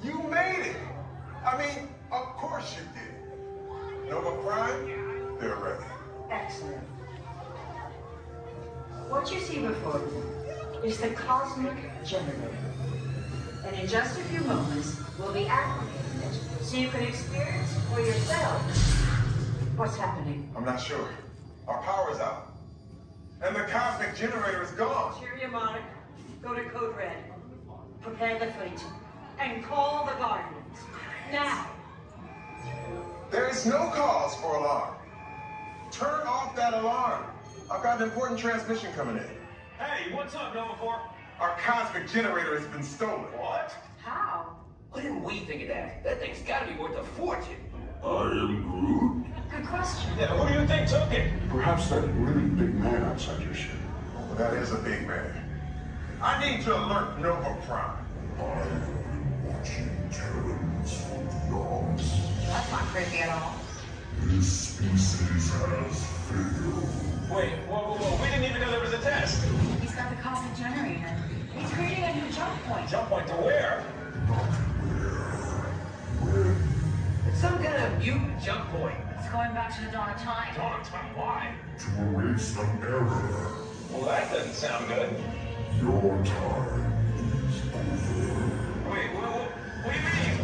You made it. I mean, of course you did. Nova Prime, they're ready. Excellent. What you see before you is the cosmic generator. And in just a few moments, we'll be activating it so you can experience for yourself what's happening. I'm not sure. Our power's out. And the cosmic generator is gone. Cheerio, Monarch. Go to Code Red. Prepare the fleet. And call the Guardians. Now. There is no cause for alarm. Turn off that alarm. I've got an important transmission coming in. Hey, what's up, Nova Corps? Our cosmic generator has been stolen. What? How? Why didn't we think of that? That thing's gotta be worth a fortune. I am Groot. Good question. Yeah, who do you think took it? Perhaps that really big man outside your ship. Well, that is a big man. I need to alert Nova Prime. I am watching Terrans from beyond. That's not creepy at all. This species has failed. Wait, whoa, we didn't even know there was a test. He's got the cosmic generator. He's creating a new jump point. Jump point to where? It's some kind of mutant jump point. It's going back to the dawn of time. Dawn of time, why? To erase an error. Well, that doesn't sound good. Your time is over. Wait, what do you mean?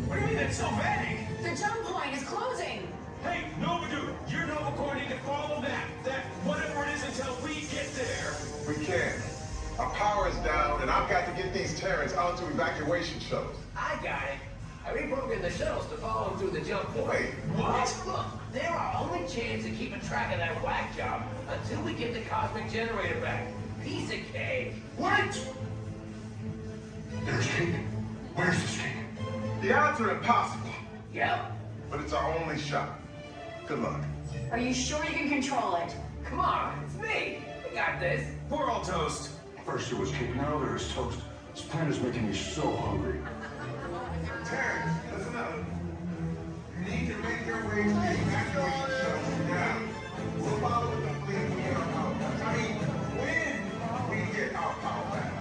What do you mean it's so vague? The jump point is closing. Hey, Nova Dude, you're Nova Corps need to follow that whatever it is until we get there. We can't. Our power is down, and I've got to get these Terrans onto evacuation shuttles. I got it. I reprogrammed the shuttles to follow them through the jump point. Wait, what? Look, they're our only chance of keeping track of that whack job until we get the cosmic generator back. Piece of cake. Wait! There's cake. Where's this cake? The odds are impossible. Yep. But it's our only shot. Good luck. Are you sure you can control it? Come on, it's me. We got this. We're all toast. First it was cake, now there is toast. This plan is making me so hungry. Terrence, listen up. You need to make your way to the evacuation shuttles now. We'll follow the fleet when we get our power back. I mean, when we get our power back.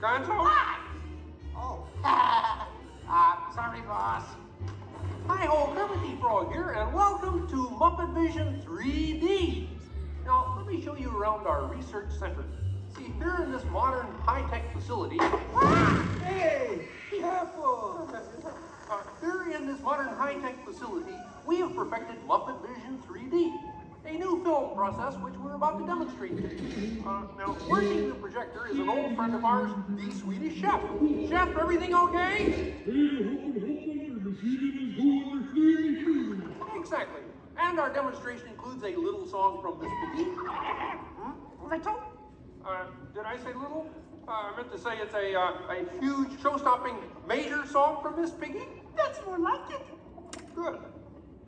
Gonzo? Oh. Sorry, boss. Hi-ho, Kermit Frog here, and welcome to Muppet Vision 3D. Now, let me show you around our research center. See, here in this modern high-tech facility... Hey! Careful! Here in this modern high-tech facility, we have perfected Muppet Vision 3D, a new film process which we're about to demonstrate to you. Now, working the projector is an old friend of ours, the Swedish Chef. Chef, everything okay? Exactly. And our demonstration includes a little song from Miss Piggy. Little? Did I say little? I meant to say it's a huge, show-stopping, major song from Miss Piggy. That's more like it. Good.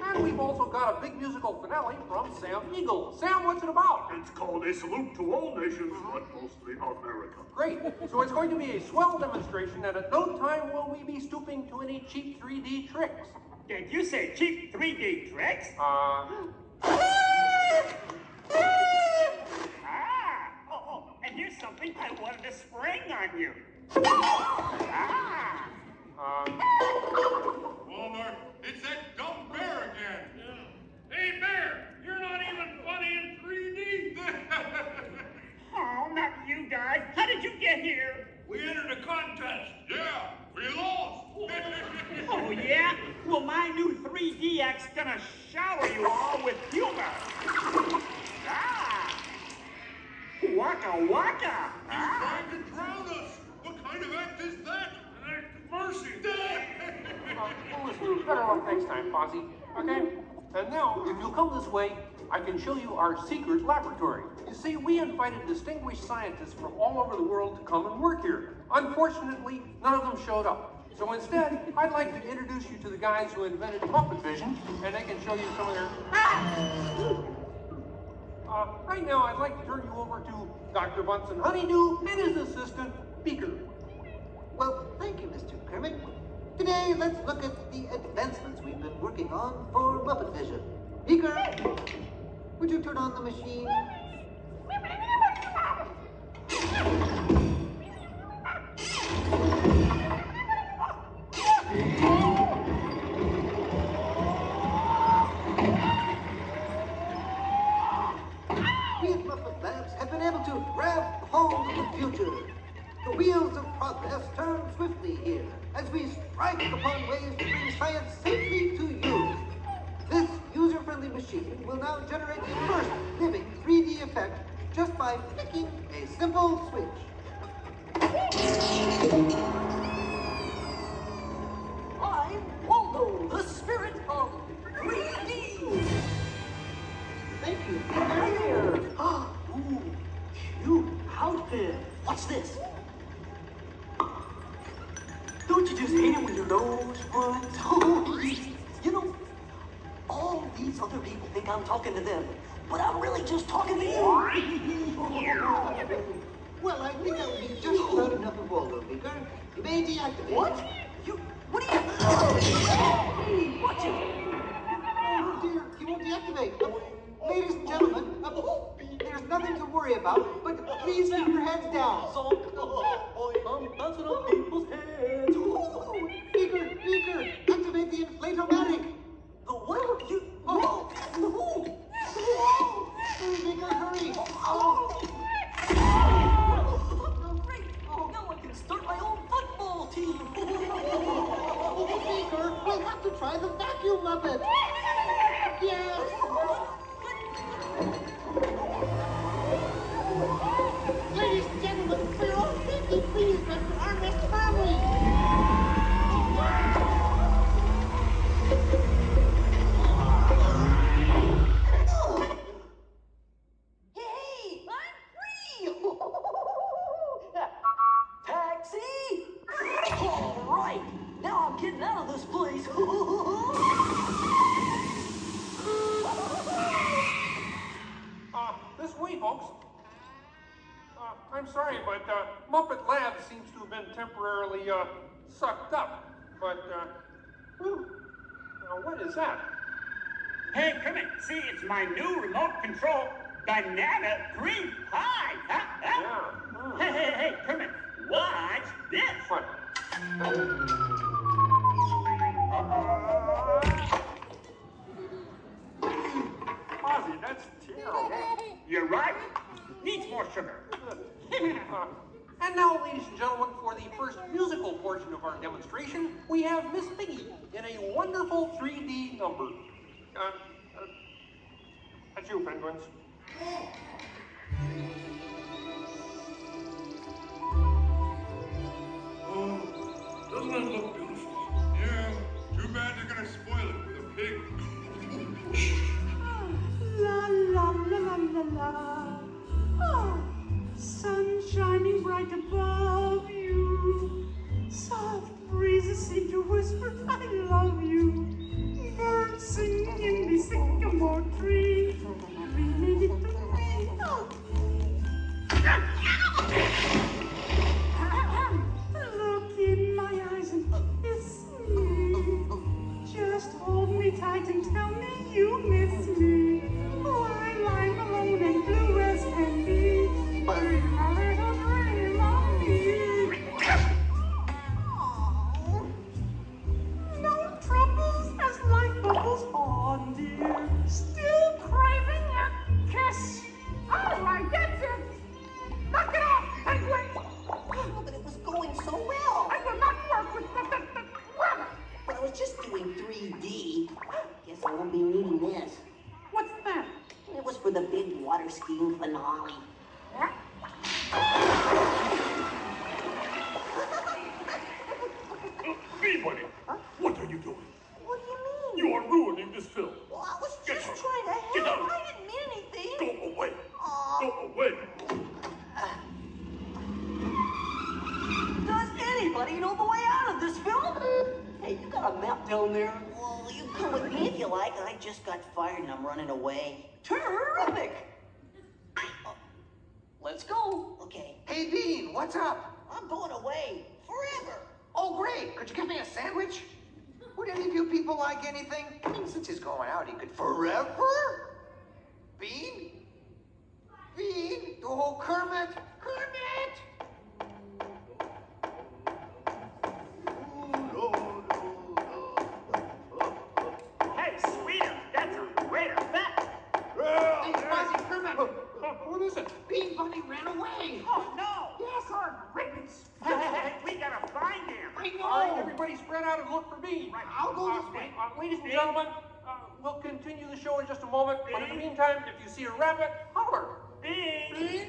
And we've also got a big musical finale from Sam Eagle. Sam, what's it about? It's called A Salute to All Nations, but mostly America. Great. So it's going to be a swell demonstration, and at no time will we be stooping to any cheap 3D tricks. Did you say cheap 3D tricks? And here's something I wanted to spring on you. Walmart, it's that dumb bear again. Yeah. Hey, Bear, you're not even funny in 3D. Oh, not you guys. How did you get here? We entered a contest. Yeah, we lost. Oh, yeah? Well, my new 3D act's gonna shower you all with humor. Waka waka. He's trying to drown us. What kind of act is that? An act of mercy. Listen, better luck next time, Fozzie. Okay? And now, if you'll come this way, I can show you our secret laboratory. You see, we invited distinguished scientists from all over the world to come and work here. Unfortunately, none of them showed up. So instead, I'd like to introduce you to the guys who invented Muppet Vision, and they can show you some of their... right now, I'd like to turn you over to Dr. Bunsen Honeydew and his assistant, Beaker. Well, thank you, Mr. Kermit. Today, let's look at the advancements we've been working on for Muppet Vision. Beaker, would you turn on the machine? We at Muppet Labs have been able to grab hold of the future. The wheels of progress turn swiftly here as we strike upon ways to bring science safely to you. This user-friendly machine will now generate the first living 3D effect just by flicking a simple switch. I'm Waldo, the spirit of 3D. Thank you. Here. Ooh, cute outfit. What's this? Don't you just hate it when your nose runs? You know, all these other people think I'm talking to them, but I'm really just talking to you. Well, I think that would be just about enough of Waldo, Beaker. You may deactivate. What? What are you... Hey, watch it. Oh dear, he won't deactivate. Ladies and gentlemen, there's nothing to worry about, but please keep your heads down. I'm bouncing on people's heads. Beaker, activate the inflatomatic. The what? You... Oh! Beaker, hurry. Great! Oh, now I can start my own football team. Beaker, we'll have to try the vacuum Muppet. Yes. Ladies and gentlemen, for your own safety, please rest your armrest firmly. Hey, I'm free! Taxi! All right, now I'm getting out of this place. This way, folks. I'm sorry, but Muppet Labs seems to have been temporarily sucked up. But, now what is that? Hey, Kermit, see, it's my new remote control banana green pie. Hey, Kermit, watch this. What? Ozzy, that's terrible. You're right. Needs more sugar. And now, ladies and gentlemen, for the first musical portion of our demonstration, we have Miss Piggy in a wonderful 3D number. That's you, penguins. Doesn't that look beautiful? Yeah, too bad they're gonna spoil it with a pig. La la la la la la. Oh, sun shining bright above you. Soft breezes seem to whisper, I love you. Birds singing in the sycamore tree. Look in my eyes and kiss me. Just hold me tight and tell me you miss me. While I'm alone and blue as can be. Dream a little dream of me. No troubles as life bubbles on, dear. Still craving a kiss. All right, that's it. Knock it off, penguin. Oh, but it was going so well. I will not work with the rabbit. But I was just doing 3D. Guess I won't be needing this. What's that? It was for the big water skiing finale. Peabody, what are you doing? What do you mean? You are ruining this film. Well, I was Get just out. trying to Get help. out. I didn't mean anything. Go away. Go away. Does anybody know the way out of this film? Hey, you got a map down there? Well, you come with me if you like. I just got fired and I'm running away. Terrific! Let's go. Okay. Hey, Bean, what's up? I'm going away. Forever. Oh, great. Could you give me a sandwich? Would any of you people like anything? I mean, since he's going out, he could forever? Bean? Bean? Oh, Kermit! Kermit! Hey, sweeter, that's a great effect. Hey, Fuzzy, Kermit! What is it? Bean Bunny ran away! Oh, no. Yes, our ribbons! Hey, we gotta find him. I know! All right, everybody spread out and look for Bean. Right, I'll go this way. Ladies and gentlemen, we'll continue the show in just a moment. But in the meantime, if you see a rabbit, holler. Bean. Bean?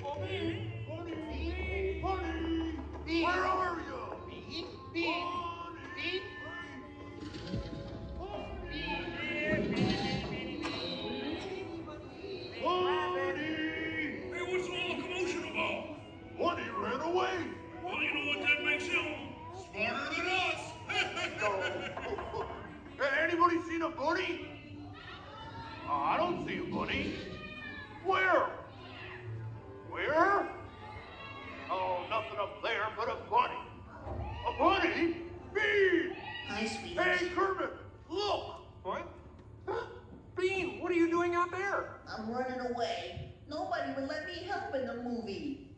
Oh, Bean! Bunny! Bunny! Bean! Where are you? Bean? Bean? Bean? Hey, what's all the commotion about? Bunny ran away. Well, you know what that makes him? Smarter than us. Anybody seen a bunny? I don't see a bunny. Where? Where? Oh, nothing up there but a bunny. A bunny? Me! Hi, sweetie. Hey, Kermit, look! What? Bean, what are you doing out there? I'm running away. Nobody would let me help in the movie.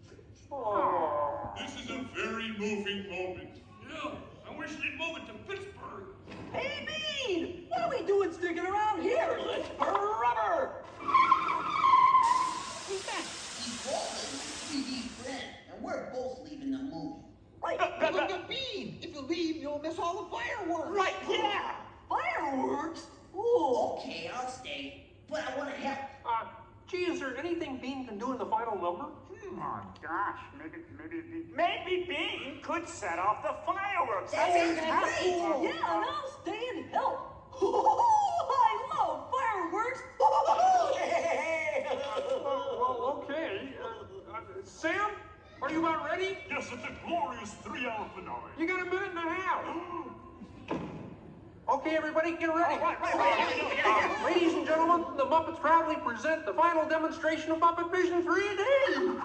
Oh. This is a very moving moment. Yeah, I wish they'd move it to Pittsburgh. Hey, Bean! What are we doing sticking around here? Let's burn rubber! Who's that? He's Walt, his 3D friend, and we're both leaving the movie. Right. Look at Bean! If you leave, you'll miss all the fireworks! Right, yeah! Fireworks? Ooh. Okay, I'll stay. But I want to help. Gee, is there anything Bean can do in the final number? Oh, gosh, maybe Bean could set off the fireworks. That's great! Yeah, and I'll stay and help. I love fireworks! Well, okay. Sam, are you about ready? Yes, it's a glorious 3-hour finale. You got a minute and a half. Okay, everybody, get ready. Ladies and gentlemen, the Muppets proudly present the final demonstration of Muppet Vision 3D.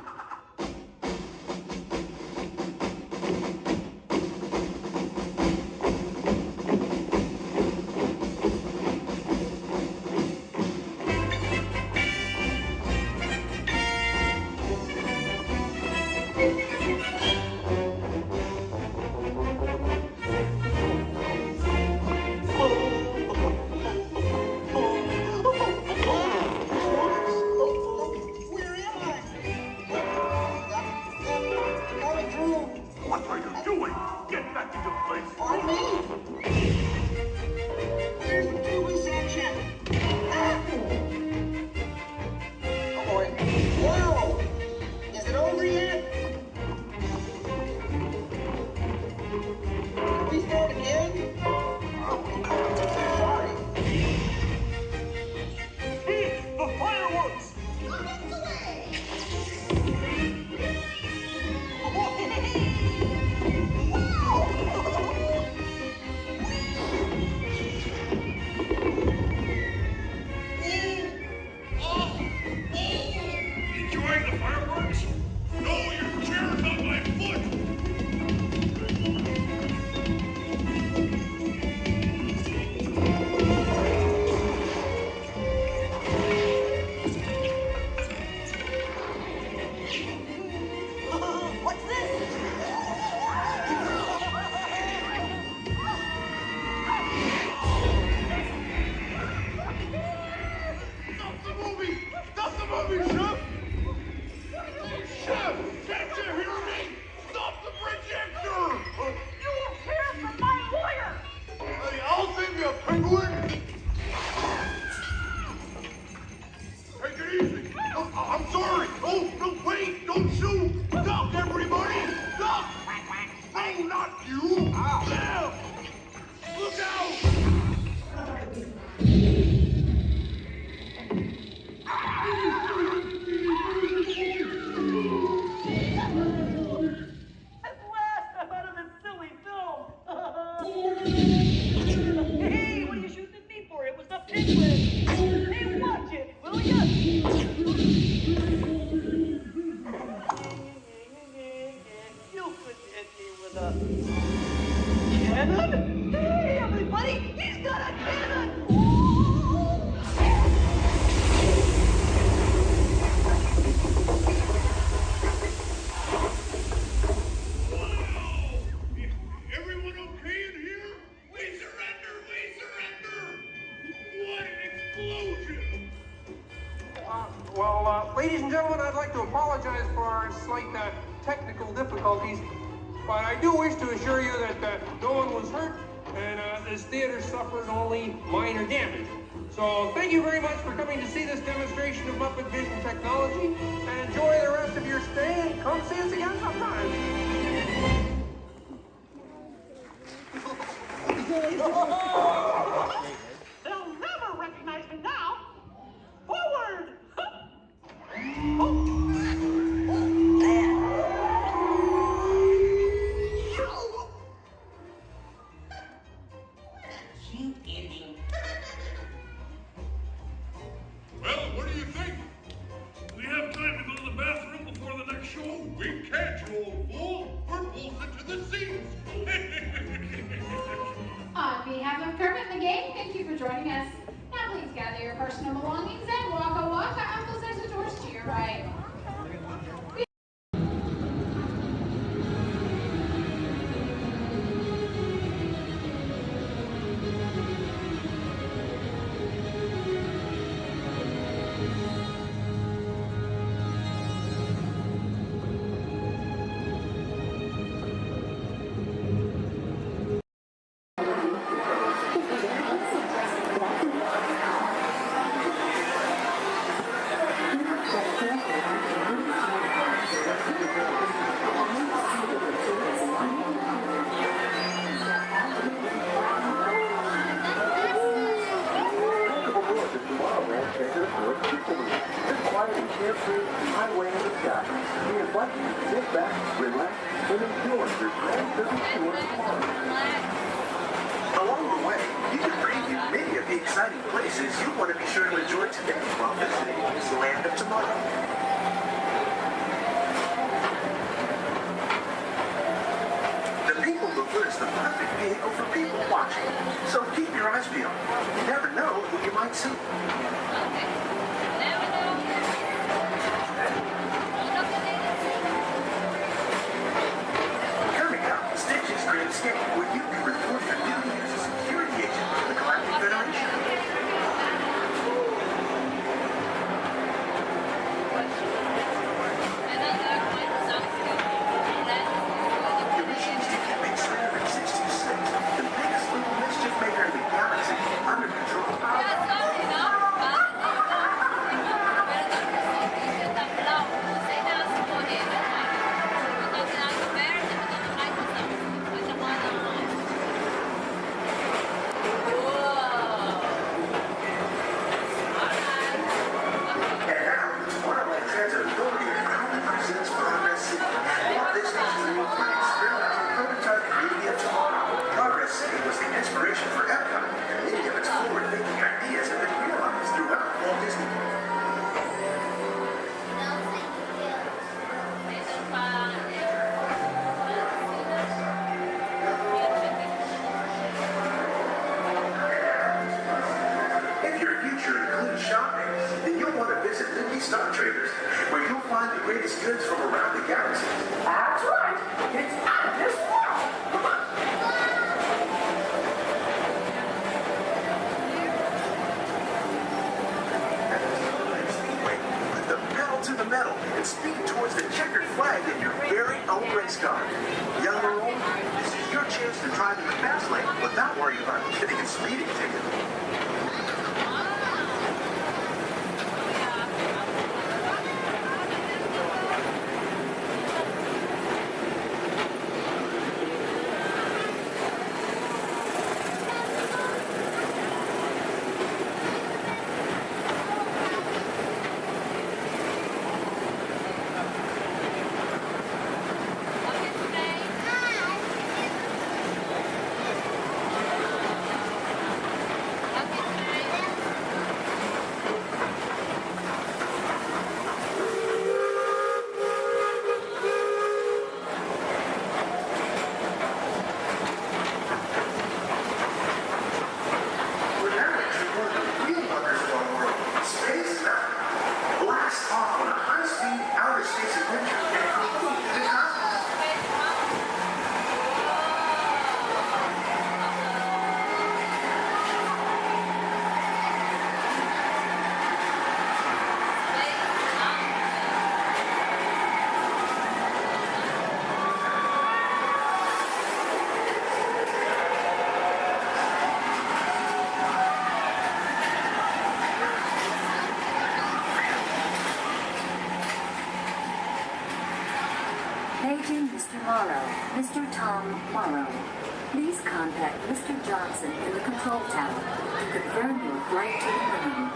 Hey, watch it, will ya? You could hit me with a cannon? Hey, everybody, he's got a cannon! Everyone okay in here? We surrender! We surrender! What an explosion! Ladies and gentlemen, I'd like to apologize for our slight technical difficulties, but I do wish to assure you that no one was hurt and this theater suffered only minor damage. So thank you very much for coming to see this demonstration of Muppet Vision technology, and enjoy the rest of your stay, and come see us again sometime. They'll never recognize me now! Forward! Cute ending. Well, what do you think? We have time to go to the bathroom before the next show? We can't, you old fool! We're bolted to the seats! On behalf of Kermit and the gang, thank you for joining us. Now please gather your personal belongings and waka waka up those exit doors to your right. Highway in the sky. We invite you to sit back, relax, and enjoy your grand business tour tomorrow. Along the way, you can preview many of the exciting places you want to be sure to enjoy today while visiting the land of tomorrow. The People Mover is the perfect vehicle for people watching, so keep your eyes peeled. You never know who you might see. Where you can report your duty as a security agent for the Galactic Federation. Your mission is to keep X-Ray 626, the biggest little mischief maker in the galaxy, under control. Was the inspiration for epcot, and many of its forward-thinking ideas have been realized throughout Walt Disney. If your future includes shopping, then you'll want to visit Lindy Star Traders, where you'll find the greatest goods from around the galaxy. That's right, it's out of this world. Come on. To the metal and speed towards the checkered flag in your very own race car. Young or old, this is your chance to drive in the fast lane without worrying about getting a speeding ticket. Attention Mr. Morrow, Mr. Tom Morrow. Please contact Mr. Johnson in the control tower to confirm your flight to the moon.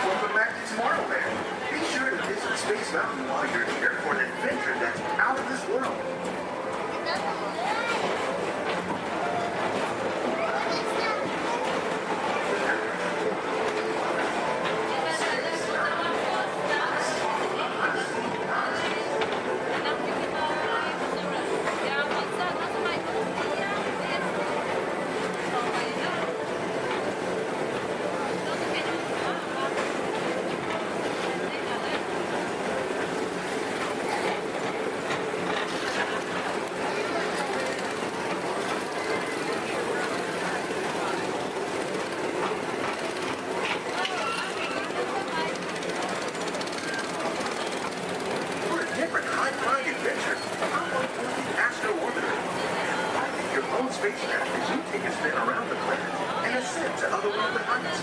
Welcome back to Tomorrowland. Be sure to visit Space Mountain while you're here for an adventure that's out of this world. For a different high-flying adventure, hop on board the Astro Orbiter. Pilot your own spacecraft as you take a spin around the planet and ascend to otherworldly heights.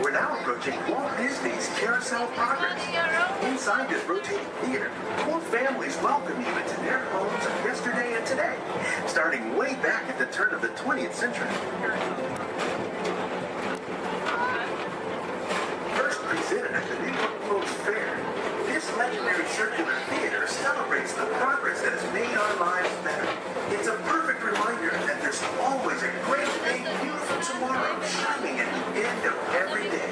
We're now approaching Walt Disney's Carousel Progress. Inside this rotating theater, more families welcome you into their homes of yesterday and today, starting way back at the turn of the 20th century. First presented at the New York Folks Fair, this legendary circular theater celebrates the progress that has made our lives better. It's a perfect reminder that there's always a great, big, beautiful tomorrow shining at the end of every day.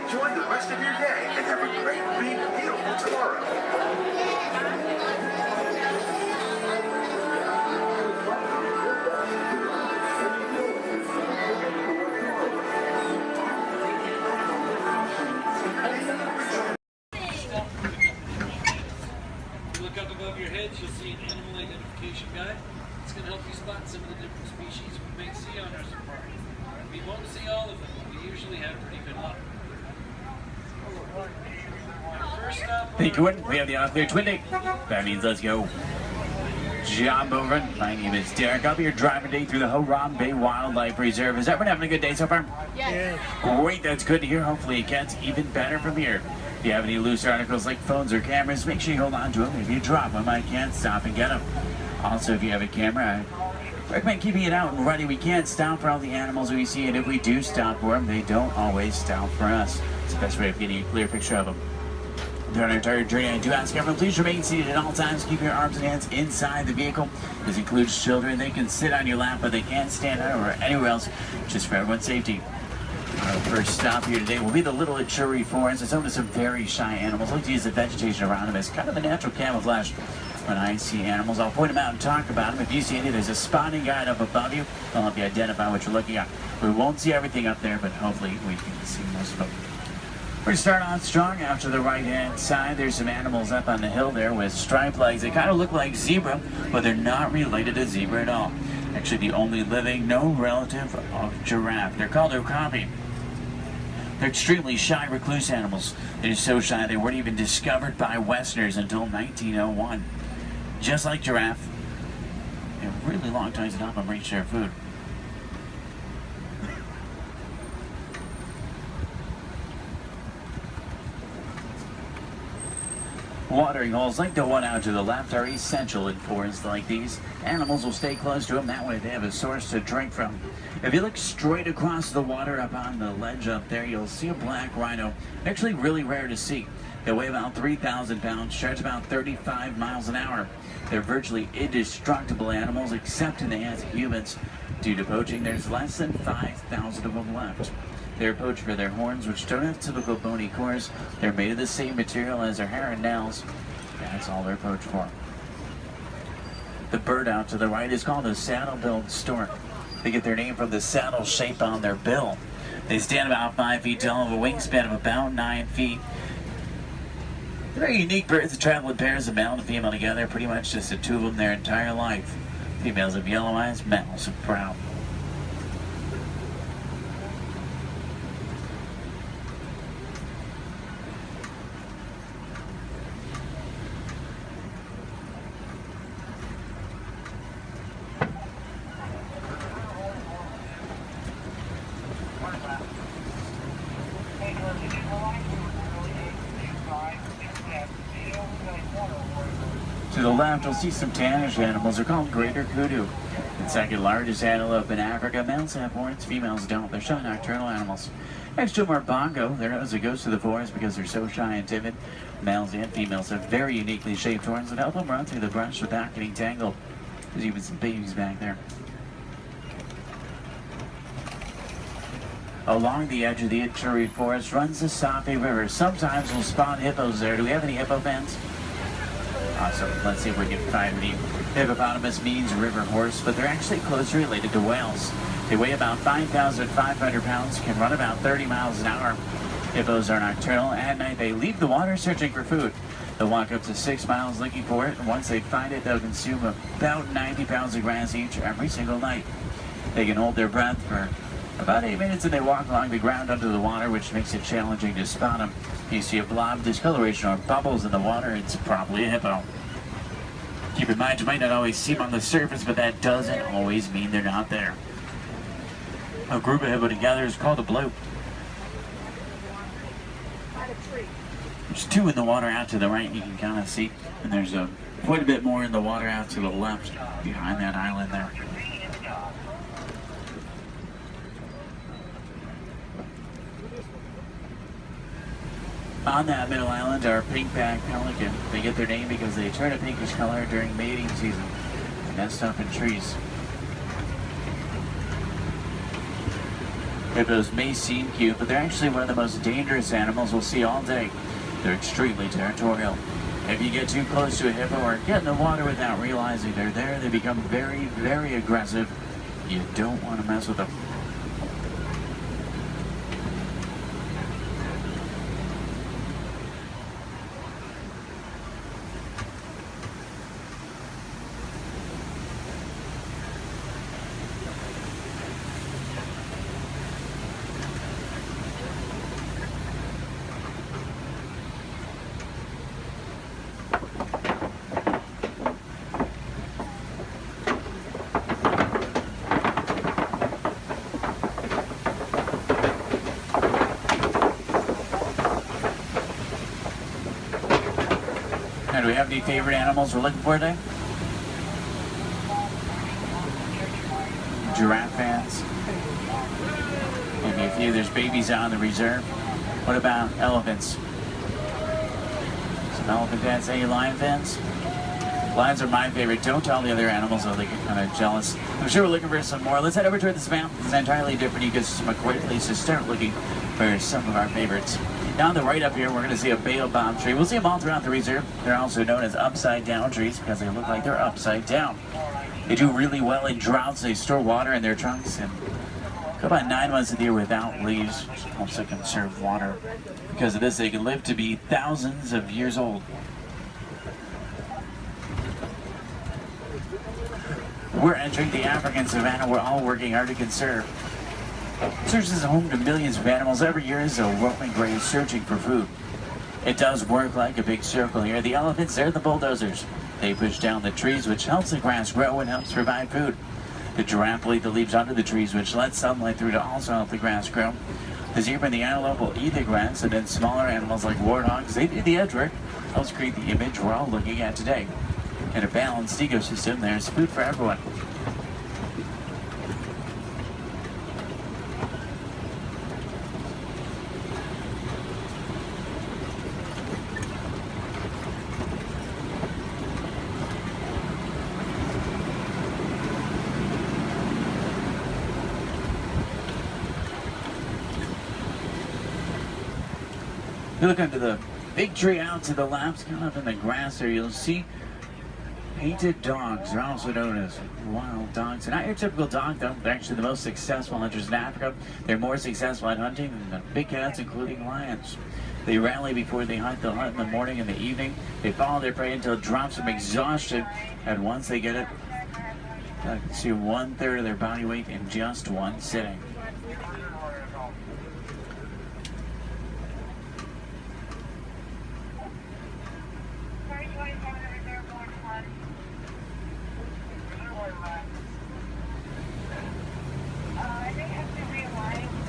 enjoy the rest of your day and have a great, big, beautiful tomorrow. Look up above your heads, you'll see an animal identification guide. It's going to help you spot some of the different species we may see on our safari. We won't see all of them, but we usually have pretty good luck. First stop. Hey, Twin, we have the off-clear twin day. That means let's go. Job over. My name is Derek. I'll be your driver today through the Harambe Wildlife Reserve. Is everyone having a good day so far? Yes. Great, that's good to hear. Hopefully it gets even better from here. If you have any loose articles like phones or cameras, make sure you hold on to them. If you drop them, I can't stop and get them. Also, if you have a camera, I recommend keeping it out and ready. We can't stop for all the animals we see, and if we do stop for them, they don't always stop for us. It's the best way of getting a clear picture of them. During our entire journey, I do ask everyone, please remain seated at all times. Keep your arms and hands inside the vehicle. This includes children. They can sit on your lap, but they can't stand out or anywhere else, just for everyone's safety. Our first stop here today will be the Little Ituri Forest. It's home to some very shy animals. I like to use the vegetation around them as kind of a natural camouflage. When I see animals, I'll point them out and talk about them. If you see any, there's a spotting guide up above you. I'll help you identify what you're looking at. We won't see everything up there, but hopefully we can see most of them. We're going to start off strong after the right-hand side. There's some animals up on the hill there with striped legs. They kind of look like zebra, but they're not related to zebra at all. Actually, the only living, no relative of giraffe. They're called okapi. They're extremely shy, recluse animals. They're so shy they weren't even discovered by Westerners until 1901. Just like giraffe, they have really long tongues to help them reach their food. Watering holes like the one out to the left are essential in forests like these. Animals will stay close to them, that way they have a source to drink from. If you look straight across the water up on the ledge up there, you'll see a black rhino. Actually really rare to see. They weigh about 3,000 pounds, charge about 35 miles an hour. They're virtually indestructible animals except in the hands of humans. Due to poaching, there's less than 5,000 of them left. They're poached for their horns, which don't have typical bony cores. They're made of the same material as their hair and nails. That's all they're poached for. The bird out to the right is called a saddle-billed stork. They get their name from the saddle shape on their bill. They stand about 5 feet tall, have a wingspan of about 9 feet. They're very unique birds that travel in pairs of male and female together, pretty much just the two of them their entire life. Females have yellow eyes, males have brown. To the left, you'll see some tannish animals. They're called greater kudu. The second largest antelope in Africa. Males have horns, females don't. They're shy nocturnal animals. Next to them are bongo. They're known as the ghosts of the forest because they're so shy and timid. Males and females have very uniquely shaped horns that help them run through the brush without getting tangled. There's even some babies back there. Along the edge of the Ituri Forest runs the Safe River. Sometimes we'll spot hippos there. Do we have any hippo fans? Awesome. Let's see if we can find any. Hippopotamus means river horse, but they're actually closely related to whales. They weigh about 5,500 pounds, can run about 30 miles an hour. Hippos are nocturnal. At night, they leave the water searching for food. They'll walk up to 6 miles looking for it, and once they find it, they'll consume about 90 pounds of grass each every single night. They can hold their breath for about 8 minutes, and they walk along the ground under the water, which makes it challenging to spot them. If you see a blob, discoloration, or bubbles in the water, it's probably a hippo. Keep in mind, you might not always see them on the surface, but that doesn't always mean they're not there. A group of hippo together is called a bloat. There's 2 in the water out to the right, you can kind of see, and there's quite a bit more in the water out to the left, behind that island there. On that middle island are pink-backed pelican. They get their name because they turn a pinkish color during mating season and nest up in trees. Hippos may seem cute, but they're actually one of the most dangerous animals we'll see all day. They're extremely territorial. If you get too close to a hippo or get in the water without realizing they're there, they become very, very aggressive. You don't want to mess with them. Now, do we have any favorite animals we're looking for today? Giraffe fans? Maybe a few. There's babies out in the reserve. What about elephants? Some elephant fans. Any lion fans? Lions are my favorite. Don't tell the other animals, though they get kind of jealous. I'm sure we're looking for some more. Let's head over to this map. It's an entirely different ecosystem aquarium. At least to start looking for some of our favorites. Now on the right up here, we're going to see a baobab tree. We'll see them all throughout the reserve. They're also known as upside down trees because they look like they're upside down. They do really well in droughts. They store water in their trunks and go about 9 months of the year without leaves, which helps to conserve water. Because of this, they can live to be thousands of years old. We're entering the African savanna we're all working hard to conserve. Serves as a home to millions of animals every year as a roaming graze searching for food. It does work like a big circle here. The elephants, they're the bulldozers. They push down the trees, which helps the grass grow and helps provide food. The giraffe will eat the leaves under the trees, which lets sunlight through to also help the grass grow. The zebra and the antelope will eat the grass, and then smaller animals like warthogs, they do the edge work. Helps create the image we're all looking at today. In a balanced ecosystem, there's food for everyone. You look under the big tree out to the left, kind of in the grass there, you'll see painted dogs. They're also known as wild dogs. They're not your typical dog, though. They're actually the most successful hunters in Africa. They're more successful at hunting than the big cats, including lions. They rally before they hunt. They'll hunt in the morning and the evening. They follow their prey until it drops them exhausted. And once they get it, they'll consume 1/3 of their body weight in just one sitting.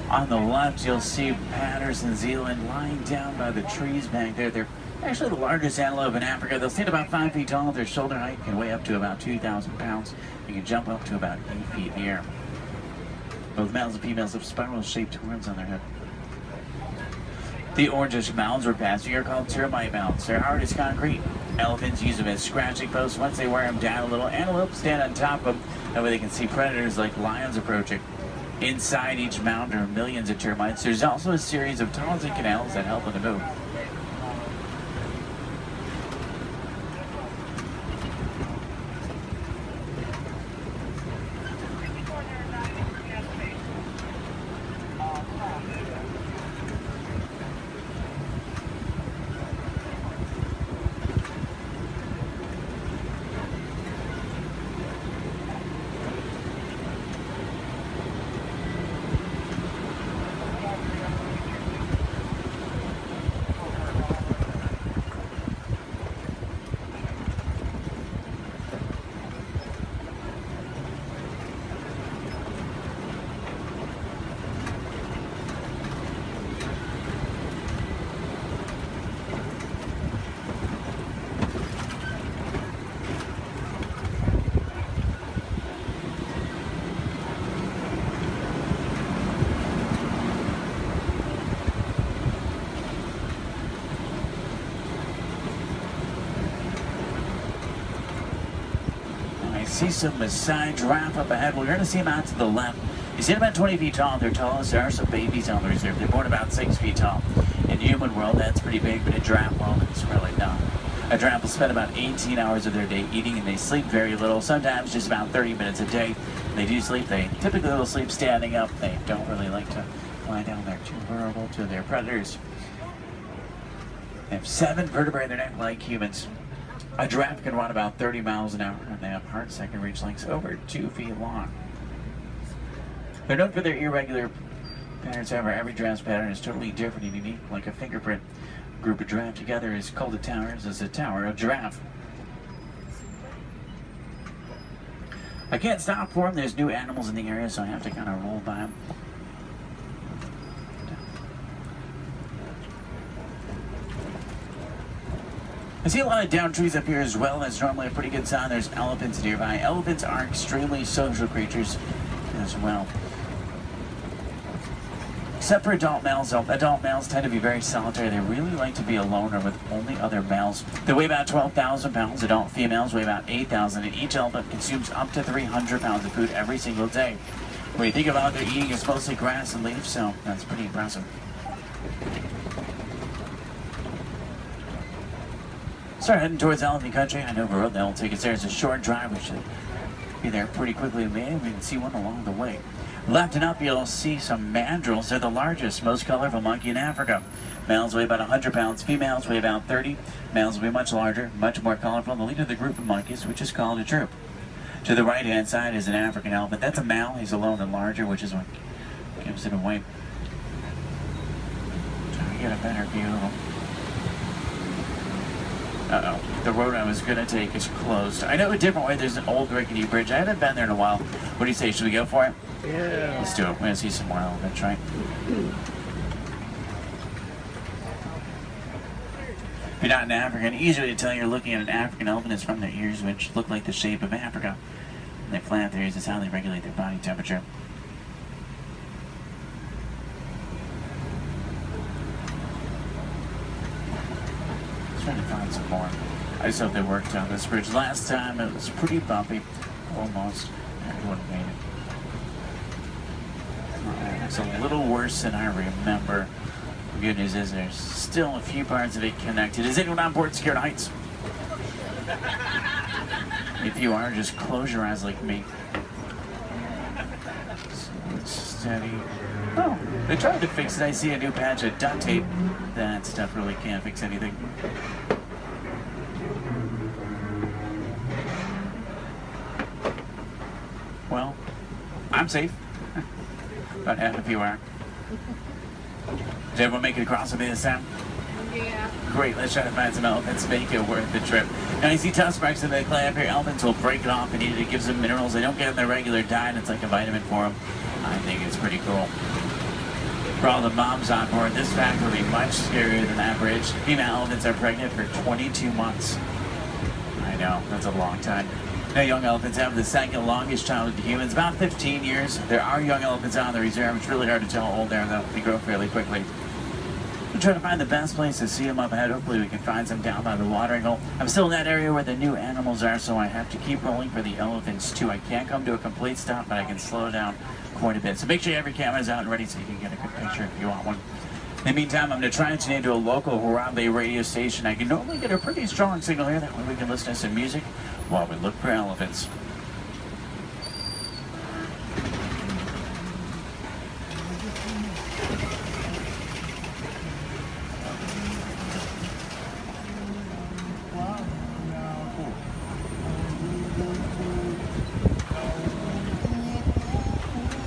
On the left, you'll see Patterson Zealand lying down by the trees back there. They're actually the largest antelope in Africa. They'll stand about 5 feet tall. Their shoulder height can weigh up to about 2,000 pounds. They can jump up to about 8 feet in the air. Both males and females have spiral-shaped horns on their head. The orangish mounds we're passing are called termite mounds. They're hard as concrete. Elephants use them as scratching posts. Once they wear them down a little, antelopes stand on top of them. That way they can see predators like lions approaching. Inside each mound are millions of termites. There's also a series of tunnels and canals that help them to move. See some Maasai giraffe up ahead. We're going to see him out to the left. They stand about 20 feet tall. They're tallest. There are some babies on the reserve. They're born about 6 feet tall. In the human world, that's pretty big, but in giraffe world, it's really not. A giraffe will spend about 18 hours of their day eating, and they sleep very little, sometimes just about 30 minutes a day. When they do sleep, they typically will sleep standing up. They don't really like to lie down. They're too vulnerable to their predators. They have 7 vertebrae in their neck like humans. A giraffe can run about 30 miles an hour, and they have hearts that can reach lengths over 2 feet long. They're known for their irregular patterns. However, every giraffe's pattern is totally different and unique, like a fingerprint. A group of giraffe together is called a tower. This is a tower of giraffe. I can't stop for them. There's new animals in the area, so I have to kind of roll by them. I see a lot of down trees up here as well. That's normally a pretty good sign. There's elephants nearby. Elephants are extremely social creatures as well. Except for adult males, though. Adult males tend to be very solitary. They really like to be alone or with only other males. They weigh about 12,000 pounds. Adult females weigh about 8,000, and each elephant consumes up to 300 pounds of food every single day. When you think about it, they're eating, it's mostly grass and leaves, so that's pretty impressive. Start heading towards elephant country. I know of a road that will take us there. It's a short drive. We should be there pretty quickly. Maybe we can see one along the way. Left and up, you'll see some mandrills. They're the largest, most colorful monkey in Africa. Males weigh about 100 pounds. Females weigh about 30. Males will be much larger, much more colorful. The leader of the group of monkeys, which is called a troop. To the right-hand side is an African elephant. That's a male. He's alone and larger, which is what gives it away. Try to get a better view of him. Uh-oh. The road I was going to take is closed. I know a different way. There's an old rickety bridge. I haven't been there in a while. What do you say? Should we go for it? Yeah. Let's do it. We're going to see some more elephants, right? If you're not an African, easy to tell you're looking at an African elephant is from their ears, which look like the shape of Africa. And they flap their ears. Is how they regulate their body temperature. Trying to find some more. I just hope they worked on this bridge. Last time it was pretty bumpy. Almost. Everyone made it. It's a little worse than I remember. The good news is there's still a few parts of it connected. Is anyone on board Scared Heights? If you are, just close your eyes like me. Steady. Oh, they tried to fix it. I see a new patch of duct tape. That stuff really can't fix anything. Well, I'm safe. About half of you are. Did everyone make it across with me this time? Yeah. Great, let's try to find some elephants, make it worth the trip. Now you see tusk marks in the clay up here. Elephants will break it off and eat it. It gives them minerals they don't get in their regular diet. It's like a vitamin for them. I think it's pretty cool. For all the moms on board, this fact will be much scarier than that bridge. Female elephants are pregnant for 22 months. I know, that's a long time. Now, young elephants have the second longest childhood to humans, about 15 years. There are young elephants on the reserve. It's really hard to tell how old they are, though. They grow fairly quickly. We'll try to find the best place to see them up ahead. Hopefully we can find some down by the watering hole. I'm still in that area where the new animals are, so I have to keep rolling for the elephants, too. I can't come to a complete stop, but I can slow down quite a bit. So make sure you have your cameras out and ready so you can get a good picture if you want one. In the meantime, I'm going to try and tune into a local Harambe radio station. I can normally get a pretty strong signal here. That way we can listen to some music while we look for elephants.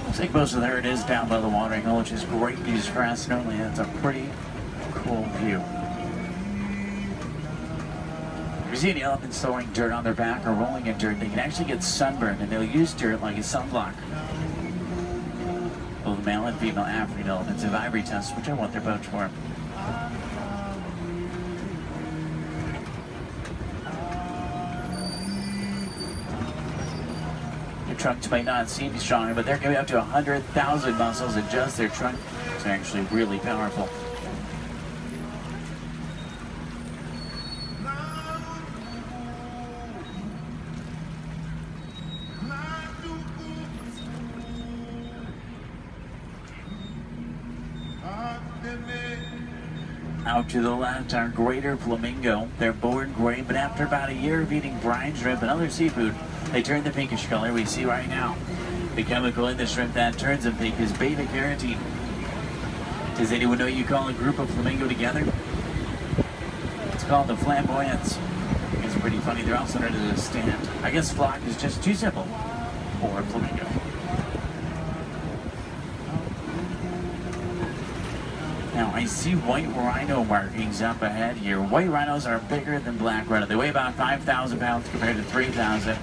I think most of the herd is down by the watering hole, which is great news for us. Normally that's a pretty cool view. If you see any elephants throwing dirt on their back or rolling in dirt, they can actually get sunburned, and they'll use dirt like a sunblock. Both male and female African elephants have ivory tusks, which I want their pouch for. Trunks might not seem stronger, but they're going to be up to 100,000 muscles in just their trunk. It's actually really powerful. Out to the left are greater flamingo. They're born gray, but after about a year of eating brine shrimp and other seafood, they turn the pinkish color we see right now. The chemical in the shrimp that turns them pink is beta-carotene. Does anyone know you call a group of flamingo together? It's called the flamboyants. It's pretty funny. They're also known as a stand. I guess flock is just too simple for flamingo. Now, I see white rhino markings up ahead here. White rhinos are bigger than black rhino. They weigh about 5,000 pounds compared to 3,000.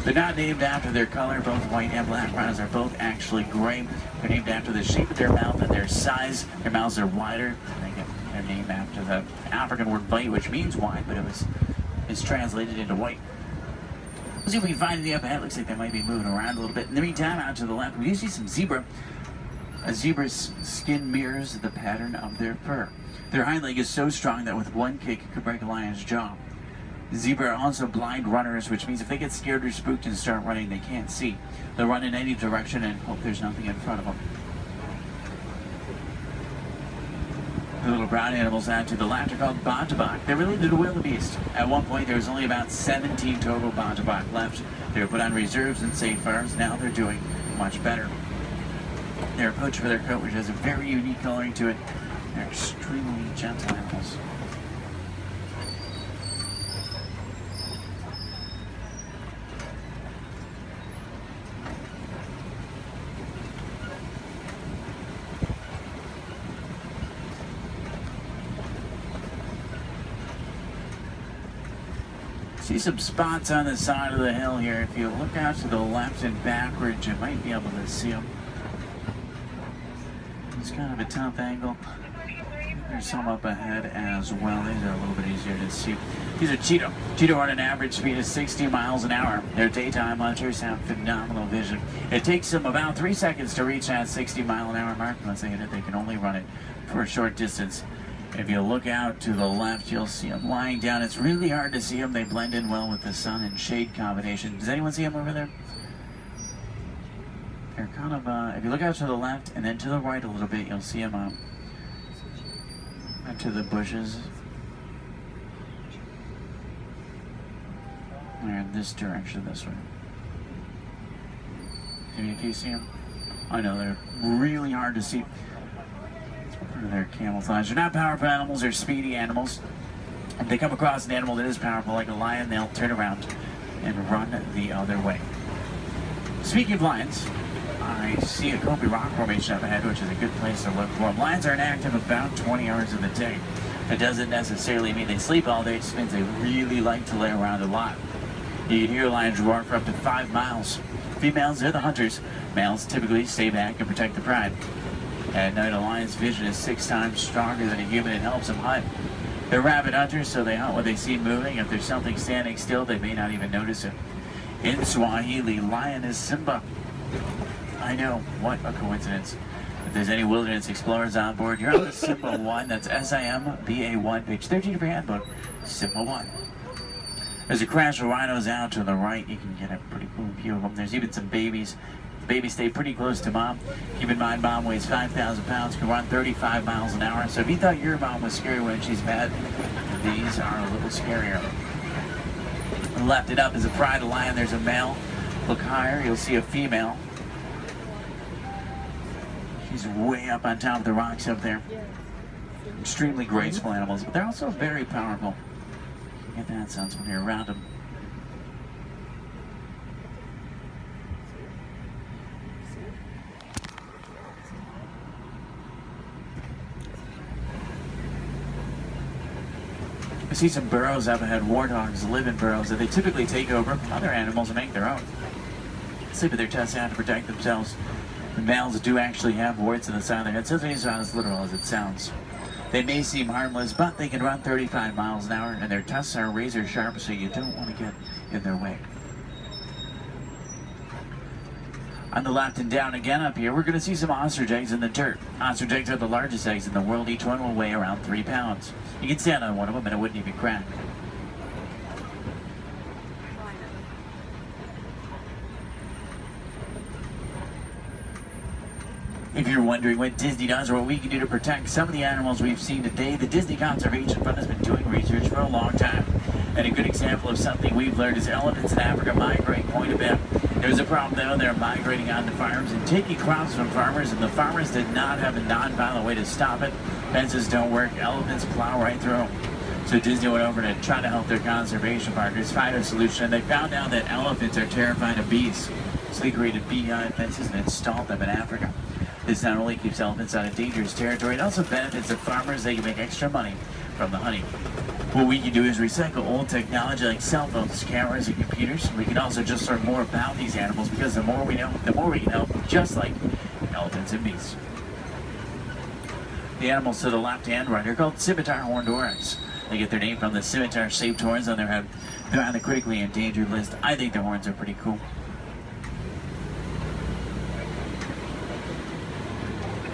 They're not named after their color. Both white and black rhinos are both actually gray. They're named after the shape of their mouth and their size. Their mouths are wider. They're named after the African word white, which means wide, but it's translated into white. Let's see if we can find any up ahead. Looks like they might be moving around a little bit. In the meantime, out to the left, we do see some zebra. A zebra's skin mirrors the pattern of their fur. Their hind leg is so strong that with one kick it could break a lion's jaw. Zebra are also blind runners, which means if they get scared or spooked and start running, they can't see. They'll run in any direction and hope there's nothing in front of them. The little brown animals out to the left are called bontebok. They're related to wildebeest. At one point, there was only about 17 total bontebok left. They were put on reserves and safe farms. Now they're doing much better. They're poached for their coat, which has a very unique coloring to it. They're extremely gentle animals. See some spots on the side of the hill here. If you look out to the left and backwards, you might be able to see them. It's kind of a tough angle. There's some up ahead as well. These are a little bit easier to see. These are Cheeto. Cheeto are at an average speed of 60 miles an hour. Their daytime hunters have phenomenal vision. It takes them about 3 seconds to reach that 60-mile-an-hour mark. Once they hit it, they can only run it for a short distance. If you look out to the left, you'll see them lying down. It's really hard to see them. They blend in well with the sun and shade combination. Does anyone see them over there? They're kind of, if you look out to the left and then to the right a little bit, you'll see them into the bushes. They're in this direction, this way. Can you see them? I know, they're really hard to see. They're camouflage. They're not powerful animals, they're speedy animals. If they come across an animal that is powerful like a lion, they'll turn around and run the other way. Speaking of lions, I see a Kobe rock formation up ahead, which is a good place to look for them. Lions are inactive about 20 hours of the day. It doesn't necessarily mean they sleep all day, it just means they really like to lay around a lot. You can hear lions roar for up to 5 miles. Females are the hunters. Males typically stay back and protect the pride. At night, a lion's vision is 6 times stronger than a human and helps them hunt. They're rabid hunters, so they hunt what they see moving. If there's something standing still, they may not even notice it. In Swahili, lion is Simba. I know, what a coincidence. If there's any wilderness explorers on board, you're on the Simba 1. That's SIMBA1, page 13 of your handbook, Simba 1. There's a crash of rhinos out to the right. You can get a pretty cool view of them. There's even some babies. Babies stay pretty close to mom. Keep in mind, mom weighs 5,000 pounds, can run 35 miles an hour. So if you thought your mom was scary when she's mad, these are a little scarier. Left it up is a pride of lion. There's a male. Look higher, you'll see a female. She's way up on top of the rocks up there. Extremely graceful animals, but they're also very powerful. Get that sense when you're around them. I see some burrows up ahead. Warthogs live in burrows that they typically take over other animals and make their own. Sleep with their tusks out to protect themselves. The males do actually have warts in the side of their head, so it's not as literal as it sounds. They may seem harmless, but they can run 35 miles an hour, and their tusks are razor sharp, so you don't want to get in their way. On the left and down again up here, we're going to see some ostrich eggs in the dirt. Ostrich eggs are the largest eggs in the world. Each one will weigh around 3 pounds. You can stand on one of them and it wouldn't even crack. If you're wondering what Disney does or what we can do to protect some of the animals we've seen today, the Disney Conservation Fund has been doing research for a long time. And a good example of something we've learned is elephants in Africa migrate quite a bit. There's a problem though, they're migrating onto farms and taking crops from farmers, and the farmers did not have a non-violent way to stop it. Fences don't work, elephants plow right through them. So Disney went over to try to help their conservation partners find a solution. They found out that elephants are terrified of bees. So they created beehive fences and installed them in Africa. This not only keeps elephants out of dangerous territory, it also benefits the farmers. They can make extra money from the honey. What we can do is recycle old technology like cell phones, cameras, and computers. We can also just learn more about these animals, because the more we know, the more we can help, just like elephants and bees. The animals to the left and right are called scimitar horned oryx. They get their name from the scimitar-shaped horns on their head. They're on the critically endangered list. I think their horns are pretty cool.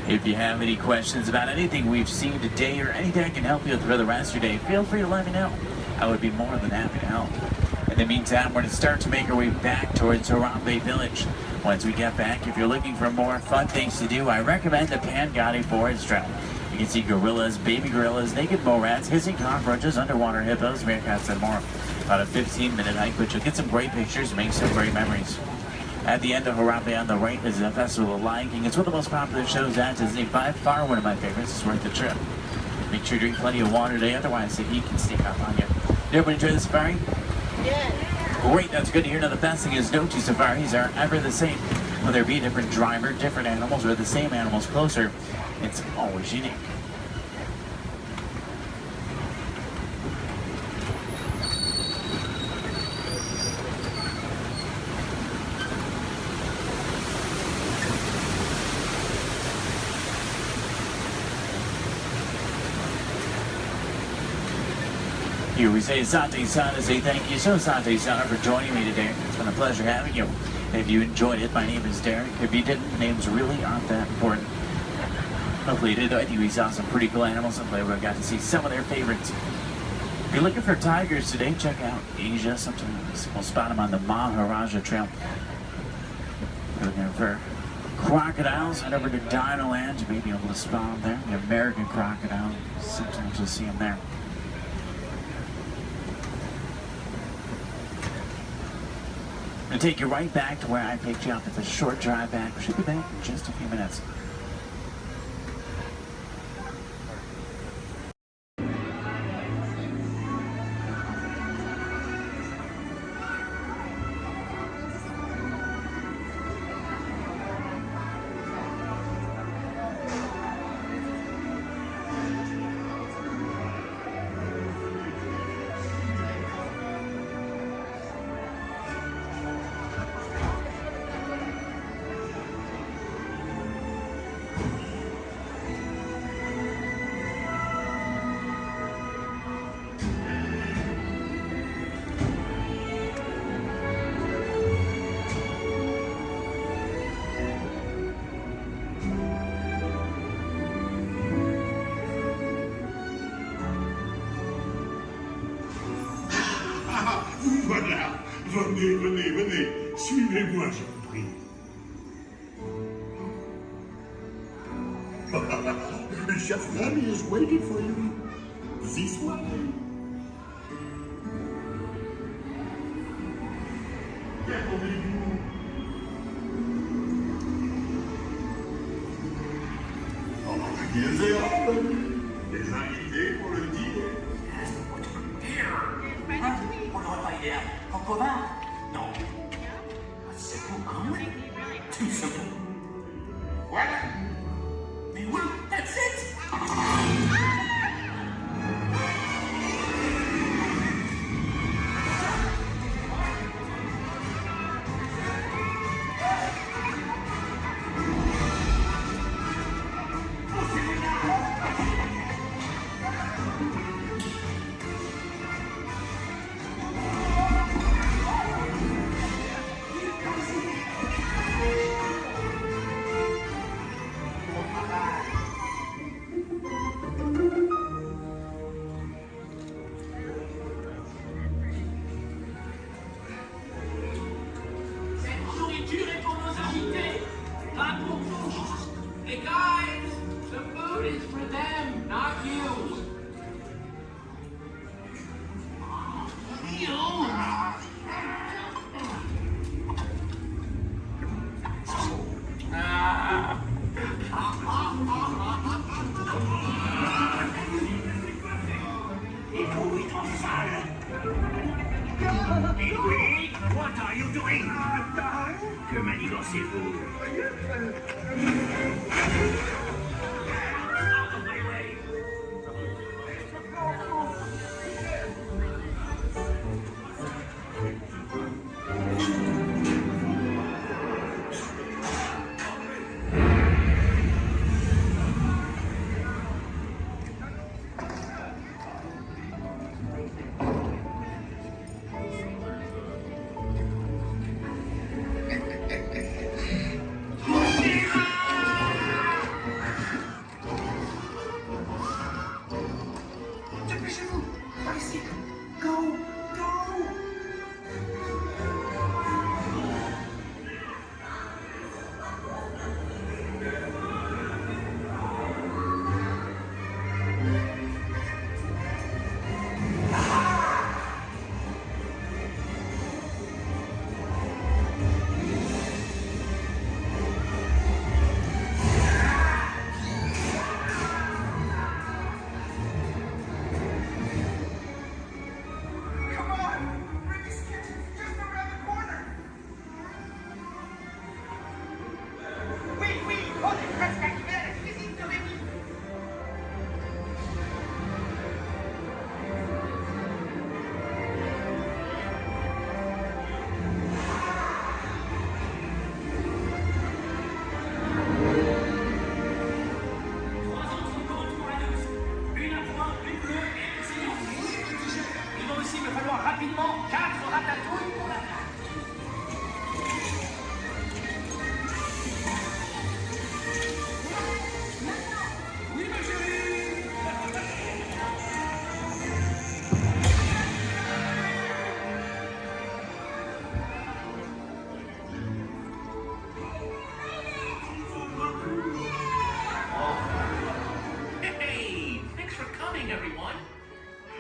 If you have any questions about anything we've seen today or anything I can help you with for the rest of your day, feel free to let me know. I would be more than happy to help. In the meantime, we're going to start to make our way back towards Harambe Village. Once we get back, if you're looking for more fun things to do, I recommend the Pangati Forest Trail. You can see gorillas, baby gorillas, naked mole rats, hissing cockroaches, underwater hippos, meerkats, and more. About a 15-minute hike, but you'll get some great pictures, make some great memories. At the end of Harambe on the right is the Festival of Lion King. It's one of the most popular shows at Disney. By far one of my favorites. It's worth the trip. Make sure you drink plenty of water today, otherwise the heat can sneak up on you. Did everybody enjoy the safari? Yeah. Great, that's good to hear. Now the best thing is no two safaris are ever the same. Whether it be a different driver, different animals, or the same animals closer, it's always unique. Here we say Asante Sana, say thank you so Asante Sana for joining me today. It's been a pleasure having you. If you enjoyed it, my name is Derek. If you didn't, names really aren't that important. Hopefully you did. I think we saw some pretty cool animals. Hopefully we got to see some of their favorites. If you're looking for tigers today, check out Asia. Sometimes we'll spot them on the Maharaja Trail. If you're looking for crocodiles, head over to Dinoland. You may be able to spot them there. The American crocodile. Sometimes you'll see them there. I'm going to take you right back to where I picked you up. It's a short drive back. We should be back in just a few minutes. Voilà, venez, venez, venez, suivez-moi, je vous prie. Chef Rami is waiting for you. This way. Des invités pour le dîner. On n'aurait pas idée en commun? Non. C'est tout, hein? Tout simplement. Voilà. Mais oui, that's it. Hey guys, the food is for them, not you. Oui, what are you doing? Que manigancez-vous? Out of my way!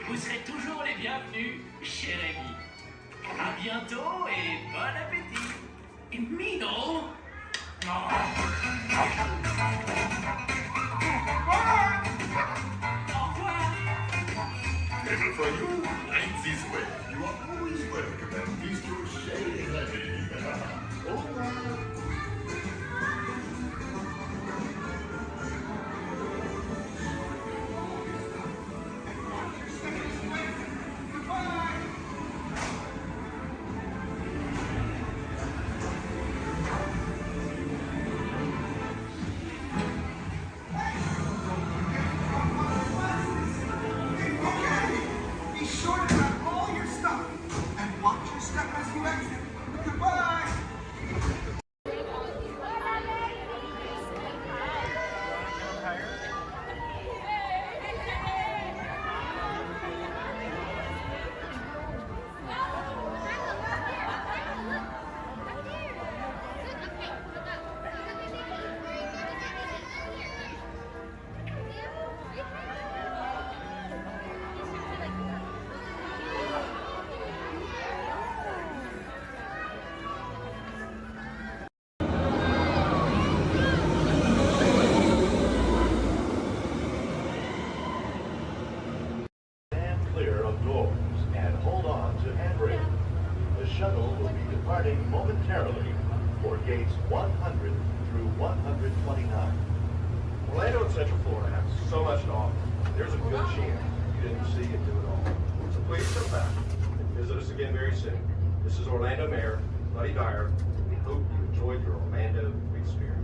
Vous serez toujours les bienvenus, cher ami. À bientôt et bon appétit. Et Mino. Never for you, ain't this way. You are always welcome at Mr. Shady Levy. Over. Clear of doors and hold on to handrails. The shuttle will be departing momentarily for gates 100 through 129. Orlando and Central Florida have so much to offer. There's a good chance you didn't see and do it all. So please come back and visit us again very soon. This is Orlando Mayor Buddy Dyer. We hope you enjoyed your Orlando experience.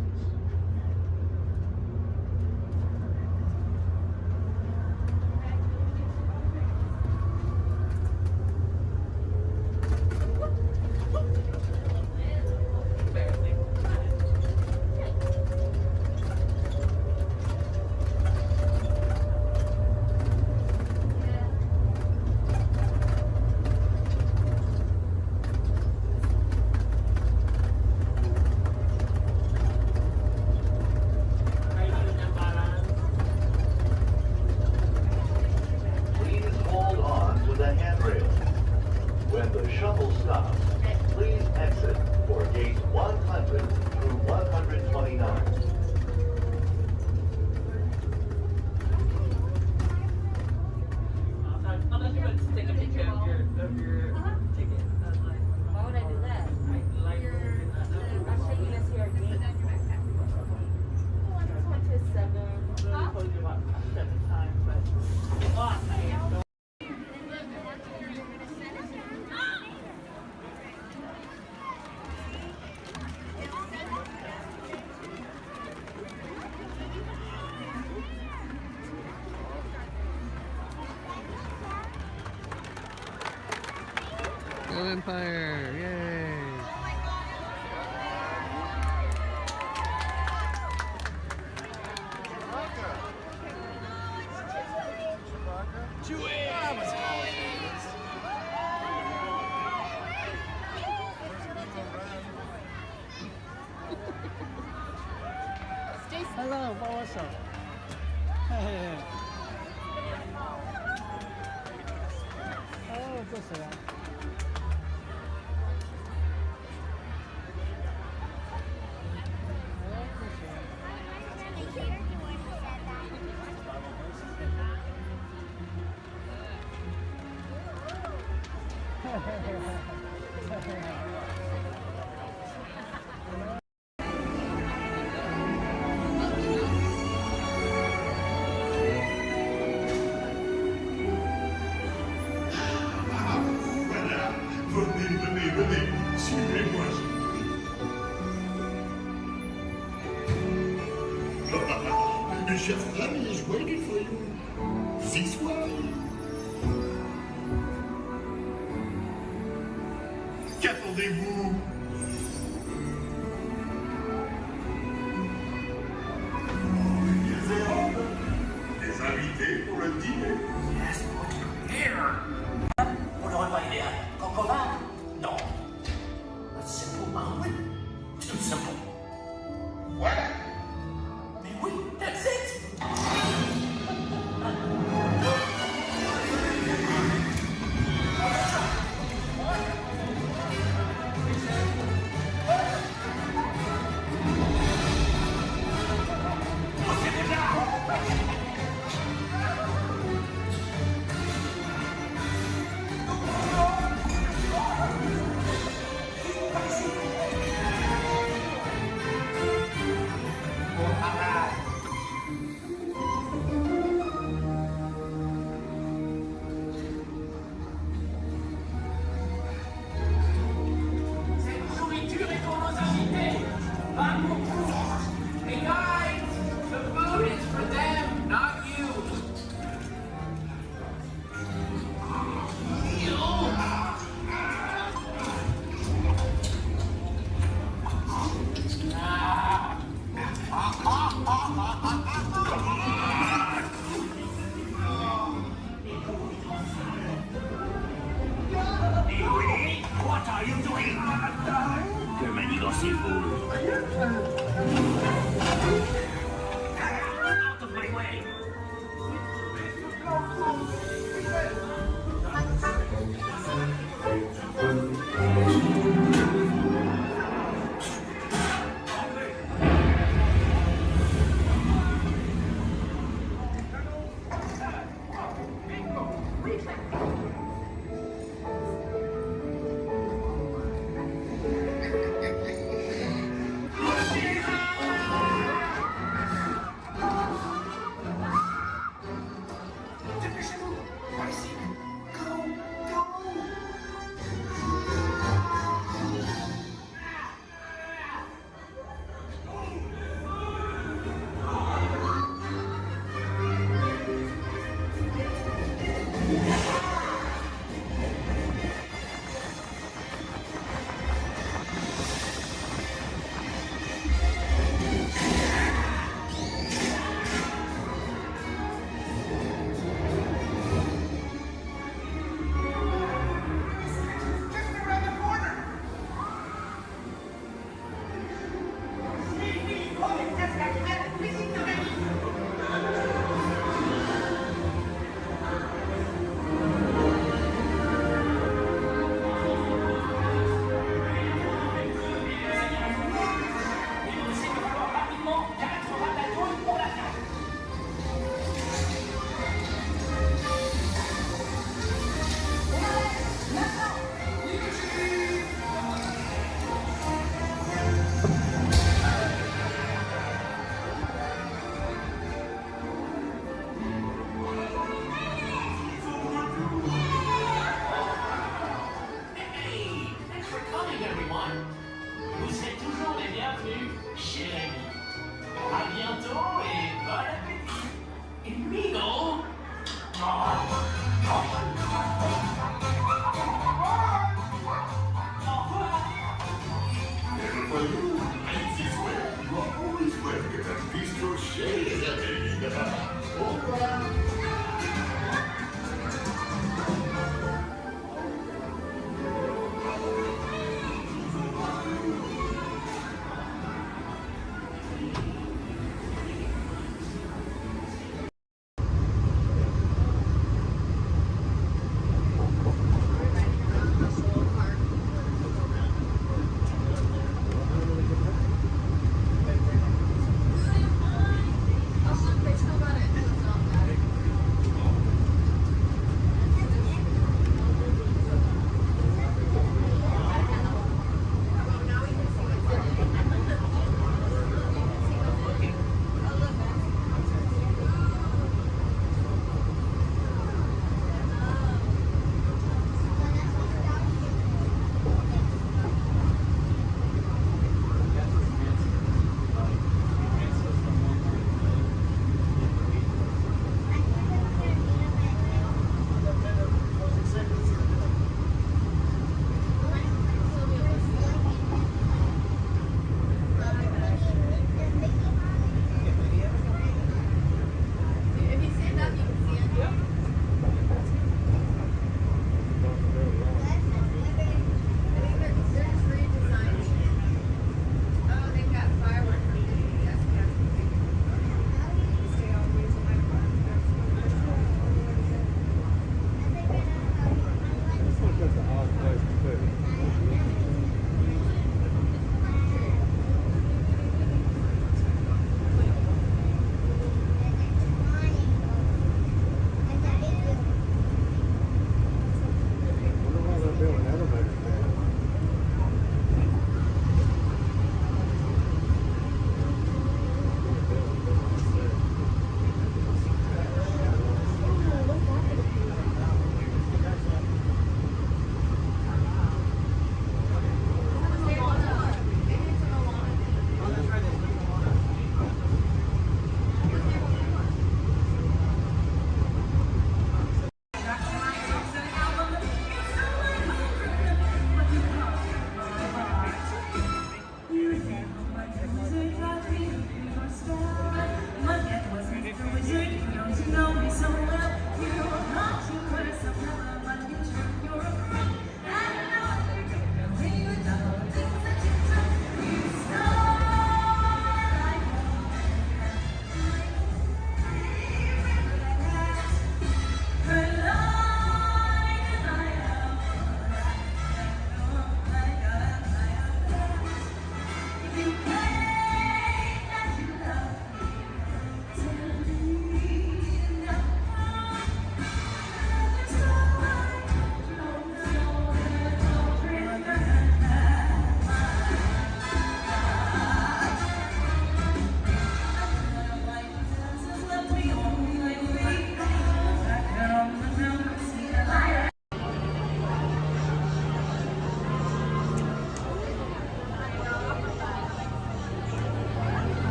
Go Empire! Yay! Hello, what's up? Hey. Oh, what's that? Venez, suivez-moi. Your chef Rami is waiting for you. This way. Qu'attendez-vous? Des invités pour le dîner. Yes, here. Pour le repas idéal, concombre? Non. A simple omelet? Too simple. What? Mais oui, that's it. What are you doing? Que manigocez-vous? Out of my way! Look at that bistro shade. Hola.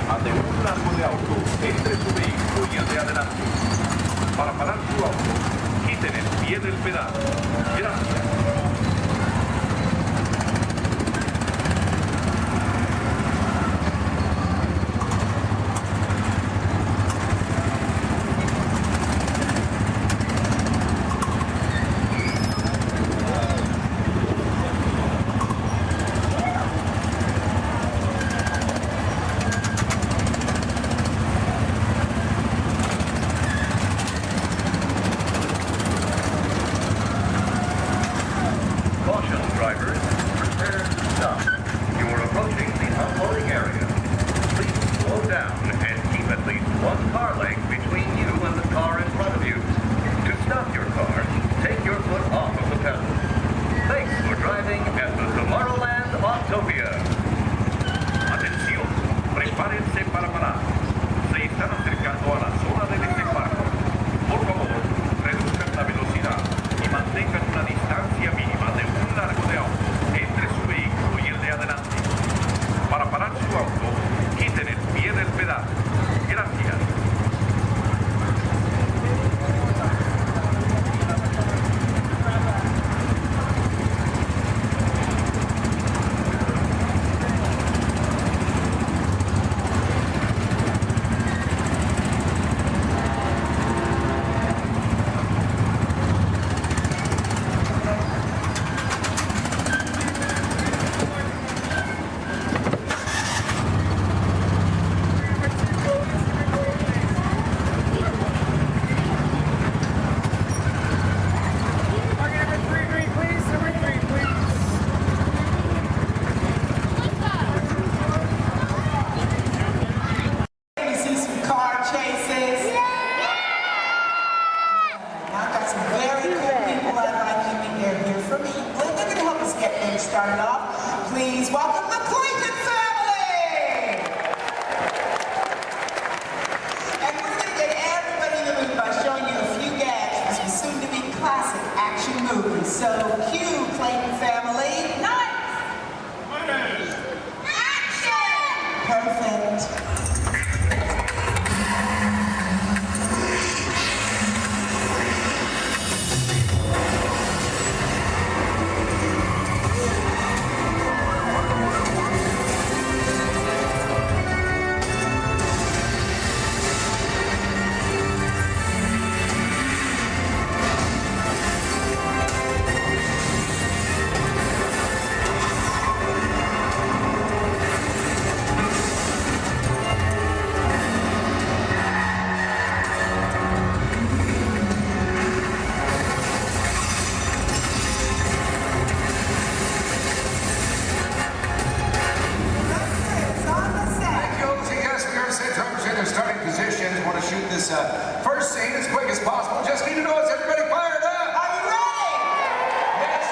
ante un largo de auto entre su vehículo y el de adelante. Para parar su auto, quiten el pie del pedal. Gracias. Started off. Please welcome the Clayton family! And we're going to get everybody in the mood by showing you a few gags from some soon-to-be classic action movies. So, cue, Clayton family. Nice! Action! Perfect. First scene as quick as possible. Just need to know, is everybody fired up? Are you ready? Yes.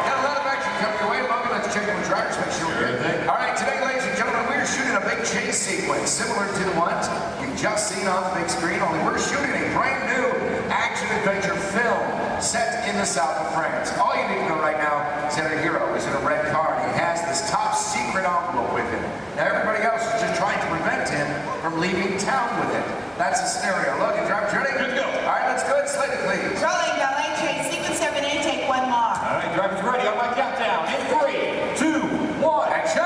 Got a lot of action coming your way. Logan, let's check with drivers, make sure we're good. All right, today, ladies and gentlemen, we're shooting a big chase sequence similar to the ones you've just seen on the big screen, only we're shooting a brand new action-adventure film set in the south of France. All you need to know right now is that our hero is in a red car and he has this top secret envelope with him. Now, everybody else is just trying to prevent him from leaving town with it. That's the scenario. Logan, drivers ready? Good to go. All right, let's go ahead and slate it, please. Rolling, ballet train, sequence 7 in, take one more. All right, drivers ready on my countdown. In 3, 2, 1, action!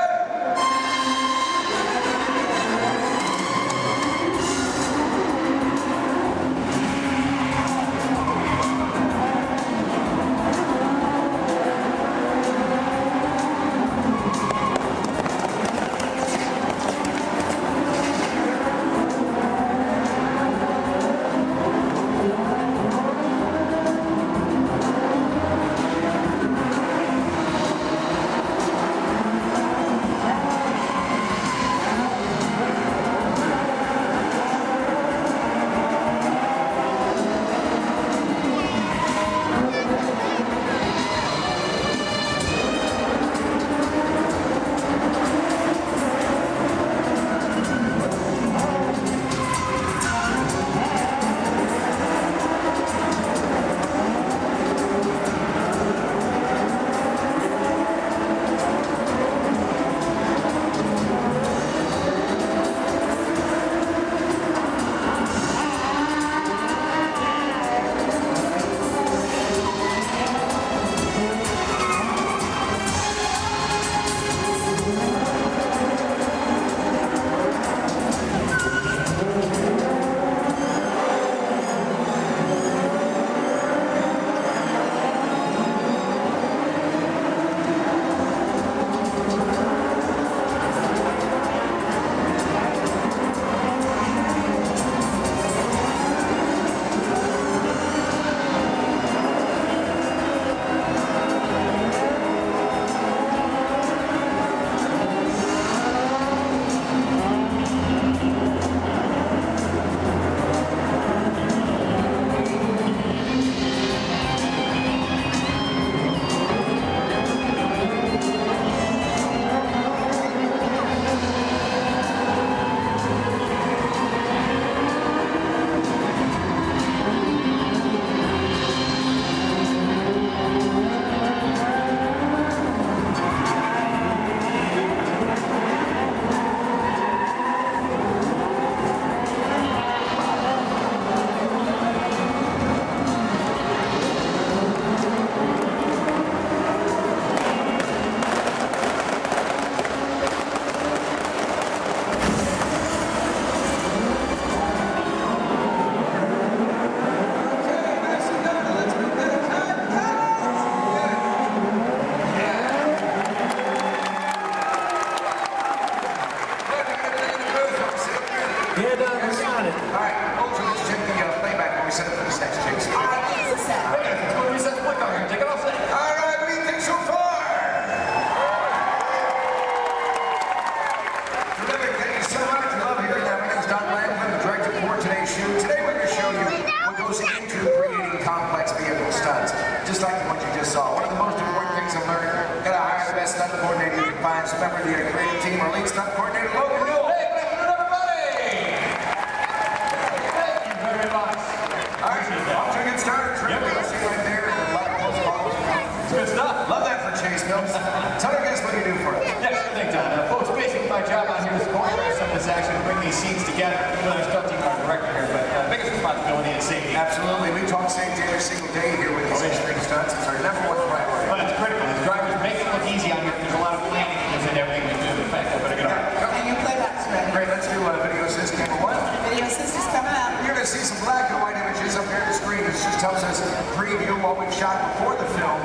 actually to bring these scenes together. With our stunt team, our director here, but biggest responsibility is safety. Absolutely. We talk safety every single day here with these extreme stunts. It's our number one priority. But it's critical. The drivers make it look easy on here. There's a lot of planning that goes into everything we do. In fact, I better get on. And your playback's ready. Great, let's do video assist camera one. Video assist is coming up. You're going to see some black and white images up here on the screen. This just helps us preview what we've shot before the film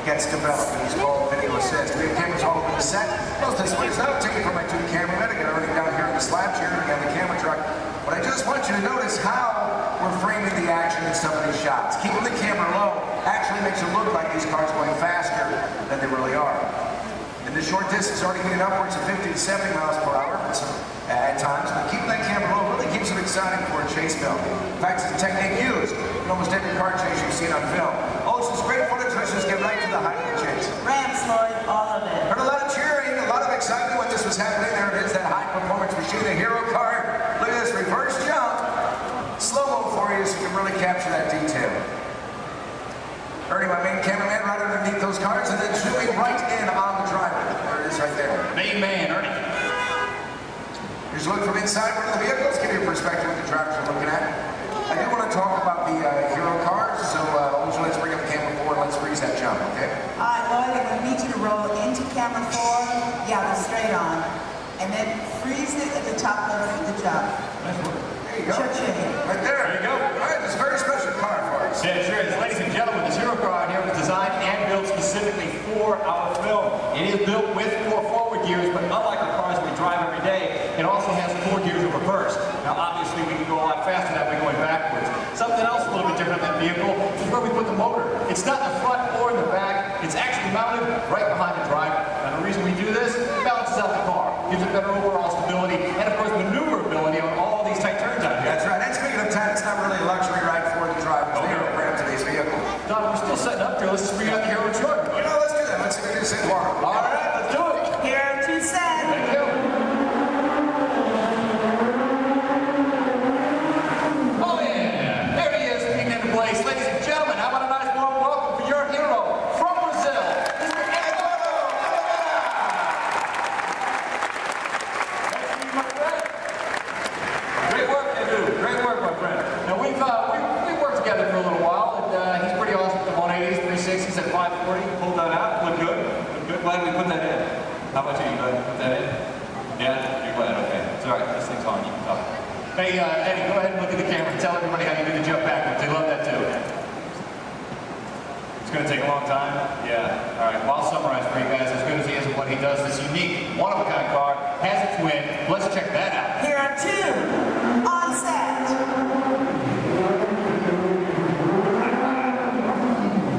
gets developed. It's called video assist. We have cameras all over the set. Most of this one is not taken from my two cameramen. I got everything down here in the slab chair. We got the camera truck. But I just want you to notice how we're framing the action in some of these shots. Keeping the camera low actually makes it look like these cars are going faster than they really are. In the short distance, already getting upwards of 50 to 70 miles per hour at times, but keeping that camera low really keeps it exciting for a chase film. In fact, it's a technique used in almost every car chase you've seen on film. Oh, this is great footage. Let's just get right to the height of the chase. Rams, Lloyd, all of it. Heard a lot of cheering, a lot of excitement when this was happening. There it is, that high-performance machine, the hero car. Look at this reverse jump. Slow-mo for you so you can really capture that detail. Ernie, my main cameraman, right underneath those cars, and then zooming right in on the driver. There it is right there. Main man, Ernie. Here's a look from inside one of the vehicles, give you a perspective of what the drivers are looking at. I do want to talk about the hero cars, so let's bring up the camera forward, let's freeze that jump, okay? All right, Lloyd, I'm going to need you to roll into camera 4. Yeah, go straight on. And then freeze it at the top level of the jump. There you go. Cha-ching. Right there. There you go. All right, this is a very special car for us. Yeah, sure is. Ladies and gentlemen, this hero car out here was designed and built specifically for our film. It is built with 4 forward gears, but unlike the cars we drive every day, it also has 4 gears of reverse. Now, obviously, we can go a lot faster that way going backwards. Something else a little bit different than that vehicle is where we put the motor. It's not in the front or in the back. It's actually mounted right behind the driver. And the reason we do this, it balances out the car, gives it better overall stability, and of course, maneuverability on all these tight turns out here. That's right. And speaking of time, it's not really a luxury ride for the drivers. They are brand today's vehicle. Don, we're still setting up here. Let's just bring out the hero truck. You know, let's do that. Let's introduce it tomorrow. All right, let's do it. Hero 2 set. Thank you. Oh yeah, there he is, leading into place. Ladies and gentlemen, how about a nice warm welcome for your hero from Brazil, Mr. Eduardo. Nice to meet you, my friend. Great work, Edu. Great work, my friend. Now we've worked together for a little while, and he's pretty awesome at the 180s, 360s at 540. Pulled that out. Look good. Look good. Glad we put that in. How about you? You glad we put that in? Yeah, you're glad. Okay. It's all right. This thing's on. You can talk. Hey, Eddie, go ahead and look at the camera and tell everybody how you do the jump backwards. They love that too. It's going to take a long time. Yeah. All right. Well, I'll summarize for you guys. As good as he is at what he does, this unique, one-of-a-kind car has a twin. Let's check that out. Hero 2 on set.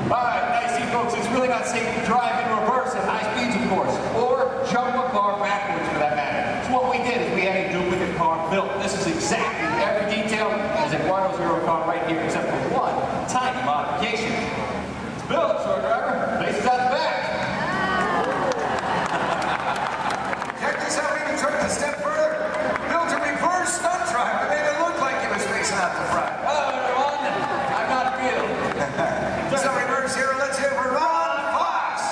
All right, now you see, folks, it's really not safe to drive in reverse at high speeds, of course, or jump a car backwards for that matter. So what we did is we had a duplicate car built. This is exactly every detail as Eduardo's hero car right here, except for one tiny modification. It's built, so our driver faces out the back. Check this out. We even took it a step further. Built a reverse stunt driver. Made it look like he was facing out the front. Hello, everyone. I'm not Bill. So reverse hero. Let's hear for Ron Fox.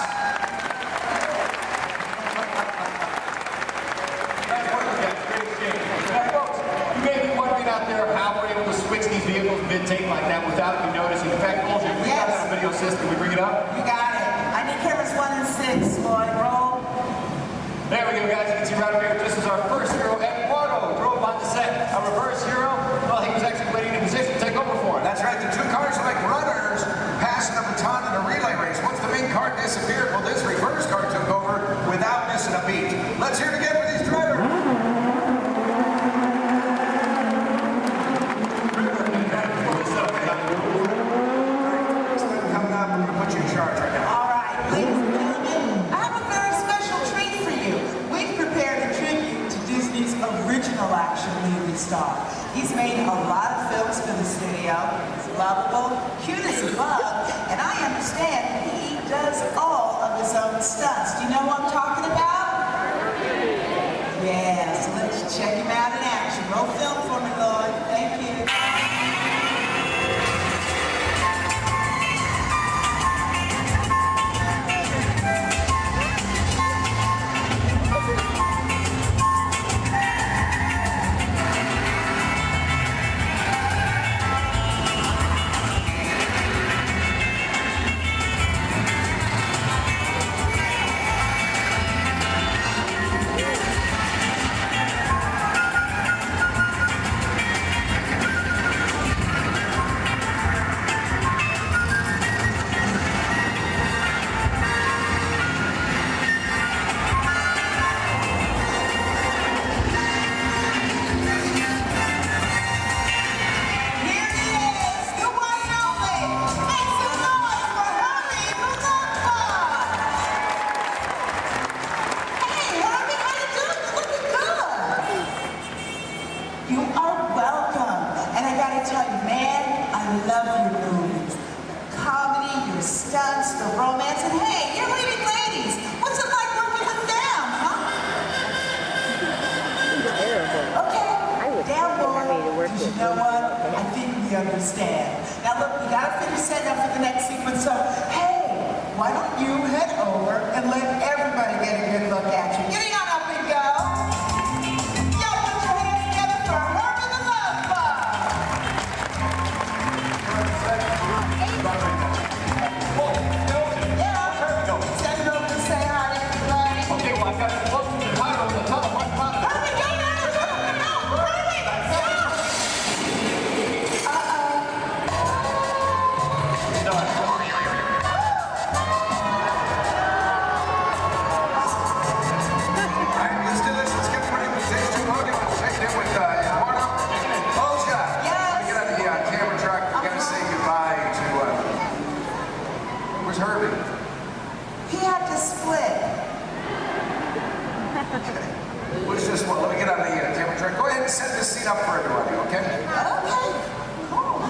Nice work, guys. Great exchange. Now, folks, you may be wondering out there how we're able to switch these vehicles mid-take like that without you noticing. In fact, Olga, we got that video system. We bring it up. You got it. I need cameras 1 and 6, Lloyd. Roll. There we go, guys. You can see right up here. This is our first hero, Eduardo. Drove on the set. Our reverse hero, well, he was actually waiting in position to take over for him. That's right. The two cars are like runners passing a baton in a relay race. Once the main car disappeared, well, this reverse car took over without missing a beat. Let's hear it again for these drivers. Coming up, we're going to put you in charge right now. All right, ladies and gentlemen, I have a very special treat for you. We've prepared a tribute to Disney's original action movie star. He's made a lot of films for the studio. He's lovable, cute as a bug, and I understand he does all of his own stunts. Do you know what I'm talking about? Yeah, so let's check him out in action. Roll film for me, Lloyd. Thank you. gotta tell you, man, I love your movies. Comedy, your stunts, the romance, and hey, you're leading ladies. What's it like working with them, huh? Okay, down boy. You know what? I think we understand. Now look, we gotta finish setting up for the next sequence, so hey, why don't you head over and let everybody get a good look at you. Getting on up and go. Y'all put your hands together for Herb and the Love Bug. Send it over to say hi to everybody. Okay, well, I've got some folks in the title on the top of one product. Hurry, go now, hurry, Let's do this. Let's get ready with stage 2. Logan, let's check in with Eduardo. Olga, we get on the camera truck. We gotta say goodbye to, where's Herbie? He had to split. What's this one? Let me get on the camera truck. Go ahead and set this scene up for everybody, okay? Okay, cool.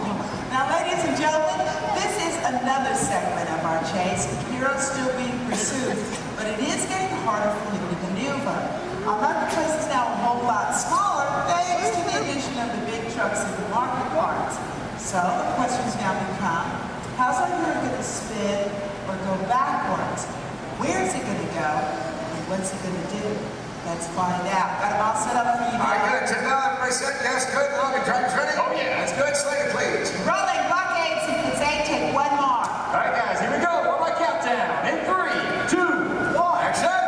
Now, ladies and gentlemen, this is another segment of our chase. Heroes still being pursued, but it is getting harder for him to maneuver. Our marketplace is now a whole lot smaller thanks to the addition of the big trucks and the market carts. So the questions now become, how's our hero going to spin or go backwards? Where's he going to go? And what's he going to do? Let's find out. Got them all set up for you. All right, good. Now, everybody set? Yes, good. Logan, truck's ready? Oh, yeah. That's good. Slate it, please. Rolling blockade sequence 8, take one more. All right, guys, here we go. One more countdown. In 3, 2, 1. Action!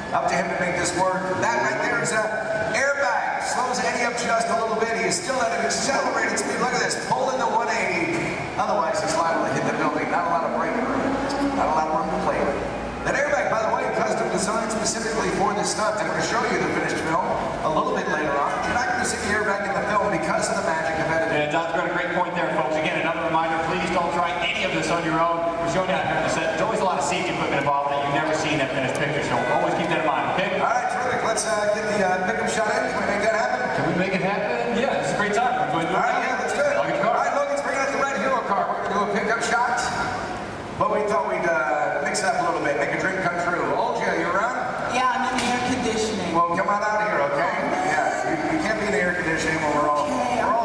Up to him to make this work. That right there is an airbag. Slows Eddie up just a little bit. He is still at an accelerated speed. Look at this, pulling the 180. Otherwise, he's liable to hit the building. Not a lot of braking room. Not a lot of room to play with. That airbag, by the way, custom designed specifically for this stunt. I'm going to show you the finished film a little bit later on. You're not going to see the airbag in the film because of the magic of editing. Yeah, Don's got a great point there, folks. Again, another reminder, please don't try any of this on your own. We're showing you out here on the set. There's always a lot of safety equipment involved that you've never seen in that finished picture, so always keep that in mind, okay? All right, terrific. Let's get the pickup shot in. Can we make that happen? Can we make it happen? Yeah, it's a great time. We're going to do it. All right, yeah, let's do it. Logan, car. All right, Logan's bringing up the red hero car. We're going to do a pickup shot, but we thought we'd mix it up a little bit, make a dream come true. Olga, you around? Yeah, I'm in the air conditioning. Well, come on out here, okay? Yeah, you can't be in the air conditioning when we're all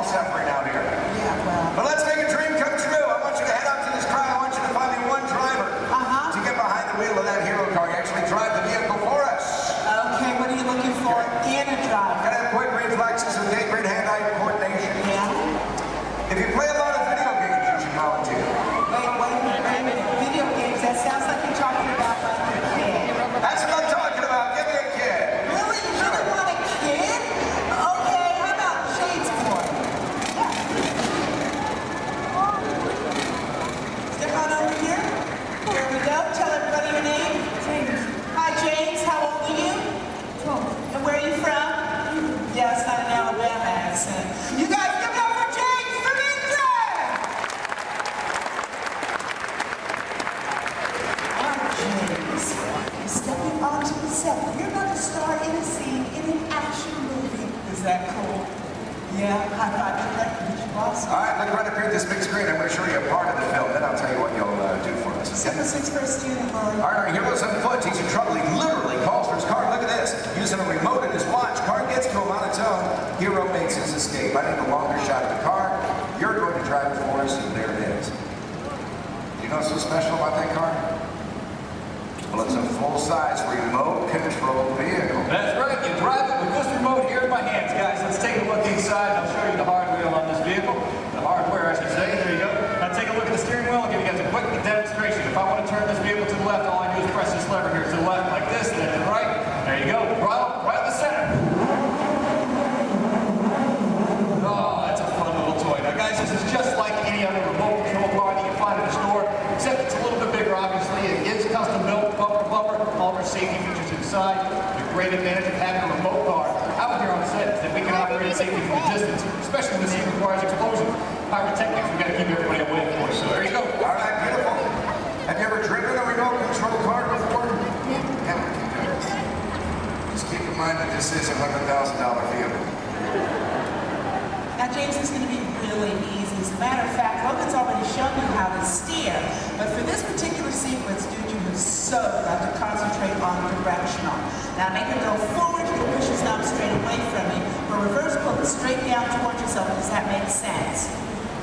suffering out here. Yeah, well. But let's make a dream come true. I want you to head out to this crowd. I want you to find me one driver to get behind the wheel of that hero car. You actually drive the vehicle for us. Okay, what are you looking for in a driver? Gotta have quick reflexes and great hand-eye coordination. Yeah. If you play a lot of video games, you should volunteer. Wait a minute. Video games, that sounds like you're talking about like sequence for a student, Lloyd. All right, our hero's on foot. He's in trouble. He literally calls for his car. Look at this. Using a remote in his watch. Car gets to him on its own. Hero makes his escape. I need a longer shot of the car. You're going to drive it for us, and there it is. You know what's so special about that car? Well, it's a full-size remote-controlled vehicle. That's right. You drive it with this remote here in my hands, guys. Let's take a look inside. I'll show you the hardware on this vehicle. The hardware, I should say. There you go. Now take a look at the steering wheel. I'll give you guys a quick demonstration. If I want to turn this vehicle to the left, all I do is press this lever here to the left like this, and then to the right. There you go. Right in the center. Oh, that's a fun little toy. Now, guys, this is just like any other remote control car that you find in the store, except it's a little bit bigger, obviously. It is custom built, bumper to bumper, all of our safety features inside. The great advantage of having a remote car out here on the set is that we can operate safely from a distance, especially when the scene requires explosion. Pyrotechnics, we've got to keep everybody away, of course. So there you go. All right, beautiful. Have you ever driven a remote control car before? Yeah. Just keep in mind that this is a $100,000 vehicle. Now, James, this is going to be really easy. As a matter of fact, Logan's already shown you how to steer. But for this particular sequence, dude, you have so got to concentrate on directional. Now, make it go forward. You can push your knob straight away from you. For reverse, pull it straight down towards yourself. Does that make sense?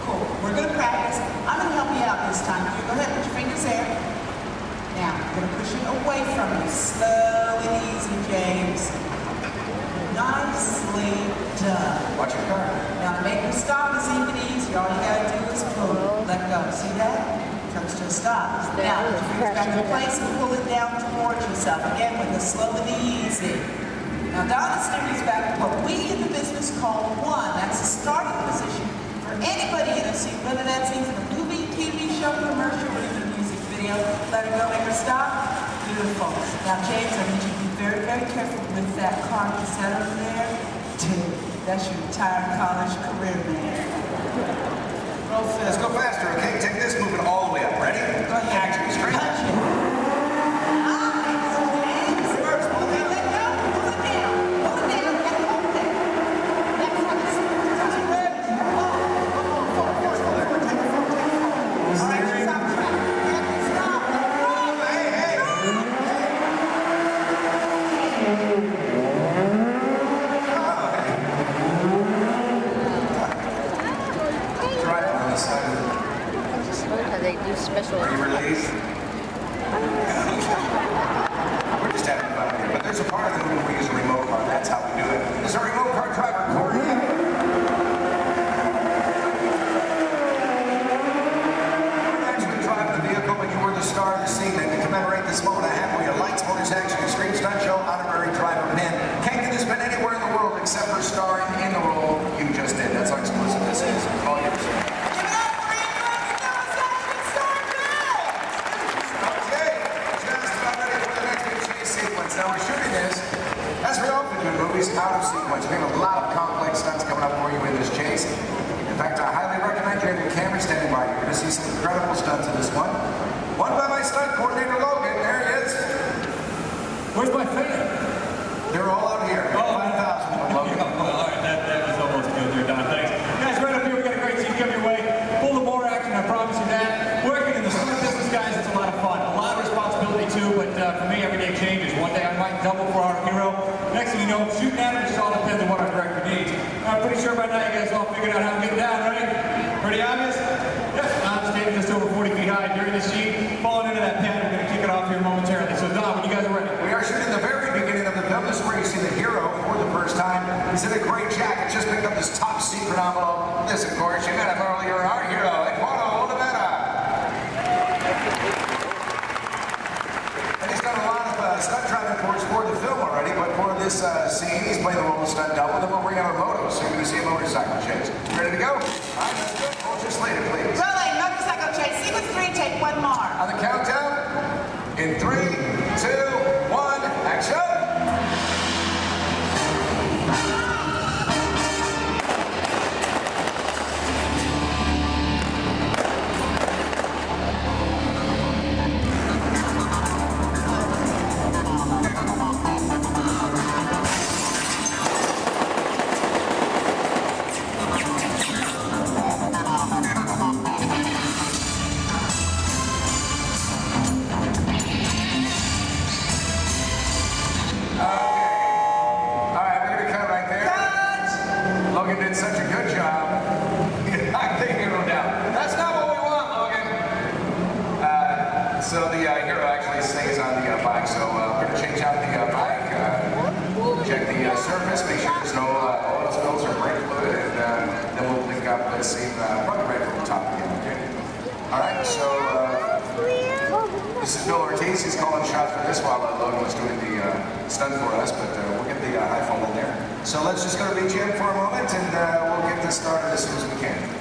Cool. We're going to practice. I'm going to help you out this time. You go ahead, put your fingers there. Now, I'm going to push it away from you. Slow and easy, James. Nicely done. Watch your car. Now, to make the stop is even easier. All you gotta do is pull it. Let go. See that? Comes to a stop. Now, put your fingers back in place and pull it down towards yourself. Again, with the slow and easy. Now, Donna's steering is back to what we in the business call one. That's the starting position for anybody in a scene, whether that's in a movie, TV show, commercial, or even a music video. Let her go, make her stop. Beautiful. Now, James, I need you to be very, very careful with that car. Is that over there? Dude, that's your entire college career, man. Roll fast. Let's go faster, okay? Take this, moving all the way up. Ready? Go ahead. Action, straight. Punch it. Nice, James. Reverse. Okay, let go. Pull it down. Pull it down and hold it. That's how the sequence is ready. Forward. Take it forward. All right, she's off track. Stop. Hey. Drive on the side of the... I just love how they do special. Are you released? We're just having fun here, but there's a part of the movie we use a remote car. That's how we do it. This is our remote car driver, Corey. We're actually driving the vehicle, but you were the star of the scene. And to commemorate this moment, I have for you lights, motors, action, extreme stunt show, honorary driver pin. Can't get this pin anywhere in the world except for starring in the role you just did. That's how exclusive this is. All yours. Now we're shooting this, as we often do in movies, out of sequence. We have a lot of complex stunts coming up for you in this chase. In fact, I highly recommend you have your camera standing by. You're going to see some incredible stunts in this one. One by my stunt coordinator, Logan. There he is. Where's my fan? They're all out here. 5,000 of them, Logan. All right, that was almost good there, Don. Thanks. Guys, right up here, we got a great scene coming your way. Full of more action, I promise you that. Working in the stunt business, guys, it's a lot of fun. A lot of responsibility, too, but for me, every day changes. One day I might double for our hero. Next thing you know, shooting at it just all depends on what our director needs. I'm pretty sure by now you guys all figured out how to get down, right? Pretty obvious? Yes, I'm standing just over 40 feet high during the scene. Falling into that pad, we're going to kick it off here momentarily. So, Don, when you guys are ready. We are shooting the very beginning of the film. This is where you see the hero for the first time. He's in a gray jacket, just picked up this top secret envelope. This, of course, you met him earlier, our hero, Eduardo Olivera. And he's done a lot of stunt driving for the film already, but for this scene, he's playing the role of stunt double. Then we'll bring out our motos, so you're going to see a motorcycle chase. Ready to go? All right, let's go. Hold your slater, please. Rolling, motorcycle chase. Sequence 3, take one more. On the countdown, in 3, 2, 1, action! So the hero actually stays on the bike. So we're going to change out the bike, check the surface, make sure there's no oil spills or brake fluid, and then we'll pick up the scene probably right from the top again, okay? All right, so this is Bill Ortiz. He's calling shots for this while Logan was doing the stunt for us, but we'll get the iPhone in there. So let's just go to BGM for a moment, and we'll get this started as soon as we can.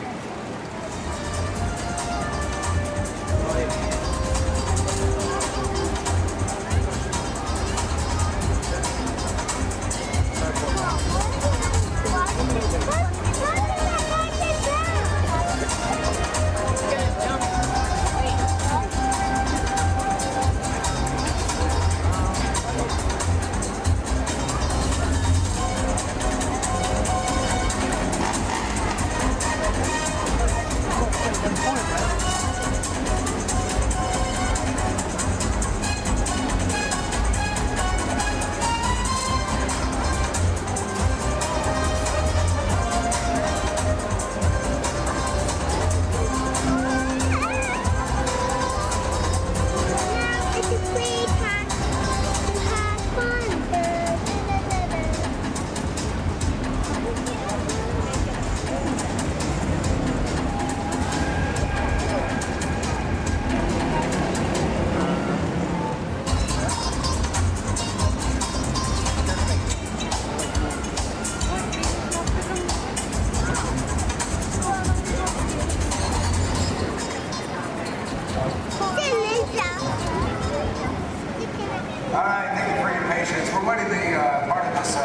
All right, thank you for your patience. We're waiting the part of this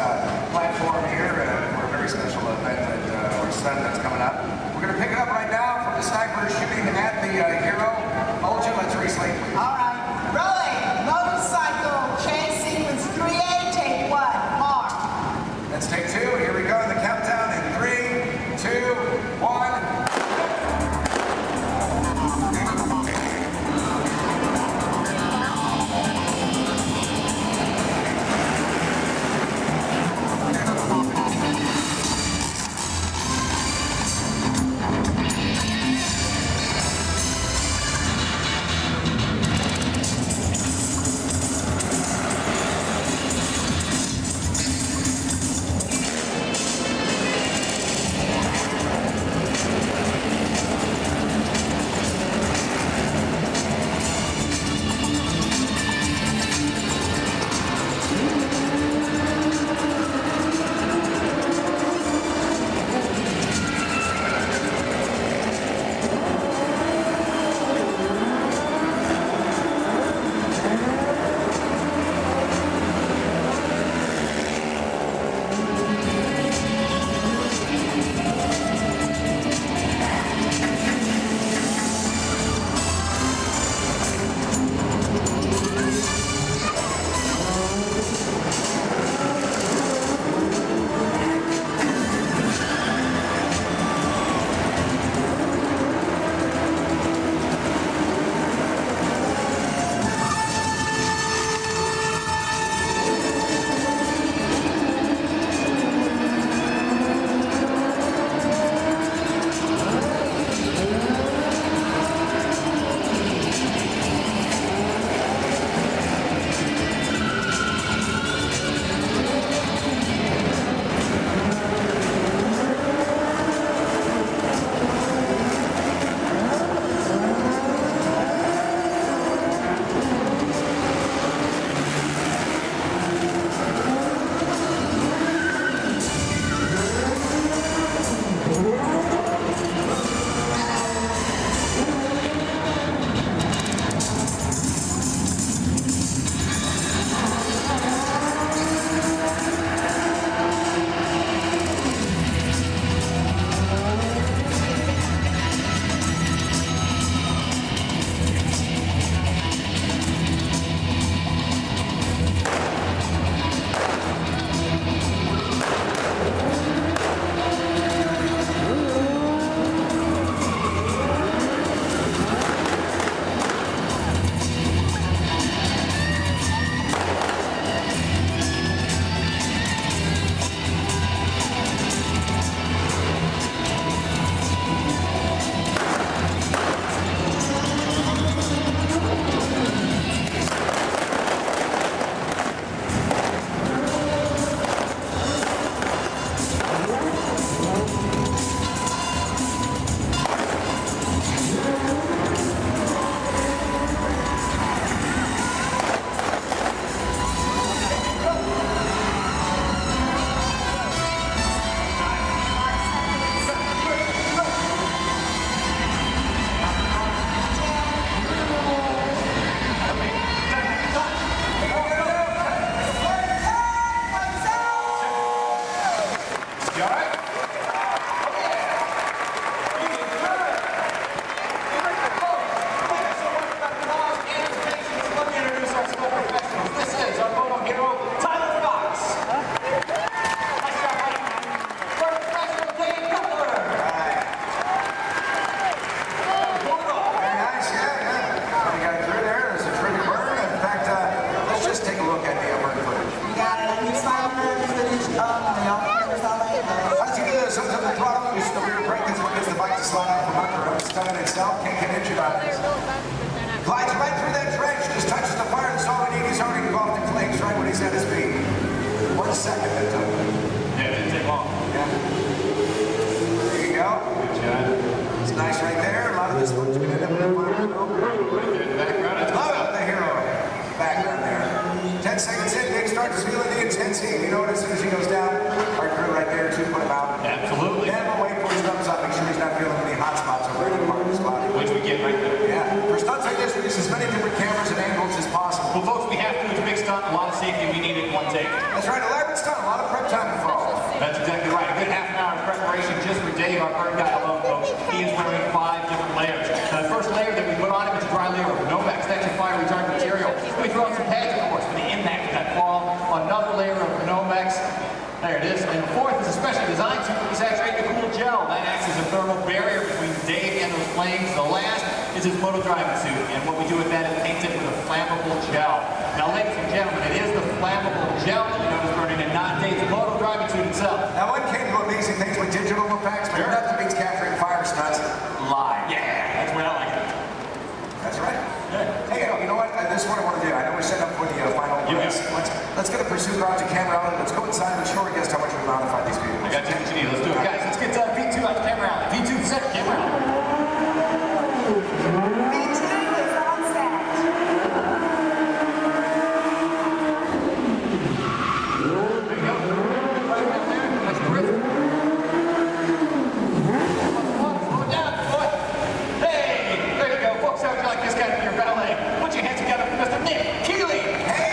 platform here for a very special event or stunt that's coming up. We're going to pick it up right now from the sniper shooting at the hero. Olja, let's reslate, please. All right, rolling. Motorcycle chase sequence 3A, take 1. Mark. Let's take 2. Here we go. The countdown in 3, 2, 1. second that took. Yeah, it didn't take long. Yeah. There you go. Good job. It's nice right there. A lot of this one's going to end up in the final film. In the background, that's Love it, the hero. Background there. 10 seconds in, Nick starts feeling the intensity. You know what? As soon as he goes down, our crew right there to put him out. Absolutely. Then we'll wait for his thumbs up. Make sure he's not feeling any hot spots over any part of his body. Which we get right there. Yeah. For stunts like this, we use as many different cameras and angles as possible. Well, folks, we have to. It's a big stunt, a lot of safety. We need it in one take. That's right. Elaborate stunt. A lot of prep time involved. That's exactly right. A good half an hour of preparation just for Dave, our bird guy alone, folks. He is wearing 5 different layers. Now, the first layer that we put on him is a dry layer of Nomex, extra fire retardant material. We throw on some pads, of course, for the impact of that fall. Another layer of Nomex. There it is. And the fourth is a specially designed suit that we saturate in cool gel. That acts as a thermal barrier between Dave and those flames. The last is his moto driving suit. And what we do with that is paint it with a flammable gel. Now, ladies and gentlemen, it is the flammable gel that you notice burning and not Dave's moto driving suit itself. Now, one can do amazing things with digital effects, but nothing beats capturing fire stunts live. Yeah, that's where I like it. That's right. Yeah. Hey, you know what? This is what I want to do. I know we're set up for the final race. Let's get a pursuit garage and camera out. Let's go inside and show our guests how much we modify these vehicles. I got you what you need. Let's do it, guys. Let's get V2 out the camera out. V2 set camera out. V2 is on set. There you go. Right there. Nice and crisp. Slow it down, boy. Hey, there you go. Folks, how would you like this guy to be your valet? Put your hands together for Mr. Nick Keeley. Hey,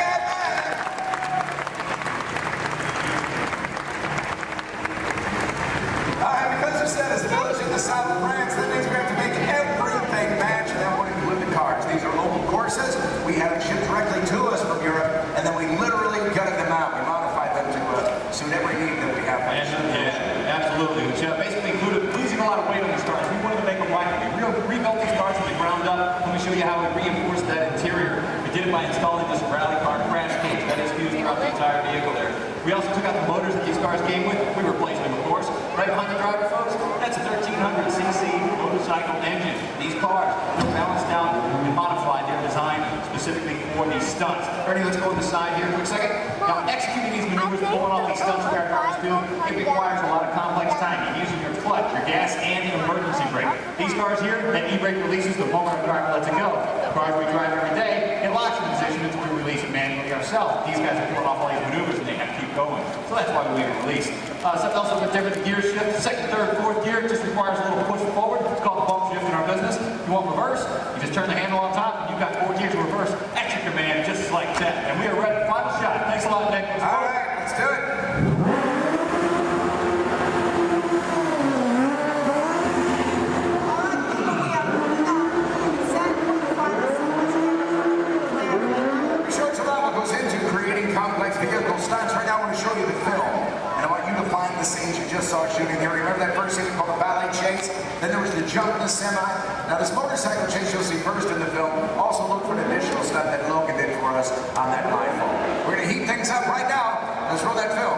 because you said it's a village in the south of France, that means we have to make everything match, and that would include the cars. These are local courses. We have them shipped directly to us from Europe, and then we literally gutted them out. We modified them to suit every need that we have. Yeah, absolutely. Which basically included losing a lot of weight on these cars. We wanted to make them lighter. We rebuilt these cars from the ground up. Let me show you how we reinforced that interior. We did it by installing this rally car crash cage that is fused throughout the entire vehicle there. We also took out the motors that these cars came with. We replaced them, of course. Right behind the driver, folks, that's a 1300cc motorcycle engine. These cars, they're balanced down and modified. They're designed specifically for these stunts. Ernie, let's go on the side here for a second. Now, executing these maneuvers, pulling off these stunts that our cars do, it requires a lot of complex timing, using your clutch, your gas, and your emergency brake. These cars here, that e-brake releases the moment our driver lets it go. The cars we drive every day, it locks in position until we release it manually ourselves. These guys are pulling off all these maneuvers and they have to keep going. So that's why we leave it released. Something else a bit different, the gear shift. Second, third, fourth gear just requires a little push forward. It's called the bump shift in our business. You want reverse, you just turn the handle on top and you've got 4 gears of reverse at your command just like that. And we are ready. Final shot. Thanks a lot, Nick. All right, let's do it. Complex vehicle stunts. Right now I want to show you the film, and I want you to find the scenes you just saw shooting here. Remember that first scene called the ballet chase? Then there was the jump in the semi. Now this motorcycle chase you'll see first in the film. Also look for an additional stunt that Logan did for us on that blindfold. We're going to heat things up right now. Let's roll that film.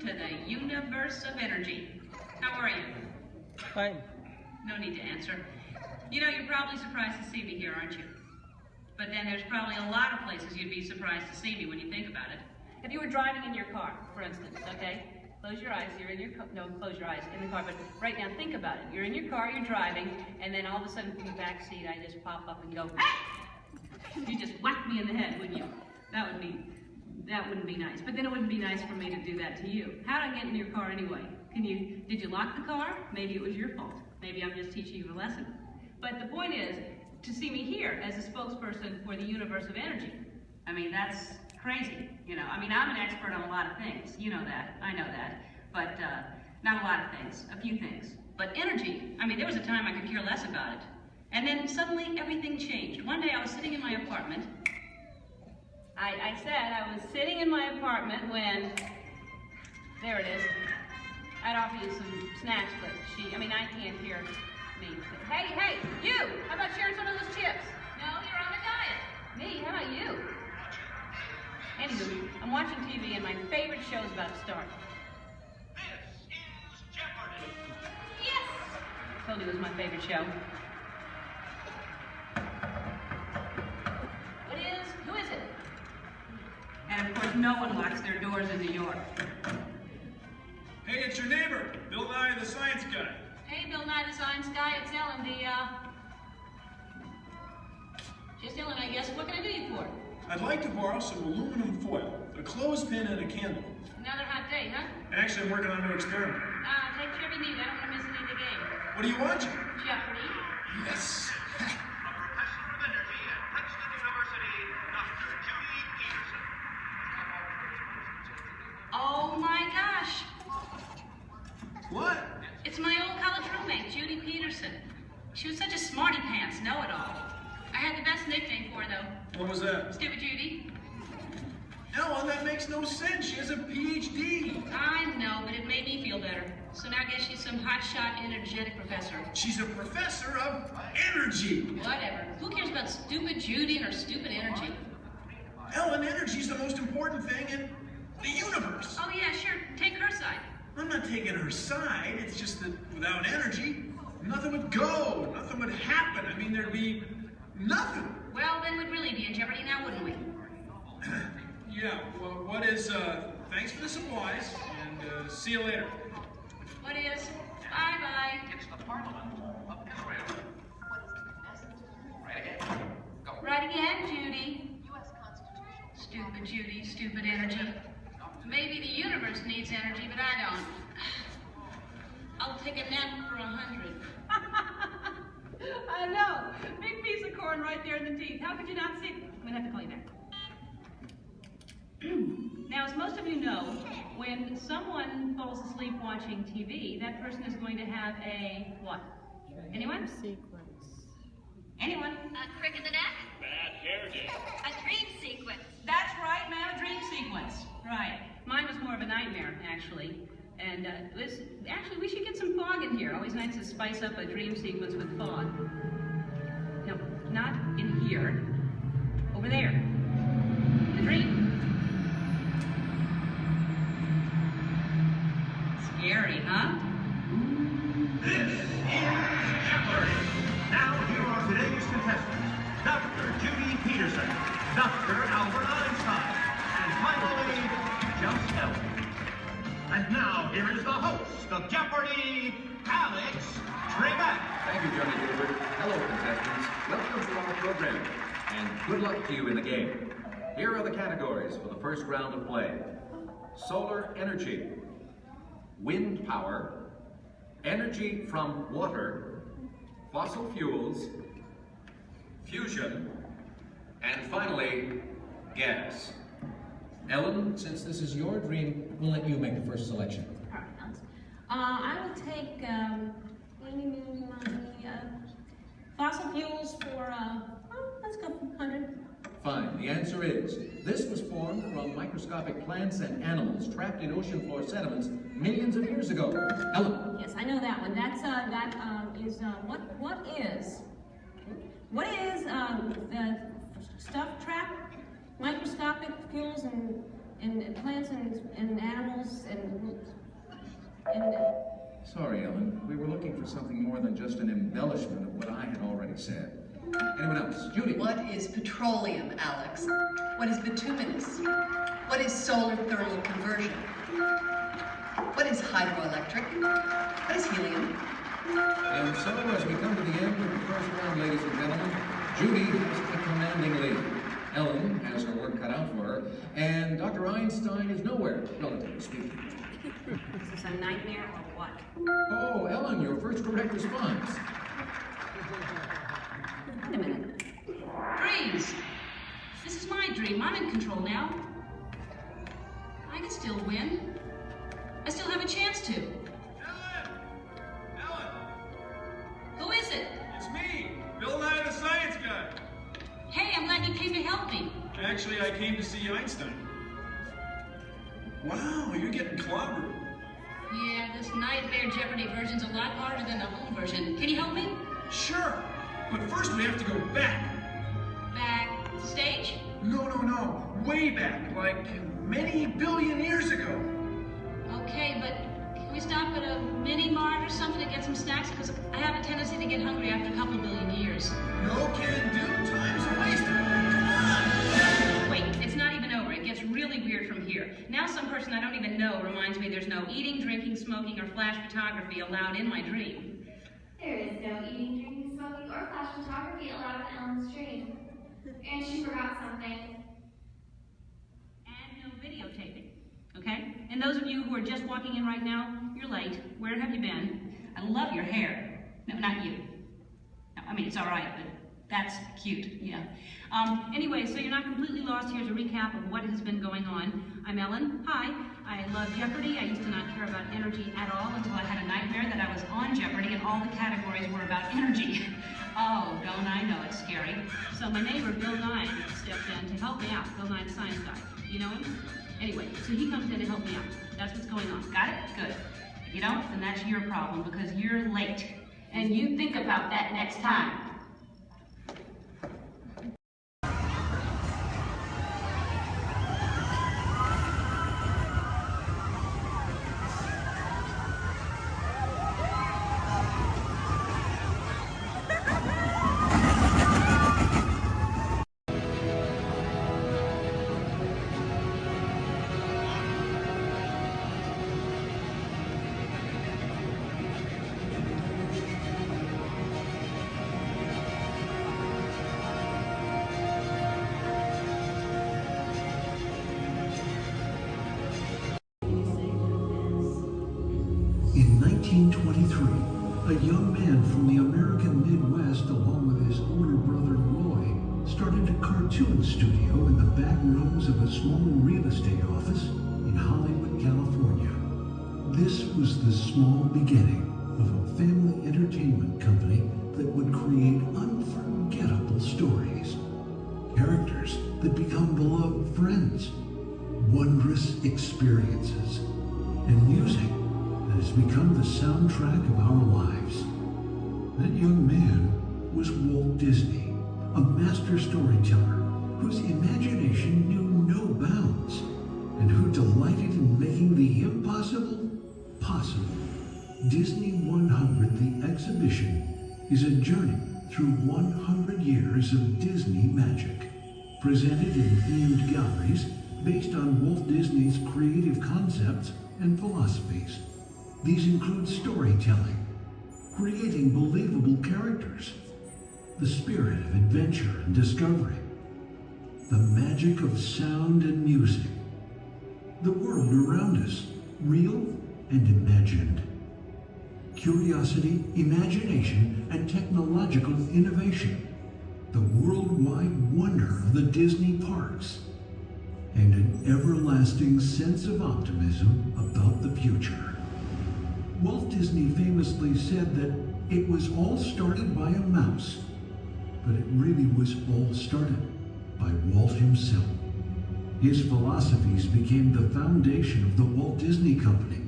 to the universe of energy. How are you? Fine. No need to answer. You know, you're probably surprised to see me here, aren't you? But then there's probably a lot of places you'd be surprised to see me when you think about it. If you were driving in your car, for instance, okay? Close your eyes, you're in your car, no, close your eyes, in the car, but right now think about it. You're in your car, you're driving, and then all of a sudden from the back seat, I just pop up and go, hey! You just whack me in the head, wouldn't you? That wouldn't be nice. But then it wouldn't be nice for me to do that to you. How'd I get in your car anyway? Did you lock the car? Maybe it was your fault. Maybe I'm just teaching you a lesson. But the point is, to see me here as a spokesperson for the universe of energy. I mean, that's crazy, you know. I mean, I'm an expert on a lot of things. You know that, I know that. But not a lot of things, a few things. But energy, I mean, there was a time I could care less about it. And then suddenly everything changed. One day I was sitting in my apartment. I said I was sitting in my apartment when, there it is. I'd offer you some snacks, but I can't hear me. Hey, you! How about sharing some of those chips? No, you're on a diet. Me, how about you? Anywho, I'm watching TV and my favorite show's about to start. This is Jeopardy! Yes! I told you it was my favorite show. Who is it? And of course, no one locks their doors in New York. Hey, it's your neighbor, Bill Nye the Science Guy. Hey, Bill Nye the Science Guy, it's Ellen, just Ellen, I guess. What can I do you for? I'd like to borrow some aluminum foil, a clothespin and a candle. Another hot day, huh? Actually, I'm working on a new experiment. Take whatever you need. I don't want to miss any of the game. What are you watching? Jeopardy. Yes. A professor of energy at Princeton University, Dr. Judy Peterson. Oh my gosh. What? It's my old college roommate, Judy Peterson. She was such a smarty pants know-it-all. I had the best nickname for her, though. What was that? Stupid Judy. Ellen, that makes no sense. She has a PhD. I know, but it made me feel better. So now I guess she's some hotshot, energetic professor. She's a professor of energy. Whatever. Who cares about stupid Judy and her stupid energy? Ellen, energy's the most important thing in the universe. Oh yeah, sure. Take her side. I'm not taking her side. It's just that without energy, nothing would go. Nothing would happen. I mean, there'd be nothing. Well, then we'd really be in jeopardy now, wouldn't we? Yeah, well, what is, thanks for the supplies, and see you later. What is? Bye-bye. It's the Parliament of Israel. Right again. Go. Right again, Judy. Stupid Judy, stupid energy. Maybe the universe needs energy, but I don't. I'll take a nap for 100. I know. Big piece of corn right there in the teeth. How could you not see? I'm gonna have to call you back. Now, as most of you know, when someone falls asleep watching TV, that person is going to have a what? Anyone? Sequence. Anyone? A crick in the neck? Bad hair day. A dream sequence. That's right, ma'am, a dream sequence. Right. Mine was more of a nightmare, actually. And actually, we should get some fog in here. Always nice to spice up a dream sequence with fog. No, not in here. Over there. The dream. Scary, huh? This is Jeopardy! Now here are today's contestants. Dr. Judy Peterson, Dr. Albert Einstein, and finally, just Ellen. And now here is the host of Jeopardy, Alex Trebek. Thank you, Johnny Gilbert. Hello, contestants. Welcome to our program, and good luck to you in the game. Here are the categories for the first round of play. Solar energy, wind power, energy from water, fossil fuels, fusion, and finally, gas. Ellen, since this is your dream, we'll let you make the first selection. I will take fossil fuels for, let's go 100. Fine. The answer is, this was formed from microscopic plants and animals trapped in ocean floor sediments millions of years ago. Ellen. Yes, I know that one. That's, what is the stuff trapped? Microscopic fuels and and plants and animals and Sorry, Ellen. We were looking for something more than just an embellishment of what I had already said. Anyone else? Judy? What is petroleum, Alex? What is bituminous? What is solar thermal conversion? What is hydroelectric? What is helium? And so, as we come to the end of the first round, ladies and gentlemen, Judy has the commanding lead. Ellen has her work cut out for her, and Dr. Einstein is nowhere, relatively speaking. Is this a nightmare or what? Oh, Ellen, your first correct response. Wait a minute. Dreams! This is my dream. I'm in control now. I can still win. I still have a chance to. Ellen! Who is it? It's me, Bill Nye the Science Guy. Hey, I'm glad you came to help me. Actually, I came to see Einstein. Wow, you're getting clobbered. Yeah, this Nightmare Jeopardy version's a lot harder than the home version. Can you help me? Sure, but first we have to go back. Back stage? No, way back, like many billion years ago. Okay, but can we stop at a mini-mart or something to get some snacks? Because I have a tendency to get hungry after a couple billion years. No can do, time's wasted. Wait, it's not even over. It gets really weird from here. Now some person I don't even know reminds me there's no eating, drinking, smoking, or flash photography allowed in my dream. There is no eating, drinking, smoking, or flash photography allowed in Ellen's dream. And she forgot something. And no videotaping, okay? And those of you who are just walking in right now, you're late. Where have you been? I love your hair. No, not you. No, I mean, it's all right, but that's cute, yeah. Anyway, so you're not completely lost. Here's a recap of what has been going on. I'm Ellen. Hi. I love Jeopardy. I used to not care about energy at all until I had a nightmare that I was on Jeopardy and all the categories were about energy. Oh, don't I know it's scary. So my neighbor, Bill Nye, stepped in to help me out. Bill Nye, the science guy. You know him? Anyway, so he comes in to help me out. That's what's going on. Got it? Good. If you don't, then that's your problem because you're late. And you think about that next time. In 1923, a young man from the American Midwest, along with his older brother Roy, started a cartoon studio in the back rooms of a small real estate office in Hollywood, California. This was the small beginning of a family entertainment company that would create unforgettable stories, characters that become beloved friends, wondrous experiences, and music that has become the soundtrack of our lives. That young man was Walt Disney, a master storyteller whose imagination knew no bounds and who delighted in making the impossible possible. Disney 100, the exhibition, is a journey through 100 years of Disney magic, presented in themed galleries based on Walt Disney's creative concepts and philosophies. These include storytelling, creating believable characters, the spirit of adventure and discovery, the magic of sound and music, the world around us, real and imagined, curiosity, imagination, and technological innovation, the worldwide wonder of the Disney parks, and an everlasting sense of optimism about the future. Walt Disney famously said that it was all started by a mouse, but it really was all started by Walt himself. His philosophies became the foundation of the Walt Disney Company.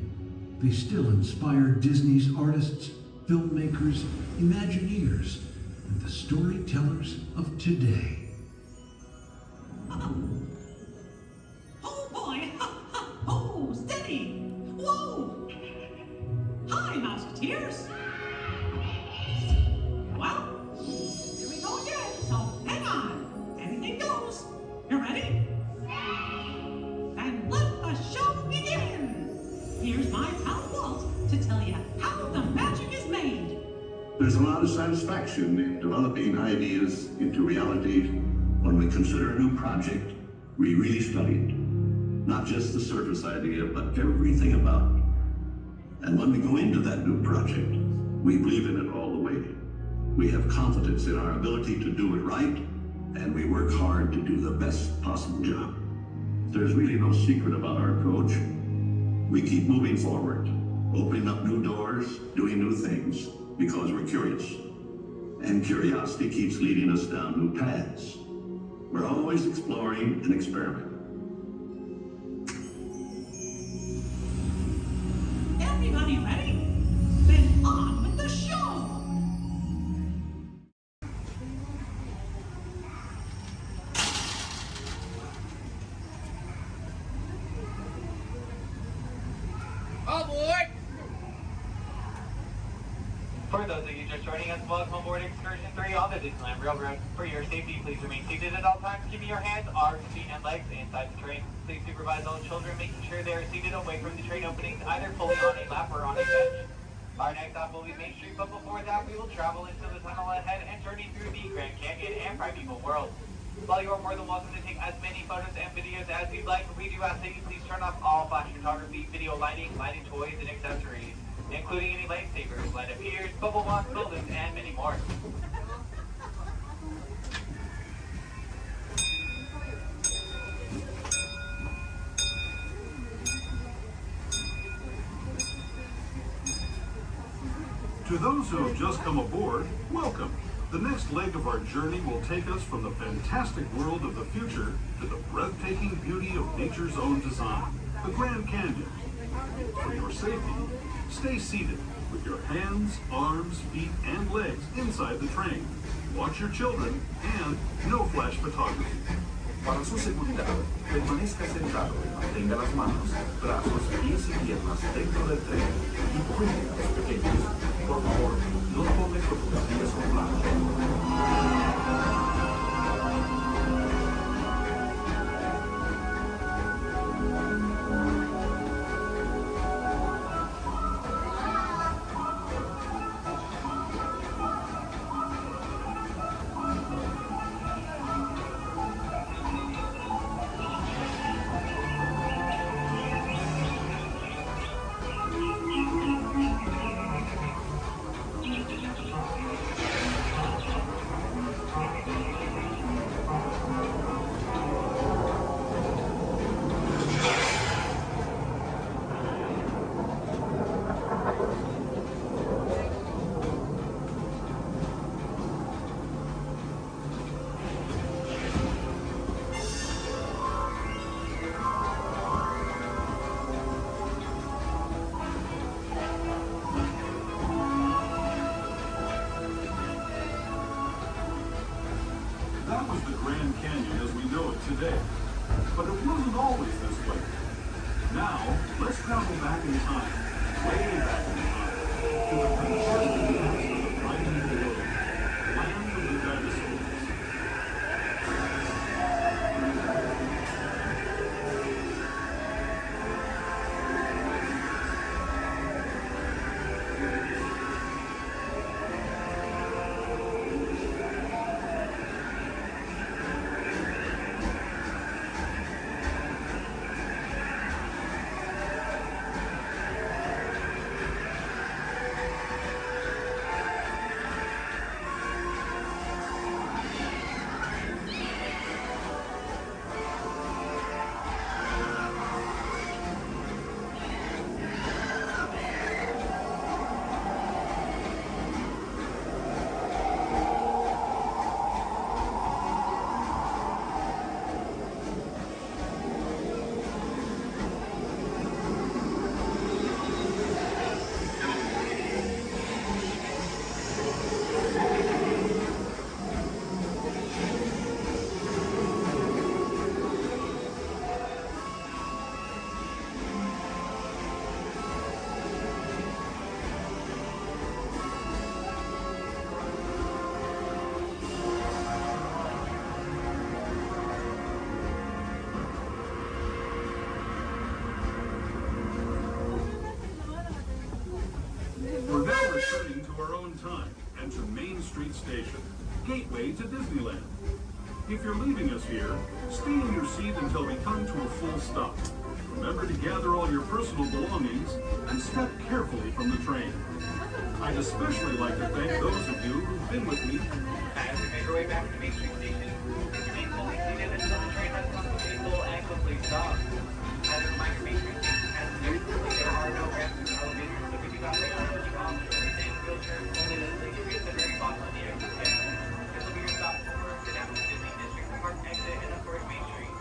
They still inspire Disney's artists, filmmakers, Imagineers, and the storytellers of today. Oh boy, Musketeers. Well, here we go again, so hang on. Anything goes. You ready? And let the show begin. Here's my pal Walt to tell you how the magic is made. There's a lot of satisfaction in developing ideas into reality when we consider a new project we really studied. Not just the surface idea, but everything about it. And when we go into that new project, we believe in it all the way. We have confidence in our ability to do it right, and we work hard to do the best possible job. There's really no secret about our approach. We keep moving forward, opening up new doors, doing new things, because we're curious. And curiosity keeps leading us down new paths. We're always exploring and experimenting. Everybody ready? Then on with the show! Aboard! For those of you just joining us, welcome aboard Excursion 3 on the Disneyland Railroad. For your safety, please remain seated at all times, keeping your hands, arms, feet, and legs inside the train. Please supervise all children, making sure they are seated away from the train openings, either fully on a lap or on a bench. Our next stop will be Main Street, but before that, we will travel into the tunnel ahead and journey through the Grand Canyon and Primeval World. While you are more than welcome to take as many photos and videos as you'd like, we do ask that you please turn off all flash photography, video lighting, lighted toys, and accessories, including any lightsabers, light up ears, bubble box buildings, and many more. To those who have just come aboard, welcome. The next leg of our journey will take us from the fantastic world of the future to the breathtaking beauty of nature's own design, the Grand Canyon. For your safety, stay seated with your hands, arms, feet, and legs inside the train. Watch your children and no flash photography. Para su seguridad, permanezca sentado y mantenga las manos, brazos, pies y piernas dentro del tren y cuide a los pequeños. Por favor, no tome fotografías con flash. That was the Grand Canyon as we know it today. But it wasn't always this way. Now, let's travel back in time, way back in time, to the prehistoric days of the Primeval World, land of the dinosaurs. returning to our own time, enter Main Street Station, gateway to Disneyland. If you're leaving us here, stay in your seat until we come to a full stop. Remember to gather all your personal belongings and step carefully from the train. I'd especially like to thank those of you who've been with me. As you make your way back to Main Street Station, remain fully seated until the train has come to a full and complete stop. As a reminder, Main Street Station has stairs. There are no ramps or elevators, so if you got laid on the option or stand wheelchair, only this leads you to the very bottom of the exit stand. This will be your stop for the down to Disney District Park exit and of course Main Street.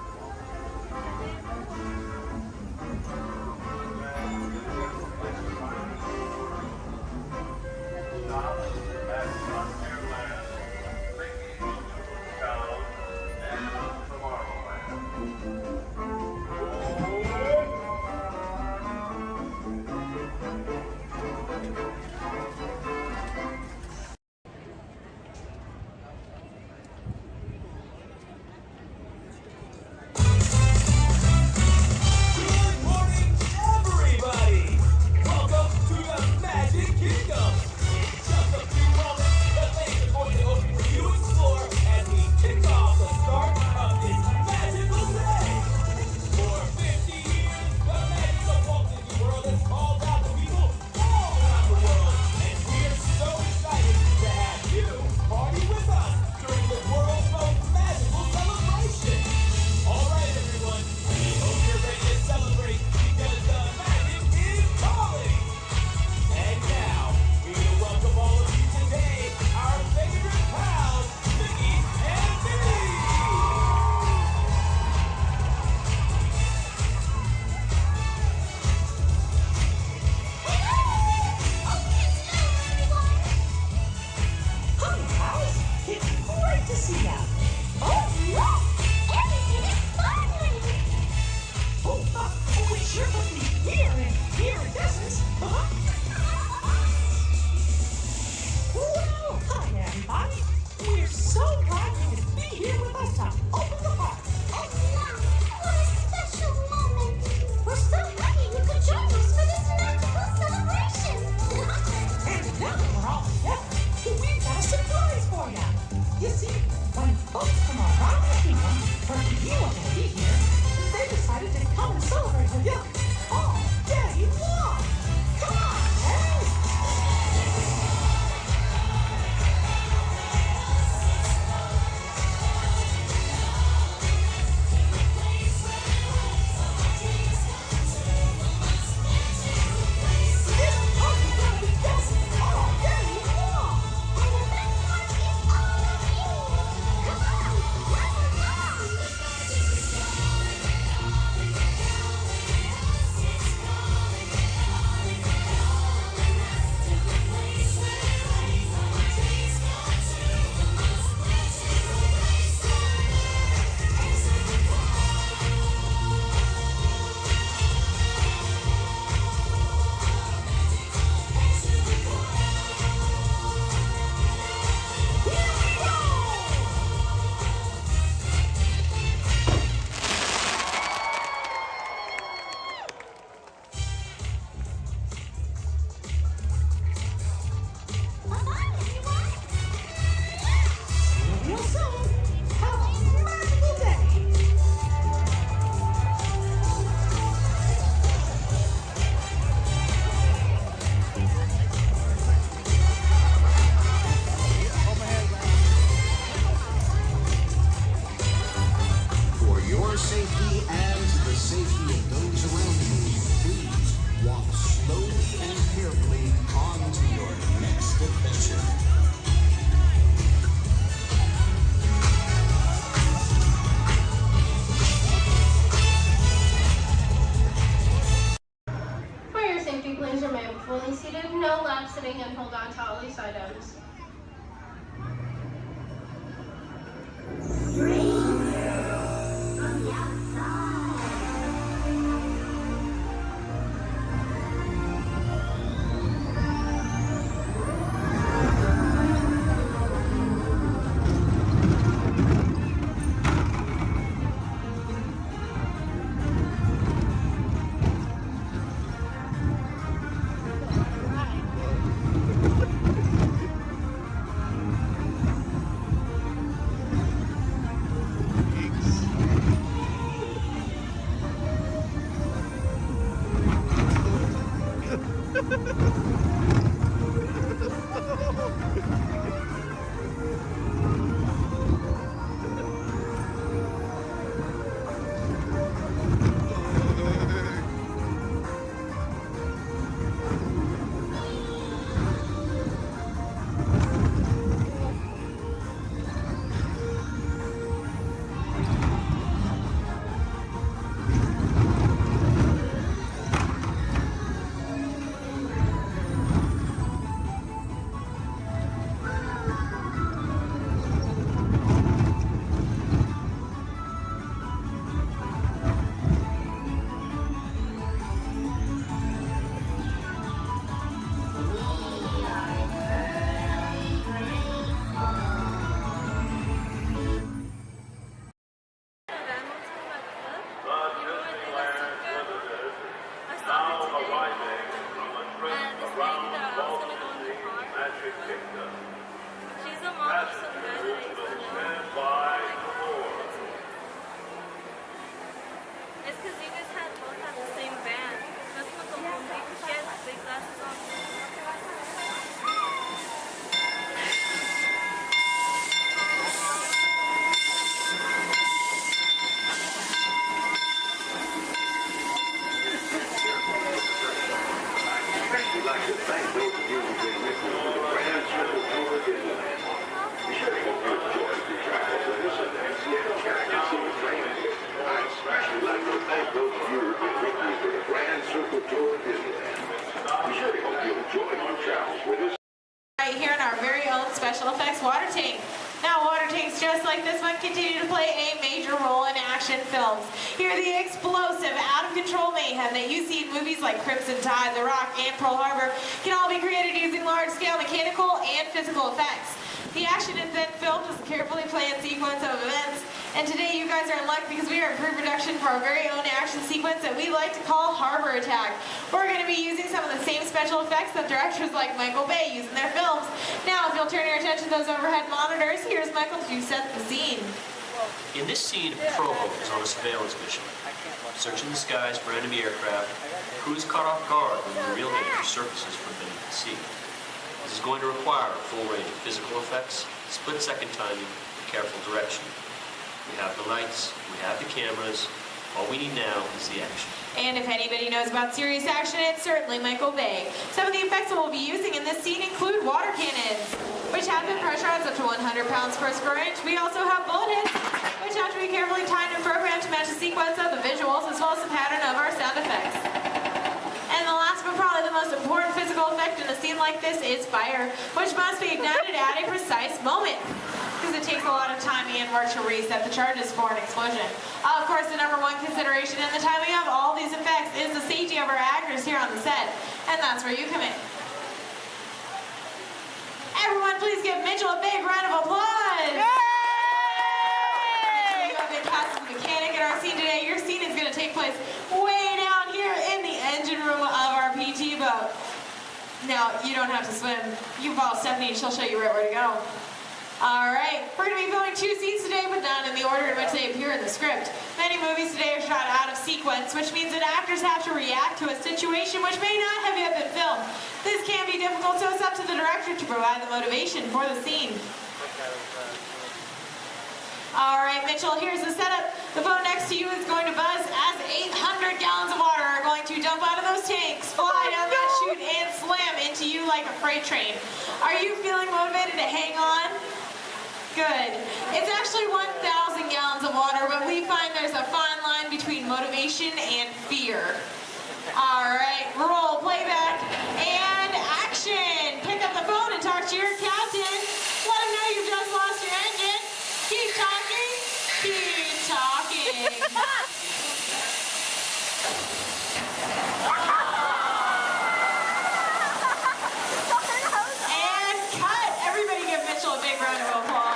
Right here in our very own special effects water tank. Now, water tanks just like this one continue to play a major role in action films. Here, the explosive, out-of-control mayhem that you see in movies like Crimson Tide, The Rock, and Pearl Harbor can all be created using large-scale mechanical and physical effects. The action is then filmed as a carefully planned sequence of events, and today you guys are in luck because we are in pre-production for our very own action sequence that we like to call Harbor Attack. We're going to be using some of the same special effects that directors like Michael Bay use in their films. Now, if you'll turn your attention to those overhead monitors, here's Michael to set the scene. In this scene, a patrol boat is on a surveillance mission. Searching the skies for enemy aircraft, the crew is caught off guard when the real danger surfaces from beneath the sea. This is going to require a full range of physical effects, split-second timing, and careful direction. We have the lights, we have the cameras. All we need now is the action. And if anybody knows about serious action, it's certainly Michael Bay. Some of the effects that we'll be using in this scene include water cannons, which have been pressurized up to 100 pounds per square inch. We also have bullet hits, which have to be carefully timed and programmed to match the sequence of the visuals as well as the pattern of our sound effects. And the last but probably the most important physical effect in a scene like this is fire, which must be ignited at a precise moment, because it takes a lot of time and work to reset the charges for an explosion. Of course, the number one consideration in the timing of all these effects is the safety of our actors here on the set, and that's where you come in. Everyone, please give Mitchell a big round of applause! Yay! Mitchell, you have been cast as the mechanic in our scene today. Your scene is going to take place way down here in the engine room of our PT boat. Now, you don't have to swim. You can follow Stephanie and she'll show you right where to go. Alright, we're going to be filming 2 scenes today, but not in the order in which they appear in the script. Many movies today are shot out of sequence, which means that actors have to react to a situation which may not have yet been filmed. This can be difficult, so it's up to the director to provide the motivation for the scene. Alright, Mitchell, here's the setup. The boat next to you is going to buzz as 800 gallons of water are going to dump out of those tanks, fly down that chute, and slam into you like a freight train. Are you feeling motivated to hang on? Good. It's actually 1,000 gallons of water, but we find there's a fine line between motivation and fear. Alright, roll playback, and action! Pick up the phone and talk to your captain. Let him know you've just lost your engine. Keep talking. Keep talking. And cut! Everybody give Mitchell a big round of applause.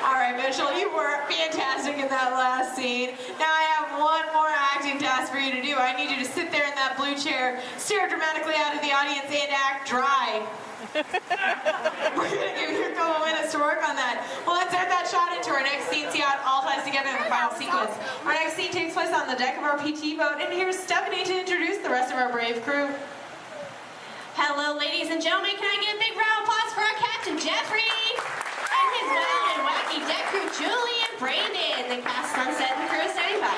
Alright, Mitchell, you were fantastic in that last scene. Now I have one more acting task for you to do. I need you to sit there in that blue chair, stare dramatically out at the audience, and act dry. We're going to give you a couple minutes to work on that. We'll insert that shot into to our next scene. See how it all ties together in the final sequence. Our next scene takes place on the deck of our PT boat, and here's Stephanie to introduce the rest of our brave crew. Hello, ladies and gentlemen. Can I get a big round of applause for our Captain Jeffrey and his wild and wacky deck crew, Julie and Brandon, the cast Sunset and crew is standing by.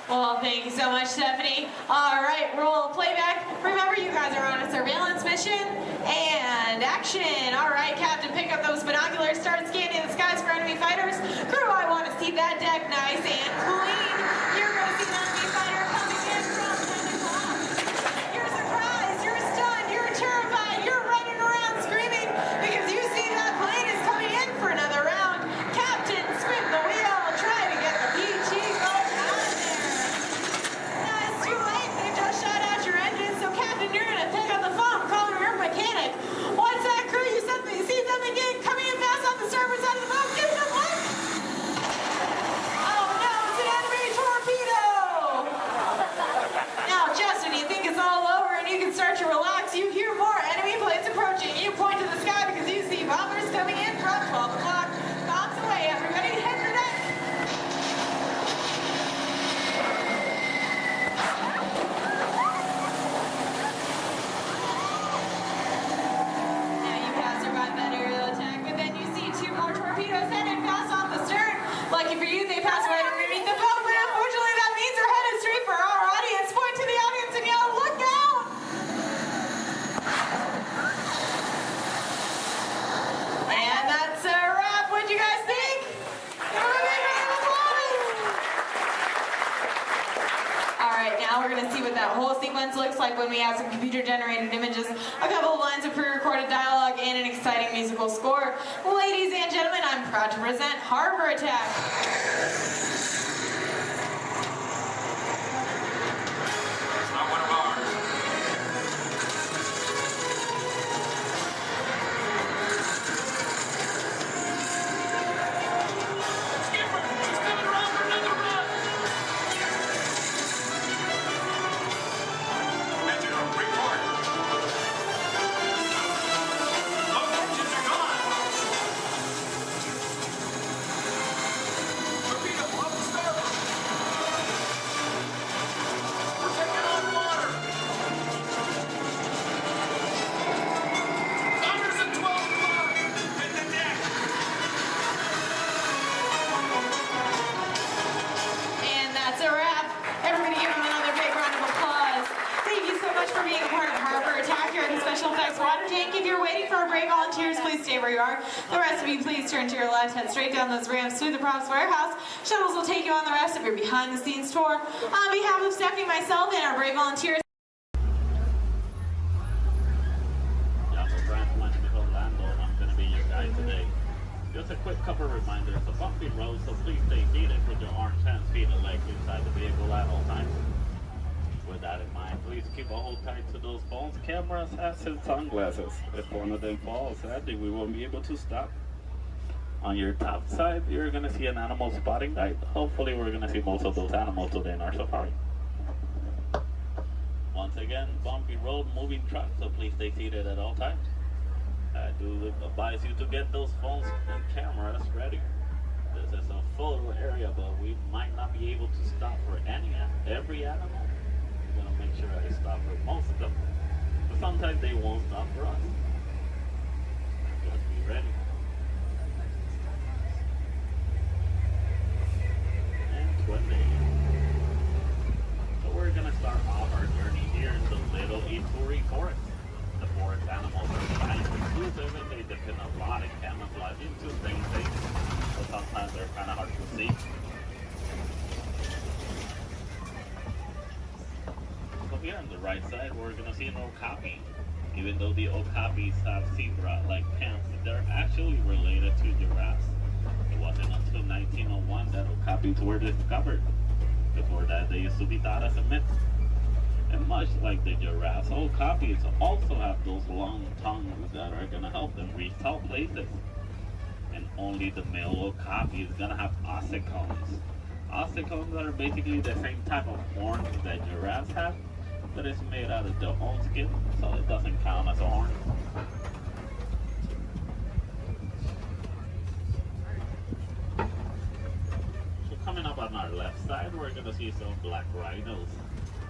Well, thank you so much, Stephanie. All right, roll playback. Remember, you guys are on a surveillance mission. And action. All right, Captain, pick up those binoculars. Start scanning the skies for enemy fighters. Crew, I want to see that deck nice and clean. You're going to see an enemy fighter coming in from 10 o'clock. You're surprised. You're stunned. You're terrified. You're running around screaming because you see that plane is coming in for another round. Captain, spin the wheel. Try to get the PG boat out of there. No, it's too late. They just shut out your engine. So, Captain, you're going to pick up the phone, call your mechanic. What's that, crew? You see something coming in fast off the starboard side of the boat? Give them one. Oh no, it's an enemy torpedo. Now, Justin, you think it's all over and you can start to relax. You hear more enemy planes approaching. You point to the sky because you see bombers coming in from 12 o'clock. Bombs away, everybody. Head for deck. Lucky for you, they pass right underneath the boat, but unfortunately that means they're headed straight for our audience. Point to the audience and yell, look out! And that's a wrap. What'd you guys think? Give them a big round of applause! All right, now we're going to see what that whole sequence looks like when we have some computer-generated images, a couple of lines of pre-recorded dialogue, and an exciting musical score. Ladies and gentlemen, I'm proud to present Harbor Attack. The rest of you, please turn to your left, head straight down those ramps through the props warehouse. Shuttles will take you on the rest of your behind-the-scenes tour. On behalf of Stephanie, myself, and our brave volunteers. I'm going to be your guide today. Just a quick couple reminders. The bumpy road, so please stay seated with your arms, hands, feet, and legs inside the vehicle at all times. With that in mind, please keep a hold tight to those phones, cameras, hats, and sunglasses. If one of them falls, sadly, we won't be able to stop. On your top side, you're going to see an animal spotting light. Hopefully, we're going to see most of those animals today in our safari. Once again, bumpy road, moving truck, so please stay seated at all times. I do advise you to get those phones and cameras ready. This is a photo area, but we might not be able to stop for every animal. We're going to make sure I stop for most of them. But sometimes they won't stop for us. Just be ready. And 20. So we're going to start off our journey here in the Little Ituri Forest. The forest animals are kind of exclusive and they depend a lot of camouflage into things so sometimes they're kind of hard to see. So here on the right side, we're going to see an okapi. Even though the okapis have zebra-like pants, they're actually related to giraffes. It wasn't until 1901 that okapis were discovered. Before that, they used to be thought as a myth. And much like the giraffes, okapis also have those long tongues that are going to help them reach tall places. And only the male okapi is going to have ossicones. Ossicones are basically the same type of horns that giraffes have, but it's made out of their own skin, so it doesn't count as a horn. left side, we're gonna see some black rhinos.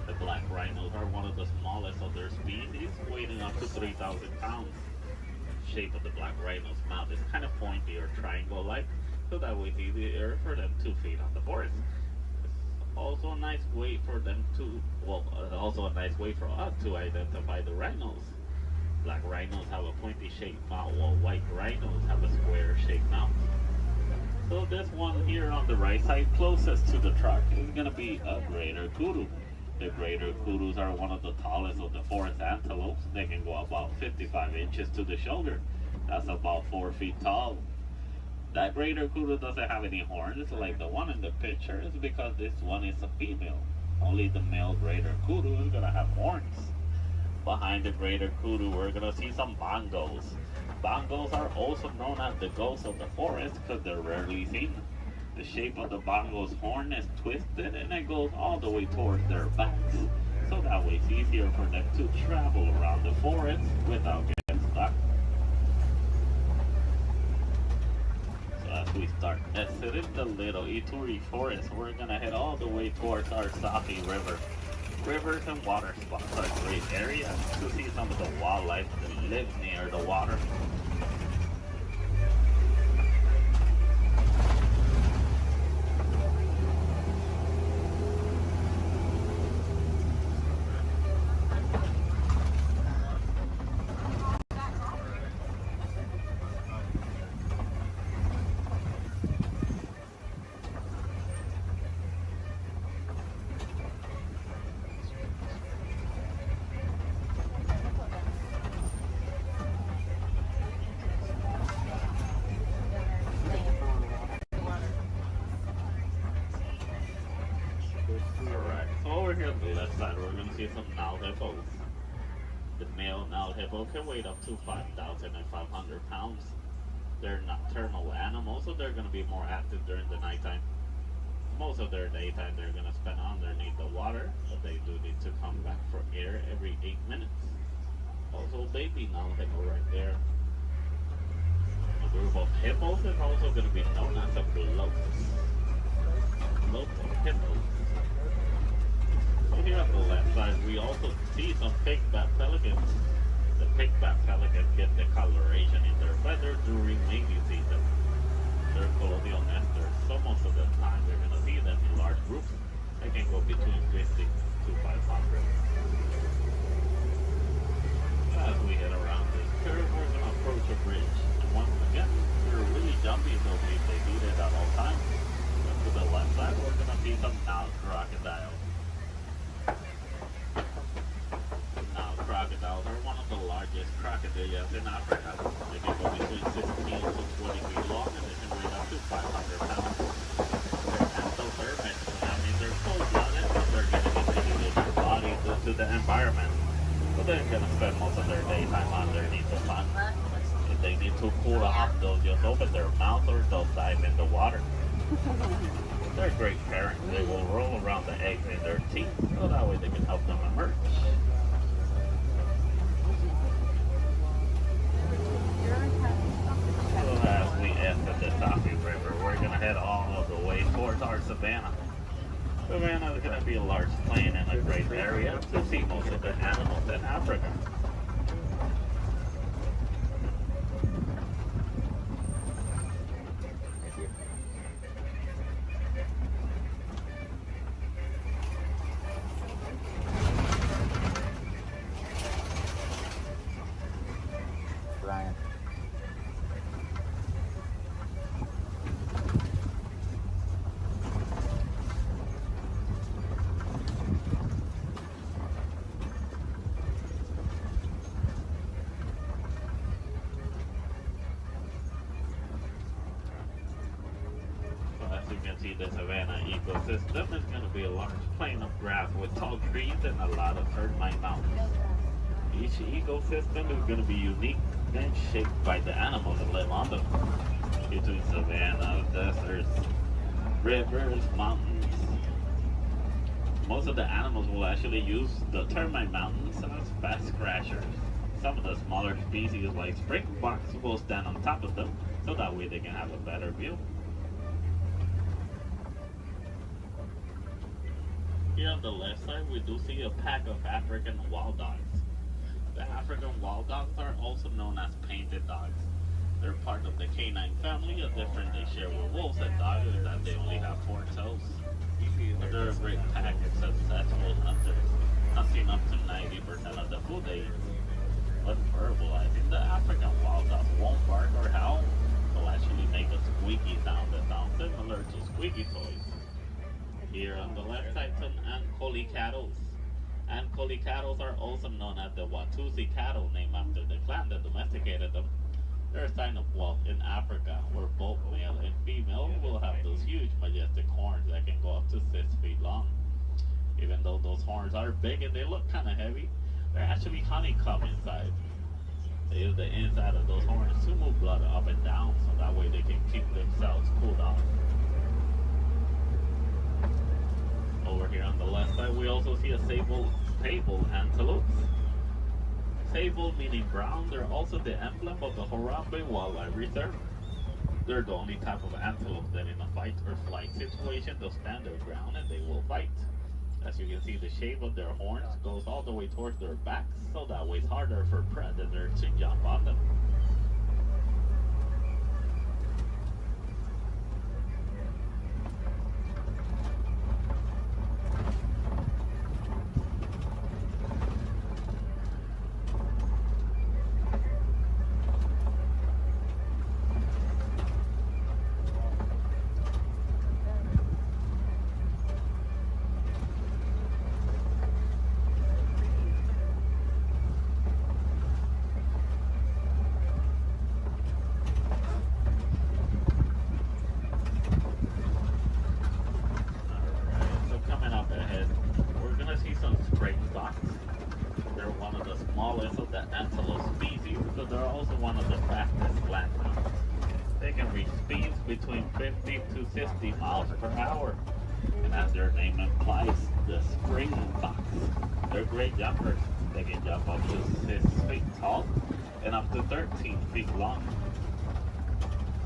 The black rhinos are one of the smallest of their species, weighing up to 3,000 pounds. The shape of the black rhino's mouth is kind of pointy or triangle-like, so that way it's easier for them to feed on the forest. It's also a nice way for them to, also a nice way for us to identify the rhinos. Black rhinos have a pointy shaped mouth, while white rhinos have a square shaped mouth. So this one here on the right side, closest to the truck, is going to be a greater kudu. The greater kudus are one of the tallest of the forest antelopes. They can go about 55 inches to the shoulder. That's about 4 feet tall. That greater kudu doesn't have any horns like the one in the picture. It's because this one is a female. Only the male greater kudu is going to have horns. Behind the greater kudu, we're going to see some bongos. Bongos are also known as the ghosts of the forest because they're rarely seen. The shape of the bongo's horn is twisted and it goes all the way towards their backs. So that way it's easier for them to travel around the forest without getting stuck. So as we start exiting the little Ituri forest, we're going to head all the way towards our Safi River. Rivers and water spots are great areas to see some of the wildlife that lives near the water. Some Nile hippos. The male Nile hippo can weigh up to 5,500 pounds. They're nocturnal animals, so they're going to be more active during the nighttime. Most of their daytime they're going to spend underneath the water, but they do need to come back for air every 8 minutes. Also, baby Nile hippo right there. A group of hippos is also going to be known as a bloat. Bloat of hippos. So here on the left side, we also see some pigback pelicans. The pigback pelicans get the coloration in their feathers during mating season. They're colonial nesters, so most of the time we're going to see them in large groups. They can go between 50 to 500. As we head around this curve, we're going to approach a bridge. And once again, we're really jumpy, so we stay heated at all times. And to the left side, we're going to see some Nile crocodiles. Crocodiles are one of the largest crocodiles in Africa. They can go between 16 to 20 feet long and they can weigh up to 500 pounds. They're endothermic. That means they're cold-blooded, but they're getting integrated in their body due to the environment. So they're going to spend most of their daytime underneath the sun. If they need to cool off, they'll just open their mouth or they'll dive in the water. They're great parents. They will roll around the eggs in their teeth, so that way they can help them emerge. As we enter the Safi River, we're going to head all the way towards our savannah. Savannah is going to be a large plain and a great area to see most of the animals in Africa. Brian. The savanna ecosystem is going to be a large plain of grass with tall trees and a lot of termite mountains. Each ecosystem is going to be unique and shaped by the animals that live on them. Between savanna, deserts, rivers, mountains. Most of the animals will actually use the termite mountains as fast crashers. Some of the smaller species like springboks will stand on top of them so that way they can have a better view. Here on the left side, we do see a pack of African wild dogs. The African wild dogs are also known as painted dogs. They're part of the canine family, a difference they share with wolves and dogs is that they only have 4 toes. But they're a great pack of successful hunters, hunting up to 90% of the food they eat. When verbalizing, the African wild dog won't bark or howl. They'll actually make a squeaky sound that sounds similar to squeaky toys. Here on the left side, some Ankoli cattle. Ankoli cattle are also known as the Watusi cattle, named after the clan that domesticated them. They're a sign of wealth in Africa, where both male and female will have those huge, majestic horns that can go up to 6 feet long. Even though those horns are big and they look kind of heavy, they're actually honeycomb inside. They use the inside of those horns to move blood up and down, so that way they can keep themselves cooled off. Over here on the left side, we also see a sable antelope. Sable meaning brown, they're also the emblem of the Harambe Wildlife Reserve. They're the only type of antelope that in a fight or flight situation they'll stand their ground and they will fight. As you can see, the shape of their horns goes all the way towards their backs, so that way it's harder for predators to jump on them. Between 50 to 60 miles per hour. And as their name implies, the spring fox. They're great jumpers. They can jump up to 6 feet tall and up to 13 feet long.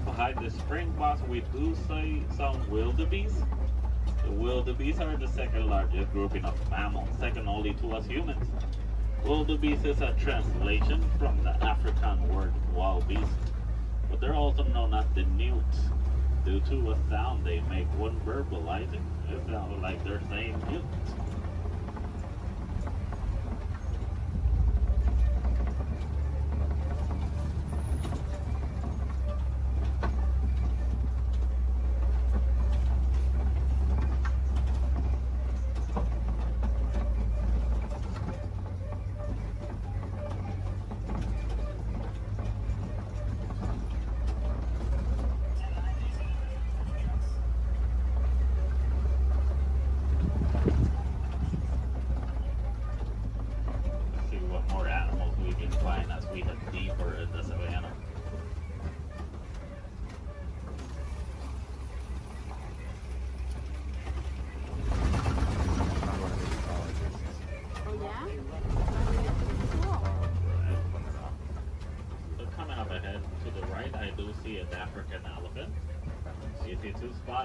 Behind the spring fox, we do see some wildebeest. The wildebeest are the second largest grouping of mammals, second only to us humans. Wildebeest is a translation from the African word wild beast. But they're also known as the newts due to a sound they make when verbalizing. It sounds like they're saying newt.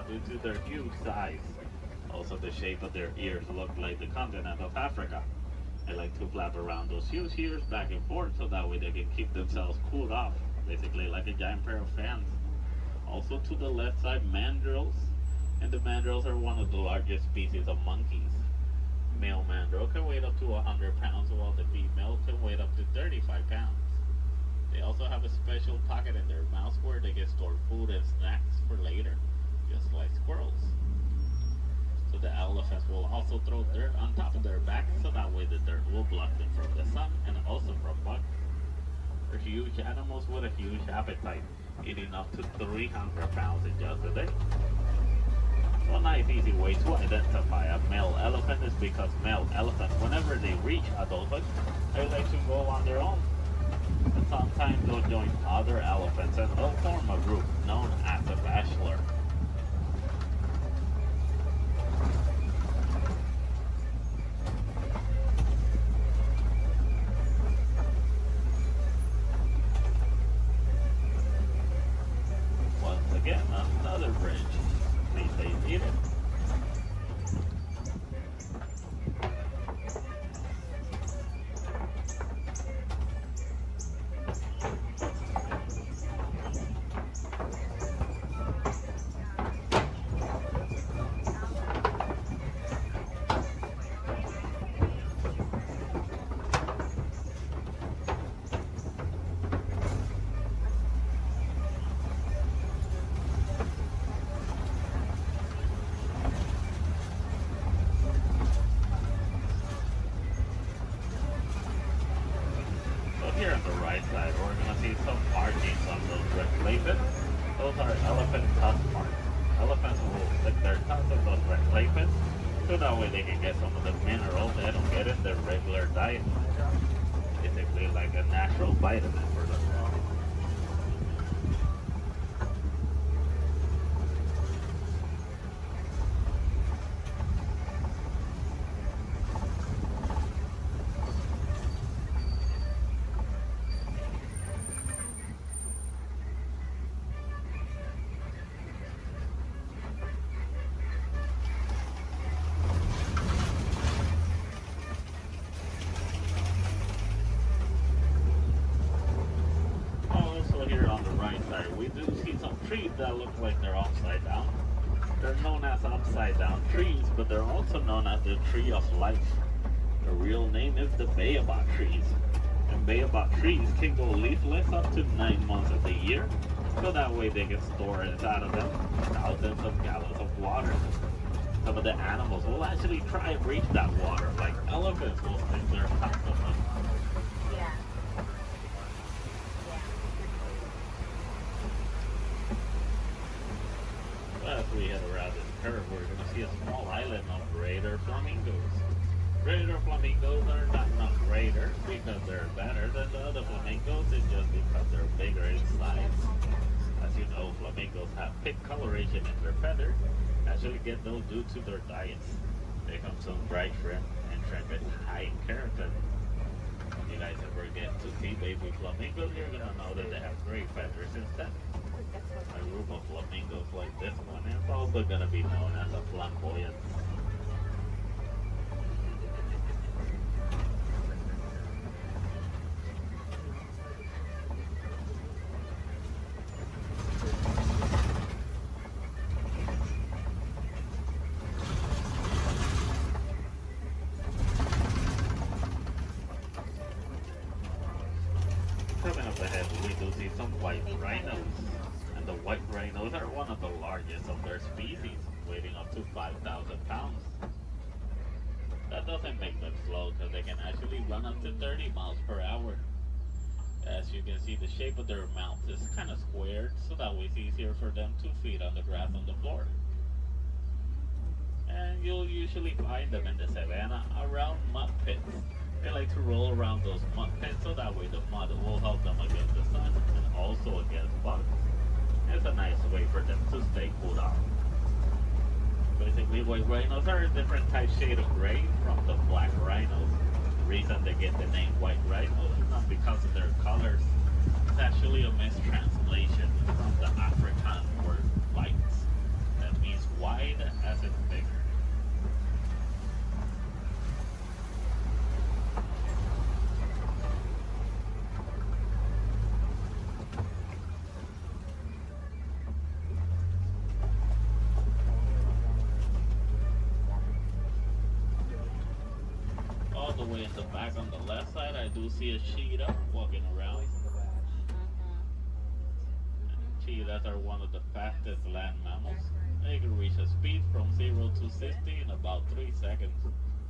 Due to their huge size. Also, the shape of their ears look like the continent of Africa. They like to flap around those huge ears back and forth so that way they can keep themselves cooled off, basically like a giant pair of fans. Also to the left side, mandrills. And the mandrills are one of the largest species of monkeys. Male mandrill can weigh up to 100 pounds while the female can weigh up to 35 pounds. They also have a special pocket in their mouths where they can store food and snacks for later, just like squirrels. So the elephants will also throw dirt on top of their backs so that way the dirt will block them from the sun and also from bugs. They're huge animals with a huge appetite, eating up to 300 pounds in just a day. So a nice easy way to identify a male elephant is because male elephants, whenever they reach adulthood, they like to go on their own. And sometimes they'll join other elephants and they'll form a group known as a bachelor. Once again, another bridge. Please stay seated. So that way they can get some of the minerals they don't get in their regular diet. Basically like a natural vitamin for them. Also here on the right side, we do see some trees that look like they're upside down. They're known as upside down trees, but they're also known as the tree of life. The real name is the baobab trees. And baobab trees can go leafless up to 9 months of the year, so that way they can store inside of them thousands of gallons of water. Some of the animals will actually try and reach that water, like elephants will stick their tongues in them. As we head around this curve, we're going to see a small island of greater flamingos. Greater flamingos are not greater because they're better than the other flamingos, it's just because they're bigger in size. As you know, flamingos have pink coloration in their feathers, actually get those due to their diets. They come some bright shrimp, and shrimp is high in keratin. If you guys ever get to see baby flamingos, you're going to know that they have great feathers instead. A group of flamingos like this one is also going to be known as a flamboyant. Coming up ahead, we do see some white rhinos. And the white rhinos are one of the largest of their species, weighing up to 5,000 pounds. That doesn't make them slow because they can actually run up to 30 miles per hour. As you can see, the shape of their mouth is kind of squared, so that way it's easier for them to feed on the grass on the floor. And you'll usually find them in the savannah around mud pits. They like to roll around those mud pits, so that way the mud will help them against the sun and also against bugs. It's a nice way for them to stay cooled off. Basically, white rhinos are a different type shade of gray from the black rhinos. The reason they get the name white rhinos is not because of their colors. It's actually a mistranslation from the Afrikaans word white. That means wide as in bigger. All the way in the back on the left side, I do see a cheetah walking around. Cheetahs are one of the fastest land mammals. They can reach a speed from 0 to 60 in about 3 seconds.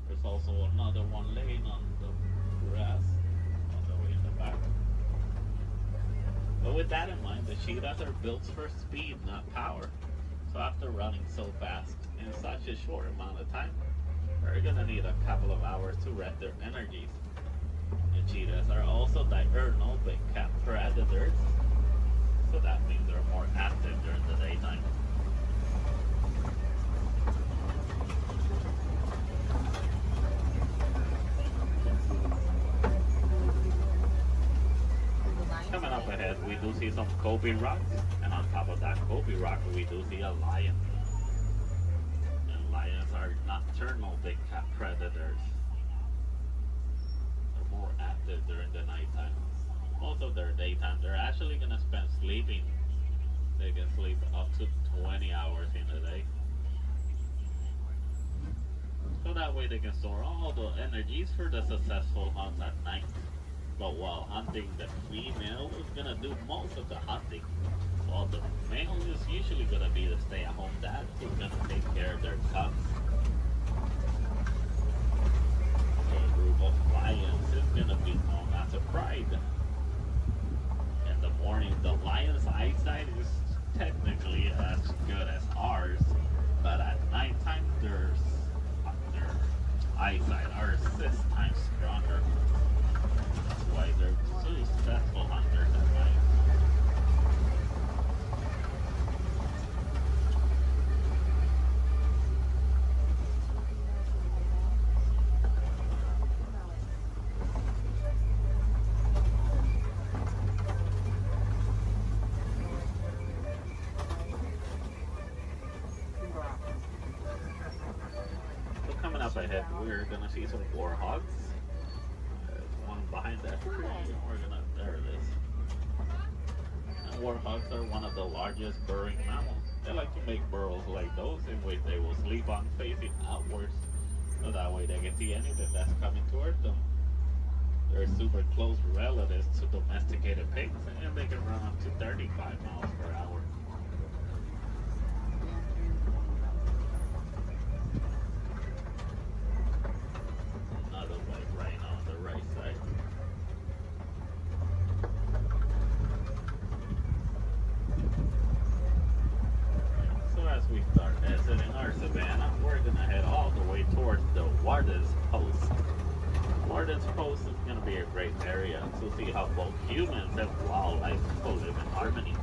There's also another one laying on the grass all the way in the back. But with that in mind, the cheetahs are built for speed, not power. So after running so fast in such a short amount of time, they're gonna need a couple of hours to rest their energies. The cheetahs are also diurnal big cat predators, so that means they're more active during the daytime. Coming up ahead, we do see some Kobe rocks, and on top of that Kobe rock, we do see a lion. Lions are nocturnal big cat predators. They're more active during the nighttime. Most of their daytime, they're actually going to spend sleeping. They can sleep up to 20 hours in a day. So that way they can store all the energies for the successful hunt at night. But while hunting, the female is going to do most of the hunting. While the male is usually going to be the stay-at-home dad who's going to take care of their cubs. A group of lions is going to be known as a pride. In the morning, the lion's eyesight is technically as good as ours, but at nighttime, there's 6 times stronger. That's why they're so successful hunters at night. So coming up ahead, we're gonna see some warhogs. There's one behind that tree, and there it is. And warhogs are one of the largest burrowing mammals. They like to make burrows like those in which they will sleep on facing outwards, so that way they can see anything that's coming toward them. They're super close relatives to domesticated pigs, and they can run up to 35 miles per hour. Another white rhino on the right side. So as we start exiting our savanna, we're gonna head all the way towards the Warden's Post. Warden's Post is gonna be a great area to see how both humans and wildlife will live in harmony.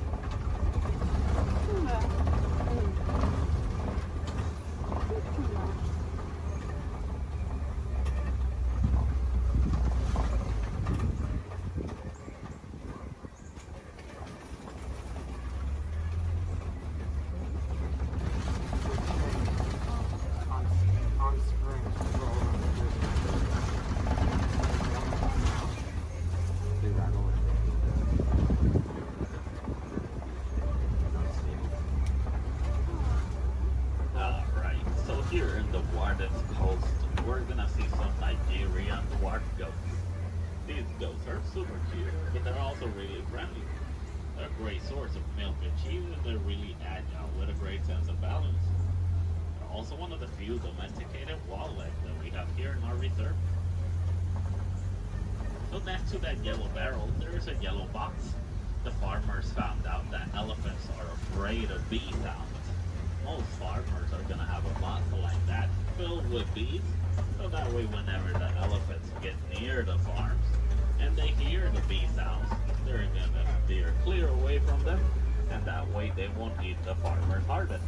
Alright, so here in the Warden's Post, we're gonna see some Nigerian dwarf goats. These goats are super cute, but they're also really friendly. They're a great source of milk and cheese, and they're really agile with a great sense of balance. They're also one of the few domesticated wildlife that we have here in our reserve. So next to that yellow barrel, there is a yellow box. The farmers found out that elephants are afraid of bee sounds. Most farmers are gonna have a box like that filled with bees, so that way whenever the elephants get near the farms and they hear the bee sounds, they're gonna steer clear away from them, and that way they won't eat the farmer's harvest.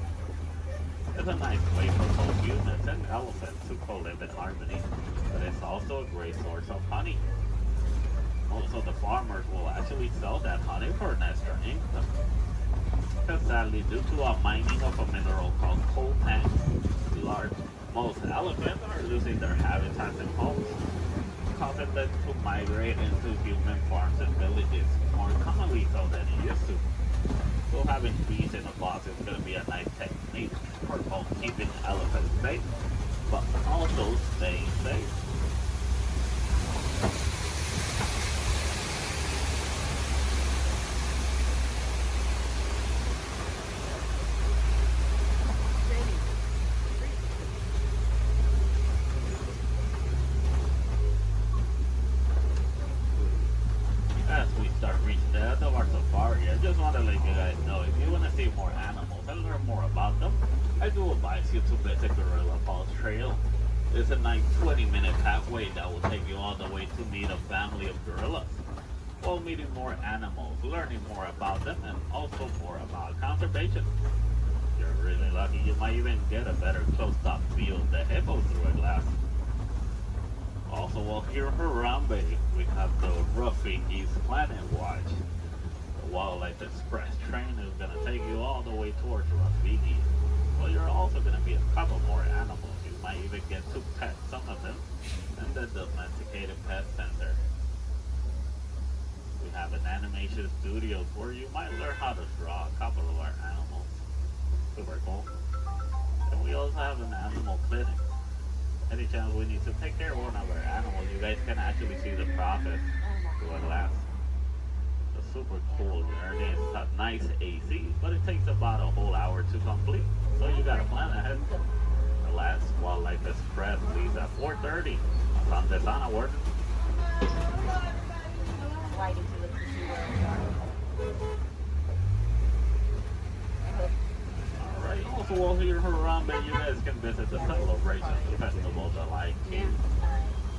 It's a nice way for both humans and elephants to co-live in harmony, but it's also a great source of honey. Also, the farmers will actually sell that honey for an extra income. Because sadly, due to a mining of a mineral called coltan, most elephants are losing their habitats and homes, causing them to migrate into human farms and villages more commonly so than it used to. So having bees in a box is going to be a nice technique for both keeping elephants safe, but also staying safe. As we start reaching the end of our safari, I just want to let you guys know, if you want to see more animals and learn more about them, I do advise you to visit Gorilla Falls Trail. It's a nice 20-minute pathway that will take you all the way to meet a family of gorillas, while meeting more animals, learning more about them, and also more about conservation. If you're really lucky, you might even get a better close-up view of the hippo through a glass. Also, well, here in Harambe, we have the Rafiki's Planet Watch. The Wildlife Express train is going to take you all the way towards Rafiki. Well, you're also going to meet a couple more animals. You might even get to pet some of them in the Domesticated Pet Center. We have an animation studio where you might learn how to draw a couple of our animals. Super cool. And we also have an animal clinic. Any chance we need to take care of one of our animals, you guys can actually see the process through a glass. It's super cool journey. It's a nice AC, but it takes about a whole hour to complete. So you gotta plan ahead. The last Wildlife Express leaves at 4:30. Sunday onward. Alright, also while here in Harambe, you guys can visit the celebration festival, the Lion King.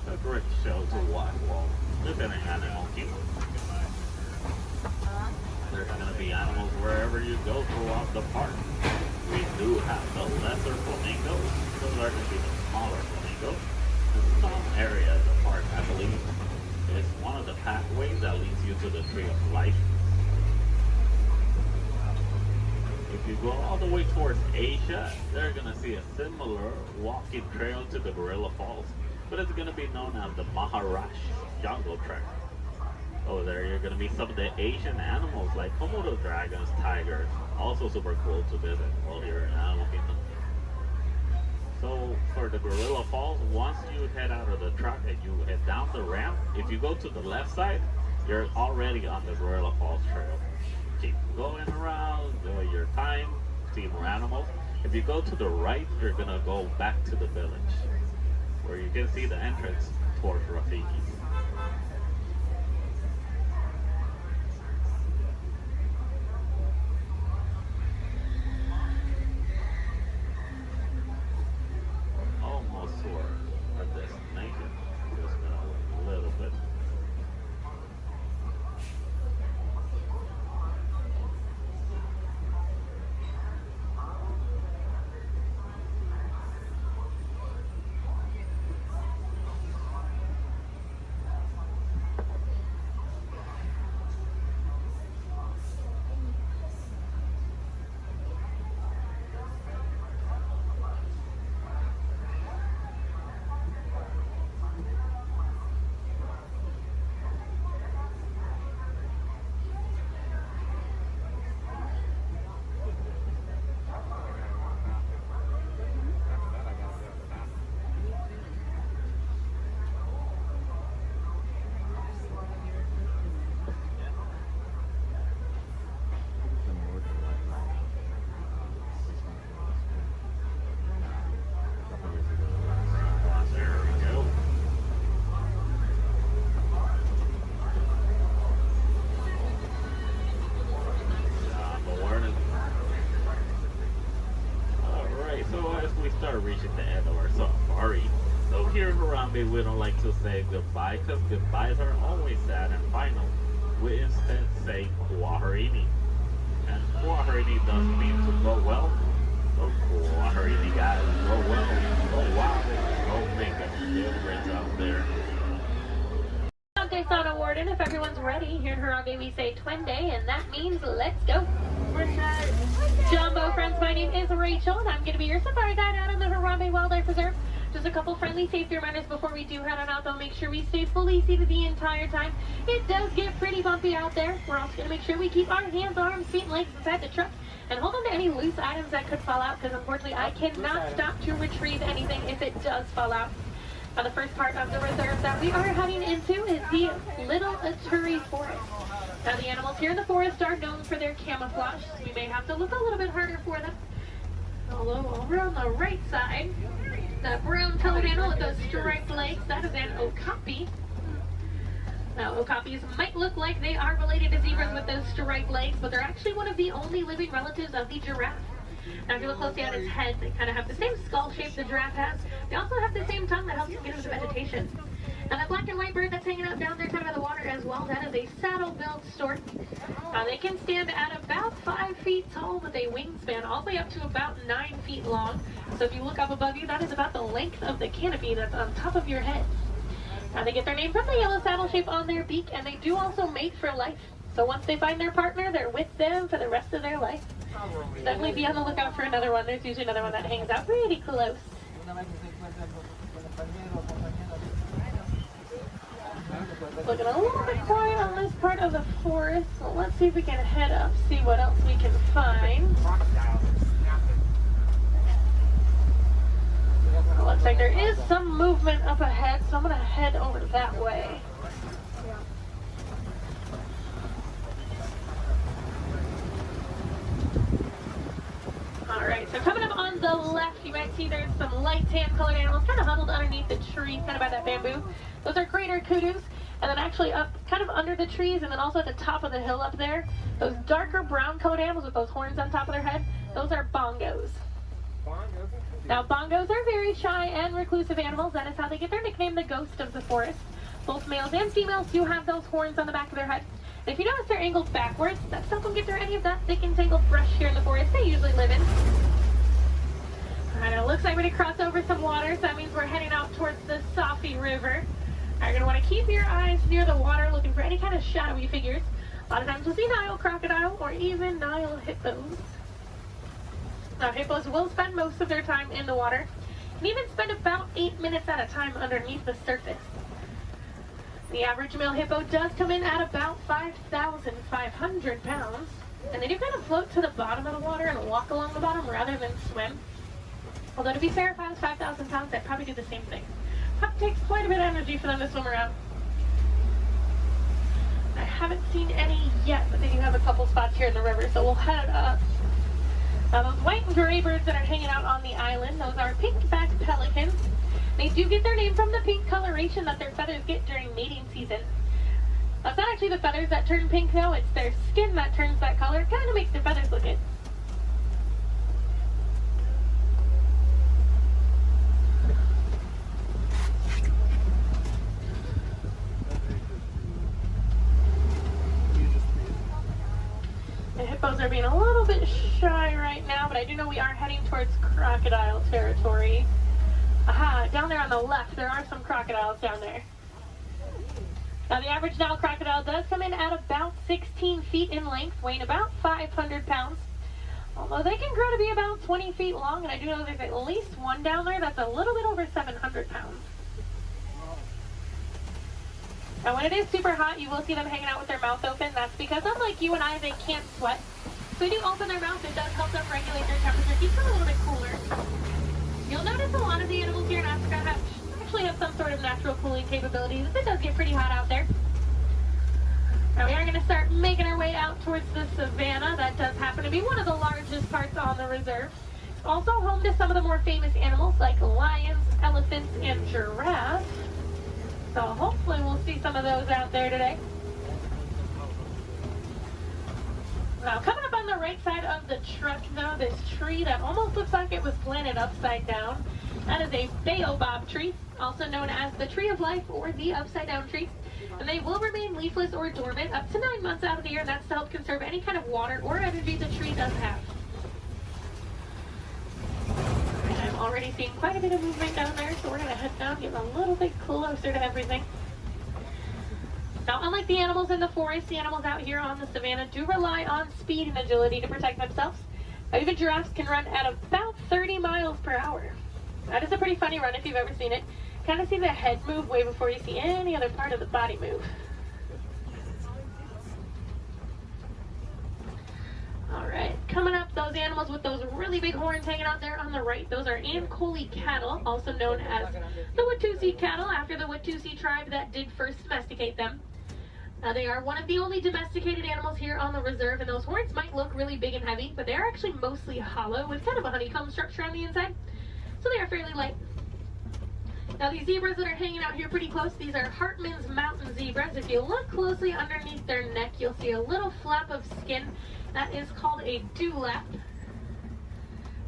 a great show to watch. Well, this is an animal kingdom. There's going to be animals wherever you go throughout the park. We do have the lesser flamingos. Those are going to be the smaller flamingos. In some areas of the park, I believe, is one of the pathways that leads you to the Tree of Life. If you go all the way towards Asia, they're going to see a similar walking trail to the Gorilla Falls, but it's going to be known as the Maharashtra Jungle Trek. Over there, you're going to meet some of the Asian animals like Komodo dragons, tigers, also super cool to visit while you're in Animal Kingdom. So for the Gorilla Falls, once you head out of the truck and you head down the ramp, if you go to the left side, you're already on the Gorilla Falls trail. Keep going around, enjoy your time, see more animals. If you go to the right, you're going to go back to the village, where you can see the entrance towards Rafiki. Almost to our destination. Just a little bit. Reaching the end of our safari. So here in Harambe, we don't like to say goodbye because goodbyes are always sad and final. We instead say Kuaharini. And Kuaharini does mean to go well. So Kuaharini, guys, go well, go wild, go make a difference out there. Sana Warden, if everyone's ready, here in Harambe we say Twende, and that means let's go. Jumbo friends, my name is Rachel, and I'm going to be your safari guide out on the Harambe Wildlife Reserve. Just a couple friendly safety reminders before we do head on out, though. Make sure we stay fully seated the entire time. It does get pretty bumpy out there. We're also going to make sure we keep our hands, arms, feet, and legs inside the truck, and hold on to any loose items that could fall out, because unfortunately I cannot stop to retrieve anything if it does fall out. Now, the first part of the reserve that we are heading into is the Little Aturi Forest. Now, the animals here in the forest are known for their camouflage, so we may have to look a little bit harder for them. Although over on the right side, the brown-colored animal with those striped legs, that is an okapi. Now, okapis might look like they are related to zebras with those striped legs, but they're actually one of the only living relatives of the giraffe. Now, if you look closely at its head, they kind of have the same skull shape the giraffe has. They also have the same tongue that helps them get into the vegetation. Now, that black and white bird that's hanging out down there kind of by the water as well, that is a saddle-billed stork. They can stand at about 5 feet tall with a wingspan all the way up to about 9 feet long. So if you look up above you, that is about the length of the canopy that's on top of your head. Now, they get their name from the yellow saddle shape on their beak, and they do also mate for life. So once they find their partner, they're with them for the rest of their life. So definitely be on the lookout for another one. There's usually another one that hangs out pretty close. Looking a little bit quiet on this part of the forest. So let's see if we can head up, see what else we can find. Looks like there is some movement up ahead, so I'm going to head over that way. Alright, so coming up on the left, you might see there's some light tan-colored animals kind of huddled underneath the tree, kind of by that bamboo. Those are greater kudos. And then actually up, kind of under the trees, and then also at the top of the hill up there, those darker brown-colored animals with those horns on top of their head, those are bongos. Now, bongos are very shy and reclusive animals. That is how they get their nickname, the ghost of the forest. Both males and females do have those horns on the back of their head. And if you notice, they're angled backwards. That's to help them get through any of that thick and tangled brush here in the forest they usually live in. Alright, it looks like we're going to cross over some water, so that means we're heading out towards the Safi River. You're going to want to keep your eyes near the water, looking for any kind of shadowy figures. A lot of times you'll see Nile crocodile or even Nile hippos. Now, hippos will spend most of their time in the water and even spend about 8 minutes at a time underneath the surface. The average male hippo does come in at about 5,500 pounds, and they do kind of float to the bottom of the water and walk along the bottom rather than swim. Although, to be fair, if I was 5,000 pounds, I'd probably do the same thing. It takes quite a bit of energy for them to swim around. I haven't seen any yet, but they do have a couple spots here in the river, so we'll head up. Now, those white and gray birds that are hanging out on the island, those are pink-backed pelicans. They do get their name from the pink coloration that their feathers get during mating season. That's not actually the feathers that turn pink, though. It's their skin that turns that color. It kind of makes their feathers look good. The hippos are being a little bit shy right now, but I do know we are heading towards crocodile territory. Aha, down there on the left, there are some crocodiles down there. Now, the average Nile crocodile does come in at about 16 feet in length, weighing about 500 pounds. Although they can grow to be about 20 feet long, and I do know there's at least one down there that's a little bit over 700 pounds. Now, when it is super hot, you will see them hanging out with their mouth open. That's because, unlike you and I, they can't sweat. So they do open their mouth. It does help them regulate their temperature, keep them a little bit cooler. You'll notice a lot of the animals here in Africa actually have some sort of natural cooling capabilities. It does get pretty hot out there. Now, we are going to start making our way out towards the savannah. That does happen to be one of the largest parts on the reserve. It's also home to some of the more famous animals like lions, elephants, and giraffes. So hopefully we'll see some of those out there today. Now, coming up on the right side of the truck now, this tree that almost looks like it was planted upside down. That is a baobab tree, also known as the tree of life or the upside down tree. And they will remain leafless or dormant up to 9 months out of the year, and that's to help conserve any kind of water or energy the tree does have. And I'm already seeing quite a bit of movement down there, so we're going to head down, get a little bit closer to everything. Now, unlike the animals in the forest, the animals out here on the savannah do rely on speed and agility to protect themselves. Now, even giraffes can run at about 30 miles per hour. That is a pretty funny run if you've ever seen it. Kind of see the head move way before you see any other part of the body move. Alright, coming up, those animals with those really big horns hanging out there on the right, those are Ankole cattle, also known as the Watusi cattle, after the Watusi tribe that did first domesticate them. They are one of the only domesticated animals here on the reserve, and those horns might look really big and heavy, but they are actually mostly hollow with kind of a honeycomb structure on the inside, so they are fairly light. Now, these zebras that are hanging out here pretty close, these are Hartman's mountain zebras. If you look closely underneath their neck, you'll see a little flap of skin. That is called a dewlap.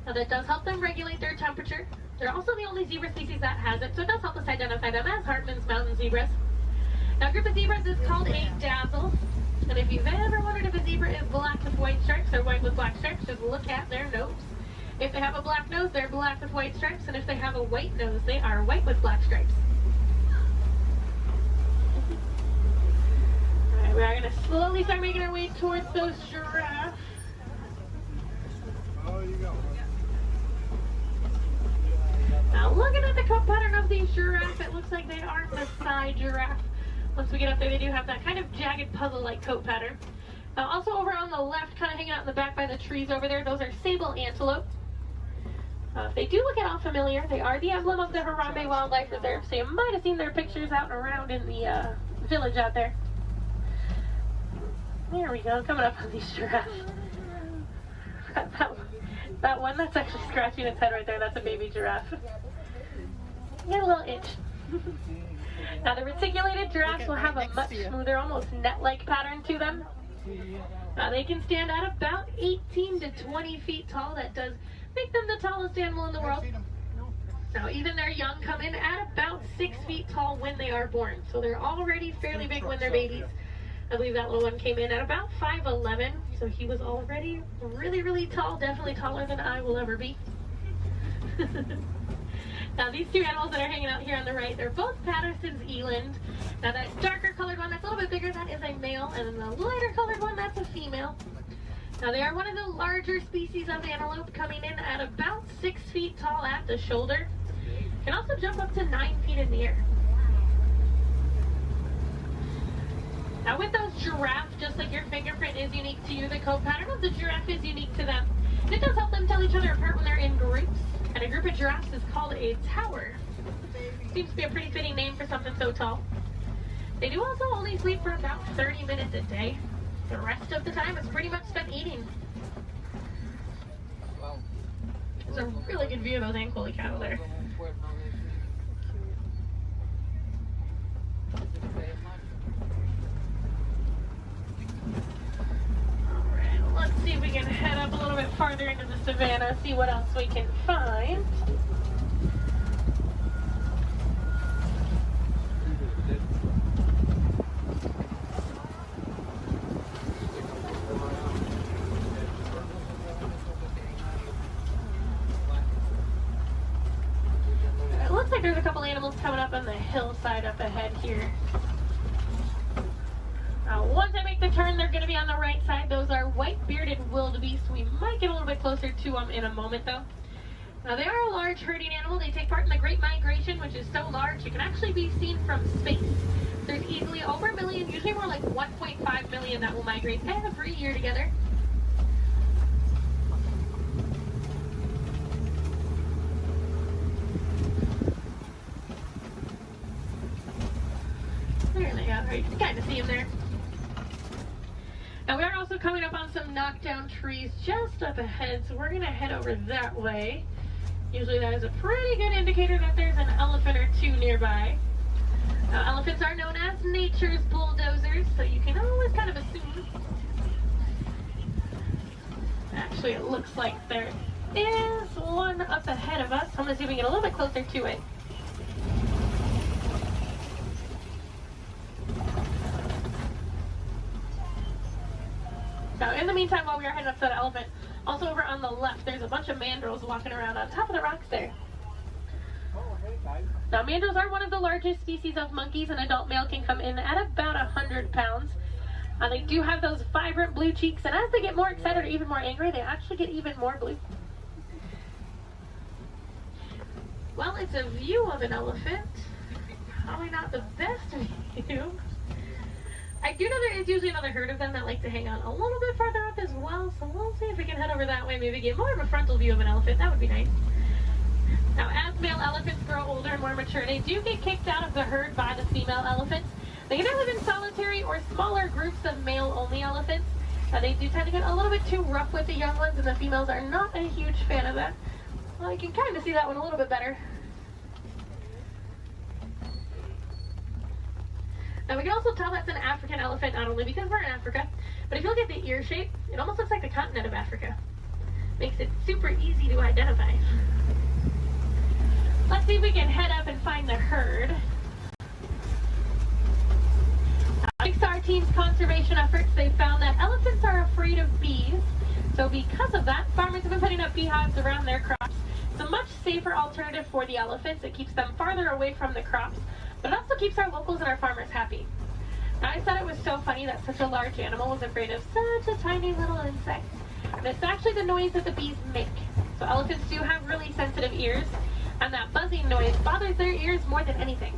Now, that does help them regulate their temperature. They're also the only zebra species that has it, so it does help us identify them as Hartman's mountain zebras. Now, a group of zebras is called a dazzle. And if you've ever wondered if a zebra is black with white stripes or white with black stripes, just look at their nose. If they have a black nose, they're black with white stripes, and if they have a white nose, they are white with black stripes. Alright, we are going to slowly start making our way towards those giraffes. Now, looking at the coat pattern of these giraffes, it looks like they are Maasai giraffe. Once we get up there, they do have that kind of jagged puzzle-like coat pattern. Also over on the left, kind of hanging out in the back by the trees over there, those are sable antelope. If they do look at all familiar, they are the emblem of the Harambe Wildlife Reserve, so you might have seen their pictures out and around in the village out there. There we go, coming up on these giraffes. That one that's actually scratching its head right there, that's a baby giraffe. Get a little itch. Now, the reticulated giraffes will have a much smoother, almost net-like pattern to them. They can stand at about 18 to 20 feet tall. That does make them the tallest animal in the world. Now, even their young come in at about 6 feet tall when they are born. So they're already fairly big when they're babies. I believe that little one came in at about 5'11", so he was already really, really tall, definitely taller than I will ever be. Now, these two animals that are hanging out here on the right, they're both Patterson's eland. Now, that darker colored one, that's a little bit bigger, that is a male, and then the lighter colored one, that's a female. Now, they are one of the larger species of antelope, coming in at about 6 feet tall at the shoulder. Can also jump up to 9 feet in the air. Now, with those giraffes, just like your fingerprint is unique to you, the coat pattern of the giraffe is unique to them. It does help them tell each other apart when they're in groups, and a group of giraffes is called a tower. Seems to be a pretty fitting name for something so tall. They do also only sleep for about 30 minutes a day. The rest of the time is pretty much spent eating. There's a really good view of those Ankoli cattle there. Let's see if we can head up a little bit farther into the savannah, see what else we can find. It looks like there's a couple animals coming up on the hillside up ahead here. Once I make the turn, they're going to be on the right side. Those are white-bearded wildebeest. We might get a little bit closer to them in a moment, though. Now, they are a large herding animal. They take part in the Great Migration, which is so large it can actually be seen from space. There's easily over 1 million, usually more like 1.5 million that will migrate every year together. There they are. You can kind of see them there. Now, we are also coming up on some knockdown trees just up ahead, so we're going to head over that way. Usually that is a pretty good indicator that there's an elephant or two nearby. Now, elephants are known as nature's bulldozers, so you can always kind of assume. Actually, it looks like there is one up ahead of us. I'm going to see if we can get a little bit closer to it. Now, in the meantime, while we are heading up to that elephant, also over on the left, there's a bunch of mandrills walking around on top of the rocks there. Now, mandrills are one of the largest species of monkeys. An adult male can come in at about 100 pounds. They do have those vibrant blue cheeks, and as they get more excited or even more angry, they actually get even more blue. Well, it's a view of an elephant. Probably not the best view. I do know there is usually another herd of them that like to hang on a little bit farther up as well, so we'll see if we can head over that way, maybe get more of a frontal view of an elephant. That would be nice. Now, as male elephants grow older and more mature, they do get kicked out of the herd by the female elephants. They can either live in solitary or smaller groups of male-only elephants. They do tend to get a little bit too rough with the young ones, and the females are not a huge fan of that. Well, you can kind of see that one a little bit better. Now, we can also tell that's an African elephant, not only because we're in Africa, but if you look at the ear shape, it almost looks like the continent of Africa. Makes it super easy to identify. Let's see if we can head up and find the herd. Thanks to our team's conservation efforts, they found that elephants are afraid of bees. So because of that, farmers have been putting up beehives around their crops. It's a much safer alternative for the elephants. It keeps them farther away from the crops, but it also keeps our locals and our farmers happy. Now, I thought it was so funny that such a large animal was afraid of such a tiny little insect. And it's actually the noise that the bees make. So elephants do have really sensitive ears, and that buzzing noise bothers their ears more than anything.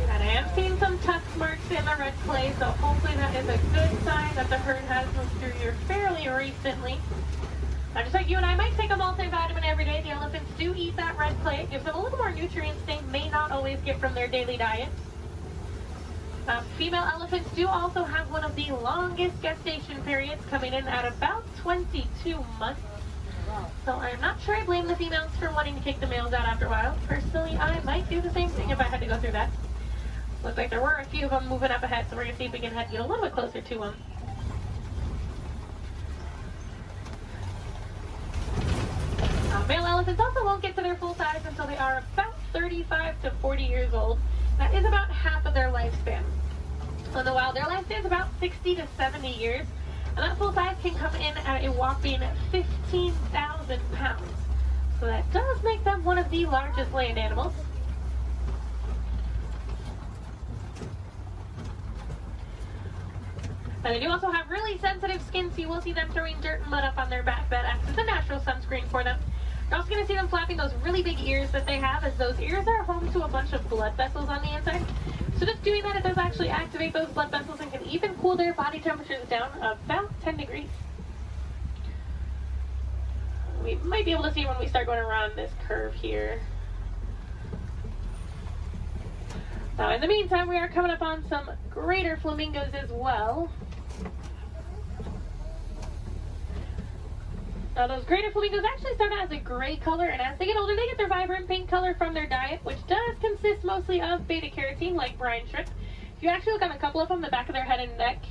And I am seeing some tusk marks in the red clay, so hopefully that is a good sign that the herd has moved through here fairly recently. Now, just like you and I might take a multivitamin every day, the elephants do eat that red clay. It gives them a little more nutrients they may not always get from their daily diet. Female elephants do also have one of the longest gestation periods, coming in at about 22 months. So I'm not sure I blame the females for wanting to kick the males out after a while. Personally, I might do the same thing if I had to go through that. Looks like there were a few of them moving up ahead, so we're going to see if we can get a little bit closer to them. Male elephants also won't get to their full size until they are about 35 to 40 years old. That is about half of their lifespan. So in the wild, their lifespan is about 60 to 70 years, and that full size can come in at a whopping 15,000 pounds. So that does make them one of the largest land animals. Now they do also have really sensitive skin, so you will see them throwing dirt and mud up on their back. That acts as a natural sunscreen for them. You're also going to see them flapping those really big ears that they have, as those ears are home to a bunch of blood vessels on the inside. So just doing that, it does actually activate those blood vessels and can even cool their body temperatures down about 10 degrees. We might be able to see when we start going around this curve here. Now in the meantime, we are coming up on some greater flamingos as well. Now those greater flamingos actually start out as a gray color, and as they get older, they get their vibrant pink color from their diet, which does consist mostly of beta-carotene, like brine shrimp. If you actually look on a couple of them, the back of their head and neck